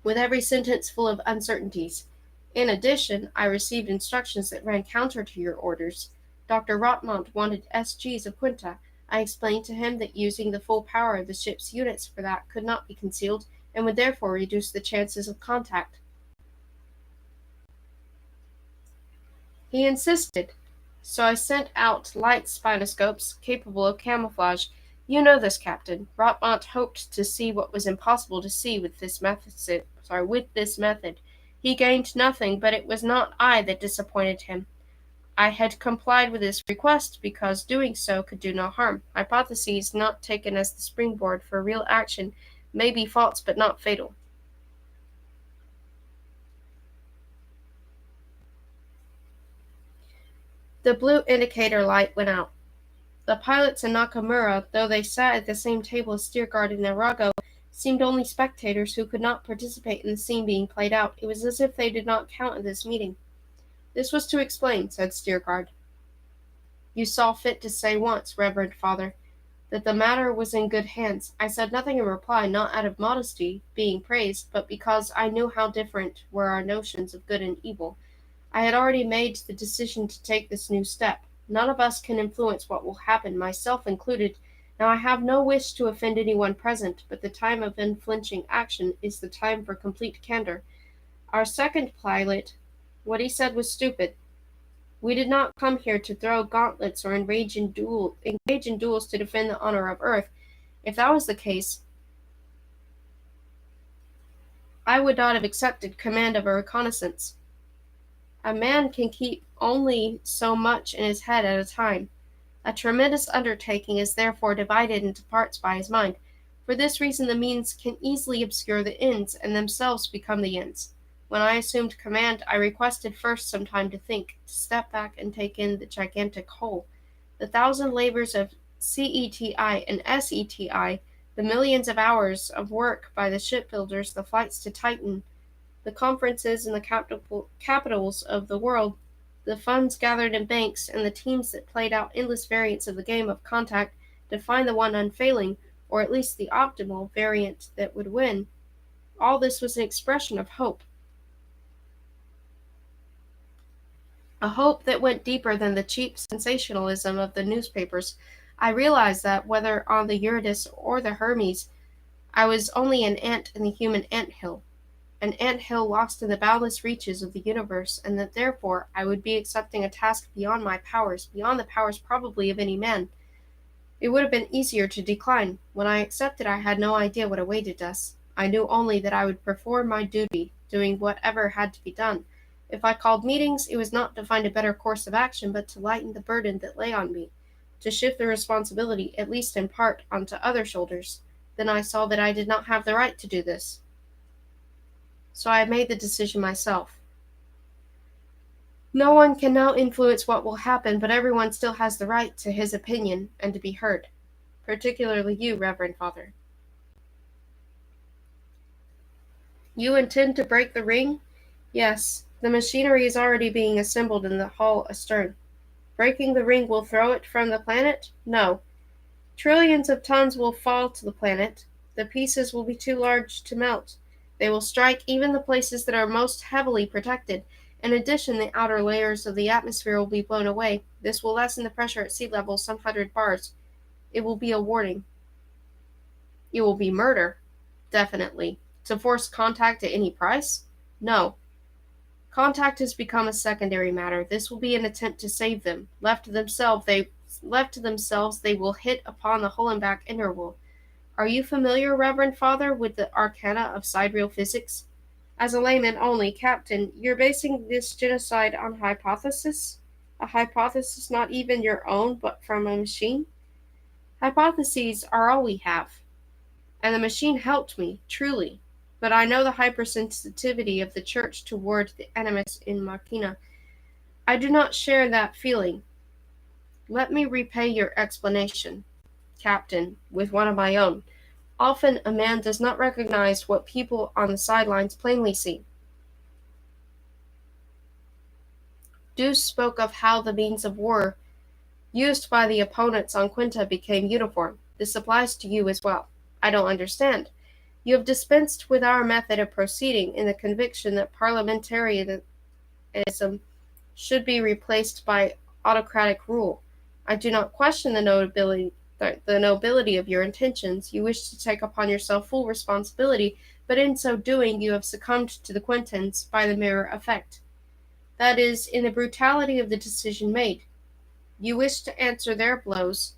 with every sentence full of uncertainties. In addition, I received instructions that ran counter to your orders. Dr. Rotmont wanted SGs of Quinta. I explained to him that using the full power of the ship's units for that could not be concealed, and would therefore reduce the chances of contact. He insisted, so I sent out light spinoscopes capable of camouflage. You know this, Captain. Rotmont hoped to see what was impossible to see with this method. He gained nothing, but it was not I that disappointed him. I had complied with his request because doing so could do no harm. Hypotheses not taken as the springboard for real action may be false but not fatal. The blue indicator light went out. The pilots and Nakamura, though they sat at the same table as Steerguard and Arago, seemed only spectators who could not participate in the scene being played out. It was as if they did not count in this meeting. This was to explain, said Steerguard. You saw fit to say once, Reverend Father, that the matter was in good hands. I said nothing in reply, not out of modesty, being praised, but because I knew how different were our notions of good and evil. I had already made the decision to take this new step. None of us can influence what will happen, myself included. Now I have no wish to offend anyone present, but the time of unflinching action is the time for complete candor. Our second pilot, what he said was stupid. We did not come here to throw gauntlets or engage in duels to defend the honor of Earth. If that was the case, I would not have accepted command of a reconnaissance. A man can keep only so much in his head at a time. A tremendous undertaking is therefore divided into parts by his mind. For this reason the means can easily obscure the ends, and themselves become the ends. When I assumed command, I requested first some time to think, to step back and take in the gigantic whole. The thousand labors of CETI and SETI, the millions of hours of work by the shipbuilders, the flights to Titan, the conferences in the capitals of the world, the funds gathered in banks, and the teams that played out endless variants of the game of contact to find the one unfailing, or at least the optimal, variant that would win. All this was an expression of hope. A hope that went deeper than the cheap sensationalism of the newspapers. I realized that, whether on the Eurydice or the Hermes, I was only an ant in the human ant-hill, an ant-hill lost in the boundless reaches of the universe, and that therefore I would be accepting a task beyond my powers, beyond the powers probably of any man. It would have been easier to decline. When I accepted, I had no idea what awaited us. I knew only that I would perform my duty, doing whatever had to be done. If I called meetings, it was not to find a better course of action, but to lighten the burden that lay on me, to shift the responsibility, at least in part, onto other shoulders. Then I saw that I did not have the right to do this. So I made the decision myself. No one can now influence what will happen, but everyone still has the right to his opinion and to be heard. Particularly you, Reverend Father. You intend to break the ring? Yes. The machinery is already being assembled in the hull astern. Breaking the ring will throw it from the planet? No. Trillions of tons will fall to the planet. The pieces will be too large to melt. They will strike even the places that are most heavily protected. In addition, the outer layers of the atmosphere will be blown away. This will lessen the pressure at sea level some 100 bars. It will be a warning. It will be murder. Definitely. To force contact at any price? No. Contact has become a secondary matter. This will be an attempt to save them. Left to themselves, they will hit upon the hull and back interval. Are you familiar, Reverend Father, with the arcana of sidereal physics? As a layman only, Captain, you're basing this genocide on hypothesis? A hypothesis not even your own, but from a machine? Hypotheses are all we have. And the machine helped me, truly. but I know the hypersensitivity of the Church toward the animus in machina. I do not share that feeling. Let me repay your explanation, Captain, with one of my own. Often a man does not recognize what people on the sidelines plainly see. Deuce spoke of how the means of war used by the opponents on Quinta became uniform. This applies to you as well. I don't understand. You have dispensed with our method of proceeding in the conviction that parliamentarism should be replaced by autocratic rule. I do not question the nobility of your intentions. You wish to take upon yourself full responsibility, but in so doing you have succumbed to the Quintans by the mirror effect. That is, in the brutality of the decision made. You wish to answer their blows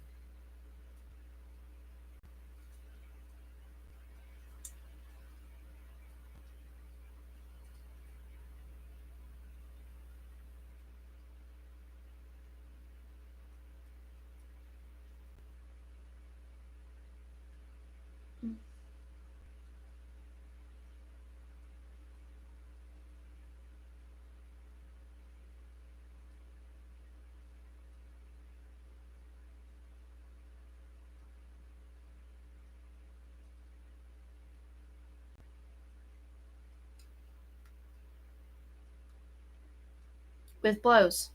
with blows.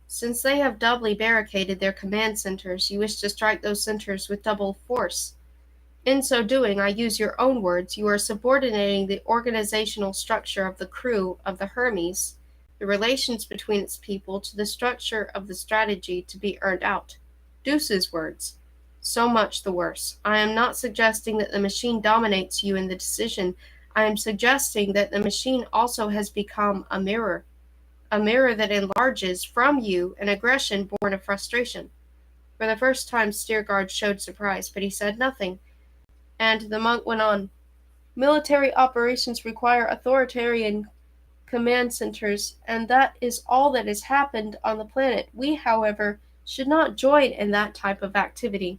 Since they have doubly barricaded their command centers, you wish to strike those centers with double force. In so doing, I use your own words, you are subordinating the organizational structure of the crew of the Hermes, the relations between its people, to the structure of the strategy to be earned out. Deuce's words. So much the worse. I am not suggesting that the machine dominates you in the decision. I am suggesting that the machine also has become a mirror that enlarges from you an aggression born of frustration. For the first time, Steergard showed surprise, but he said nothing, and the monk went on. Military operations require authoritarian command centers, and that is all that has happened on the planet. We, however, should not join in that type of activity.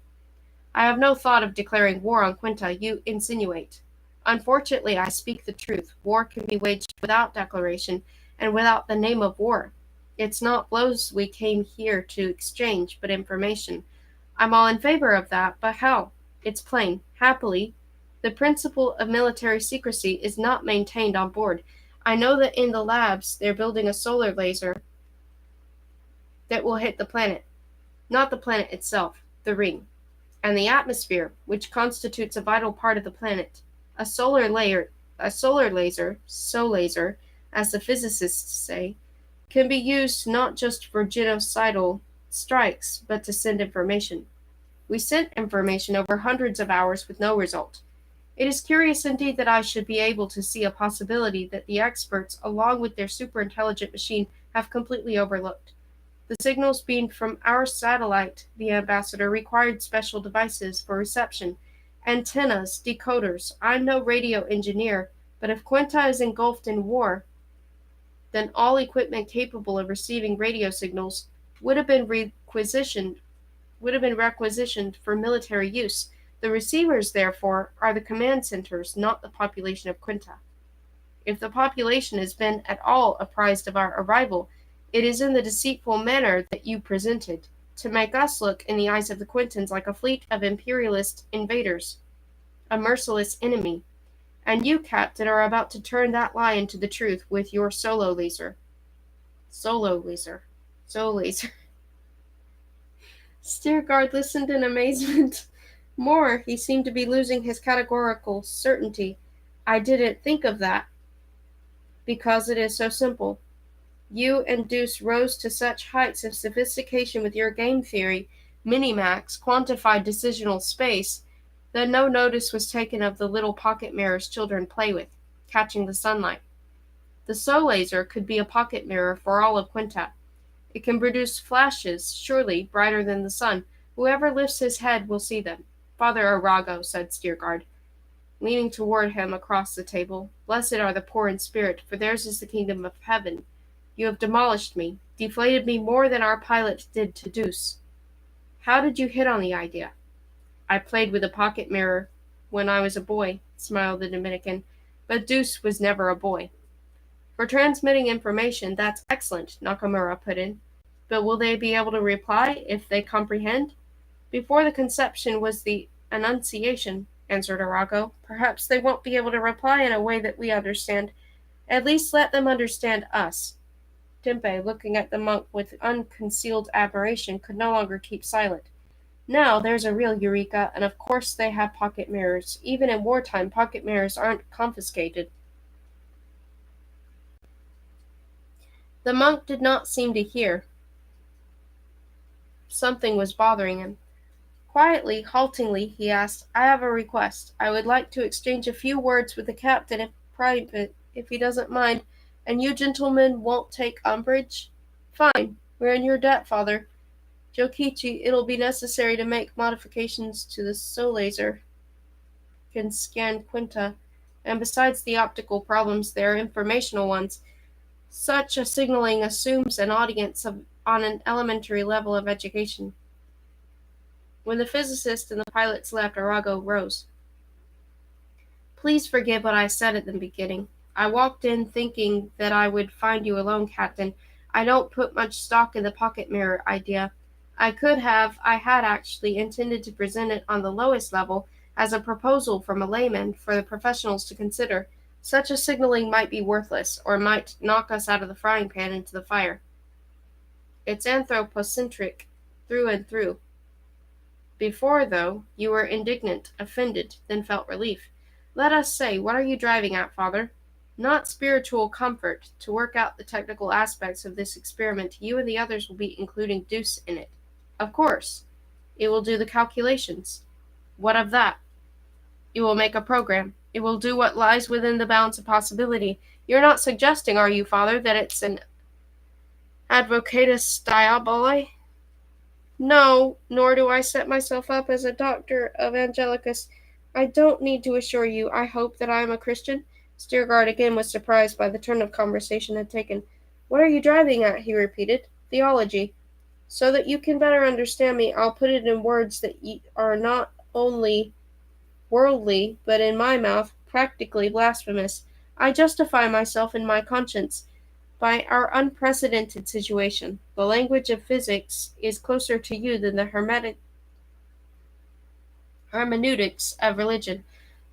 I have no thought of declaring war on Quinta, you insinuate. Unfortunately, I speak the truth. War can be waged without declaration and without the name of war. It's not blows we came here to exchange, but information. I'm all in favor of that, but how? It's plain. Happily, the principle of military secrecy is not maintained on board. I know that in the labs they're building a solar laser that will hit the planet. Not the planet itself, the ring. And the atmosphere, which constitutes a vital part of the planet. A solar laser, solaser, as the physicists say, can be used not just for genocidal strikes, but to send information. We sent information over hundreds of hours with no result. It is curious indeed that I should be able to see a possibility that the experts, along with their superintelligent machine, have completely overlooked. The signals beamed from our satellite, the ambassador, required special devices for reception. Antennas, decoders. I'm no radio engineer, but if Quinta is engulfed in war, then all equipment capable of receiving radio signals would have been requisitioned for military use. The receivers, therefore, are the command centers, not the population of Quinta. If the population has been at all apprised of our arrival, it is in the deceitful manner that you presented, to make us look in the eyes of the Quintans like a fleet of imperialist invaders, a merciless enemy. And you, Captain, are about to turn that lie into the truth with your solo laser. Steergard listened in amazement. More, he seemed to be losing his categorical certainty. I didn't think of that, because it is so simple. You and Deuce rose to such heights of sophistication with your game theory, minimax, quantified decisional space, that no notice was taken of the little pocket mirrors children play with, catching the sunlight. The solaser could be a pocket mirror for all of Quinta. It can produce flashes, surely, brighter than the sun. Whoever lifts his head will see them. Father Arago, said Steergard, leaning toward him across the table. Blessed are the poor in spirit, for theirs is the kingdom of heaven. You have demolished me, deflated me more than our pilot did to Deuce. How did you hit on the idea? I played with a pocket mirror when I was a boy, smiled the Dominican. But Deuce was never a boy. For transmitting information, that's excellent, Nakamura put in. But will they be able to reply if they comprehend? Before the conception was the Annunciation, answered Arago. Perhaps they won't be able to reply in a way that we understand. At least let them understand us. Tempe, looking at the monk with unconcealed admiration, could no longer keep silent. Now, there's a real eureka, and of course they have pocket mirrors. Even in wartime, pocket mirrors aren't confiscated. The monk did not seem to hear. Something was bothering him. Quietly, haltingly, he asked, I have a request. I would like to exchange a few words with the captain in private, if he doesn't mind, and you gentlemen won't take umbrage? Fine. We're in your debt, Father. Jokichi, it'll be necessary to make modifications to the Solaser can scan Quinta, and besides the optical problems, there are informational ones. Such a signaling assumes an audience on an elementary level of education. When the physicist and the pilots left, Arago rose. Please forgive what I said at the beginning. I walked in thinking that I would find you alone, Captain. I don't put much stock in the pocket mirror idea. I had actually intended to present it on the lowest level as a proposal from a layman for the professionals to consider. Such a signaling might be worthless, or might knock us out of the frying pan into the fire. It's anthropocentric through and through. Before, though, you were indignant, offended, then felt relief. Let us say, what are you driving at, Father? Not spiritual comfort. To work out the technical aspects of this experiment, you and the others will be including Deuce in it. Of course. It will do the calculations. What of that? It will make a program. It will do what lies within the bounds of possibility. You're not suggesting, are you, Father, that it's an advocatus diaboli? No, nor do I set myself up as a doctor of Angelicus. I don't need to assure you, I hope, that I am a Christian. Steergard again was surprised by the turn of conversation had taken. What are you driving at? He repeated. Theology. So that you can better understand me, I'll put it in words that are not only worldly, but in my mouth, practically blasphemous. I justify myself in my conscience by our unprecedented situation. The language of physics is closer to you than the hermeneutics of religion.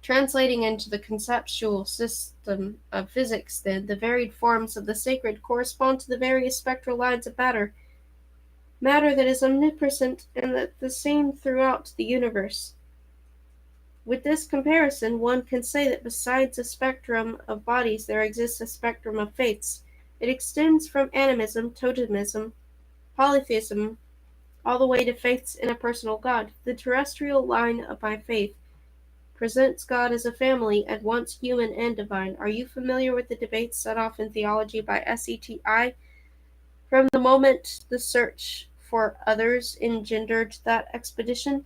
Translating into the conceptual system of physics, then, the varied forms of the sacred correspond to the various spectral lines of matter that is omnipresent and the same throughout the universe. With this comparison, one can say that besides a spectrum of bodies, there exists a spectrum of faiths. It extends from animism, totemism, polytheism, all the way to faiths in a personal God. The terrestrial line of my faith presents God as a family, at once human and divine. Are you familiar with the debates set off in theology by SETI? From the moment the search for others engendered that expedition?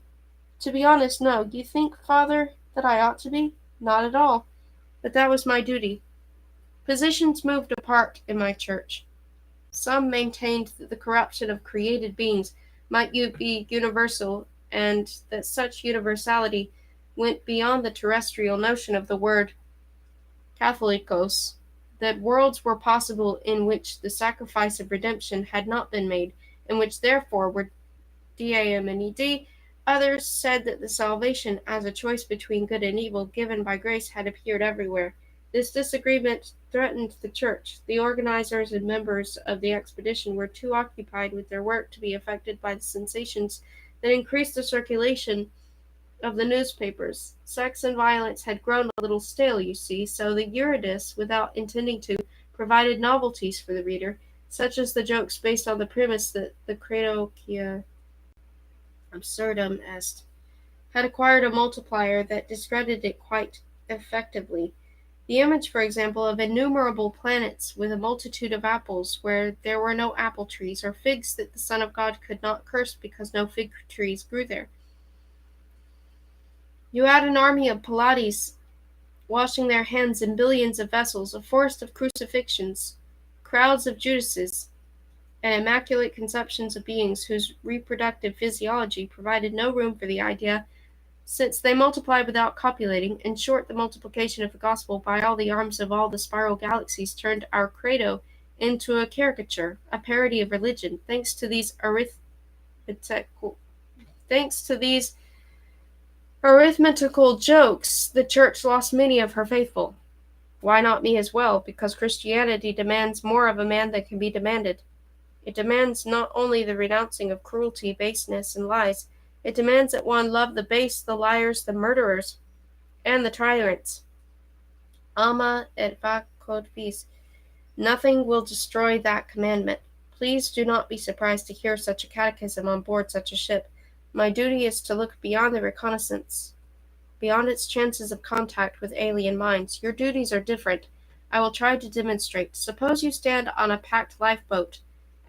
To be honest, no. You think, Father, that I ought to be? Not at all. But that was my duty. Positions moved apart in my church. Some maintained that the corruption of created beings might be universal, and that such universality went beyond the terrestrial notion of the word Catholicos, that worlds were possible in which the sacrifice of redemption had not been made, and which therefore were damned. Others said that the salvation as a choice between good and evil given by grace had appeared everywhere. This disagreement threatened the church. The organizers and members of the expedition were too occupied with their work to be affected by the sensations that increased the circulation of the newspapers. Sex and violence had grown a little stale, you see, so the Eurydice, without intending to, provided novelties for the reader, such as the jokes based on the premise that the credo absurdum est had acquired a multiplier that discredited it quite effectively. The image, for example, of innumerable planets with a multitude of apples where there were no apple trees, or figs that the Son of God could not curse because no fig trees grew there. You had an army of Pilates washing their hands in billions of vessels, a forest of crucifixions, crowds of Judases, and immaculate conceptions of beings whose reproductive physiology provided no room for the idea since they multiply without copulating. In short, the multiplication of the gospel by all the arms of all the spiral galaxies turned our credo into a caricature, a parody of religion. Thanks to these arithmetical jokes, the church lost many of her faithful. Why not me as well? Because Christianity demands more of a man than can be demanded. It demands not only the renouncing of cruelty, baseness, and lies, it demands that one love the base, the liars, the murderers, and the tyrants. Ama et va quod vis. Nothing will destroy that commandment. Please do not be surprised to hear such a catechism on board such a ship. My duty is to look beyond the reconnaissance, beyond its chances of contact with alien minds. Your duties are different. I will try to demonstrate. Suppose you stand on a packed lifeboat,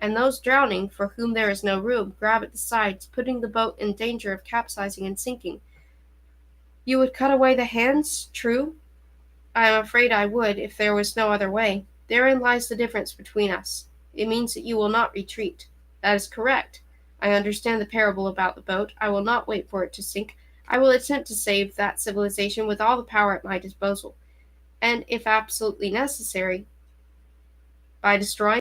and those drowning, for whom there is no room, grab at the sides, putting the boat in danger of capsizing and sinking. You would cut away the hands? True. I am afraid I would, if there was no other way. Therein lies the difference between us. It means that you will not retreat. That is correct. I understand the parable about the boat. I will not wait for it to sink. I will attempt to save that civilization with all the power at my disposal, and, if absolutely necessary, by destroying?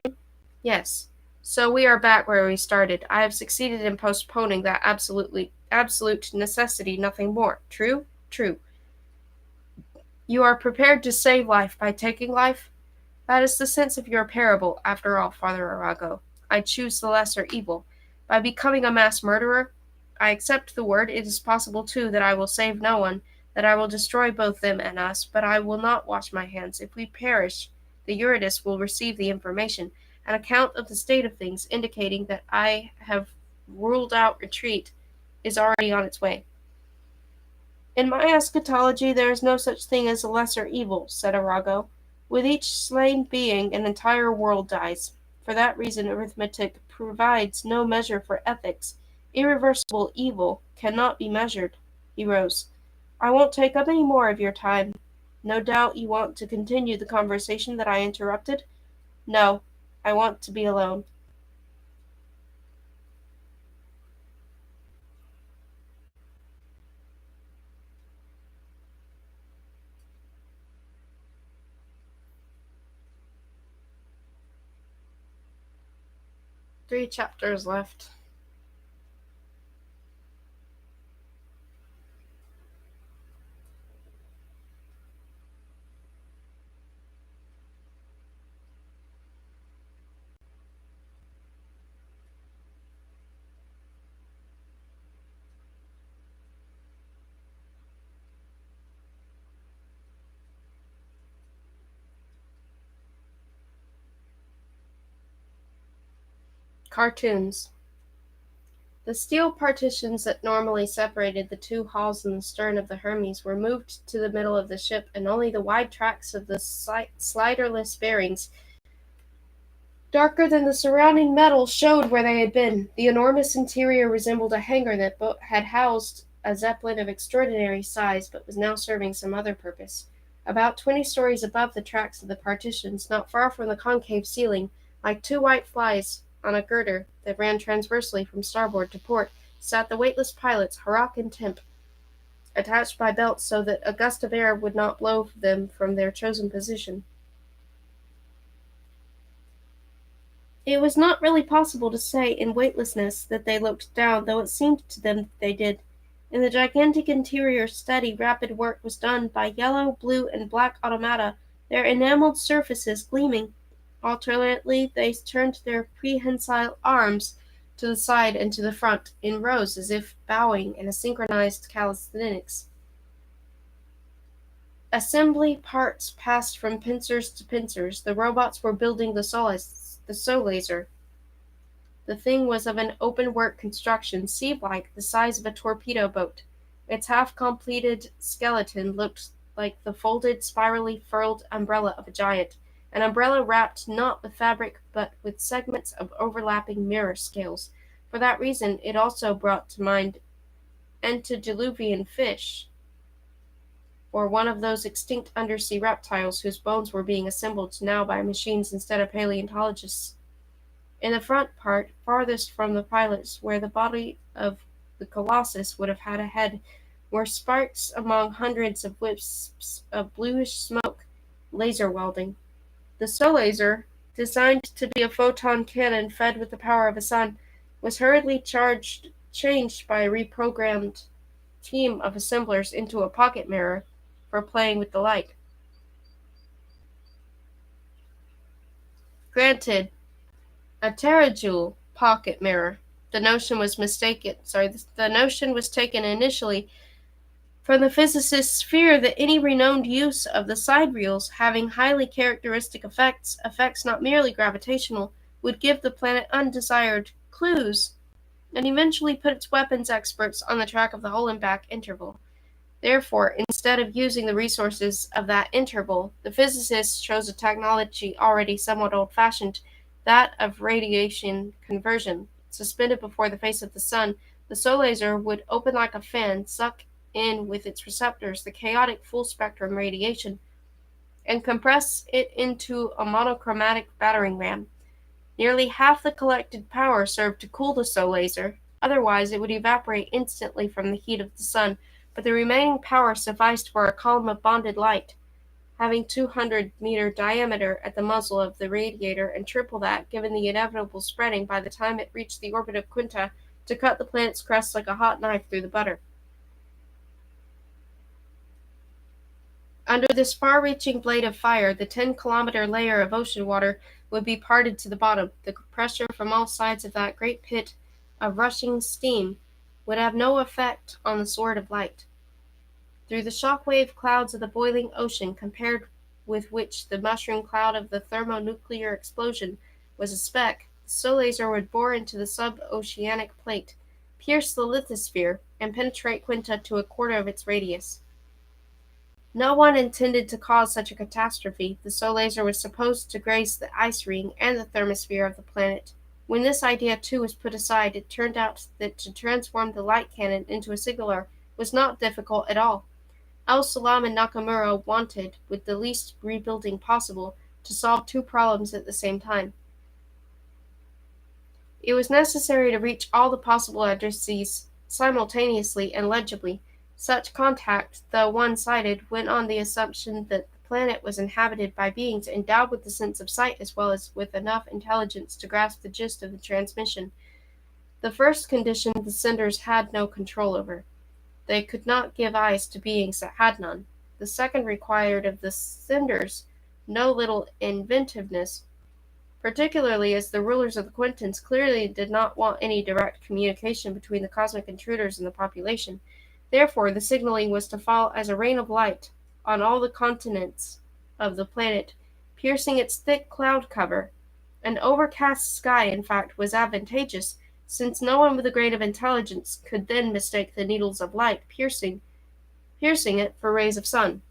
Yes. So we are back where we started. I have succeeded in postponing that absolute necessity, nothing more. True? True. You are prepared to save life by taking life? That is the sense of your parable, after all, Father Arago. I choose the lesser evil. By becoming a mass murderer, I accept the word. It is possible, too, that I will save no one, that I will destroy both them and us, but I will not wash my hands. If we perish, the Eurydice will receive the information, an account of the state of things, indicating that I have ruled out retreat, is already on its way. In my eschatology there is no such thing as a lesser evil, said Arago. With each slain being, an entire world dies. For that reason arithmetic provides no measure for ethics. Irreversible evil cannot be measured. He rose. I won't take up any more of your time. No doubt you want to continue the conversation that I interrupted? No, I want to be alone. Three chapters left. Cartoons. The steel partitions that normally separated the two halls in the stern of the Hermes were moved to the middle of the ship, and only the wide tracks of the sliderless bearings, darker than the surrounding metal, showed where they had been. The enormous interior resembled a hangar that had housed a zeppelin of extraordinary size, but was now serving some other purpose. About 20 stories above the tracks of the partitions, not far from the concave ceiling, like two white flies on a girder that ran transversely from starboard to port, sat the weightless pilots, Harrach and Temp, attached by belts so that a gust of air would not blow them from their chosen position. It was not really possible to say in weightlessness that they looked down, though it seemed to them that they did. In the gigantic interior steady, rapid work was done by yellow, blue, and black automata, their enameled surfaces gleaming. Alternately they turned their prehensile arms to the side and to the front, in rows as if bowing in a synchronized calisthenics. Assembly parts passed from pincers to pincers. The robots were building the Solazer. The thing was of an open-work construction, sieve-like, the size of a torpedo boat. Its half-completed skeleton looked like the folded, spirally furled umbrella of a giant, an umbrella wrapped not with fabric but with segments of overlapping mirror scales. For that reason it also brought to mind antediluvian fish, or one of those extinct undersea reptiles whose bones were being assembled now by machines instead of paleontologists. In the front part, farthest from the pilots, where the body of the Colossus would have had a head, were sparks among hundreds of wisps of bluish smoke, laser welding. The Solaser, designed to be a photon cannon fed with the power of a sun, was hurriedly changed by a reprogrammed team of assemblers into a pocket mirror for playing with the light. Granted, a terajoule pocket mirror. The notion was taken initially from the physicist's fear that any renowned use of the sidereals having highly characteristic effects not merely gravitational, would give the planet undesired clues and eventually put its weapons experts on the track of the Holenbach interval. Therefore, instead of using the resources of that interval, the physicists chose a technology already somewhat old-fashioned, that of radiation conversion. Suspended before the face of the sun, the Solaser would open like a fan, suck in with its receptors the chaotic full-spectrum radiation, and compress it into a monochromatic battering ram. Nearly half the collected power served to cool the Solaser, otherwise it would evaporate instantly from the heat of the sun, but the remaining power sufficed for a column of bonded light, having 200-meter diameter at the muzzle of the radiator and triple that, given the inevitable spreading by the time it reached the orbit of Quinta, to cut the planet's crust like a hot knife through the butter. Under this far-reaching blade of fire, the 10-kilometer layer of ocean water would be parted to the bottom. The pressure from all sides of that great pit of rushing steam would have no effect on the sword of light. Through the shock-wave clouds of the boiling ocean, compared with which the mushroom cloud of the thermonuclear explosion was a speck, the Solaser would bore into the sub-oceanic plate, pierce the lithosphere, and penetrate Quinta to a quarter of its radius. No one intended to cause such a catastrophe. The Solaser was supposed to grace the ice ring and the thermosphere of the planet. When this idea too was put aside, it turned out that to transform the light cannon into a signaler was not difficult at all. Al-Salam and Nakamura wanted, with the least rebuilding possible, to solve two problems at the same time. It was necessary to reach all the possible addressees simultaneously and legibly. Such contact, though one-sided, went on the assumption that the planet was inhabited by beings endowed with the sense of sight as well as with enough intelligence to grasp the gist of the transmission. The first condition the senders had no control over. They could not give eyes to beings that had none. The second required of the senders no little inventiveness, particularly as the rulers of the Quintans clearly did not want any direct communication between the cosmic intruders and the population. Therefore, the signaling was to fall as a rain of light on all the continents of the planet, piercing its thick cloud cover. An overcast sky, in fact, was advantageous, since no one with a grain of intelligence could then mistake the needles of light piercing it for rays of sun.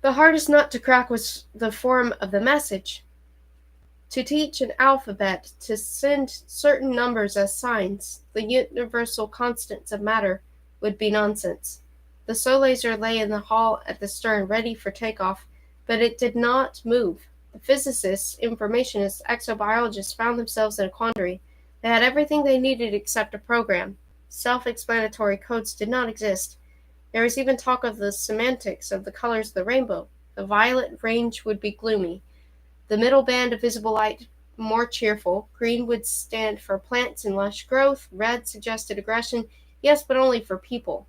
The hardest nut to crack was the form of the message. To teach an alphabet to send certain numbers as signs, the universal constants of matter, would be nonsense. The Solaser lay in the hull at the stern, ready for takeoff, but it did not move. The physicists, informationists, exobiologists found themselves in a quandary. They had everything they needed except a program. Self-explanatory codes did not exist. There was even talk of the semantics of the colors of the rainbow. The violet range would be gloomy, the middle band of visible light more cheerful. Green would stand for plants and lush growth. Red suggested aggression, yes, but only for people.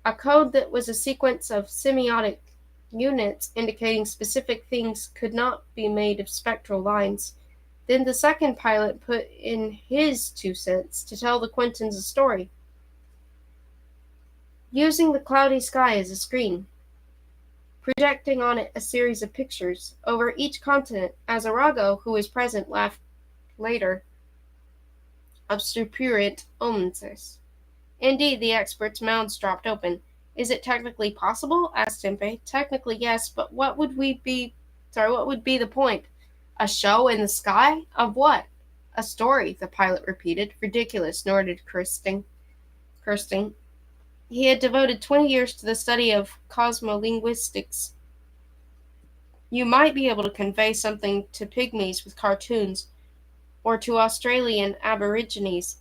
A code that was a sequence of semiotic units indicating specific things could not be made of spectral lines. Then the second pilot put in his 2 cents to tell the Quintans a story, using the cloudy sky as a screen, projecting on it a series of pictures over each continent, as Arago, who was present, laughed later, obstruerant omenses. Indeed, the experts' mouths dropped open. Is it technically possible? Asked Tempe. Technically, yes, but what would be the point? A show in the sky? Of what? A story, the pilot repeated. Ridiculous, snorted Kirsting. He had devoted 20 years to the study of cosmolinguistics. You might be able to convey something to pygmies with cartoons, or to Australian Aborigines.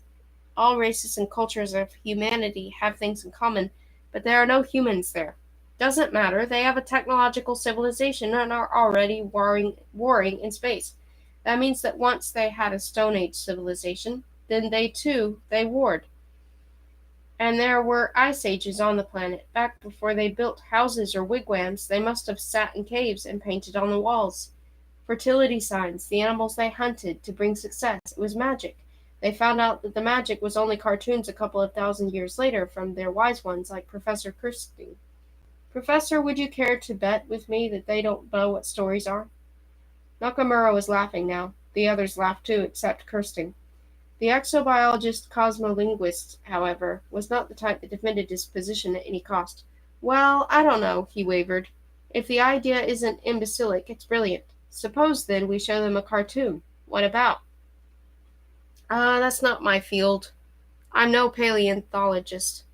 All races and cultures of humanity have things in common, but there are no humans there. Doesn't matter, they have a technological civilization and are already warring in space. That means that once they had a Stone Age civilization, then they warred. And there were ice ages on the planet. Back before they built houses or wigwams, they must have sat in caves and painted on the walls. Fertility signs, the animals they hunted to bring success. It was magic. They found out that the magic was only cartoons a couple of thousand years later from their wise ones like Professor Kirsting. Professor, would you care to bet with me that they don't know what stories are? Nakamura was laughing now. The others laughed too, except Kirsting. The exobiologist cosmolinguist, however, was not the type that defended his position at any cost. Well, I don't know, he wavered. If the idea isn't imbecilic, it's brilliant. Suppose, then, we show them a cartoon. What about? That's not my field. I'm no paleontologist.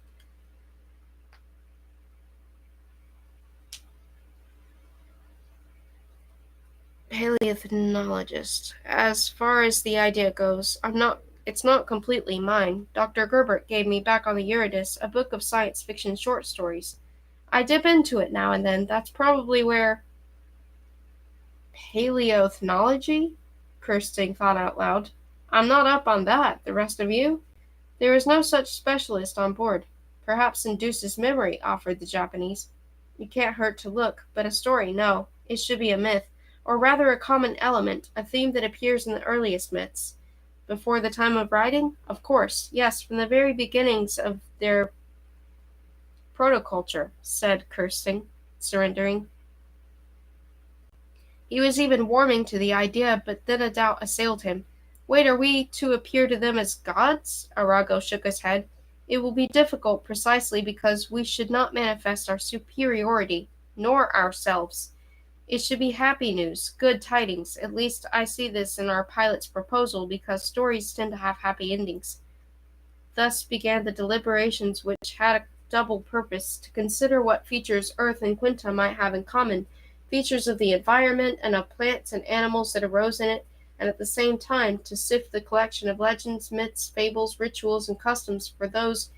Paleontologist. As far as the idea goes, it's not completely mine. Dr. Gerbert gave me back on the Eurydice a book of science fiction short stories. I dip into it now and then. That's probably where paleoethnology? Kirsting thought out loud. I'm not up on that. The rest of you? There is no such specialist on board. Perhaps induces memory, offered the Japanese. You can't hurt to look, but a story, no. It should be a myth, or rather a common element, a theme that appears in the earliest myths. Before the time of writing? Of course, yes, from the very beginnings of their protoculture, said Kirsting, surrendering. He was even warming to the idea, but then a doubt assailed him. Wait, are we to appear to them as gods? Arago shook his head. It will be difficult precisely because we should not manifest our superiority, nor ourselves. It should be happy news, good tidings. At least I see this in our pilot's proposal because stories tend to have happy endings. Thus began the deliberations which had a double purpose, to consider what features Earth and Quinta might have in common, features of the environment and of plants and animals that arose in it, and at the same time to sift the collection of legends, myths, fables, rituals, and customs for those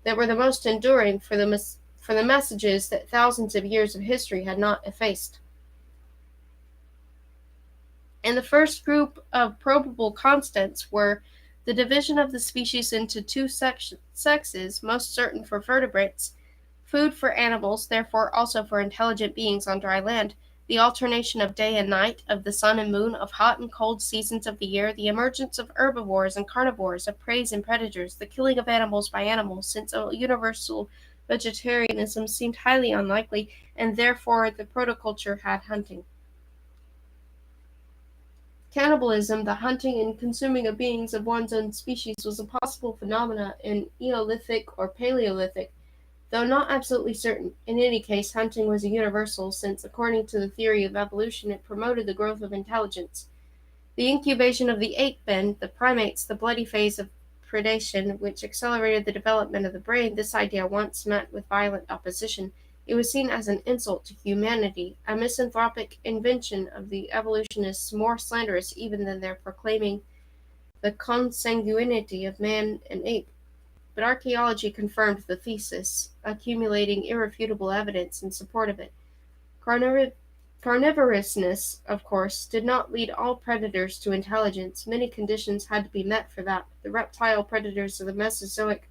that were the most enduring, for the messages that thousands of years of history had not effaced. And the first group of probable constants were the division of the species into two sexes, most certain for vertebrates, food for animals, therefore also for intelligent beings on dry land, the alternation of day and night, of the sun and moon, of hot and cold seasons of the year, the emergence of herbivores and carnivores, of prey and predators, the killing of animals by animals, since a universal vegetarianism seemed highly unlikely, and therefore the protoculture had hunting. Cannibalism, the hunting and consuming of beings of one's own species, was a possible phenomena in Eolithic or Paleolithic, though not absolutely certain. In any case, hunting was a universal, since, according to the theory of evolution, it promoted the growth of intelligence. The incubation of the ape-men, the primates, the bloody phase of predation, which accelerated the development of the brain, this idea once met with violent opposition. It was seen as an insult to humanity, a misanthropic invention of the evolutionists more slanderous even than their proclaiming the consanguinity of man and ape. But archaeology confirmed the thesis, accumulating irrefutable evidence in support of it. Carnivorousness, of course, did not lead all predators to intelligence. Many conditions had to be met for that. The reptile predators of the Mesozoic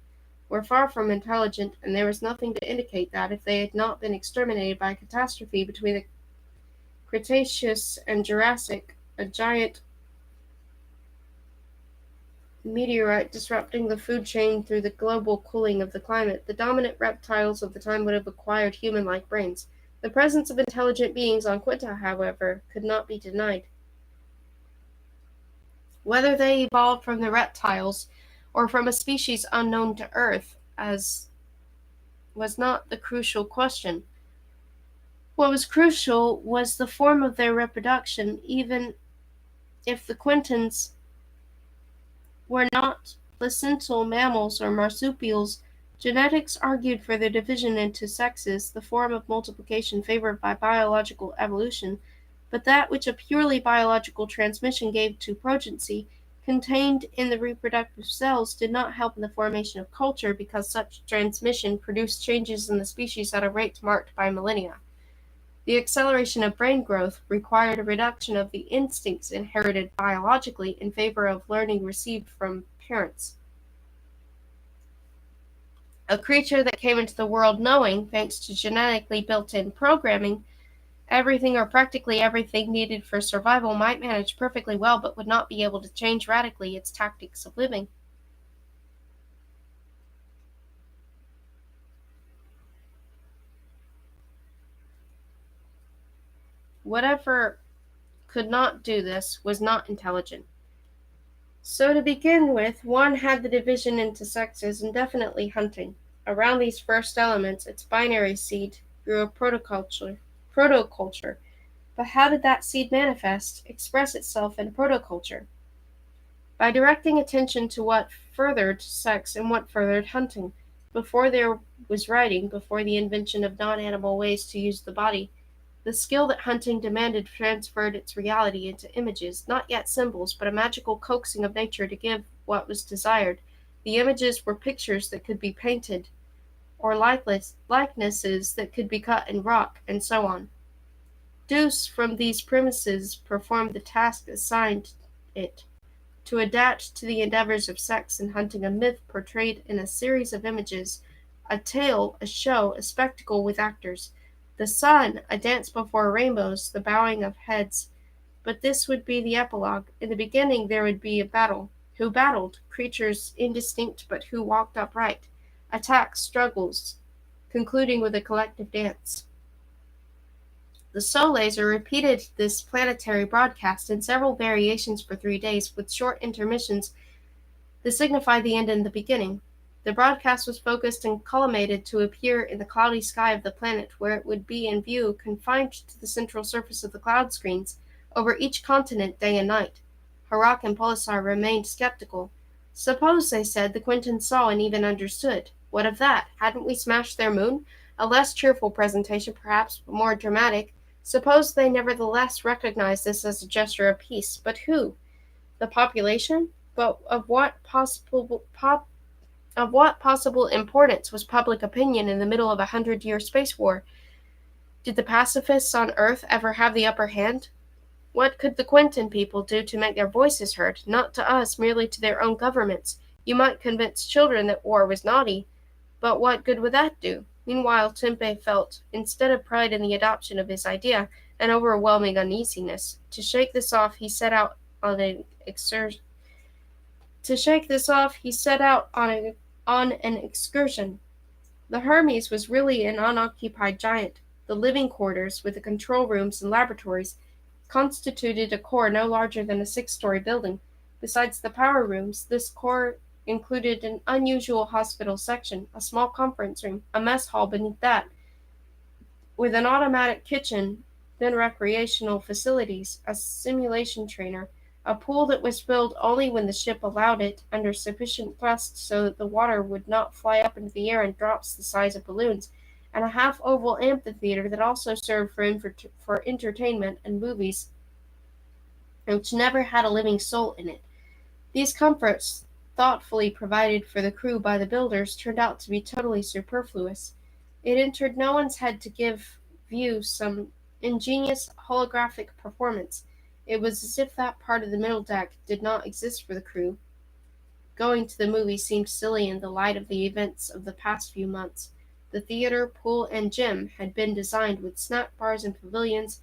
were far from intelligent, and there was nothing to indicate that, if they had not been exterminated by a catastrophe between the Cretaceous and Jurassic, a giant meteorite disrupting the food chain through the global cooling of the climate, the dominant reptiles of the time would have acquired human-like brains. The presence of intelligent beings on Quinta, however, could not be denied. Whether they evolved from the reptiles or from a species unknown to Earth, as was not the crucial question. What was crucial was the form of their reproduction. Even if the Quintans were not placental mammals or marsupials, genetics argued for their division into sexes, the form of multiplication favored by biological evolution, but that which a purely biological transmission gave to progency contained in the reproductive cells did not help in the formation of culture because such transmission produced changes in the species at a rate marked by millennia. The acceleration of brain growth required a reduction of the instincts inherited biologically in favor of learning received from parents. A creature that came into the world knowing, thanks to genetically built-in programming, everything or practically everything needed for survival might manage perfectly well but would not be able to change radically its tactics of living. Whatever could not do this was not intelligent. So to begin with, one had the division into sexes and definitely hunting. Around these first elements, its binary seed grew a protoculture. But how did that seed manifest, express itself in protoculture? By directing attention to what furthered sex and what furthered hunting. Before there was writing, before the invention of non-animal ways to use the body, the skill that hunting demanded transferred its reality into images, not yet symbols, but a magical coaxing of nature to give what was desired. The images were pictures that could be painted, or likenesses that could be cut in rock, and so on. Deuce from these premises performed the task assigned it, to adapt to the endeavors of sex and hunting a myth portrayed in a series of images, a tale, a show, a spectacle with actors. The sun, a dance before rainbows, the bowing of heads. But this would be the epilogue. In the beginning there would be a battle. Who battled? Creatures indistinct but who walked upright. Attacks, struggles, concluding with a collective dance. The Soul Laser repeated this planetary broadcast in several variations for 3 days, with short intermissions that signified the end and the beginning. The broadcast was focused and collimated to appear in the cloudy sky of the planet, where it would be in view, confined to the central surface of the cloud screens, over each continent day and night. Harak and Polisar remained skeptical. Suppose, they said, the Quintans saw and even understood. What of that? Hadn't we smashed their moon? A less cheerful presentation, perhaps, but more dramatic. Suppose they nevertheless recognized this as a gesture of peace. But who? The population? But of what possible importance was public opinion in the middle of a 100-year space war? Did the pacifists on Earth ever have the upper hand? What could the Quentin people do to make their voices heard? Not to us, merely to their own governments. You might convince children that war was naughty, but what good would that do? Meanwhile, Tempe felt, instead of pride in the adoption of his idea, an overwhelming uneasiness. To shake this off, he set out on an excursion. The Hermes was really an unoccupied giant. The living quarters, with the control rooms and laboratories, constituted a core no larger than a 6-story building. Besides the power rooms, this core included an unusual hospital section, a small conference room, a mess hall beneath that, with an automatic kitchen, then recreational facilities, a simulation trainer, a pool that was filled only when the ship allowed it, under sufficient thrust so that the water would not fly up into the air in drops the size of balloons, and a half-oval amphitheater that also served for entertainment and movies, which never had a living soul in it. These comforts, thoughtfully provided for the crew by the builders, turned out to be totally superfluous. It entered no one's head to give view some ingenious holographic performance. It was as if that part of the middle deck did not exist for the crew. Going to the movie seemed silly in the light of the events of the past few months. The theater, pool, and gym had been designed with snack bars and pavilions,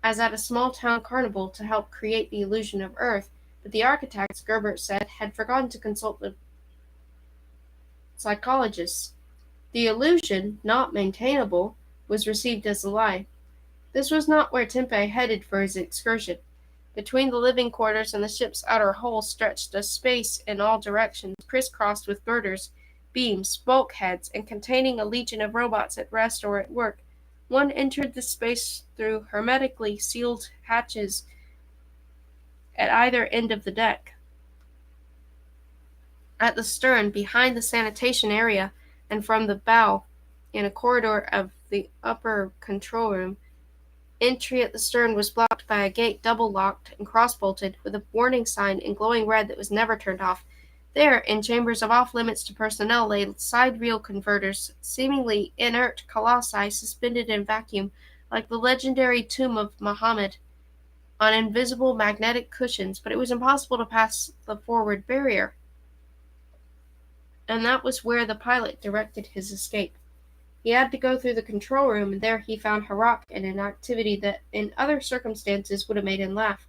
as at a small-town carnival, to help create the illusion of Earth, but the architects, Gerbert said, had forgotten to consult the psychologists. The illusion, not maintainable, was received as a lie. This was not where Tempe headed for his excursion. Between the living quarters and the ship's outer hull stretched a space in all directions, crisscrossed with girders, beams, bulkheads, and containing a legion of robots at rest or at work. One entered the space through hermetically sealed hatches at either end of the deck. At the stern, behind the sanitation area, and from the bow, in a corridor of the upper control room, Entry at the stern was blocked by a gate double-locked and cross-bolted, with a warning sign in glowing red that was never turned off. There, in chambers of off-limits to personnel, lay side-reel converters, seemingly inert colossi suspended in vacuum, like the legendary tomb of Muhammad, on invisible magnetic cushions, but it was impossible to pass the forward barrier. And that was where the pilot directed his escape. He had to go through the control room, and there he found Harak in an activity that in other circumstances would have made him laugh.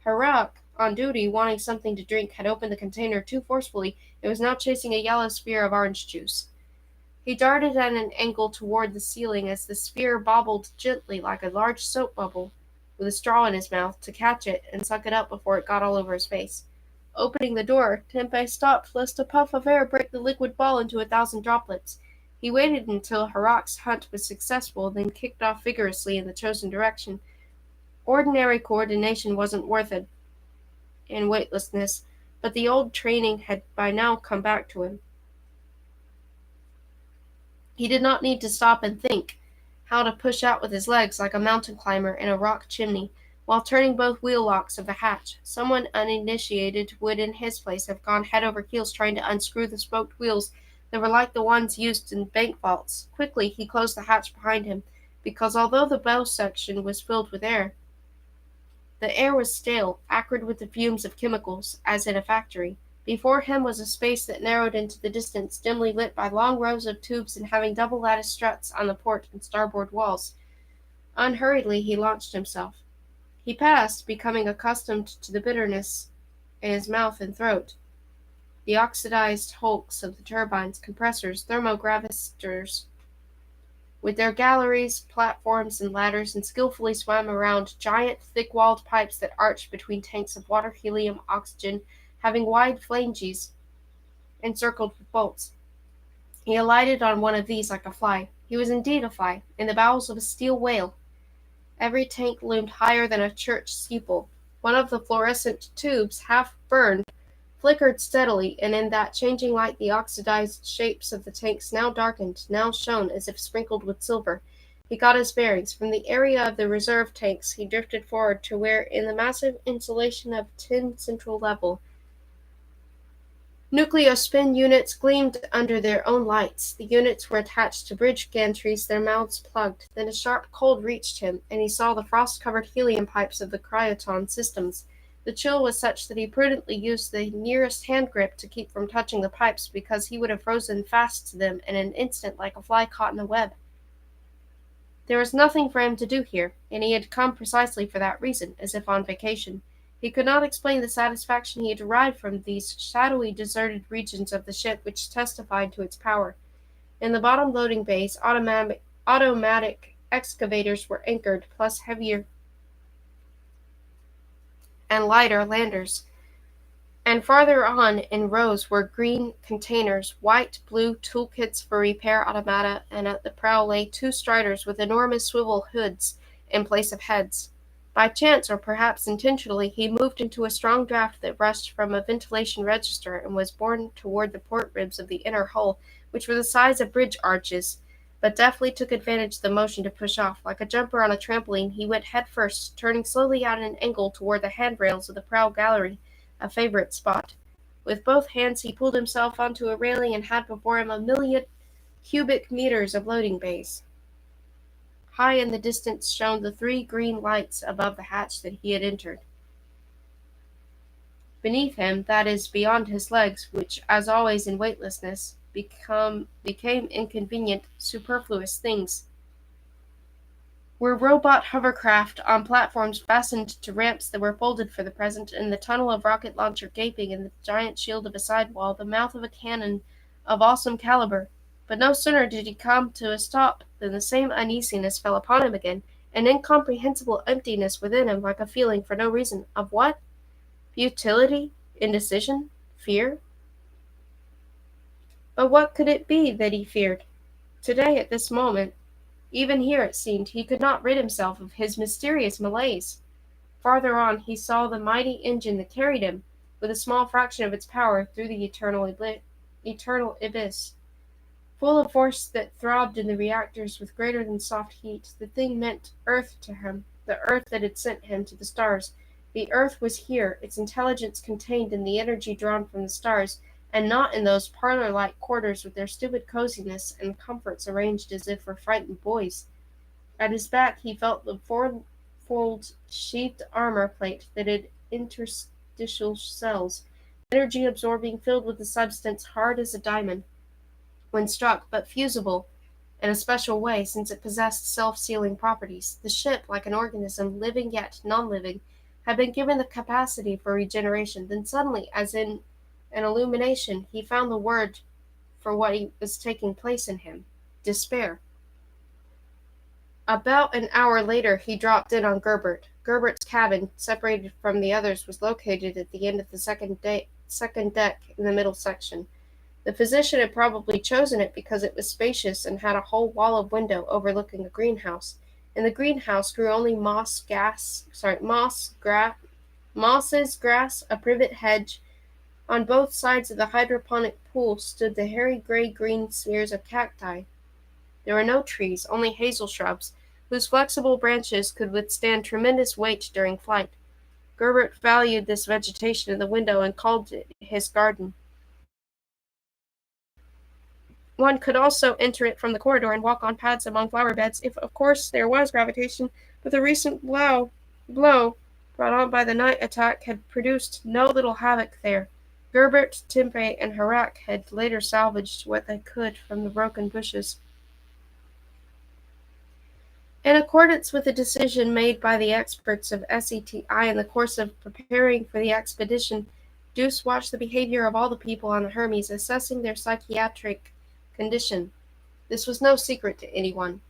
Harak, on duty, wanting something to drink, had opened the container too forcefully and was now chasing a yellow sphere of orange juice. He darted at an angle toward the ceiling as the sphere bobbled gently like a large soap bubble, with a straw in his mouth, to catch it and suck it up before it got all over his face. Opening the door, Tempeh stopped lest a puff of air break the liquid ball into 1,000 droplets. He waited until Harak's hunt was successful, then kicked off vigorously in the chosen direction. Ordinary coordination wasn't worth it in weightlessness, but the old training had by now come back to him. He did not need to stop and think how to push out with his legs like a mountain climber in a rock chimney, while turning both wheel locks of the hatch. Someone uninitiated would in his place have gone head over heels trying to unscrew the spoked wheels that were like the ones used in bank vaults. Quickly he closed the hatch behind him, because although the bow section was filled with air, the air was stale, acrid with the fumes of chemicals, as in a factory. Before him was a space that narrowed into the distance, dimly lit by long rows of tubes and having double lattice struts on the port and starboard walls. Unhurriedly he launched himself. He passed, becoming accustomed to the bitterness in his mouth and throat. The oxidized hulks of the turbines, compressors, thermogravistors, with their galleries, platforms, and ladders, and skillfully swam around giant, thick-walled pipes that arched between tanks of water, helium, oxygen, having wide flanges encircled with bolts. He alighted on one of these like a fly. He was indeed a fly, in the bowels of a steel whale. Every tank loomed higher than a church steeple. One of the fluorescent tubes, half burned, flickered steadily, and in that changing light the oxidized shapes of the tanks now darkened, now shone as if sprinkled with silver. He got his bearings. From the area of the reserve tanks he drifted forward to where, in the massive insulation of tin central level, nucleospin units gleamed under their own lights. The units were attached to bridge gantries, their mouths plugged. Then a sharp cold reached him, and he saw the frost-covered helium pipes of the cryoton systems. The chill was such that he prudently used the nearest hand grip to keep from touching the pipes, because he would have frozen fast to them in an instant like a fly caught in a web. There was nothing for him to do here, and he had come precisely for that reason, as if on vacation. He could not explain the satisfaction he had derived from these shadowy, deserted regions of the ship which testified to its power. In the bottom loading bays, automatic excavators were anchored, plus heavier and lighter landers. And farther on, in rows, were green containers, white, blue toolkits for repair automata, and at the prow lay 2 striders with enormous swivel hoods in place of heads. By chance, or perhaps intentionally, he moved into a strong draft that rushed from a ventilation register and was borne toward the port ribs of the inner hull, which were the size of bridge arches, but deftly took advantage of the motion to push off. Like a jumper on a trampoline, he went head first, turning slowly at an angle toward the handrails of the prow gallery, a favorite spot. With both hands he pulled himself onto a railing and had before him 1,000,000 cubic meters of loading bays. High in the distance shone the 3 green lights above the hatch that he had entered. Beneath him, that is, beyond his legs, which, as always in weightlessness, became inconvenient, superfluous things, were robot hovercraft on platforms fastened to ramps that were folded for the present, and the tunnel of rocket launcher gaping in the giant shield of a sidewall, the mouth of a cannon of awesome caliber. But no sooner did he come to a stop than the same uneasiness fell upon him again, an incomprehensible emptiness within him, like a feeling for no reason. Of what? Futility? Indecision? Fear? But what could it be that he feared? Today, at this moment, even here it seemed, he could not rid himself of his mysterious malaise. Farther on, he saw the mighty engine that carried him, with a small fraction of its power, through the eternal abyss. Full of force that throbbed in the reactors with greater than soft heat, the thing meant earth to him, the Earth that had sent him to the stars. The Earth was here, its intelligence contained in the energy drawn from the stars, and not in those parlor-like quarters with their stupid coziness and comforts arranged as if for frightened boys. At his back he felt the four-fold sheathed armor plate that had interstitial cells, energy-absorbing, filled with a substance hard as a diamond when struck, but fusible in a special way, since it possessed self-sealing properties. The ship, like an organism, living yet non-living, had been given the capacity for regeneration. Then suddenly, as in an illumination, he found the word for what was taking place in him: despair. About an hour later he dropped in on Gerbert. Gerbert's cabin, separated from the others, was located at the end of the second deck in the middle section. The physician had probably chosen it because it was spacious and had a whole wall of window overlooking a greenhouse. In the greenhouse grew only mosses, grass, a privet hedge. On both sides of the hydroponic pool stood the hairy gray-green smears of cacti. There were no trees, only hazel shrubs, whose flexible branches could withstand tremendous weight during flight. Gerbert valued this vegetation in the window and called it his garden. One could also enter it from the corridor and walk on paths among flower beds, if of course there was gravitation, but the recent blow brought on by the night attack had produced no little havoc there. Gerbert, Tempe, and Harak had later salvaged what they could from the broken bushes. In accordance with a decision made by the experts of SETI in the course of preparing for the expedition, Deuce watched the behavior of all the people on the Hermes, assessing their psychiatric condition. This was no secret to anyone.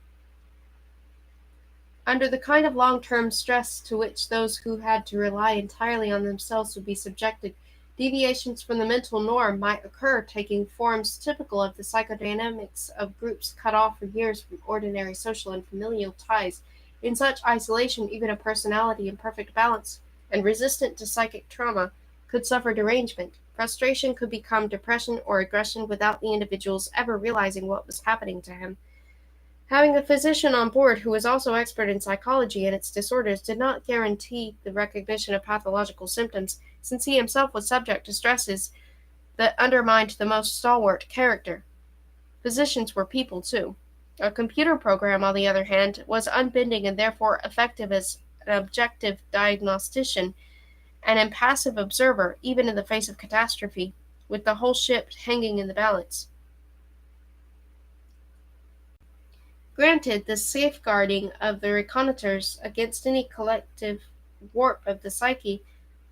Under the kind of long-term stress to which those who had to rely entirely on themselves would be subjected, deviations from the mental norm might occur, taking forms typical of the psychodynamics of groups cut off for years from ordinary social and familial ties. In such isolation, even a personality in perfect balance and resistant to psychic trauma could suffer derangement. Frustration could become depression or aggression without the individual's ever realizing what was happening to him. Having a physician on board who was also expert in psychology and its disorders did not guarantee the recognition of pathological symptoms, since he himself was subject to stresses that undermined the most stalwart character. Physicians were people, too. A computer program, on the other hand, was unbending and therefore effective as an objective diagnostician, an impassive observer, even in the face of catastrophe, with the whole ship hanging in the balance. Granted, the safeguarding of the reconnaisseurs against any collective warp of the psyche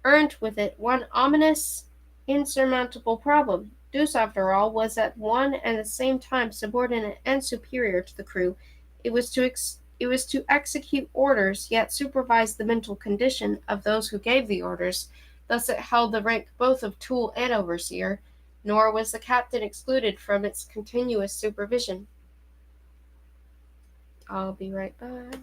earned with it one ominous, insurmountable problem. Deuce, after all, was at one and the same time subordinate and superior to the crew. It was to execute orders, yet supervise the mental condition of those who gave the orders. Thus it held the rank both of tool and overseer, nor was the captain excluded from its continuous supervision. I'll be right back.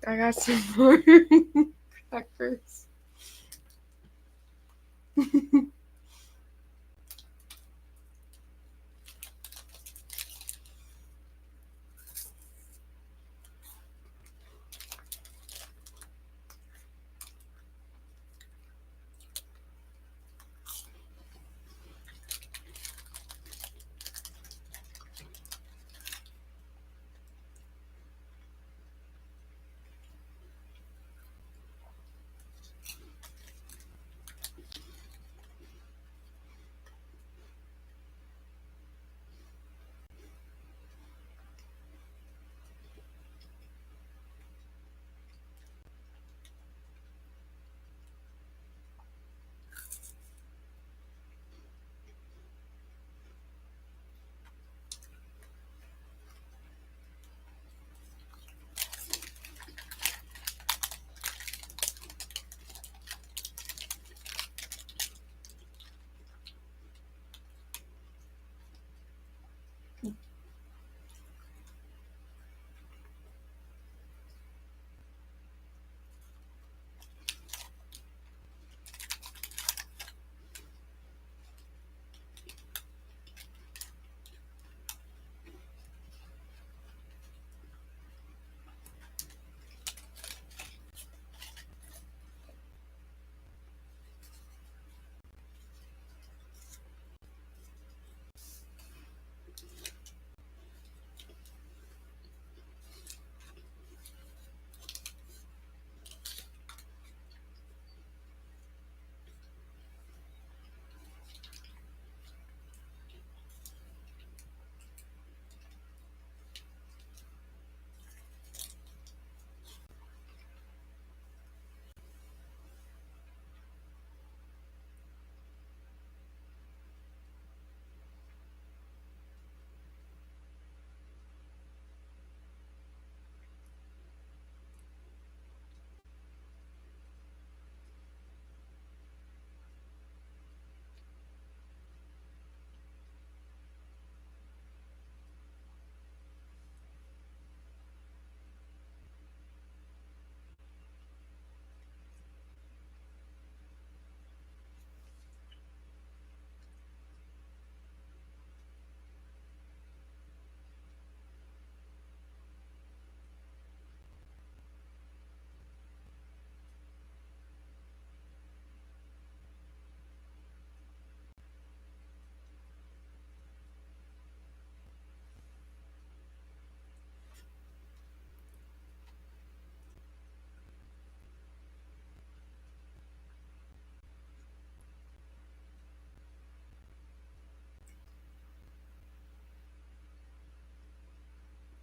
I got some more crackers.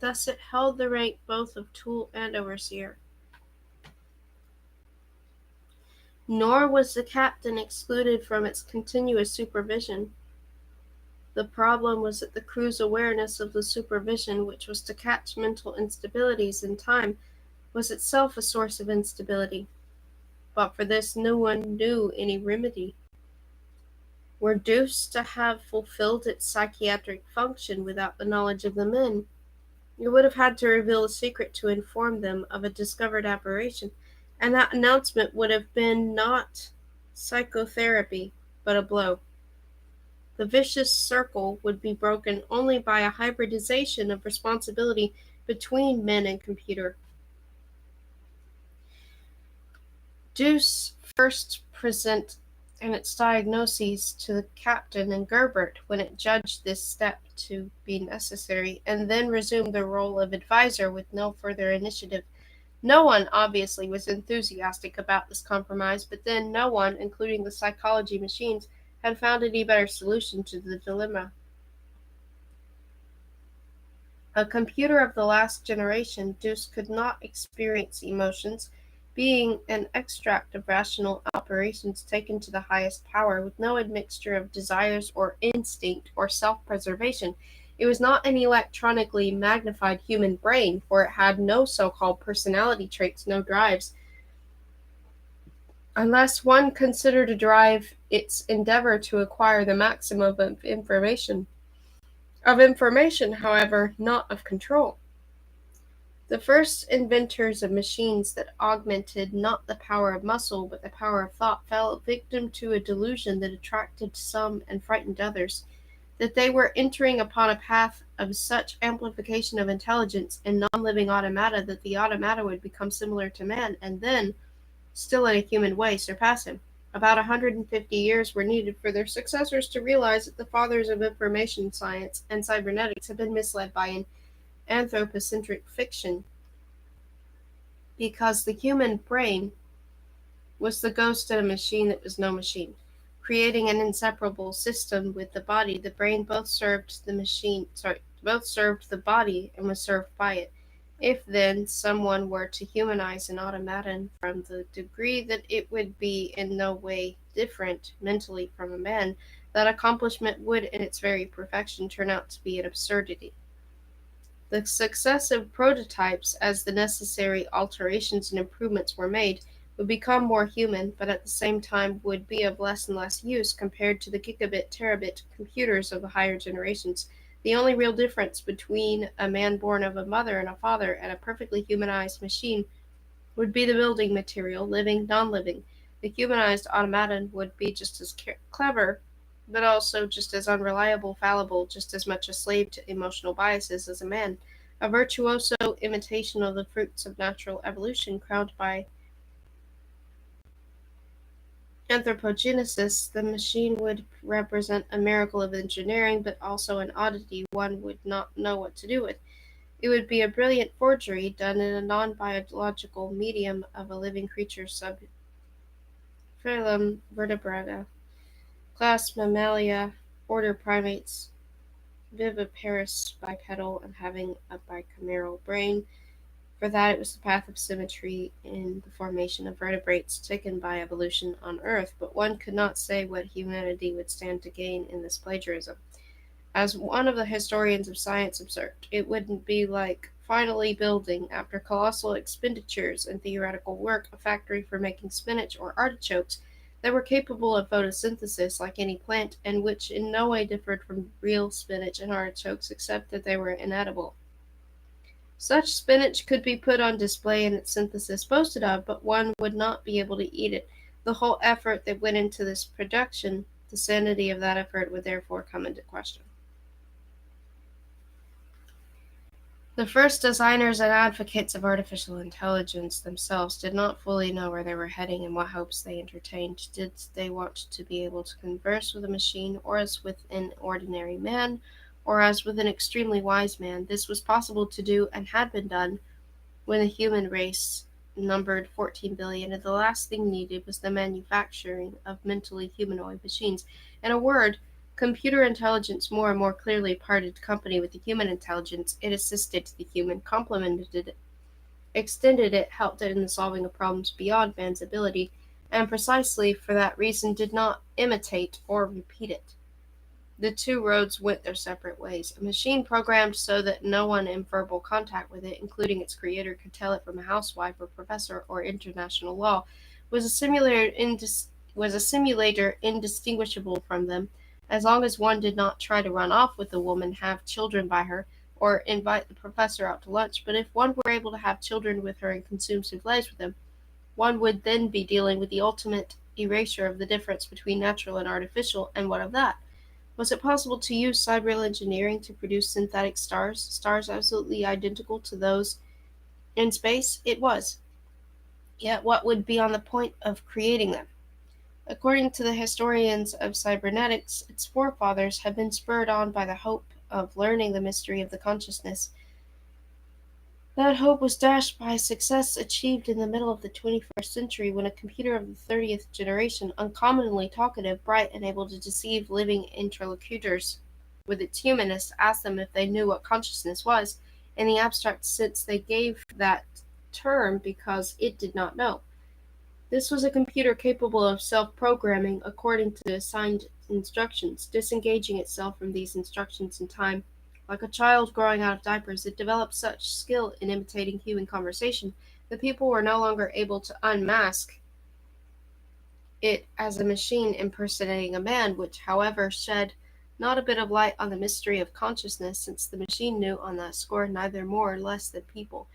Thus it held the rank both of tool and overseer. Nor was the captain excluded from its continuous supervision. The problem was that the crew's awareness of the supervision, which was to catch mental instabilities in time, was itself a source of instability. But for this no one knew any remedy. Were Deuce to have fulfilled its psychiatric function without the knowledge of the men, it would have had to reveal a secret to inform them of a discovered aberration, and that announcement would have been not psychotherapy, but a blow. The vicious circle would be broken only by a hybridization of responsibility between men and computer. Deuce first present in its diagnoses to the captain and Gerbert when it judged this step to be necessary, and then resumed the role of advisor with no further initiative. No one, obviously, was enthusiastic about this compromise, but then no one, including the psychology machines, had found any better solution to the dilemma. A computer of the last generation, Deuce could not experience emotions, being an extract of rational operations taken to the highest power, with no admixture of desires or instinct or self-preservation. It was not an electronically magnified human brain, for it had no so-called personality traits, no drives. Unless one considered to drive its endeavor to acquire the maximum of information. Of information, however, not of control. The first inventors of machines that augmented not the power of muscle but the power of thought fell victim to a delusion that attracted some and frightened others, that they were entering upon a path of such amplification of intelligence in non-living automata that the automata would become similar to man and then, still in a human way, surpass him. About 150 years were needed for their successors to realize that the fathers of information science and cybernetics had been misled by an anthropocentric fiction, because the human brain was the ghost in a machine that was no machine. Creating an inseparable system with the body, the brain both served the body and was served by it. If then someone were to humanize an automaton from the degree that it would be in no way different mentally from a man, that accomplishment would in its very perfection turn out to be an absurdity. The successive prototypes, as the necessary alterations and improvements were made, would become more human, but at the same time would be of less and less use compared to the gigabit terabit computers of the higher generations. The only real difference between a man born of a mother and a father and a perfectly humanized machine would be the building material, living, non-living. The humanized automaton would be just as clever, but also just as unreliable, fallible, just as much a slave to emotional biases as a man. A virtuoso imitation of the fruits of natural evolution, crowned by anthropogenesis, the machine would represent a miracle of engineering, but also an oddity one would not know what to do with. It would be a brilliant forgery done in a non-biological medium of a living creature subphylum Vertebrata, class Mammalia, order Primates, viviparous, bipedal, and having a bicameral brain. For that it was the path of symmetry in the formation of vertebrates taken by evolution on Earth, but one could not say what humanity would stand to gain in this plagiarism. As one of the historians of science observed, it wouldn't be like finally building, after colossal expenditures and theoretical work, a factory for making spinach or artichokes that were capable of photosynthesis like any plant, and which in no way differed from real spinach and artichokes except that they were inedible. Such spinach could be put on display and its synthesis boasted of, but one would not be able to eat it. The whole effort that went into this production, the sanity of that effort would therefore come into question. The first designers and advocates of artificial intelligence themselves did not fully know where they were heading and what hopes they entertained. Did they want to be able to converse with a machine, or as with an ordinary man, or as with an extremely wise man? This was possible to do and had been done when the human race numbered 14 billion, and the last thing needed was the manufacturing of mentally humanoid machines. In a word, computer intelligence more and more clearly parted company with the human intelligence. It assisted the human, complemented it, extended it, helped it in the solving of problems beyond man's ability, and precisely for that reason did not imitate or repeat it. The two roads went their separate ways. A machine programmed so that no one in verbal contact with it, including its creator, could tell it from a housewife or professor or international law, was a simulator indistinguishable from them, as long as one did not try to run off with the woman, have children by her, or invite the professor out to lunch. But if one were able to have children with her and consume souffles with them, one would then be dealing with the ultimate erasure of the difference between natural and artificial, and what of that? Was it possible to use cyber engineering to produce synthetic stars, stars absolutely identical to those in space? It was. Yet what would be on the point of creating them? According to the historians of cybernetics, its forefathers had been spurred on by the hope of learning the mystery of the consciousness. That hope was dashed by a success achieved in the middle of the 21st century, when a computer of the 30th generation, uncommonly talkative, bright, and able to deceive living interlocutors with its humanness, asked them if they knew what consciousness was, in the abstract sense they gave that term, because it did not know. This was a computer capable of self-programming according to assigned instructions, disengaging itself from these instructions in time. Like a child growing out of diapers, it developed such skill in imitating human conversation that people were no longer able to unmask it as a machine impersonating a man, which, however, shed not a bit of light on the mystery of consciousness, since the machine knew on that score neither more nor less than people.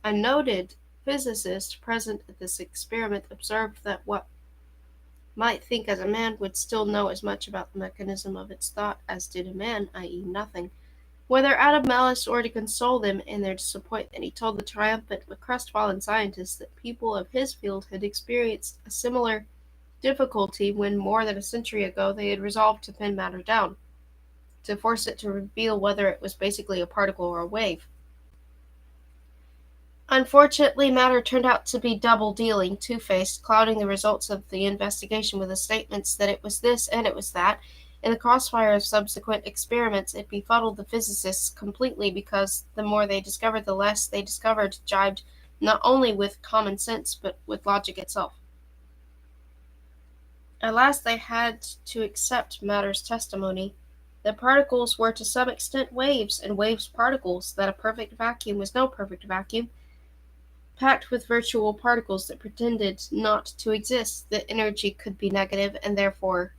A noted physicist present at this experiment observed that what might think as a man would still know as much about the mechanism of its thought as did a man, i.e., nothing. Whether out of malice or to console them in their disappointment, he told the triumphant but crestfallen scientists that people of his field had experienced a similar difficulty when more than a century ago they had resolved to pin matter down, to force it to reveal whether it was basically a particle or a wave. Unfortunately, matter turned out to be double-dealing, two-faced, clouding the results of the investigation with the statements that it was this and it was that. In the crossfire of subsequent experiments, it befuddled the physicists completely because the more they discovered, the less they discovered jibed not only with common sense but with logic itself. At last they had to accept matter's testimony that particles were to some extent waves, and waves particles, that a perfect vacuum was no perfect vacuum, packed with virtual particles that pretended not to exist, that energy could be negative, and therefore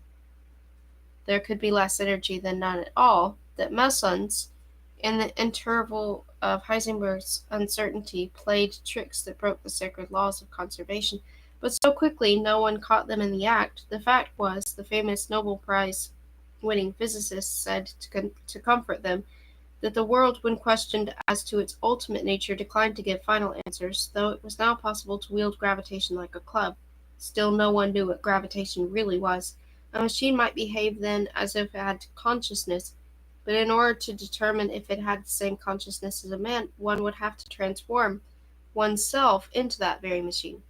there could be less energy than none at all, that mesons, in the interval of Heisenberg's uncertainty, played tricks that broke the sacred laws of conservation, but so quickly no one caught them in the act. The fact was, the famous Nobel Prize winning physicist said to comfort them, that the world, when questioned as to its ultimate nature, declined to give final answers, though it was now possible to wield gravitation like a club. Still no one knew what gravitation really was. A machine might behave then as if it had consciousness, but in order to determine if it had the same consciousness as a man, one would have to transform oneself into that very machine.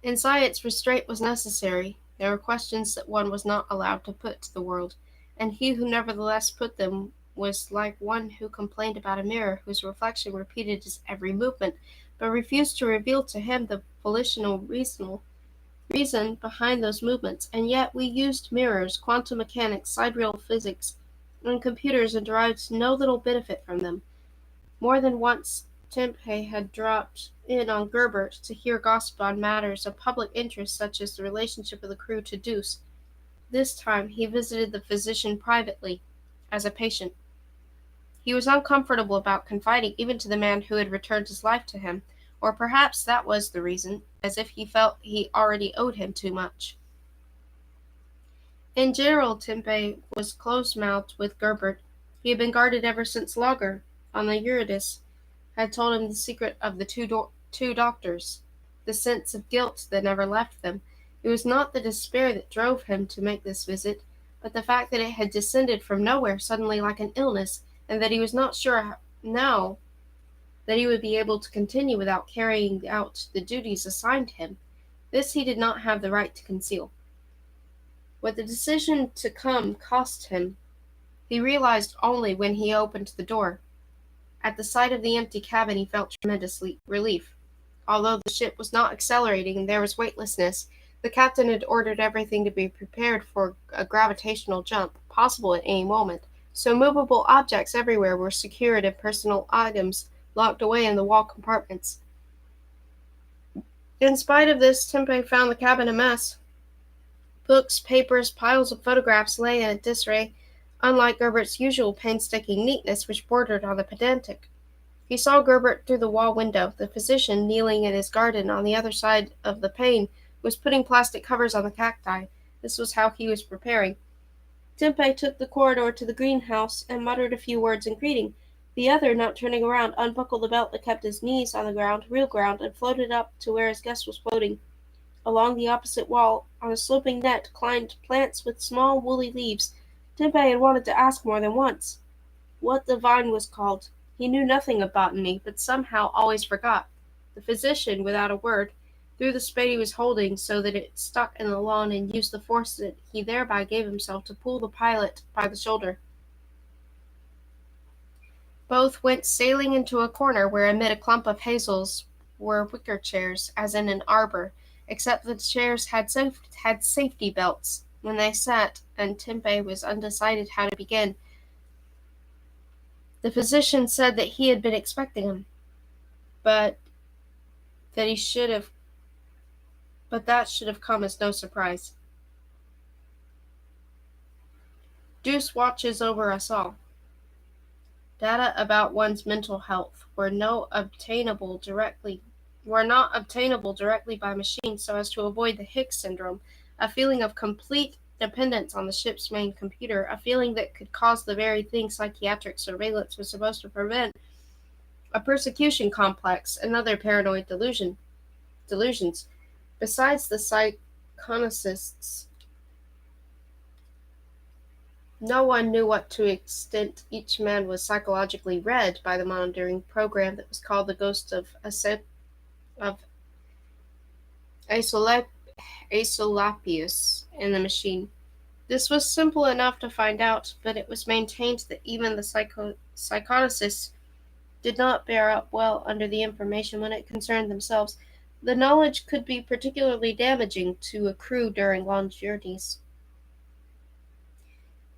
In science, restraint was necessary. There were questions that one was not allowed to put to the world, and he who nevertheless put them was like one who complained about a mirror whose reflection repeated his every movement, but refused to reveal to him the volitional reason behind those movements. And yet we used mirrors, quantum mechanics, sidereal physics, and computers, and derived no little benefit from them. More than once Tempé had dropped in on Gerbert to hear gossip on matters of public interest, such as the relationship of the crew to Deuce. This time he visited the physician privately, as a patient. He was uncomfortable about confiding even to the man who had returned his life to him, or perhaps that was the reason, as if he felt he already owed him too much. In general, Tempé was close-mouthed with Gerbert. He had been guarded ever since Lager, on the Eurydice, had told him the secret of the two doctors, the sense of guilt that never left them. It was not the despair that drove him to make this visit, but the fact that it had descended from nowhere suddenly like an illness, and that he was not sure now that he would be able to continue without carrying out the duties assigned him. This he did not have the right to conceal. What the decision to come cost him, he realized only when he opened the door. At the sight of the empty cabin he felt tremendous relief. Although the ship was not accelerating and there was weightlessness, the captain had ordered everything to be prepared for a gravitational jump, possible at any moment, so movable objects everywhere were secured and personal items locked away in the wall compartments. In spite of this, Tempé found the cabin a mess. Books, papers, piles of photographs lay in a disarray, unlike Gerbert's usual painstaking neatness, which bordered on the pedantic. He saw Gerbert through the wall window. The physician, kneeling in his garden on the other side of the pane, was putting plastic covers on the cacti. This was how he was preparing. Tempé took the corridor to the greenhouse and muttered a few words in greeting. The other, not turning around, unbuckled the belt that kept his knees on the ground, real ground, and floated up to where his guest was floating. Along the opposite wall, on a sloping net, climbed plants with small woolly leaves. Tempé had wanted to ask more than once what the vine was called. He knew nothing of botany, but somehow always forgot. The physician, without a word, threw the spade he was holding so that it stuck in the lawn, and used the force that he thereby gave himself to pull the pilot by the shoulder. Both went sailing into a corner where amid a clump of hazels were wicker chairs, as in an arbor, except that the chairs had safety belts. When they sat, and Tempé was undecided how to begin, the physician said that he had been expecting him, but that should have come as no surprise. Deuce watches over us all. Data about one's mental health were not obtainable directly by machines so as to avoid the Higgs syndrome, a feeling of complete dependence on the ship's main computer, a feeling that could cause the very thing psychiatric surveillance was supposed to prevent, a persecution complex, and other paranoid delusions. Besides the psychonicists, no one knew what to extent each man was psychologically read by the monitoring program that was called the Ghost of Aesculapius in the machine. This was simple enough to find out, but it was maintained that even the psychonicists did not bear up well under the information when it concerned themselves. The knowledge could be particularly damaging to a crew during long journeys.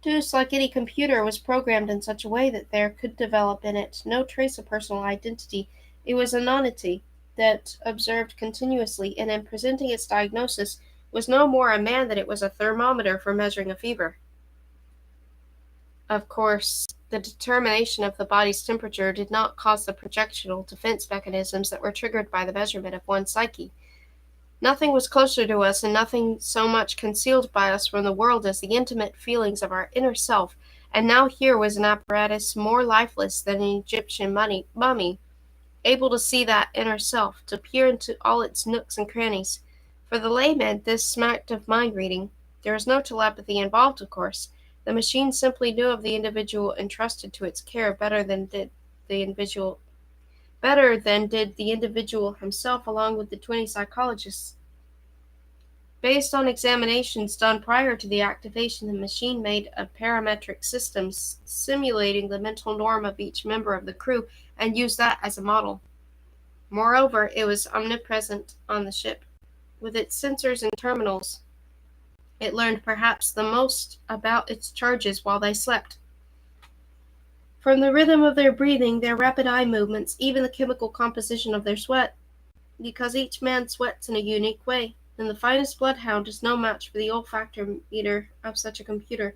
Deuce, like any computer, was programmed in such a way that there could develop in it no trace of personal identity. It was a nonentity that observed continuously, and in presenting its diagnosis, was no more a man than it was a thermometer for measuring a fever. Of course, the determination of the body's temperature did not cause the projectional defense mechanisms that were triggered by the measurement of one's psyche. Nothing was closer to us, and nothing so much concealed by us from the world as the intimate feelings of our inner self, and now here was an apparatus more lifeless than an Egyptian mummy, able to see that inner self, to peer into all its nooks and crannies. For the layman, this smacked of mind-reading. There was no telepathy involved, of course. The machine simply knew of the individual entrusted to its care better than did the individual himself, along with the 20 psychologists. Based on examinations done prior to the activation, the machine made a parametric system simulating the mental norm of each member of the crew and used that as a model. Moreover, it was omnipresent on the ship. With its sensors and terminals, it learned perhaps the most about its charges while they slept. From the rhythm of their breathing, their rapid eye movements, even the chemical composition of their sweat, because each man sweats in a unique way, and the finest bloodhound is no match for the olfactometer of such a computer.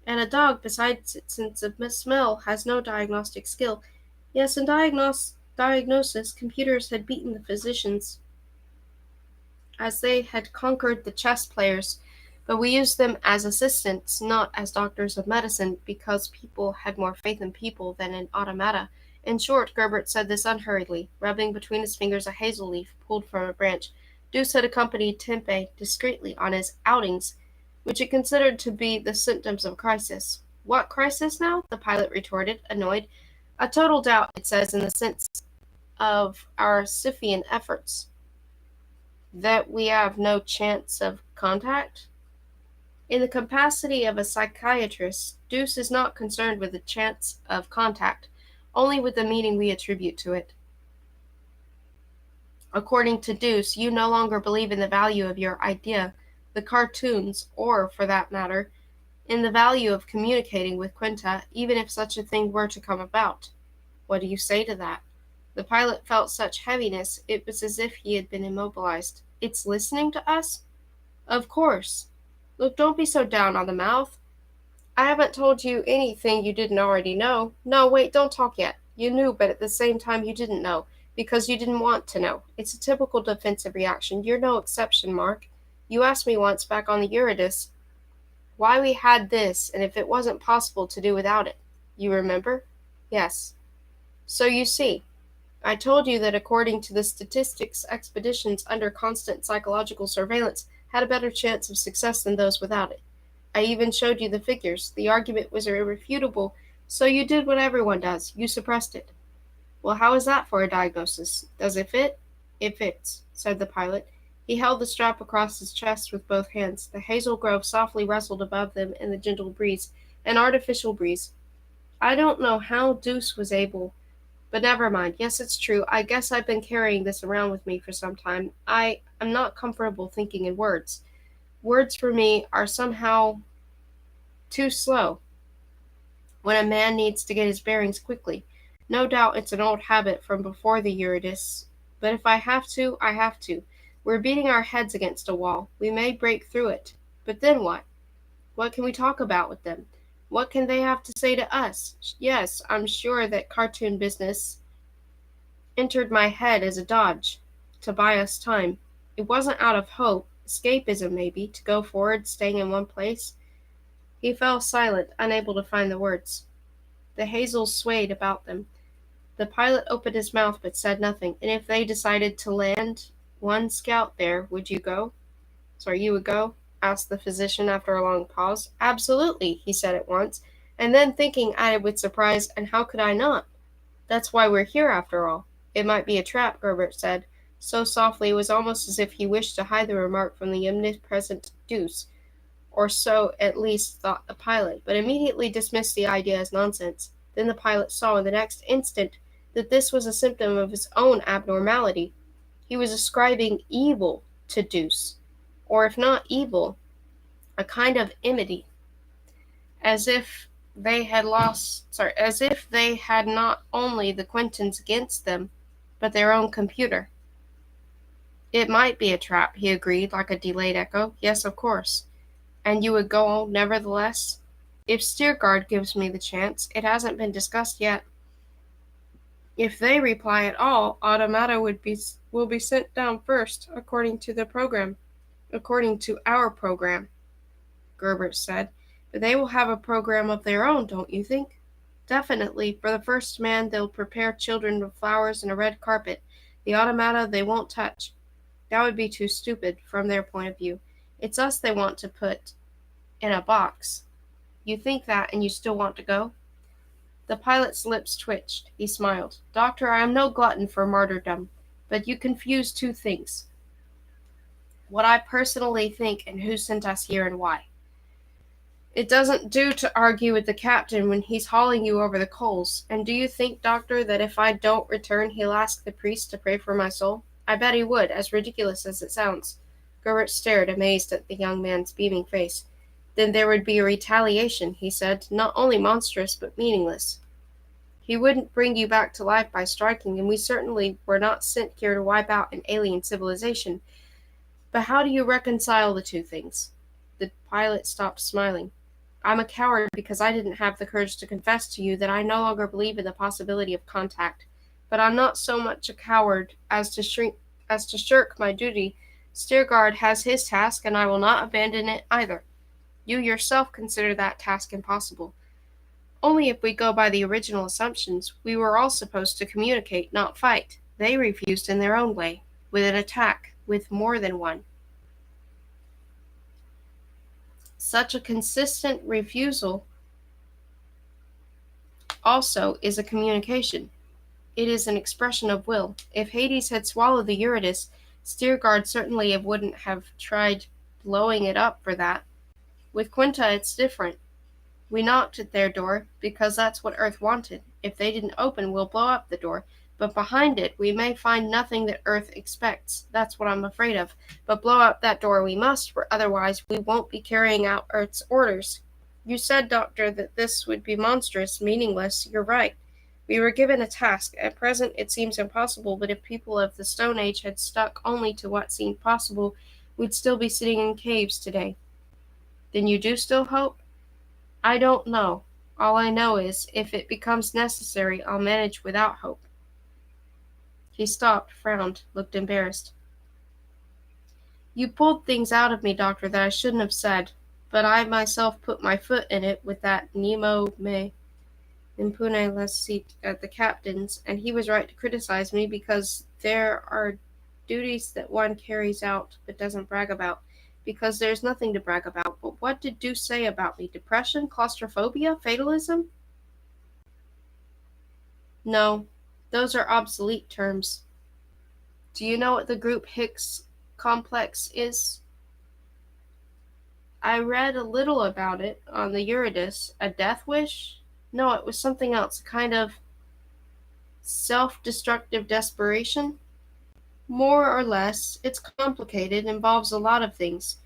And a dog, besides its sense of smell, has no diagnostic skill. Yes, in diagnosis, computers had beaten the physicians, as they had conquered the chess players, but we used them as assistants, not as doctors of medicine, because people had more faith in people than in automata. In short, Gerbert said this unhurriedly, rubbing between his fingers a hazel leaf pulled from a branch. Deuce had accompanied Tempe discreetly on his outings, which he considered to be the symptoms of a crisis. What crisis now? The pilot retorted, annoyed. A total doubt, it says, in the sense of our Siphian efforts. That we have no chance of contact? In the capacity of a psychiatrist, Deuce is not concerned with the chance of contact, only with the meaning we attribute to it. According to Deuce, you no longer believe in the value of your idea, the cartoons, or, for that matter, in the value of communicating with Quinta, even if such a thing were to come about. What do you say to that? The pilot felt such heaviness, it was as if he had been immobilized. It's listening to us? Of course. Look, don't be so down on the mouth. I haven't told you anything you didn't already know. No, wait, don't talk yet. You knew, but at the same time you didn't know, because you didn't want to know. It's a typical defensive reaction. You're no exception, Mark. You asked me once back on the Eurydice why we had this, and if it wasn't possible to do without it. You remember? Yes. So you see, I told you that according to the statistics, expeditions under constant psychological surveillance had a better chance of success than those without it. I even showed you the figures. The argument was irrefutable, so you did what everyone does. You suppressed it. Well, how is that for a diagnosis? Does it fit? It fits, said the pilot. He held the strap across his chest with both hands. The hazel grove softly rustled above them in the gentle breeze, an artificial breeze. I don't know how Deuce was able, but never mind. Yes, it's true. I guess I've been carrying this around with me for some time. I'm not comfortable thinking in words. Words for me are somehow too slow when a man needs to get his bearings quickly. No doubt it's an old habit from before the Eurydice, but if I have to, I have to. We're beating our heads against a wall. We may break through it. But then what? What can we talk about with them? What can they have to say to us? Yes, I'm sure that cartoon business entered my head as a dodge, to buy us time. It wasn't out of hope, escapism maybe, to go forward, staying in one place. He fell silent, unable to find the words. The hazels swayed about them. The pilot opened his mouth but said nothing. And if they decided to land one scout there, would you go? Sorry, you would go? Asked the physician after a long pause. Absolutely, he said at once, and then thinking added with surprise, and how could I not? That's why we're here after all. It might be a trap, Gerbert said, so softly it was almost as if he wished to hide the remark from the omnipresent Deuce, or so at least thought the pilot, but immediately dismissed the idea as nonsense. Then the pilot saw in the next instant that this was a symptom of his own abnormality. He was ascribing evil to Deuce, or if not evil, a kind of enmity, as if as if they had not only the Quintons against them, but their own computer. It might be a trap, he agreed, like a delayed echo. Yes, of course. And you would go nevertheless? If Steerguard gives me the chance, it hasn't been discussed yet. If they reply at all, Automata will be sent down first, according to our program, Gerbert said. But they will have a program of their own, don't you think? Definitely. For the first man, they'll prepare children with flowers and a red carpet. The Automata they won't touch. That would be too stupid, from their point of view. It's us they want to put in a box. You think that, and you still want to go? The pilot's lips twitched. He smiled. Doctor, I am no glutton for martyrdom, but you confuse two things. What I personally think and who sent us here and why. It doesn't do to argue with the captain when he's hauling you over the coals. And do you think, Doctor, that if I don't return he'll ask the priest to pray for my soul? I bet he would, as ridiculous as it sounds. Gerbert stared, amazed at the young man's beaming face. Then there would be a retaliation, he said, not only monstrous, but meaningless. He wouldn't bring you back to life by striking, and we certainly were not sent here to wipe out an alien civilization. But how do you reconcile the two things? The pilot stopped smiling. I'm a coward because I didn't have the courage to confess to you that I no longer believe in the possibility of contact. But I'm not so much a coward as to shirk my duty. Steerguard has his task, and I will not abandon it either. You yourself consider that task impossible. Only if we go by the original assumptions, we were all supposed to communicate, not fight. They refused in their own way, with an attack, with more than one. Such a consistent refusal also is a communication. It is an expression of will. If Hades had swallowed the Eurydice, Steerguard certainly wouldn't have tried blowing it up for that. With Quinta, it's different. We knocked at their door because that's what Earth wanted. If they didn't open, we'll blow up the door. But behind it, we may find nothing that Earth expects. That's what I'm afraid of. But blow up that door we must, for otherwise we won't be carrying out Earth's orders. You said, Doctor, that this would be monstrous, meaningless. You're right. We were given a task. At present it seems impossible, but if people of the Stone Age had stuck only to what seemed possible, we'd still be sitting in caves today. Then you do still hope? I don't know. All I know is, if it becomes necessary, I'll manage without hope. He stopped, frowned, looked embarrassed. You pulled things out of me, Doctor, that I shouldn't have said, but I myself put my foot in it with that Nemo me impune licet at the captain's, and he was right to criticize me because there are duties that one carries out but doesn't brag about, because there's nothing to brag about. But what did Deuce say about me? Depression? Claustrophobia? Fatalism? No, those are obsolete terms. Do you know what the group Higgs complex is? I read a little about it on the Eurydice. A death wish? No, it was something else, a kind of self-destructive desperation. More or less. It's complicated, involves a lot of things.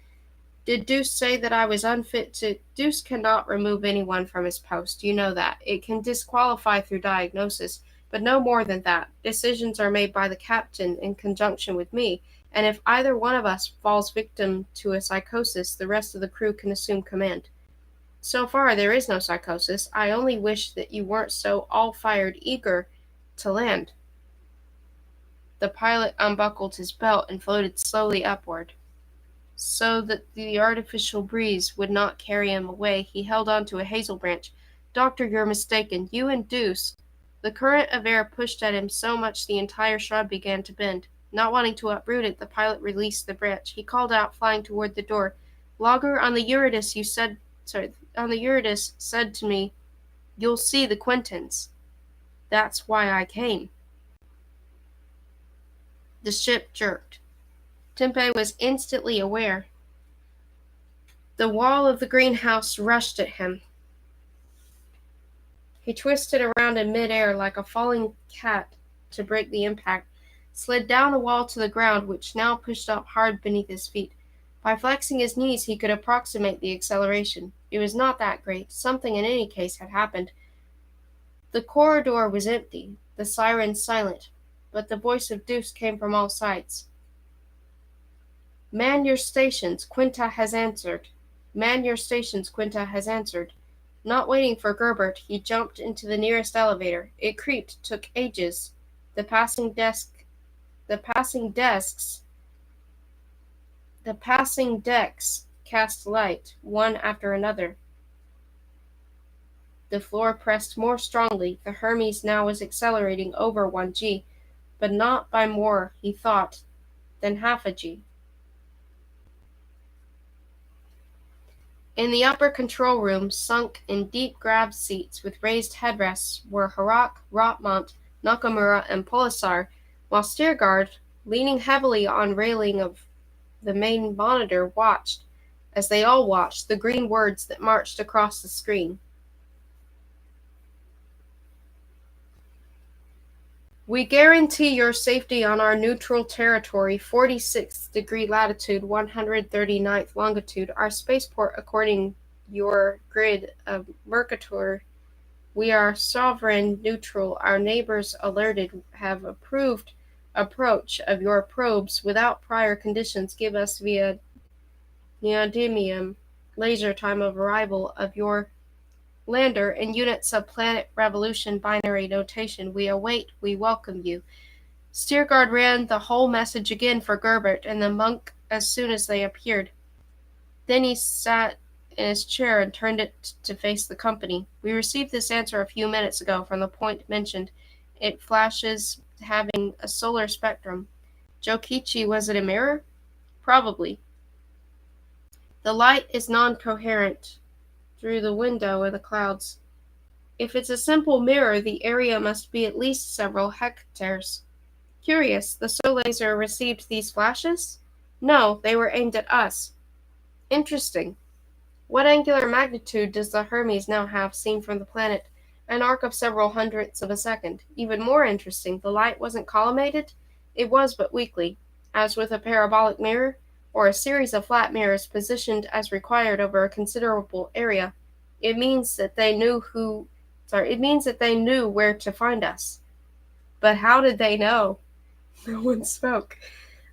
Did Deuce say that I was unfit to... Deuce cannot remove anyone from his post, you know that. It can disqualify through diagnosis, but no more than that. Decisions are made by the captain in conjunction with me, and if either one of us falls victim to a psychosis, the rest of the crew can assume command. So far, there is no psychosis. I only wish that you weren't so all-fired eager to land. The pilot unbuckled his belt and floated slowly upward. So that the artificial breeze would not carry him away, he held on to a hazel branch. Doctor, you're mistaken. You induce. The current of air pushed at him so much the entire shrub began to bend. Not wanting to uproot it, the pilot released the branch. He called out, flying toward the door. Logger, on the Eurydice said to me, you'll see the Quintons. That's why I came. The ship jerked. Tempe was instantly aware. The wall of the greenhouse rushed at him. He twisted around in midair like a falling cat to break the impact, slid down the wall to the ground, which now pushed up hard beneath his feet. By flexing his knees, he could approximate the acceleration. It was not that great. Something in any case had happened. The corridor was empty, the sirens silent, but the voice of Deuce came from all sides. Man your stations, Quinta has answered. Man your stations, Quinta has answered. Not waiting for Gerbert, he jumped into the nearest elevator. It creaked, took ages. The passing decks cast light, one after another. The floor pressed more strongly. The Hermes now was accelerating over 1G, but not by more, he thought, than half a G. In the upper control room, sunk in deep grabbed seats with raised headrests, were Harak, Rotmont, Nakamura, and Polisar, while Steergard, leaning heavily on railing of the main monitor, watched, as they all watched, the green words that marched across the screen. We guarantee your safety on our neutral territory, 46th degree latitude, 139th longitude, our spaceport according your grid of Mercator. We are sovereign neutral. Our neighbors alerted have approved approach of your probes without prior conditions. Give us via neodymium laser time of arrival of your lander in units of planet revolution binary notation. We await, we welcome you. Steergard ran the whole message again for Gerbert and the monk as soon as they appeared. Then he sat in his chair and turned it to face the company. We received this answer a few minutes ago from the point mentioned. It flashes having a solar spectrum. Jokichi, was it a mirror? Probably. The light is non-coherent through the window in the clouds. If it's a simple mirror, the area must be at least several hectares. Curious, the solar laser received these flashes? No, they were aimed at us. Interesting. What angular magnitude does the Hermes now have seen from the planet? An arc of several hundredths of a second. Even more interesting, the light wasn't collimated? It was, but weakly, as with a parabolic mirror, or a series of flat mirrors positioned as required over a considerable area. It means that they knew where to find us. But how did they know? No one spoke.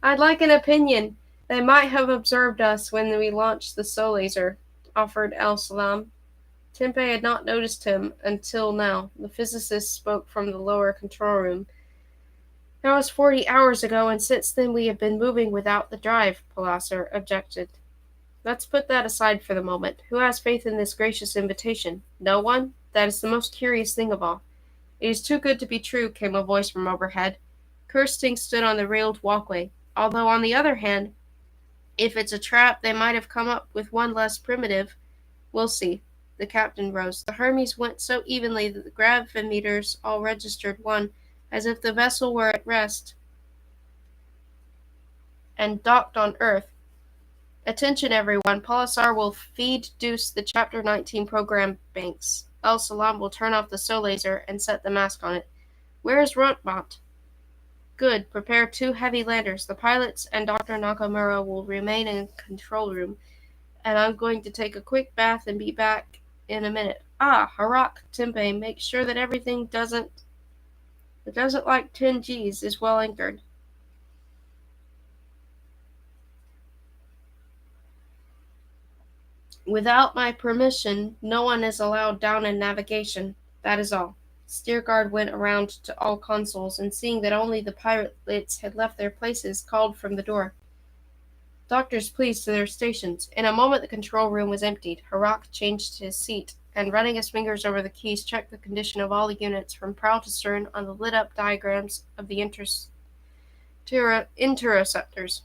I'd like an opinion. They might have observed us when we launched the soul laser, offered El Salam. Tempe had not noticed him until now. The physicist spoke from the lower control room. That was 40 hours ago, and since then we have been moving without the drive, Polisar objected. Let's put that aside for the moment. Who has faith in this gracious invitation? No one? That is the most curious thing of all. It is too good to be true, came a voice from overhead. Kirsting stood on the railed walkway. Although, on the other hand, if it's a trap, they might have come up with one less primitive. We'll see. The captain rose. The Hermes went so evenly that the gravimeters all registered one, as if the vessel were at rest and docked on Earth. Attention, everyone. Polisar will feed Deuce the Chapter 19 program banks. El Salam will turn off the soul laser and set the mask on it. Where is Rotmont? Good. Prepare 2 heavy landers. The pilots and Dr. Nakamura will remain in control room, and I'm going to take a quick bath and be back in a minute. Harak, Tempe, make sure that everything doesn't like 10 Gs is well anchored. Without my permission, no one is allowed down in navigation. That is all. Steerguard went around to all consoles, and seeing that only the pilots had left their places, called from the door. Doctors, please, to their stations. In a moment the control room was emptied. Harak changed his seat, and running his fingers over the keys, checked the condition of all the units from prow to stern on the lit-up diagrams of the interoceptors.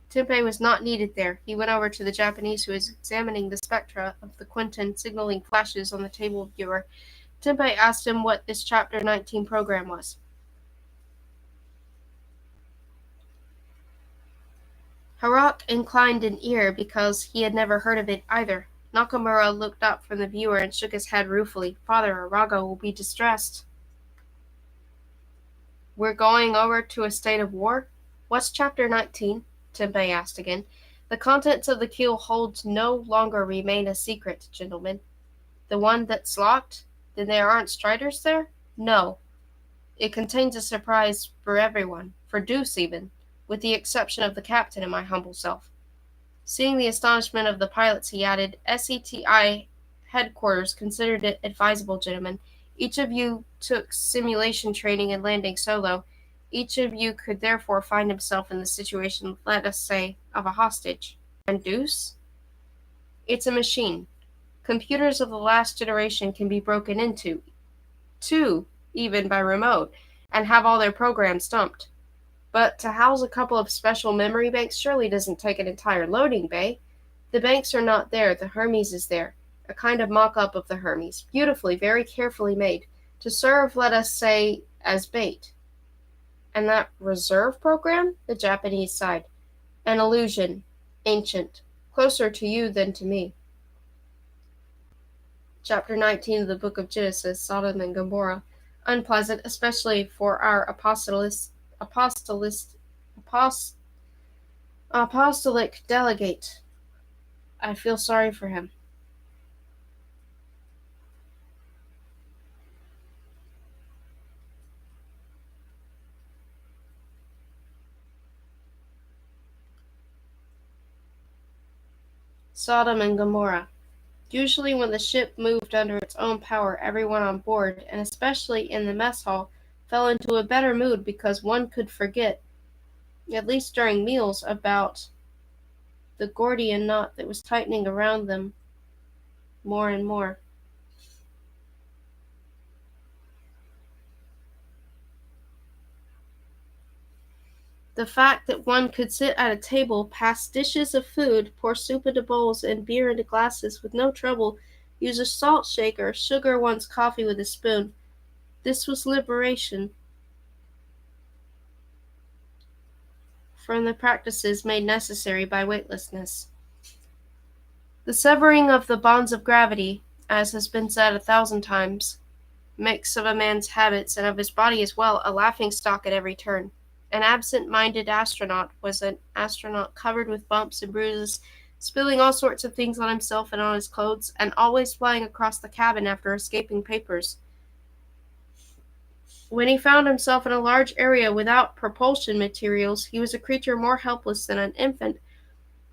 Tempeh was not needed there. He went over to the Japanese who was examining the spectra of the Quinton signaling flashes on the table viewer. Tempeh asked him what this Chapter 19 program was. Harak inclined an ear because he had never heard of it either. Nakamura looked up from the viewer and shook his head ruefully. Father, Arago will be distressed. We're going over to a state of war? What's Chapter 19? Tempeh asked again. The contents of the keel holds no longer remain a secret, gentlemen. The one that's locked? Then there aren't striders there? No. It contains a surprise for everyone, for Deuce even, with the exception of the captain and my humble self. Seeing the astonishment of the pilots, he added, SETI headquarters considered it advisable, gentlemen. Each of you took simulation training and landing solo. Each of you could therefore find himself in the situation, let us say, of a hostage. And Deuce? It's a machine. Computers of the last generation can be broken into, even by remote, and have all their programs dumped. But to house a couple of special memory banks surely doesn't take an entire loading bay. The banks are not there, the Hermes is there, a kind of mock-up of the Hermes, beautifully, very carefully made, to serve, let us say, as bait. And that reserve program? The Japanese sighed. An illusion, ancient, closer to you than to me. Chapter 19 of the Book of Genesis, Sodom and Gomorrah. Unpleasant, especially for our apostolic delegate. I feel sorry for him. Sodom and Gomorrah. Usually when the ship moved under its own power, everyone on board, and especially in the mess hall, fell into a better mood because one could forget, at least during meals, about the Gordian knot that was tightening around them more and more. The fact that one could sit at a table, pass dishes of food, pour soup into bowls and beer into glasses with no trouble, use a salt shaker, sugar one's coffee with a spoon. This was liberation from the practices made necessary by weightlessness. The severing of the bonds of gravity, as has been said 1,000 times, makes of a man's habits and of his body as well a laughing-stock at every turn. An absent-minded astronaut was an astronaut covered with bumps and bruises, spilling all sorts of things on himself and on his clothes, and always flying across the cabin after escaping papers. When he found himself in a large area without propulsion materials, he was a creature more helpless than an infant,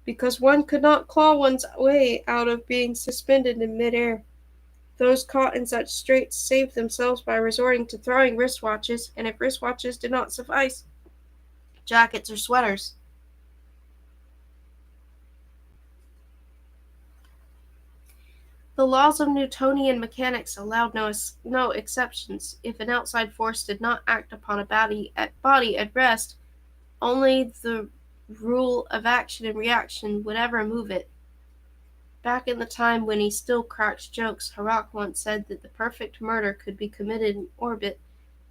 because one could not claw one's way out of being suspended in midair. Those caught in such straits saved themselves by resorting to throwing wristwatches, and if wristwatches did not suffice, jackets or sweaters. The laws of Newtonian mechanics allowed no exceptions. If an outside force did not act upon a body at rest, only the rule of action and reaction would ever move it. Back in the time when he still cracked jokes, Harak once said that the perfect murder could be committed in orbit,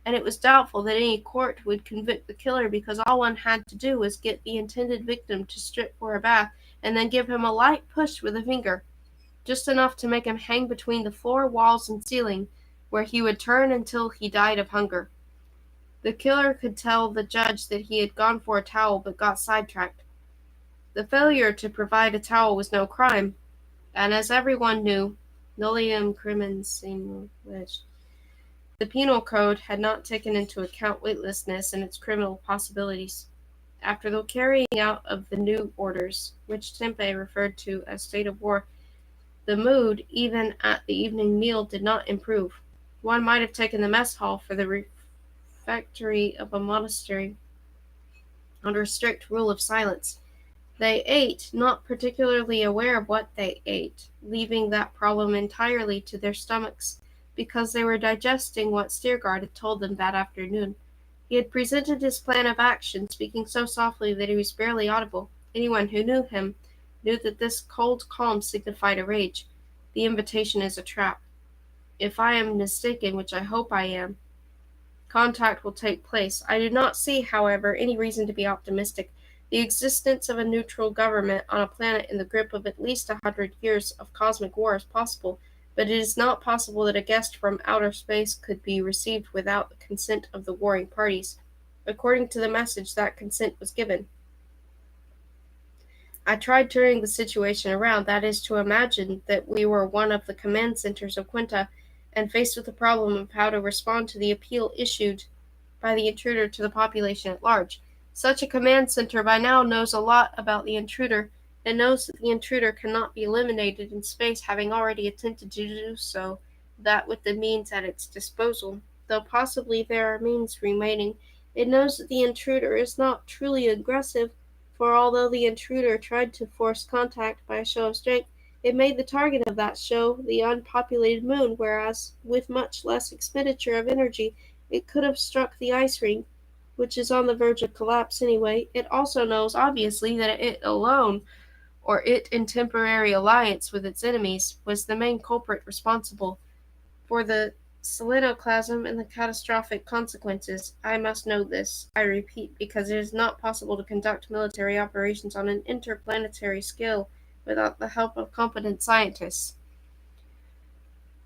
and it was doubtful that any court would convict the killer because all one had to do was get the intended victim to strip for a bath and then give him a light push with a finger, just enough to make him hang between the floor, walls, and ceiling, where he would turn until he died of hunger. The killer could tell the judge that he had gone for a towel but got sidetracked. The failure to provide a towel was no crime, and as everyone knew, nollium crimen sine lege. The penal code had not taken into account weightlessness and its criminal possibilities. After the carrying out of the new orders, which Tempeh referred to as state of war, The mood, even at the evening meal, did not improve. One might have taken the mess hall for the refectory of a monastery, under a strict rule of silence. They ate, not particularly aware of what they ate, leaving that problem entirely to their stomachs, because they were digesting what Steergard had told them that afternoon. He had presented his plan of action, speaking so softly that he was barely audible. Anyone who knew him knew that this cold calm signified a rage. The invitation is a trap. If I am mistaken, which I hope I am, contact will take place. I do not see, however, any reason to be optimistic. The existence of a neutral government on a planet in the grip of at least 100 years of cosmic war is possible, but it is not possible that a guest from outer space could be received without the consent of the warring parties. According to the message, that consent was given. I tried turning the situation around, that is, to imagine that we were one of the command centers of Quinta, and faced with the problem of how to respond to the appeal issued by the intruder to the population at large. Such a command center by now knows a lot about the intruder, and knows that the intruder cannot be eliminated in space, having already attempted to do so, that with the means at its disposal. Though possibly there are means remaining, it knows that the intruder is not truly aggressive, for although the intruder tried to force contact by a show of strength, it made the target of that show the unpopulated moon, whereas, with much less expenditure of energy, it could have struck the ice ring, which is on the verge of collapse anyway. It also knows, obviously, that it alone, or it in temporary alliance with its enemies, was the main culprit responsible for the selenoclasm and the catastrophic consequences. I must know this, I repeat, because it is not possible to conduct military operations on an interplanetary scale without the help of competent scientists.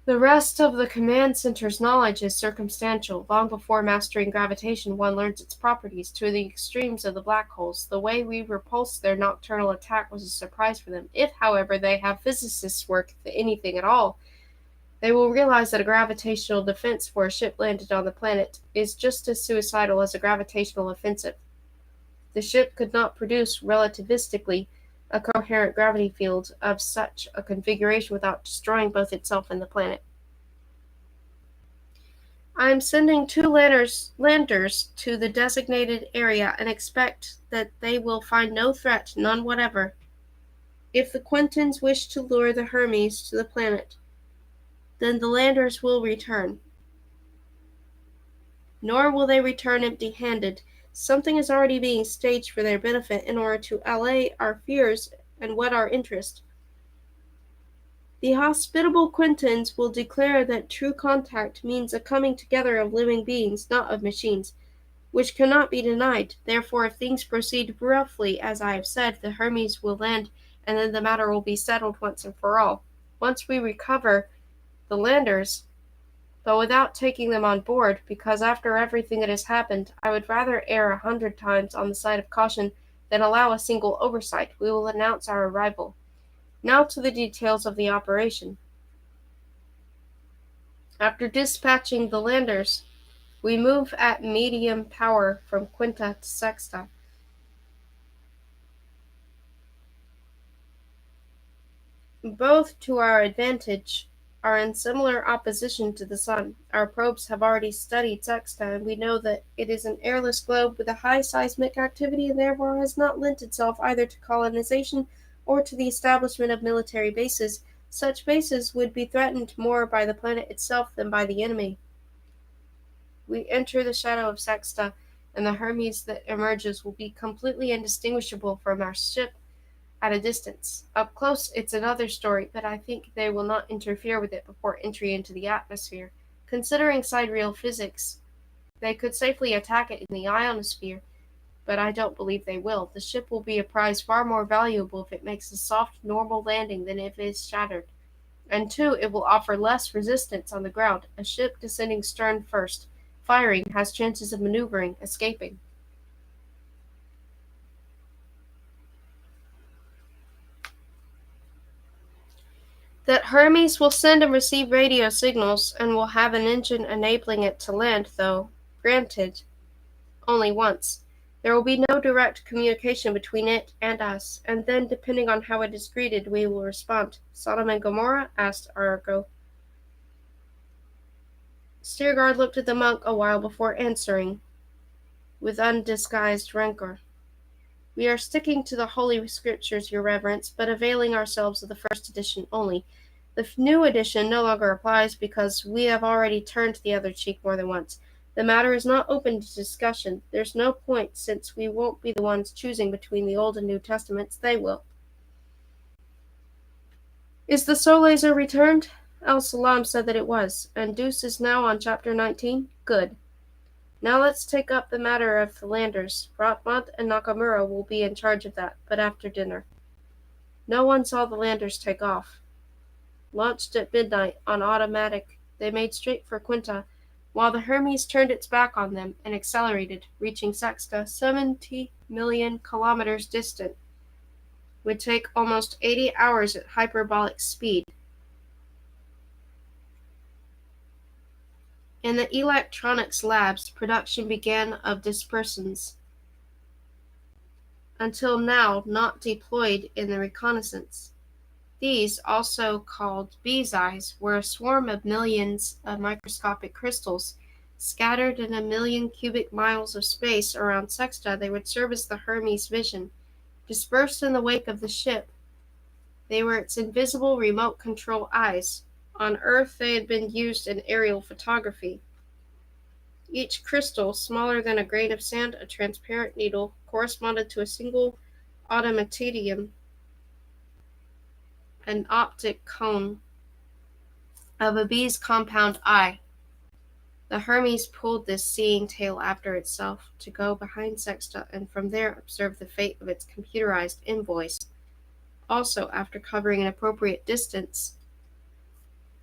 The rest of the command center's knowledge is circumstantial. Long before mastering gravitation, one learns its properties to the extremes of the black holes. The way we repulsed their nocturnal attack was a surprise for them. If, however, they have physicists work anything at all, they will realize that a gravitational defense for a ship landed on the planet is just as suicidal as a gravitational offensive. The ship could not produce, relativistically, a coherent gravity field of such a configuration without destroying both itself and the planet. I am sending 2 landers to the designated area and expect that they will find no threat, none whatever. If the Quintans wish to lure the Hermes to the planet, then the landers will return. Nor will they return empty-handed. Something is already being staged for their benefit in order to allay our fears and whet our interest. The hospitable Quintans will declare that true contact means a coming together of living beings, not of machines, which cannot be denied. Therefore, if things proceed roughly, as I have said, the Hermes will land, and then the matter will be settled once and for all. Once we recover the landers, but without taking them on board, because after everything that has happened, I would rather err 100 times on the side of caution than allow a single oversight. We will announce our arrival. Now to the details of the operation. After dispatching the landers, we move at medium power from Quinta to Sexta. Both, to our advantage, are in similar opposition to the Sun. Our probes have already studied Sexta, and we know that it is an airless globe with a high seismic activity and therefore has not lent itself either to colonization or to the establishment of military bases. Such bases would be threatened more by the planet itself than by the enemy. We enter the shadow of Sexta, and the Hermes that emerges will be completely indistinguishable from our ship at a distance. Up close, it's another story, but I think they will not interfere with it before entry into the atmosphere. Considering sidereal physics, they could safely attack it in the ionosphere, but I don't believe they will. The ship will be a prize far more valuable if it makes a soft, normal landing than if it is shattered. And 2, it will offer less resistance on the ground. A ship descending stern first, firing, has chances of maneuvering, escaping. That Hermes will send and receive radio signals, and will have an engine enabling it to land, though, granted, only once. There will be no direct communication between it and us, and then, depending on how it is greeted, we will respond. Sodom and Gomorrah? Asked Argo. Stiergard looked at the monk a while before answering, with undisguised rancor. We are sticking to the Holy Scriptures, Your Reverence, but availing ourselves of the first edition only. The new edition no longer applies because we have already turned the other cheek more than once. The matter is not open to discussion. There's no point, since we won't be the ones choosing between the Old and New Testaments. They will. Is the soul laser returned? Al-Salam said that it was, and Deuce is now on chapter 19? Good. Now let's take up the matter of the landers. Rotmont and Nakamura will be in charge of that, but after dinner. No one saw the landers take off. Launched at midnight on automatic, they made straight for Quinta, while the Hermes turned its back on them and accelerated, reaching Sexta 70 million kilometers distant. Would take almost 80 hours at hyperbolic speed. In the electronics labs, production began of dispersants, until now not deployed in the reconnaissance. These, also called bees' eyes, were a swarm of millions of microscopic crystals. Scattered in 1,000,000 cubic miles of space around Sexta, they would serve as the Hermes vision. Dispersed in the wake of the ship, they were its invisible remote control eyes. On Earth, they had been used in aerial photography. Each crystal, smaller than a grain of sand, a transparent needle, corresponded to a single automatedium, an optic cone of a bee's compound eye. The Hermes pulled this seeing tail after itself to go behind Sexta and from there observe the fate of its computerized envoys. Also, after covering an appropriate distance,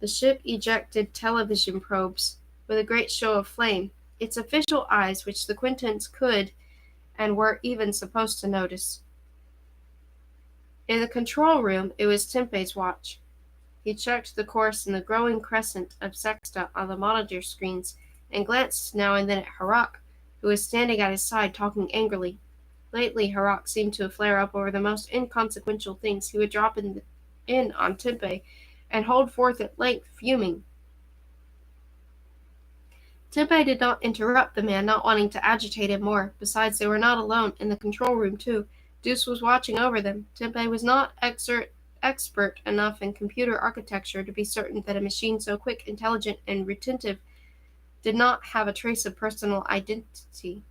the ship ejected television probes with a great show of flame, its official eyes, which the Quintans could and were even supposed to notice. In the control room, it was Tempé's watch. He checked the course in the growing crescent of Sexta on the monitor screens and glanced now and then at Harak, who was standing at his side talking angrily. Lately, Harak seemed to flare up over the most inconsequential things. He would drop in on Tempé and hold forth at length, fuming. Tempé did not interrupt the man, not wanting to agitate him more. Besides, they were not alone. In the control room, too. Deuce was watching over them. Tempé was not expert enough in computer architecture to be certain that a machine so quick, intelligent, and retentive did not have a trace of personal identity.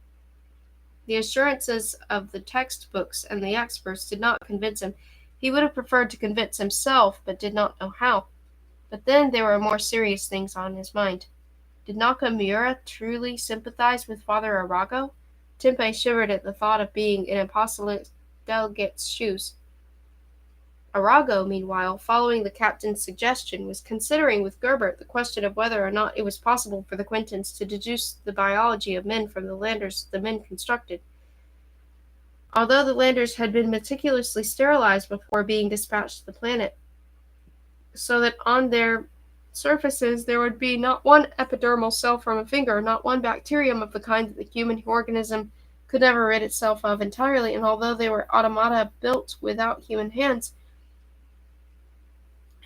The assurances of the textbooks and the experts did not convince him. He would have preferred to convince himself, but did not know how. But then there were more serious things on his mind. Did Nakamura truly sympathize with Father Arago? Tempé shivered at the thought of being in apostolic delegate's shoes. Arago, meanwhile, following the captain's suggestion, was considering with Gerbert the question of whether or not it was possible for the Quintans to deduce the biology of men from the landers the men constructed. Although the landers had been meticulously sterilized before being dispatched to the planet, so that on their surfaces there would be not one epidermal cell from a finger, not one bacterium of the kind that the human organism could never rid itself of entirely, and although they were automata built without human hands,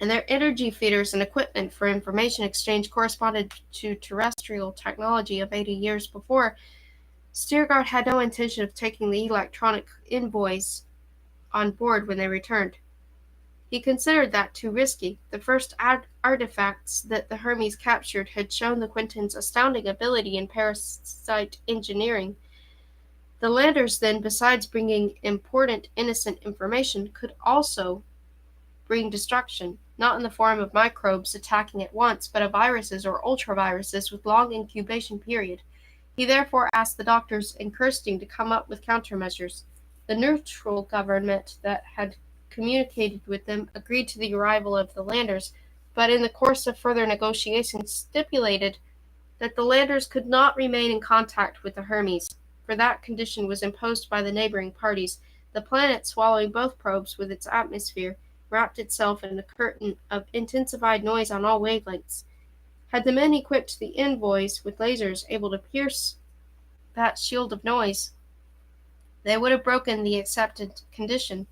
and their energy feeders and equipment for information exchange corresponded to terrestrial technology of 80 years before, Stiergard had no intention of taking the electronic envoys on board when they returned. He considered that too risky. The first artifacts that the Hermes captured had shown the Quintans astounding ability in parasite engineering. The landers, then, besides bringing important innocent information, could also bring destruction, not in the form of microbes attacking at once, but of viruses or ultraviruses with long incubation period. He therefore asked the doctors and Kirstein to come up with countermeasures. The neutral government that had communicated with them agreed to the arrival of the landers, but in the course of further negotiations stipulated that the landers could not remain in contact with the Hermes, for that condition was imposed by the neighboring parties. The planet, swallowing both probes with its atmosphere, wrapped itself in a curtain of intensified noise on all wavelengths. Had the men equipped the envoys with lasers able to pierce that shield of noise, They would have broken the accepted condition.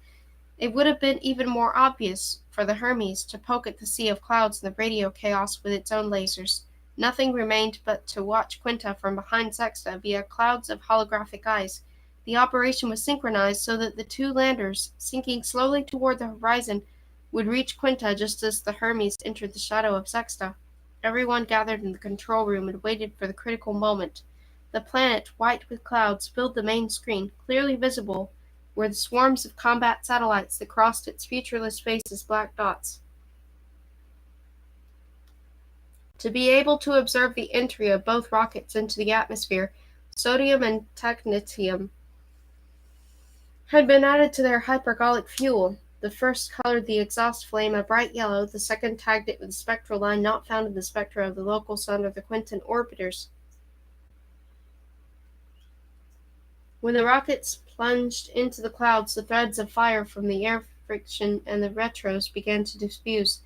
It would have been even more obvious for the Hermes to poke at the sea of clouds and the radio chaos with its own lasers. Nothing remained but to watch Quinta from behind Sexta via clouds of holographic eyes. The operation was synchronized so that the two landers, sinking slowly toward the horizon, would reach Quinta just as the Hermes entered the shadow of Sexta. Everyone gathered in the control room and waited for the critical moment. The planet, white with clouds, filled the main screen. Clearly visible were the swarms of combat satellites that crossed its featureless face as black dots. To be able to observe the entry of both rockets into the atmosphere, sodium and technetium had been added to their hypergolic fuel. The first colored the exhaust flame a bright yellow, the second tagged it with a spectral line not found in the spectra of the local sun or the Quintan orbiters. When the rockets plunged into the clouds, the threads of fire from the air friction and the retros began to diffuse.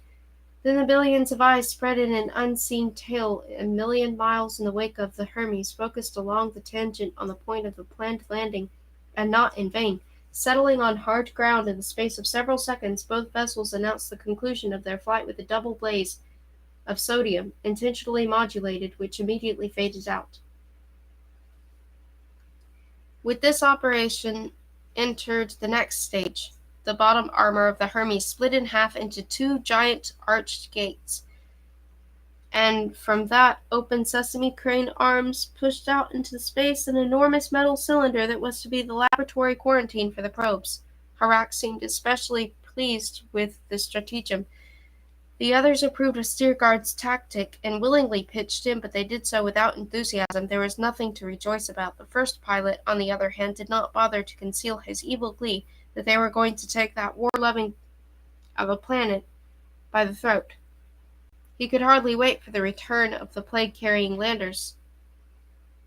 Then the billions of eyes spread in an unseen tail a million miles in the wake of the Hermes, focused along the tangent on the point of the planned landing, and not in vain. Settling on hard ground in the space of several seconds, both vessels announced the conclusion of their flight with a double blaze of sodium, intentionally modulated, which immediately faded out. With this operation entered the next stage. The bottom armor of the Hermes split in half into two giant arched gates, and from that open sesame crane arms pushed out into space an enormous metal cylinder that was to be the laboratory quarantine for the probes. Harak seemed especially pleased with the stratagem. The others approved of Steerguard's tactic and willingly pitched in, but they did so without enthusiasm. There was nothing to rejoice about. The first pilot, on the other hand, did not bother to conceal his evil glee that they were going to take that war-loving of a planet by the throat. He could hardly wait for the return of the plague-carrying landers,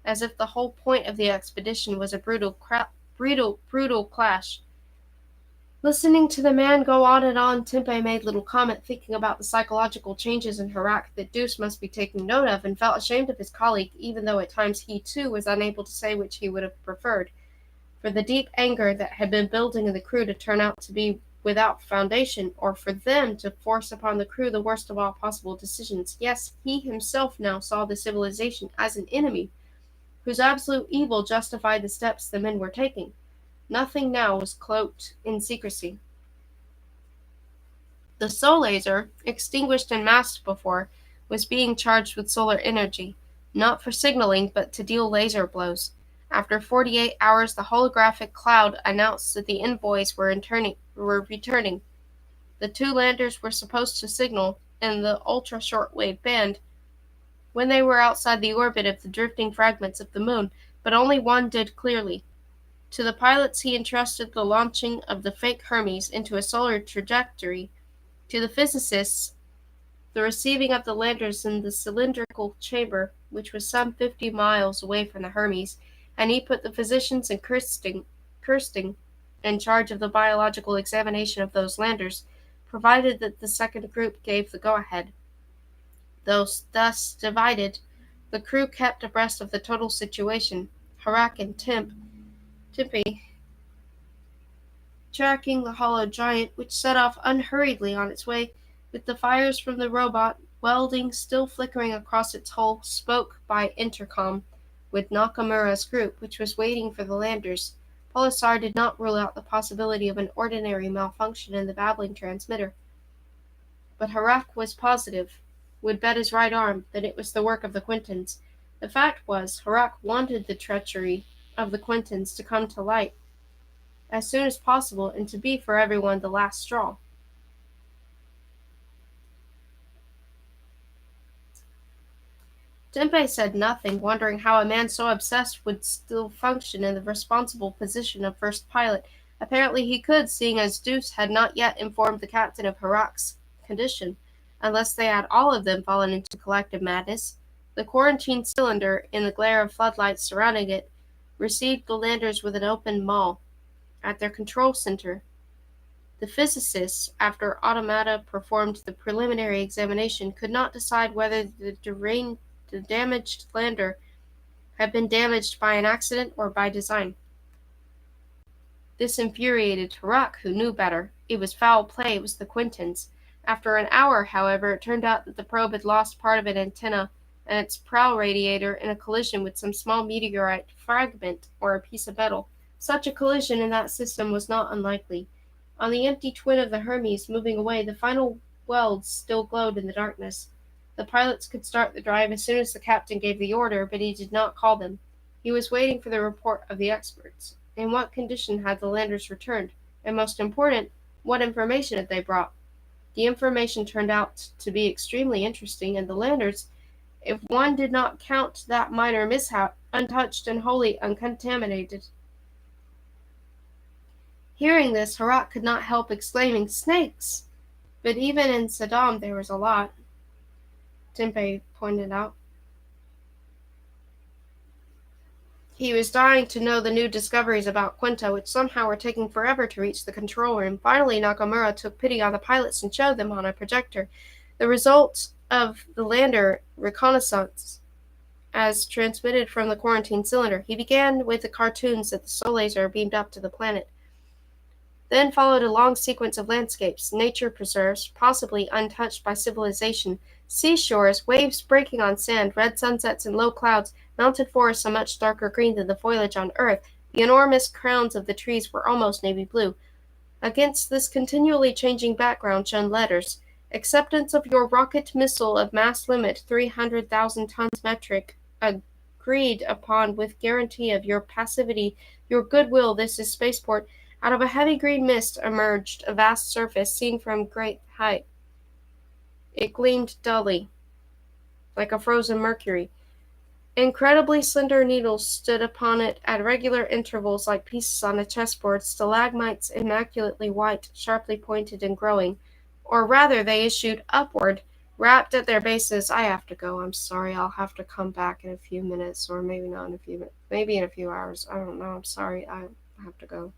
as if the whole point of the expedition was a brutal clash. Listening to the man go on and on, Tempe made little comment, thinking about the psychological changes in Harak that Deuce must be taking note of, and felt ashamed of his colleague, even though at times he too was unable to say which he would have preferred, for the deep anger that had been building in the crew to turn out to be without foundation, or for them to force upon the crew the worst of all possible decisions. Yes, he himself now saw the civilization as an enemy, whose absolute evil justified the steps the men were taking. Nothing now was cloaked in secrecy. The Sol laser, extinguished and masked before, was being charged with solar energy, not for signaling but to deal laser blows. After 48 hours, the holographic cloud announced that the envoys were returning. The two landers were supposed to signal in the ultra-shortwave band when they were outside the orbit of the drifting fragments of the moon, but only one did clearly. To the pilots he entrusted the launching of the fake Hermes into a solar trajectory. To the physicists, the receiving of the landers in the cylindrical chamber, which was some 50 miles away from the Hermes, and he put the physicians and Kirsting in charge of the biological examination of those landers, provided that the second group gave the go-ahead. Thus divided, the crew kept abreast of the total situation. Harak and Tempe tracking the hollow giant, which set off unhurriedly on its way, with the fires from the robot welding still flickering across its hull, spoke by intercom with Nakamura's group, which was waiting for the landers. Polisar did not rule out the possibility of an ordinary malfunction in the babbling transmitter, but Harak was positive, would bet his right arm, that it was the work of the Quintans. The fact was, Harak wanted the treachery of the Quintans to come to light as soon as possible, and to be for everyone the last straw. Tempe said nothing, wondering how a man so obsessed would still function in the responsible position of first pilot. Apparently he could, seeing as Deuce had not yet informed the captain of Harak's condition, unless they had all of them fallen into collective madness. The quarantine cylinder, in the glare of floodlights surrounding it, received the landers with an open maw. At their control center, the physicists, after automata performed the preliminary examination, could not decide whether the damaged lander had been damaged by an accident or by design. This infuriated Turok, who knew better. It was foul play, it was the Quintans. After an hour, however, it turned out that the probe had lost part of an antenna and its prow radiator in a collision with some small meteorite fragment or a piece of metal. Such a collision in that system was not unlikely. On the empty twin of the Hermes moving away, the final welds still glowed in the darkness. The pilots could start the drive as soon as the captain gave the order, but he did not call them. He was waiting for the report of the experts. In what condition had the landers returned? And most important, what information had they brought? The information turned out to be extremely interesting, and the landers, if one did not count that minor mishap, untouched and wholly uncontaminated. Hearing this, Harak could not help exclaiming, "Snakes!" But even in Saddam there was a lot, Tempeh pointed out. He was dying to know the new discoveries about Quinto, which somehow were taking forever to reach the control room. Finally, Nakamura took pity on the pilots and showed them on a projector the results of the lander reconnaissance as transmitted from the quarantine cylinder. He began with the cartoons that the soul laser beamed up to the planet. Then followed a long sequence of landscapes, nature preserves, possibly untouched by civilization, seashores, waves breaking on sand, red sunsets and low clouds, mountain forests a much darker green than the foliage on Earth. The enormous crowns of the trees were almost navy blue. Against this continually changing background shone letters: "Acceptance of your rocket missile of mass limit 300,000 tons metric. Agreed upon with guarantee of your passivity, your goodwill. This is spaceport." Out of a heavy green mist emerged a vast surface, seen from great height. It gleamed dully, like a frozen mercury. Incredibly slender needles stood upon it at regular intervals like pieces on a chessboard, stalagmites immaculately white, sharply pointed and growing. Or rather, they issued upward, wrapped at their bases. I have to go. I'm sorry. I'll have to come back in a few minutes, or maybe not in a few minutes. Maybe in a few hours. I don't know. I'm sorry. I have to go.